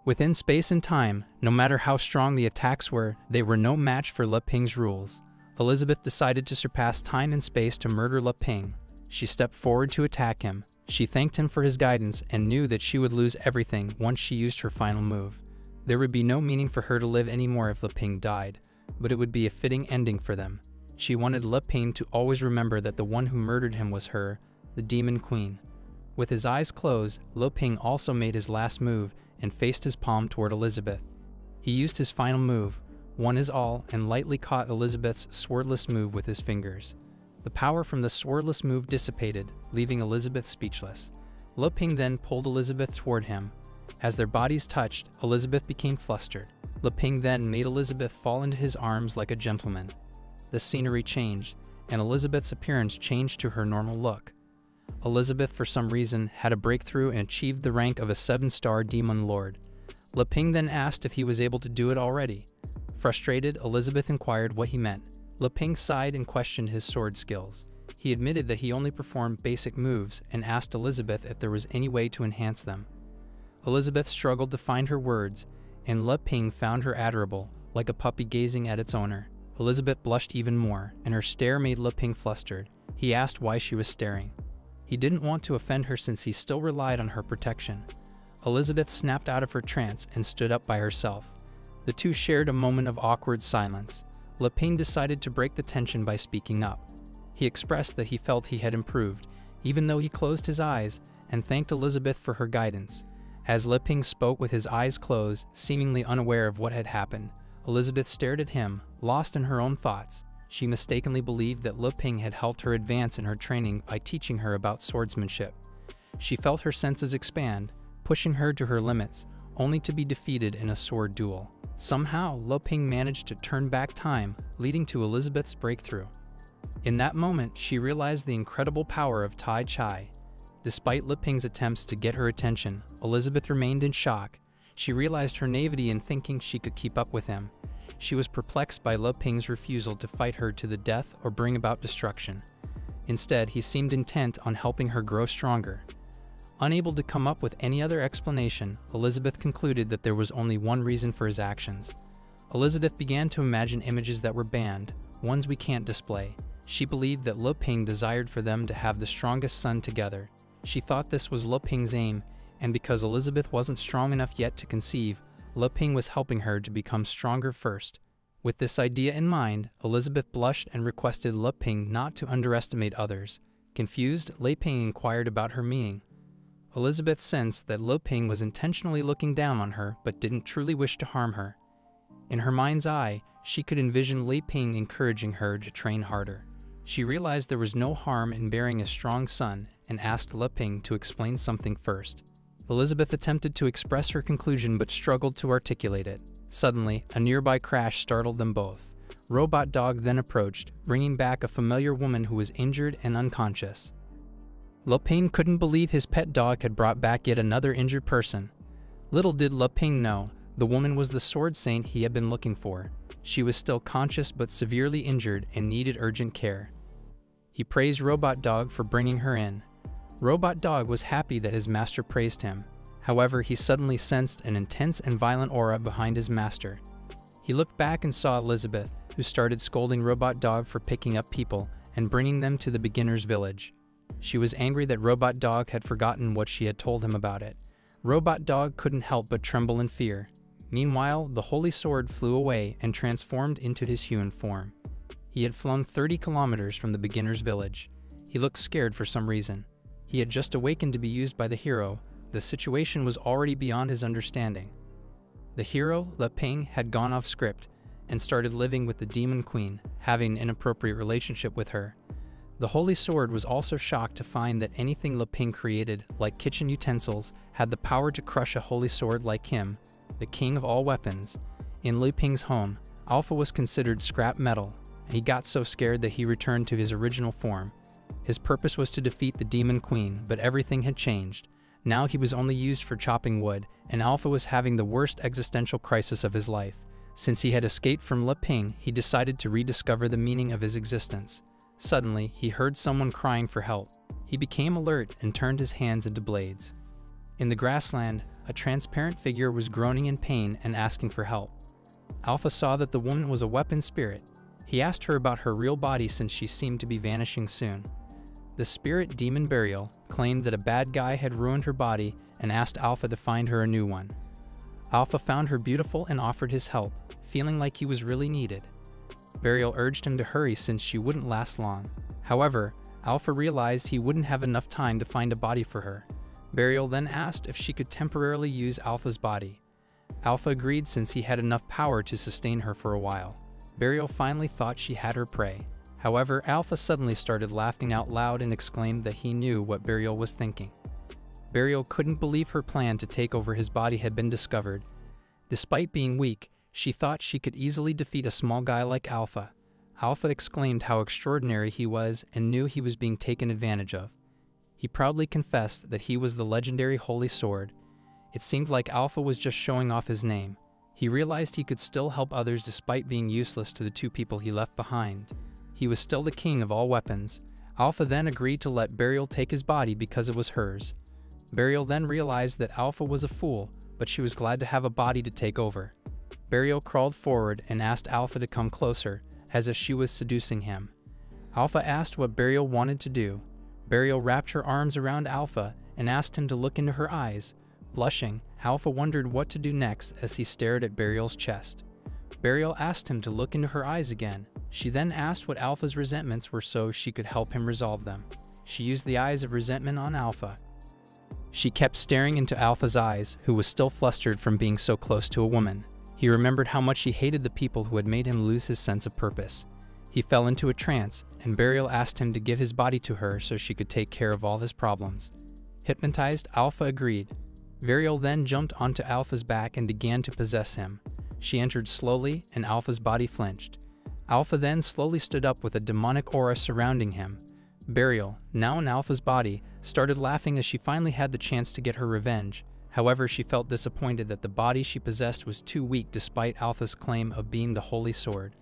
Within space and time, no matter how strong the attacks were, they were no match for Le Ping's rules. Elizabeth decided to surpass time and space to murder Le Ping. She stepped forward to attack him. She thanked him for his guidance and knew that she would lose everything once she used her final move. There would be no meaning for her to live anymore if Le Ping died, but it would be a fitting ending for them. She wanted Le Ping to always remember that the one who murdered him was her, the Demon Queen. With his eyes closed, Le Ping also made his last move and faced his palm toward Elizabeth. He used his final move, One is All, and lightly caught Elizabeth's swordless move with his fingers. The power from the swordless move dissipated, leaving Elizabeth speechless. Le Ping then pulled Elizabeth toward him. As their bodies touched, Elizabeth became flustered. Le Ping then made Elizabeth fall into his arms like a gentleman. The scenery changed, and Elizabeth's appearance changed to her normal look. Elizabeth, for some reason, had a breakthrough and achieved the rank of a 7-star demon lord. Le Ping then asked if he was able to do it already. Frustrated, Elizabeth inquired what he meant. Le Ping sighed and questioned his sword skills. He admitted that he only performed basic moves and asked Elizabeth if there was any way to enhance them. Elizabeth struggled to find her words, and Le Ping found her adorable, like a puppy gazing at its owner. Elizabeth blushed even more, and her stare made Le Ping flustered. He asked why she was staring. He didn't want to offend her since he still relied on her protection. Elizabeth snapped out of her trance and stood up by herself. The two shared a moment of awkward silence. Le Ping decided to break the tension by speaking up. He expressed that he felt he had improved, even though he closed his eyes, and thanked Elizabeth for her guidance. As Le Ping spoke with his eyes closed, seemingly unaware of what had happened, Elizabeth stared at him, lost in her own thoughts. She mistakenly believed that Le Ping had helped her advance in her training by teaching her about swordsmanship. She felt her senses expand, pushing her to her limits, only to be defeated in a sword duel. Somehow, Le Ping managed to turn back time, leading to Elizabeth's breakthrough. In that moment, she realized the incredible power of Tai Chi. Despite Le Ping's attempts to get her attention, Elizabeth remained in shock. She realized her naivety in thinking she could keep up with him. She was perplexed by Le Ping's refusal to fight her to the death or bring about destruction. Instead, he seemed intent on helping her grow stronger. Unable to come up with any other explanation, Elizabeth concluded that there was only one reason for his actions. Elizabeth began to imagine images that were banned, ones we can't display. She believed that Le Ping desired for them to have the strongest son together. She thought this was Le Ping's aim, and because Elizabeth wasn't strong enough yet to conceive, Le Ping was helping her to become stronger first. With this idea in mind, Elizabeth blushed and requested Le Ping not to underestimate others. Confused, Le Ping inquired about her meaning. Elizabeth sensed that Lo Ping was intentionally looking down on her but didn't truly wish to harm her. In her mind's eye, she could envision Li Ping encouraging her to train harder. She realized there was no harm in bearing a strong son and asked Li Ping to explain something first. Elizabeth attempted to express her conclusion but struggled to articulate it. Suddenly, a nearby crash startled them both. Robot Dog then approached, bringing back a familiar woman who was injured and unconscious. Li Ping couldn't believe his pet dog had brought back yet another injured person. Little did Li Ping know, the woman was the sword saint he had been looking for. She was still conscious but severely injured and needed urgent care. He praised Robot Dog for bringing her in. Robot Dog was happy that his master praised him. However, he suddenly sensed an intense and violent aura behind his master. He looked back and saw Elizabeth, who started scolding Robot Dog for picking up people and bringing them to the beginner's village. She was angry that Robot Dog had forgotten what she had told him about it. Robot Dog couldn't help but tremble in fear. Meanwhile, the holy sword flew away and transformed into his human form. He had flown 30 kilometers from the beginner's village. He looked scared for some reason. He had just awakened to be used by the hero. The situation was already beyond his understanding. The hero, Li Ping, had gone off script and started living with the Demon Queen, having an inappropriate relationship with her. The Holy Sword was also shocked to find that anything Li Ping created, like kitchen utensils, had the power to crush a holy sword like him, the king of all weapons. In Li Ping's home, Alpha was considered scrap metal, and he got so scared that he returned to his original form. His purpose was to defeat the Demon Queen, but everything had changed. Now he was only used for chopping wood, and Alpha was having the worst existential crisis of his life. Since he had escaped from Li Ping, he decided to rediscover the meaning of his existence. Suddenly, he heard someone crying for help. He became alert and turned his hands into blades. In the grassland, a transparent figure was groaning in pain and asking for help. Alpha saw that the woman was a weapon spirit. He asked her about her real body since she seemed to be vanishing soon. The spirit demon Burial claimed that a bad guy had ruined her body and asked Alpha to find her a new one. Alpha found her beautiful and offered his help, feeling like he was really needed. Burial urged him to hurry since she wouldn't last long. However, Alpha realized he wouldn't have enough time to find a body for her. Burial then asked if she could temporarily use Alpha's body. Alpha agreed since he had enough power to sustain her for a while. Burial finally thought she had her prey. However, Alpha suddenly started laughing out loud and exclaimed that he knew what Burial was thinking. Burial couldn't believe her plan to take over his body had been discovered. Despite being weak, she thought she could easily defeat a small guy like Alpha. Alpha exclaimed how extraordinary he was and knew he was being taken advantage of. He proudly confessed that he was the legendary Holy Sword. It seemed like Alpha was just showing off his name. He realized he could still help others despite being useless to the two people he left behind. He was still the king of all weapons. Alpha then agreed to let Burial take his body because it was hers. Burial then realized that Alpha was a fool, but she was glad to have a body to take over. Burial crawled forward and asked Alpha to come closer, as if she was seducing him. Alpha asked what Burial wanted to do. Burial wrapped her arms around Alpha and asked him to look into her eyes. Blushing, Alpha wondered what to do next as he stared at Burial's chest. Burial asked him to look into her eyes again. She then asked what Alpha's resentments were so she could help him resolve them. She used the eyes of resentment on Alpha. She kept staring into Alpha's eyes, who was still flustered from being so close to a woman. He remembered how much he hated the people who had made him lose his sense of purpose. He fell into a trance, and Burial asked him to give his body to her so she could take care of all his problems. Hypnotized, Alpha agreed. Burial then jumped onto Alpha's back and began to possess him. She entered slowly, and Alpha's body flinched. Alpha then slowly stood up with a demonic aura surrounding him. Burial, now in Alpha's body, started laughing as she finally had the chance to get her revenge. However, she felt disappointed that the body she possessed was too weak despite Alpha's claim of being the Holy Sword.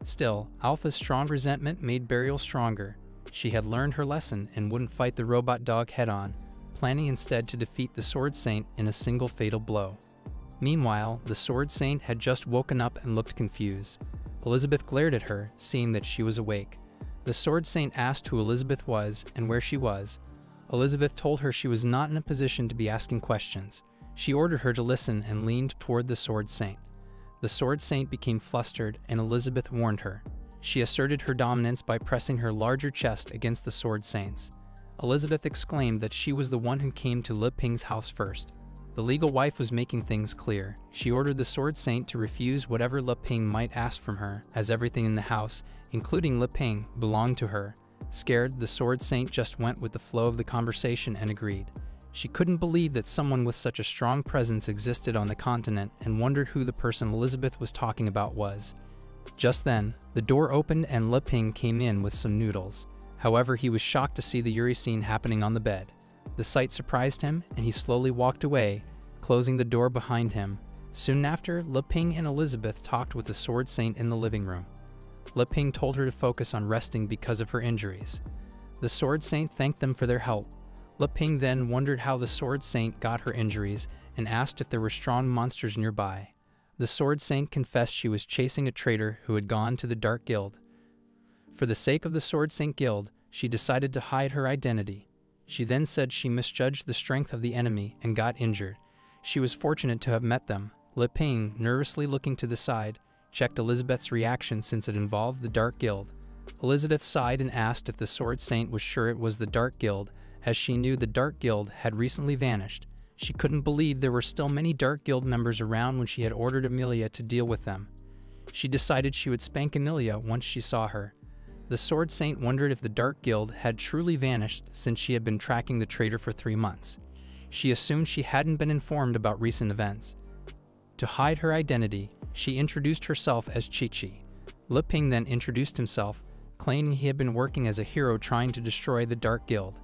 Still, Alpha's strong resentment made Burial stronger. She had learned her lesson and wouldn't fight the robot dog head-on, planning instead to defeat the Sword Saint in a single fatal blow. Meanwhile, the Sword Saint had just woken up and looked confused. Elizabeth glared at her, seeing that she was awake. The Sword Saint asked who Elizabeth was and where she was. Elizabeth told her she was not in a position to be asking questions. She ordered her to listen and leaned toward the Sword Saint. The Sword Saint became flustered, and Elizabeth warned her. She asserted her dominance by pressing her larger chest against the Sword Saint's. Elizabeth exclaimed that she was the one who came to Li Ping's house first. The legal wife was making things clear. She ordered the Sword Saint to refuse whatever Li Ping might ask from her, as everything in the house, including Li Ping, belonged to her. Scared, the Sword Saint just went with the flow of the conversation and agreed. She couldn't believe that someone with such a strong presence existed on the continent and wondered who the person Elizabeth was talking about was. Just then, the door opened and Li Ping came in with some noodles. However, he was shocked to see the Yuri scene happening on the bed. The sight surprised him, and he slowly walked away, closing the door behind him. Soon after, Li Ping and Elizabeth talked with the Sword Saint in the living room. Li Ping told her to focus on resting because of her injuries. The Sword Saint thanked them for their help. Li Ping then wondered how the Sword Saint got her injuries and asked if there were strong monsters nearby. The Sword Saint confessed she was chasing a traitor who had gone to the Dark Guild. For the sake of the Sword Saint Guild, she decided to hide her identity. She then said she misjudged the strength of the enemy and got injured. She was fortunate to have met them. Li Ping, nervously looking to the side, checked Elizabeth's reaction since it involved the Dark Guild. Elizabeth sighed and asked if the Sword Saint was sure it was the Dark Guild, as she knew the Dark Guild had recently vanished. She couldn't believe there were still many Dark Guild members around when she had ordered Amelia to deal with them. She decided she would spank Amelia once she saw her. The Sword Saint wondered if the Dark Guild had truly vanished since she had been tracking the traitor for 3 months. She assumed she hadn't been informed about recent events. To hide her identity, she introduced herself as Chi-Chi. Li Ping then introduced himself, claiming he had been working as a hero trying to destroy the Dark Guild.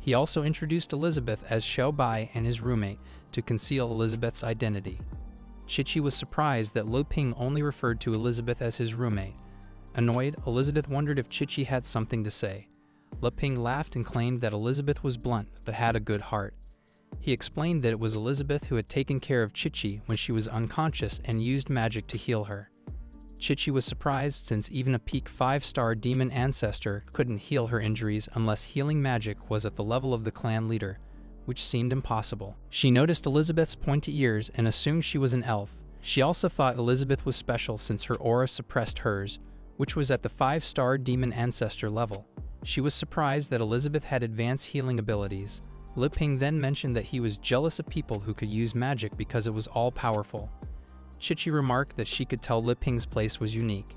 He also introduced Elizabeth as Xiao Bai and his roommate to conceal Elizabeth's identity. Chi-Chi was surprised that Li Ping only referred to Elizabeth as his roommate. Annoyed, Elizabeth wondered if Chi-Chi had something to say. Li Ping laughed and claimed that Elizabeth was blunt but had a good heart. He explained that it was Elizabeth who had taken care of Chi-Chi when she was unconscious and used magic to heal her. Chi-Chi was surprised since even a peak 5-star demon ancestor couldn't heal her injuries unless healing magic was at the level of the clan leader, which seemed impossible. She noticed Elizabeth's pointy ears and assumed she was an elf. She also thought Elizabeth was special since her aura suppressed hers, which was at the 5-star demon ancestor level. She was surprised that Elizabeth had advanced healing abilities. Li Ping then mentioned that he was jealous of people who could use magic because it was all-powerful. Chi-Chi remarked that she could tell Li Ping's place was unique.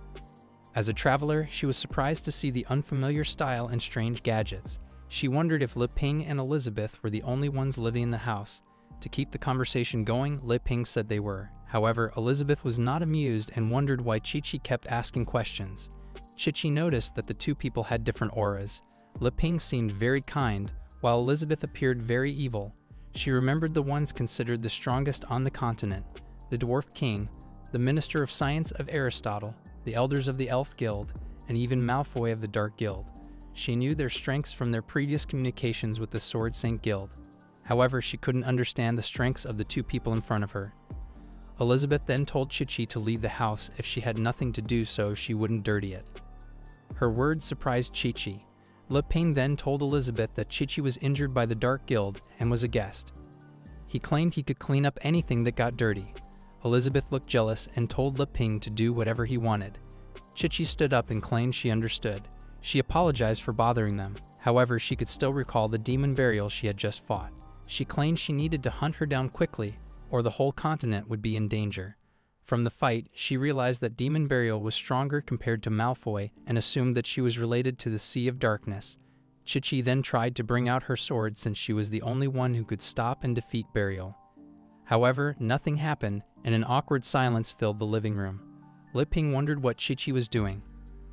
As a traveler, she was surprised to see the unfamiliar style and strange gadgets. She wondered if Li Ping and Elizabeth were the only ones living in the house. To keep the conversation going, Li Ping said they were. However, Elizabeth was not amused and wondered why Chi-Chi kept asking questions. Chi-Chi noticed that the two people had different auras. Li Ping seemed very kind, while Elizabeth appeared very evil. She remembered the ones considered the strongest on the continent: the Dwarf King, the Minister of Science of Aristotle, the Elders of the Elf Guild, and even Malfoy of the Dark Guild. She knew their strengths from their previous communications with the Sword Saint Guild. However, she couldn't understand the strengths of the two people in front of her. Elizabeth then told Chi-Chi to leave the house if she had nothing to do so she wouldn't dirty it. Her words surprised Chi-Chi. Li Ping then told Elizabeth that Chi-Chi was injured by the Dark Guild and was a guest. He claimed he could clean up anything that got dirty. Elizabeth looked jealous and told Li Ping to do whatever he wanted. Chi-Chi stood up and claimed she understood. She apologized for bothering them. However, she could still recall the demon burial she had just fought. She claimed she needed to hunt her down quickly, or the whole continent would be in danger. From the fight, she realized that Demon Burial was stronger compared to Malfoy and assumed that she was related to the Sea of Darkness. Chi-Chi then tried to bring out her sword since she was the only one who could stop and defeat Burial. However, nothing happened, and an awkward silence filled the living room. Li Ping wondered what Chi-Chi was doing.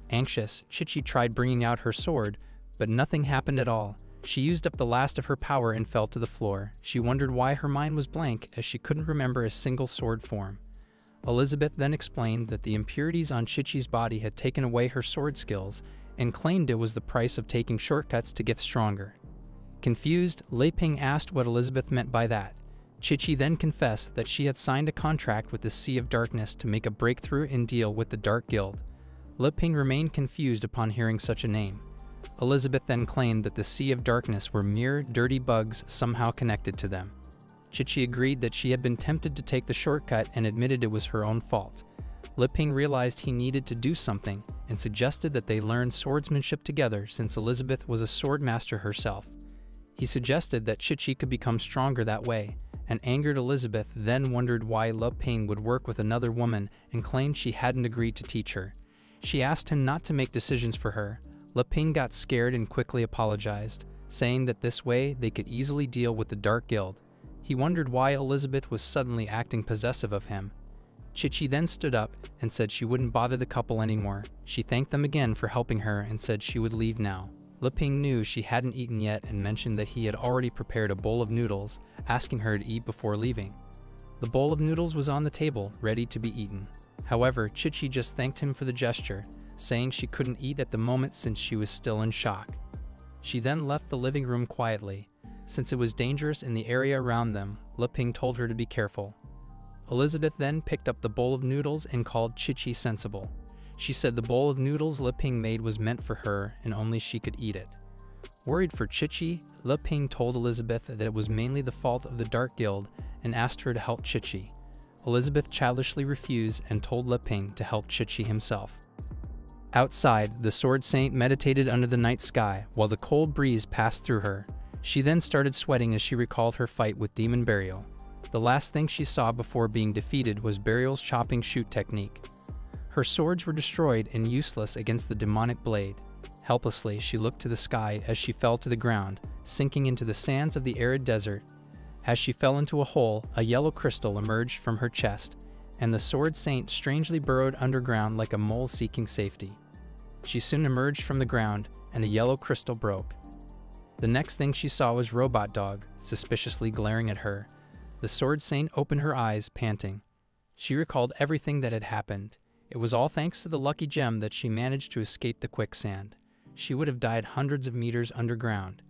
Anxious, Chi-Chi tried bringing out her sword, but nothing happened at all. She used up the last of her power and fell to the floor. She wondered why her mind was blank, as she couldn't remember a single sword form. Elizabeth then explained that the impurities on Chi-Chi's body had taken away her sword skills and claimed it was the price of taking shortcuts to get stronger. Confused, Li Ping asked what Elizabeth meant by that. Chi-Chi then confessed that she had signed a contract with the Sea of Darkness to make a breakthrough and deal with the Dark Guild. Li Ping remained confused upon hearing such a name. Elizabeth then claimed that the Sea of Darkness were mere dirty bugs somehow connected to them. Chi-Chi agreed that she had been tempted to take the shortcut and admitted it was her own fault. Li Ping realized he needed to do something and suggested that they learn swordsmanship together since Elizabeth was a sword master herself. He suggested that Chi could become stronger that way, and angered Elizabeth then wondered why Ping would work with another woman and claimed she hadn't agreed to teach her. She asked him not to make decisions for her. Ping got scared and quickly apologized, saying that this way they could easily deal with the Dark Guild. He wondered why Elizabeth was suddenly acting possessive of him. Chi then stood up and said she wouldn't bother the couple anymore. She thanked them again for helping her and said she would leave now. Ping knew she hadn't eaten yet and mentioned that he had already prepared a bowl of noodles, asking her to eat before leaving. The bowl of noodles was on the table, ready to be eaten. However, Chi just thanked him for the gesture, saying she couldn't eat at the moment since she was still in shock. She then left the living room quietly. Since it was dangerous in the area around them, Ping told her to be careful. Elizabeth then picked up the bowl of noodles and called Chi sensible. She said the bowl of noodles Ping made was meant for her and only she could eat it. Worried for Chi, Ping told Elizabeth that it was mainly the fault of the Dark Guild and asked her to help Chi. Elizabeth childishly refused and told Ping to help Chi himself. Outside, the Sword Saint meditated under the night sky while the cold breeze passed through her. She then started sweating as she recalled her fight with Demon Burial. The last thing she saw before being defeated was Burial's chopping shoot technique. Her swords were destroyed and useless against the demonic blade. Helplessly, she looked to the sky as she fell to the ground, sinking into the sands of the arid desert. As she fell into a hole, a yellow crystal emerged from her chest, and the Sword Saint strangely burrowed underground like a mole seeking safety. She soon emerged from the ground, and a yellow crystal broke. The next thing she saw was Robot Dog, suspiciously glaring at her. The Sword Saint opened her eyes, panting. She recalled everything that had happened. It was all thanks to the lucky gem that she managed to escape the quicksand. She would have died hundreds of meters underground.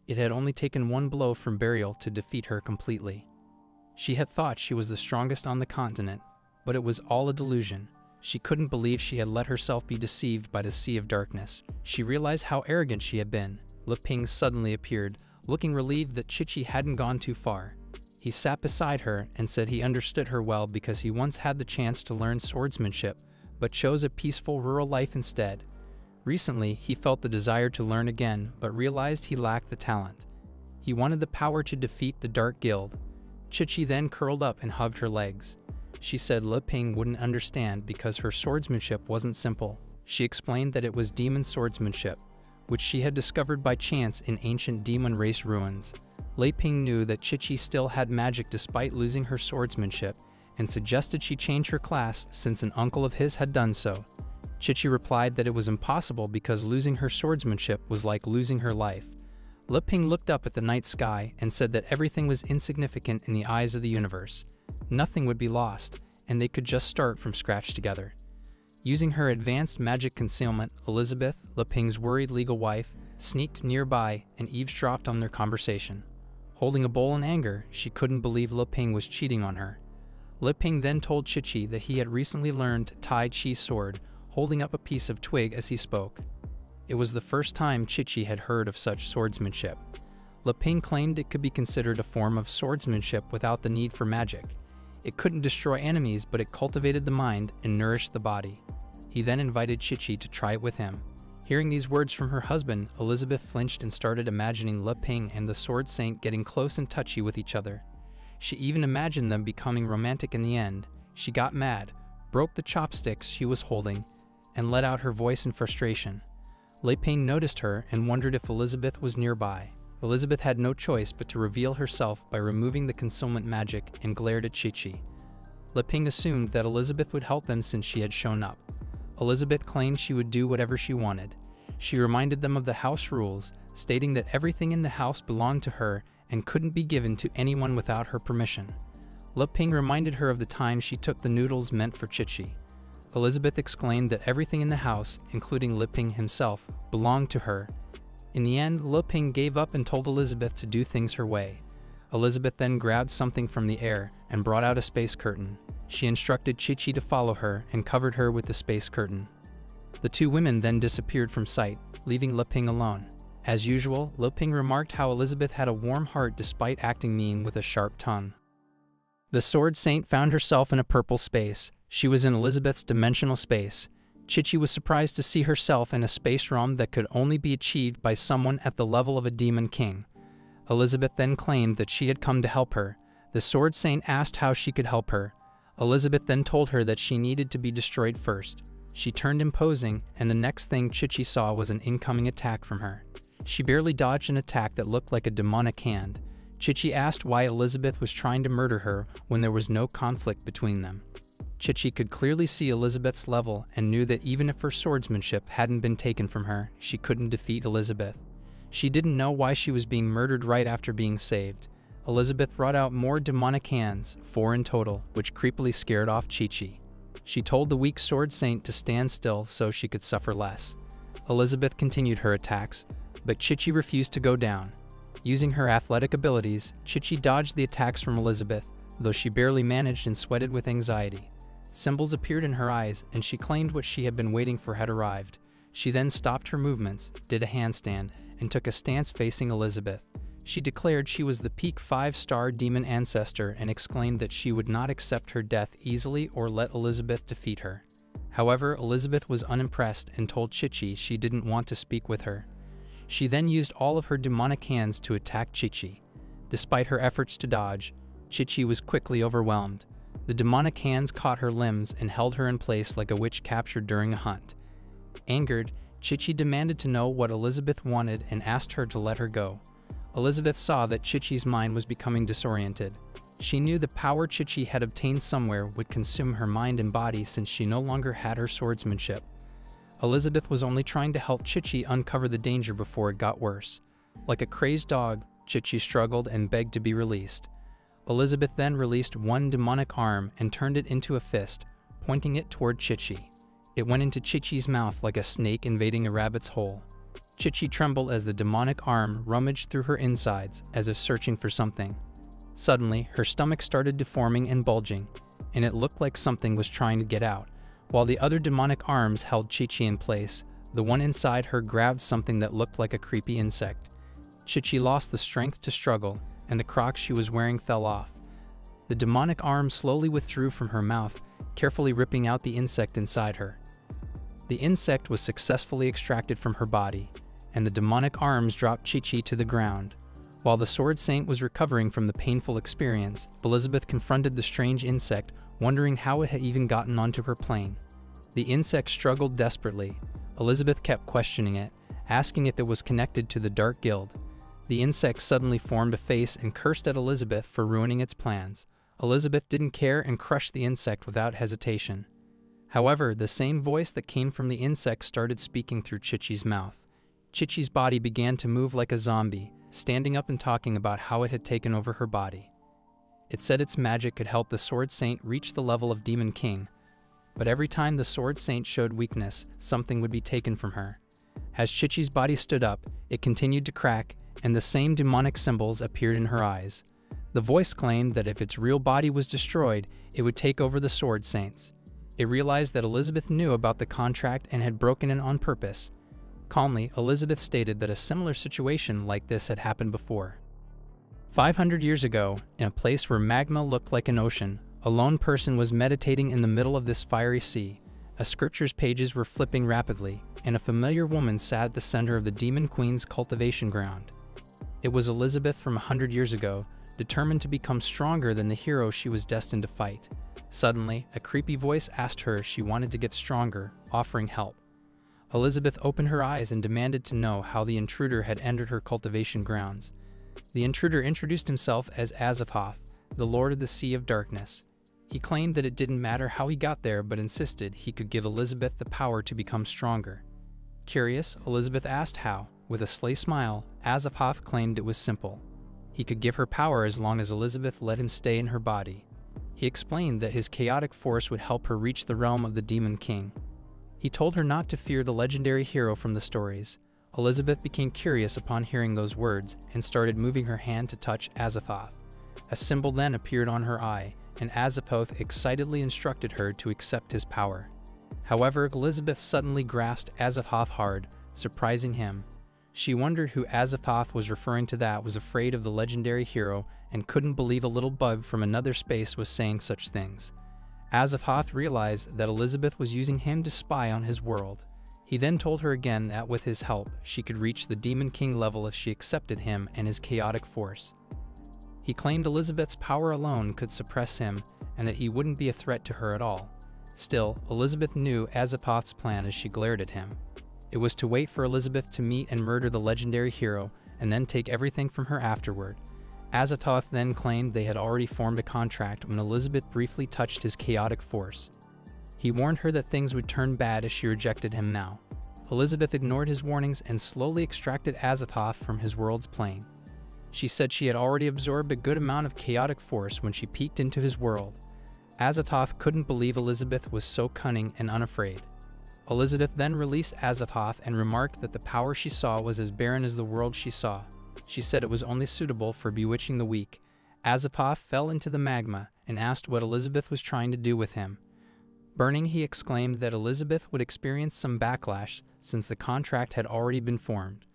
It had only taken one blow from Burial to defeat her completely. She had thought she was the strongest on the continent, but it was all a delusion. She couldn't believe she had let herself be deceived by the Sea of Darkness. She realized how arrogant she had been. Ping suddenly appeared, looking relieved that Chi hadn't gone too far. He sat beside her and said he understood her well because he once had the chance to learn swordsmanship, but chose a peaceful rural life instead. Recently, he felt the desire to learn again, but realized he lacked the talent. He wanted the power to defeat the Dark Guild. Chi then curled up and hugged her legs. She said Ping wouldn't understand because her swordsmanship wasn't simple. She explained that it was demon swordsmanship, which she had discovered by chance in ancient demon race ruins. Ping knew that Chi still had magic despite losing her swordsmanship, and suggested she change her class since an uncle of his had done so. Chi replied that it was impossible because losing her swordsmanship was like losing her life. Ping looked up at the night sky and said that everything was insignificant in the eyes of the universe. Nothing would be lost, and they could just start from scratch together. Using her advanced magic concealment, Elizabeth, Ping's worried legal wife, sneaked nearby and eavesdropped on their conversation. Holding a bowl in anger, she couldn't believe Ping was cheating on her. Ping then told Chi that he had recently learned to tie Chi's sword, holding up a piece of twig as he spoke. It was the first time Chi had heard of such swordsmanship. Ping claimed it could be considered a form of swordsmanship without the need for magic. It couldn't destroy enemies, but it cultivated the mind and nourished the body. He then invited Chi to try it with him. Hearing these words from her husband, Elizabeth flinched and started imagining Ping and the Sword Saint getting close and touchy with each other. She even imagined them becoming romantic in the end. She got mad, broke the chopsticks she was holding, and let out her voice in frustration. Ping noticed her and wondered if Elizabeth was nearby. Elizabeth had no choice but to reveal herself by removing the concealment magic and glared at Chi. Ping assumed that Elizabeth would help them since she had shown up. Elizabeth claimed she would do whatever she wanted. She reminded them of the house rules, stating that everything in the house belonged to her and couldn't be given to anyone without her permission. Ping reminded her of the time she took the noodles meant for Chi. Elizabeth exclaimed that everything in the house, including Ping himself, belonged to her. In the end, Ping gave up and told Elizabeth to do things her way. Elizabeth then grabbed something from the air and brought out a space curtain. She instructed Chi to follow her and covered her with the space curtain. The two women then disappeared from sight, leaving Ping alone. As usual, Ping remarked how Elizabeth had a warm heart despite acting mean with a sharp tongue. The Sword Saint found herself in a purple space. She was in Elizabeth's dimensional space. Chi was surprised to see herself in a space realm that could only be achieved by someone at the level of a demon king. Elizabeth then claimed that she had come to help her. The Sword Saint asked how she could help her. Elizabeth then told her that she needed to be destroyed first. She turned imposing, and the next thing Chichi saw was an incoming attack from her. She barely dodged an attack that looked like a demonic hand. Chichi asked why Elizabeth was trying to murder her when there was no conflict between them. Chichi could clearly see Elizabeth's level and knew that even if her swordsmanship hadn't been taken from her, she couldn't defeat Elizabeth. She didn't know why she was being murdered right after being saved. Elizabeth brought out more demonic hands, 4 in total, which creepily scared off Chichi. She told the weak Sword Saint to stand still so she could suffer less. Elizabeth continued her attacks, but Chichi refused to go down. Using her athletic abilities, Chichi dodged the attacks from Elizabeth, though she barely managed and sweated with anxiety. Symbols appeared in her eyes, and she claimed what she had been waiting for had arrived. She then stopped her movements, did a handstand, and took a stance facing Elizabeth. She declared she was the peak 5-star demon ancestor and exclaimed that she would not accept her death easily or let Elizabeth defeat her. However, Elizabeth was unimpressed and told Chichi she didn't want to speak with her. She then used all of her demonic hands to attack Chichi. Despite her efforts to dodge, Chichi was quickly overwhelmed. The demonic hands caught her limbs and held her in place like a witch captured during a hunt. Angered, Chichi demanded to know what Elizabeth wanted and asked her to let her go. Elizabeth saw that Chichi's mind was becoming disoriented. She knew the power Chichi had obtained somewhere would consume her mind and body since she no longer had her swordsmanship. Elizabeth was only trying to help Chichi uncover the danger before it got worse. Like a crazed dog, Chichi struggled and begged to be released. Elizabeth then released one demonic arm and turned it into a fist, pointing it toward Chichi. It went into Chichi's mouth like a snake invading a rabbit's hole. Chichi trembled as the demonic arm rummaged through her insides, as if searching for something. Suddenly, her stomach started deforming and bulging, and it looked like something was trying to get out. While the other demonic arms held Chichi in place, the one inside her grabbed something that looked like a creepy insect. Chichi lost the strength to struggle, and the Crocs she was wearing fell off. The demonic arm slowly withdrew from her mouth, carefully ripping out the insect inside her. The insect was successfully extracted from her body, and the demonic arms dropped Chichi to the ground. While the Sword Saint was recovering from the painful experience, Elizabeth confronted the strange insect, wondering how it had even gotten onto her plane. The insect struggled desperately. Elizabeth kept questioning it, asking if it was connected to the Dark Guild. The insect suddenly formed a face and cursed at Elizabeth for ruining its plans. Elizabeth didn't care and crushed the insect without hesitation. However, the same voice that came from the insect started speaking through Chichi's mouth. Chichi's body began to move like a zombie, standing up and talking about how it had taken over her body. It said its magic could help the Sword Saint reach the level of Demon King, but every time the Sword Saint showed weakness, something would be taken from her. As Chichi's body stood up, it continued to crack, and the same demonic symbols appeared in her eyes. The voice claimed that if its real body was destroyed, it would take over the Sword Saints. It realized that Elizabeth knew about the contract and had broken it on purpose. Calmly, Elizabeth stated that a similar situation like this had happened before. 500 years ago, in a place where magma looked like an ocean, a lone person was meditating in the middle of this fiery sea. A scripture's pages were flipping rapidly, and a familiar woman sat at the center of the Demon Queen's cultivation ground. It was Elizabeth from 100 years ago, determined to become stronger than the hero she was destined to fight. Suddenly, a creepy voice asked her if she wanted to get stronger, offering help. Elizabeth opened her eyes and demanded to know how the intruder had entered her cultivation grounds. The intruder introduced himself as Azathoth, the Lord of the Sea of Darkness. He claimed that it didn't matter how he got there, but insisted he could give Elizabeth the power to become stronger. Curious, Elizabeth asked how. With a sly smile, Azathoth claimed it was simple. He could give her power as long as Elizabeth let him stay in her body. He explained that his chaotic force would help her reach the realm of the Demon King. He told her not to fear the legendary hero from the stories. Elizabeth became curious upon hearing those words and started moving her hand to touch Azathoth. A symbol then appeared on her eye, and Azathoth excitedly instructed her to accept his power. However, Elizabeth suddenly grasped Azathoth hard, surprising him. She wondered who Azathoth was referring to, that was afraid of the legendary hero and couldn't believe a little bug from another space was saying such things. Azathoth realized that Elizabeth was using him to spy on his world. He then told her again that with his help, she could reach the Demon King level if she accepted him and his chaotic force. He claimed Elizabeth's power alone could suppress him and that he wouldn't be a threat to her at all. Still, Elizabeth knew Azathoth's plan as she glared at him. It was to wait for Elizabeth to meet and murder the legendary hero and then take everything from her afterward. Azathoth then claimed they had already formed a contract when Elizabeth briefly touched his chaotic force. He warned her that things would turn bad as she rejected him now. Elizabeth ignored his warnings and slowly extracted Azathoth from his world's plane. She said she had already absorbed a good amount of chaotic force when she peeked into his world. Azathoth couldn't believe Elizabeth was so cunning and unafraid. Elizabeth then released Azathoth and remarked that the power she saw was as barren as the world she saw. She said it was only suitable for bewitching the weak. Azathoth fell into the magma and asked what Elizabeth was trying to do with him. Burning, he exclaimed that Elizabeth would experience some backlash since the contract had already been formed.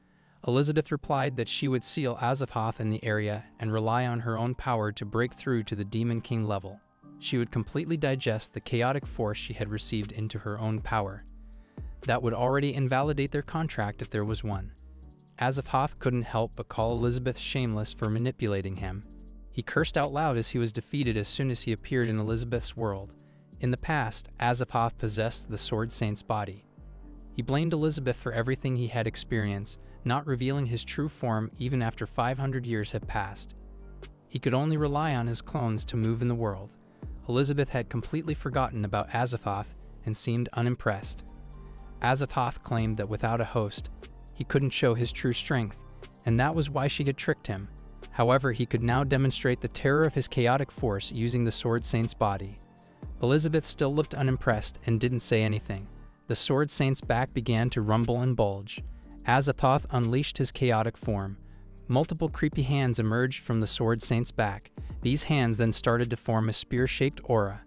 Elizabeth replied that she would seal Azathoth in the area and rely on her own power to break through to the Demon King level. She would completely digest the chaotic force she had received into her own power. That would already invalidate their contract if there was one. Azathoth couldn't help but call Elizabeth shameless for manipulating him. He cursed out loud as he was defeated as soon as he appeared in Elizabeth's world. In the past, Azathoth possessed the Sword Saint's body. He blamed Elizabeth for everything he had experienced, not revealing his true form even after 500 years had passed. He could only rely on his clones to move in the world. Elizabeth had completely forgotten about Azathoth and seemed unimpressed. Azathoth claimed that without a host, he couldn't show his true strength, and that was why she had tricked him. However, he could now demonstrate the terror of his chaotic force using the Sword Saint's body. Elizabeth still looked unimpressed and didn't say anything. The Sword Saint's back began to rumble and bulge. Azathoth unleashed his chaotic form. Multiple creepy hands emerged from the Sword Saint's back. These hands then started to form a spear-shaped aura.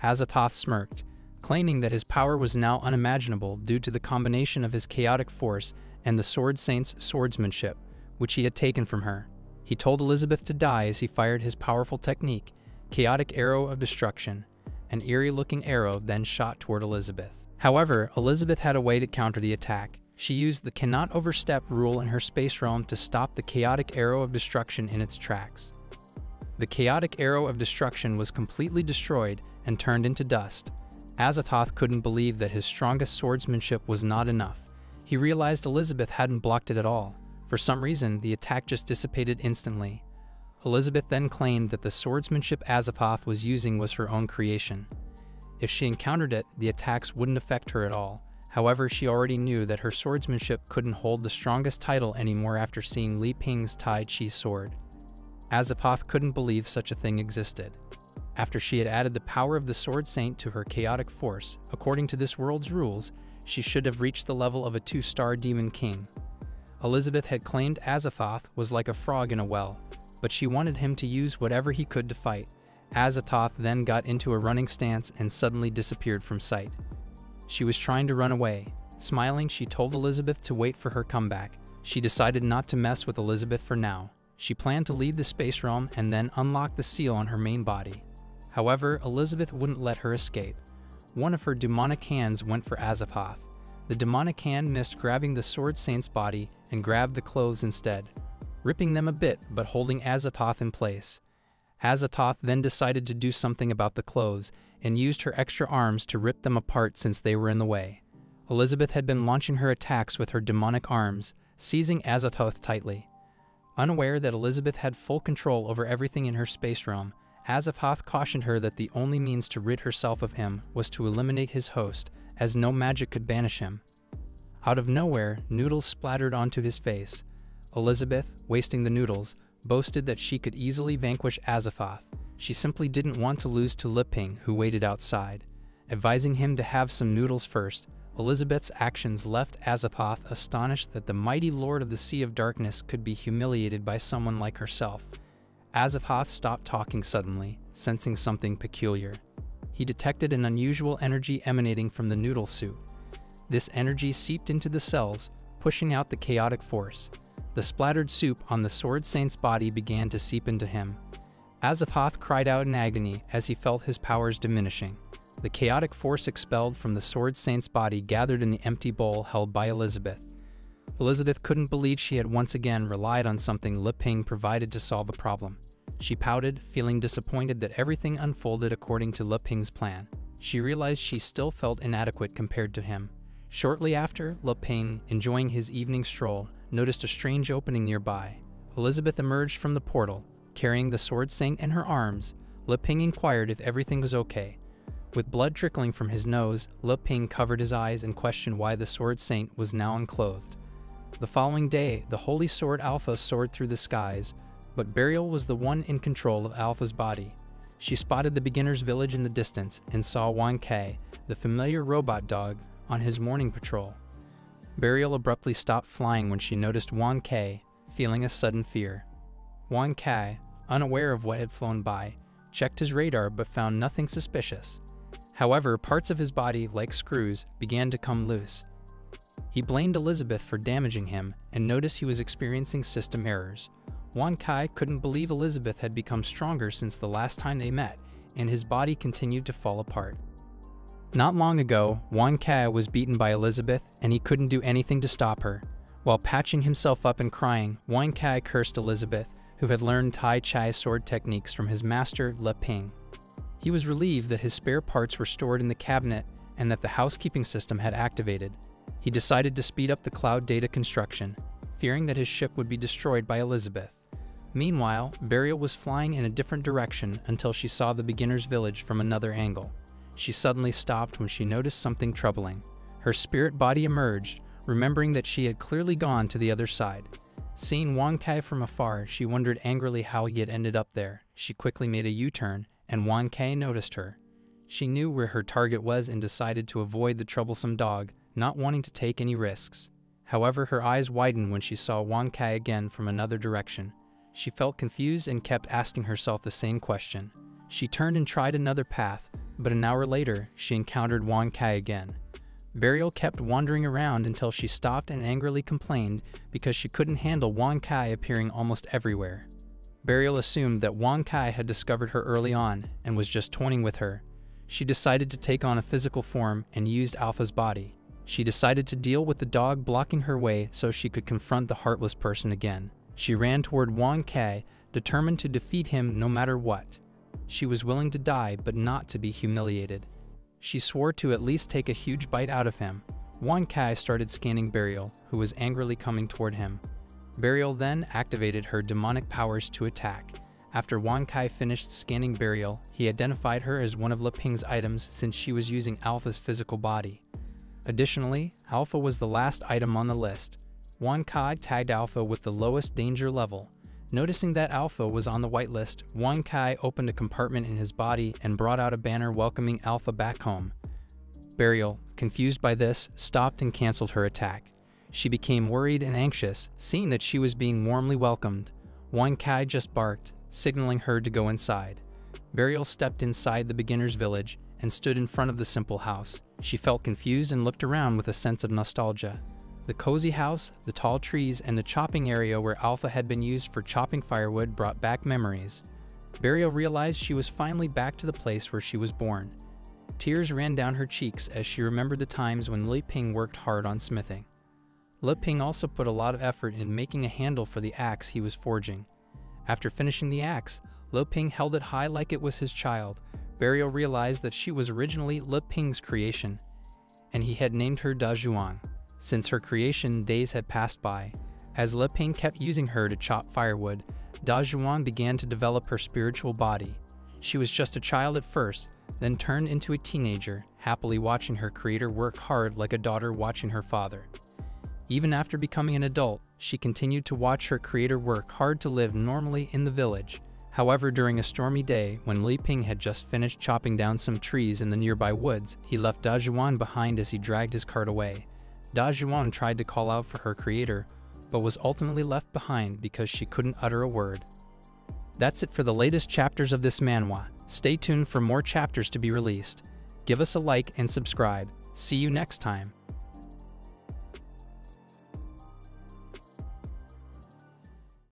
Azathoth smirked, claiming that his power was now unimaginable due to the combination of his chaotic force and the Sword Saint's swordsmanship, which he had taken from her. He told Elizabeth to die as he fired his powerful technique, Chaotic Arrow of Destruction. An eerie-looking arrow then shot toward Elizabeth. However, Elizabeth had a way to counter the attack. She used the cannot overstep rule in her space realm to stop the Chaotic Arrow of Destruction in its tracks. The Chaotic Arrow of Destruction was completely destroyed and turned into dust. Azathoth couldn't believe that his strongest swordsmanship was not enough. He realized Elizabeth hadn't blocked it at all. For some reason, the attack just dissipated instantly. Elizabeth then claimed that the swordsmanship Azathoth was using was her own creation. If she encountered it, the attacks wouldn't affect her at all. However, she already knew that her swordsmanship couldn't hold the strongest title anymore after seeing Li Ping's Tai Chi sword. Azathoth couldn't believe such a thing existed. After she had added the power of the Sword Saint to her chaotic force, according to this world's rules, she should have reached the level of a 2-star Demon King. Elizabeth had claimed Azathoth was like a frog in a well, but she wanted him to use whatever he could to fight. Azathoth then got into a running stance and suddenly disappeared from sight. She was trying to run away. Smiling, she told Elizabeth to wait for her comeback. She decided not to mess with Elizabeth for now. She planned to leave the space realm and then unlock the seal on her main body. However, Elizabeth wouldn't let her escape. One of her demonic hands went for Azathoth. The demonic hand missed grabbing the Sword Saint's body and grabbed the clothes instead, ripping them a bit but holding Azathoth in place. Azathoth then decided to do something about the clothes and used her extra arms to rip them apart since they were in the way. Elizabeth had been launching her attacks with her demonic arms, seizing Azathoth tightly. Unaware that Elizabeth had full control over everything in her space realm, Azathoth cautioned her that the only means to rid herself of him was to eliminate his host, as no magic could banish him. Out of nowhere, noodles splattered onto his face. Elizabeth, wasting the noodles, boasted that she could easily vanquish Azathoth. She simply didn't want to lose to Li Ping, who waited outside. Advising him to have some noodles first, Elizabeth's actions left Azathoth astonished that the mighty Lord of the Sea of Darkness could be humiliated by someone like herself. Azathoth stopped talking suddenly, sensing something peculiar. He detected an unusual energy emanating from the noodle soup. This energy seeped into the cells, pushing out the chaotic force. The splattered soup on the Sword Saint's body began to seep into him. Azathoth cried out in agony as he felt his powers diminishing. the chaotic force expelled from the Sword Saint's body gathered in the empty bowl held by Elizabeth. Elizabeth couldn't believe she had once again relied on something Li Ping provided to solve a problem. She pouted, feeling disappointed that everything unfolded according to Li Ping's plan. She realized she still felt inadequate compared to him. Shortly after, Li Ping, enjoying his evening stroll, noticed a strange opening nearby. Elizabeth emerged from the portal, carrying the Sword Saint in her arms. Li Ping inquired if everything was okay. With blood trickling from his nose, Li Ping covered his eyes and questioned why the Sword Saint was now unclothed. The following day, the Holy Sword Alpha soared through the skies, but Burial was the one in control of Alpha's body. She spotted the beginner's village in the distance and saw Wan Kai, the familiar robot dog, on his morning patrol. Burial abruptly stopped flying when she noticed Wan Kai, feeling a sudden fear. Wan Kai, unaware of what had flown by, checked his radar but found nothing suspicious. However, parts of his body, like screws, began to come loose. He blamed Elizabeth for damaging him and noticed he was experiencing system errors. Wan Kai couldn't believe Elizabeth had become stronger since the last time they met, and his body continued to fall apart. Not long ago, Wan Kai was beaten by Elizabeth, and he couldn't do anything to stop her. While patching himself up and crying, Wan Kai cursed Elizabeth, who had learned Tai Chi sword techniques from his master, Li Ping. He was relieved that his spare parts were stored in the cabinet and that the housekeeping system had activated. He decided to speed up the cloud data construction, fearing that his ship would be destroyed by Elizabeth. Meanwhile, Burial was flying in a different direction until she saw the beginner's village from another angle. She suddenly stopped when she noticed something troubling. Her spirit body emerged, remembering that she had clearly gone to the other side. Seeing Wan Kai from afar, she wondered angrily how he had ended up there. She quickly made a U-turn, and Wan Kai noticed her. She knew where her target was and decided to avoid the troublesome dog, not wanting to take any risks. However, her eyes widened when she saw Wan Kai again from another direction. She felt confused and kept asking herself the same question. She turned and tried another path, but an hour later, she encountered Wan Kai again. Burial kept wandering around until she stopped and angrily complained because she couldn't handle Wan Kai appearing almost everywhere. Burial assumed that Wan Kai had discovered her early on and was just toying with her. She decided to take on a physical form and used Alpha's body. She decided to deal with the dog blocking her way so she could confront the heartless person again. She ran toward Wan Kai, determined to defeat him no matter what. She was willing to die, but not to be humiliated. She swore to at least take a huge bite out of him. Wan Kai started scanning Burial, who was angrily coming toward him. Burial then activated her demonic powers to attack. After Wan Kai finished scanning Burial, he identified her as one of Li Ping's items since she was using Alpha's physical body. Additionally, Alpha was the last item on the list. Wan Kai tagged Alpha with the lowest danger level. Noticing that Alpha was on the whitelist, Wan Kai opened a compartment in his body and brought out a banner welcoming Alpha back home. Burial, confused by this, stopped and canceled her attack. She became worried and anxious, seeing that she was being warmly welcomed. Wan Kai just barked, signaling her to go inside. Burial stepped inside the beginner's village and stood in front of the simple house. She felt confused and looked around with a sense of nostalgia. The cozy house, the tall trees, and the chopping area where Alpha had been used for chopping firewood brought back memories. Burial realized she was finally back to the place where she was born. Tears ran down her cheeks as she remembered the times when Li Ping worked hard on smithing. Li Ping also put a lot of effort in making a handle for the axe he was forging. After finishing the axe, Li Ping held it high like it was his child. Burial realized that she was originally Li Ping's creation, and he had named her Da Zhuang. Since her creation, days had passed by. As Li Ping kept using her to chop firewood, Da Zhuang began to develop her spiritual body. She was just a child at first, then turned into a teenager, happily watching her creator work hard like a daughter watching her father. Even after becoming an adult, she continued to watch her creator work hard to live normally in the village. However, during a stormy day, when Li Ping had just finished chopping down some trees in the nearby woods, he left Da Zhuang behind as he dragged his cart away. Da Zhuang tried to call out for her creator, but was ultimately left behind because she couldn't utter a word. That's it for the latest chapters of this manhwa. Stay tuned for more chapters to be released. Give us a like and subscribe. See you next time.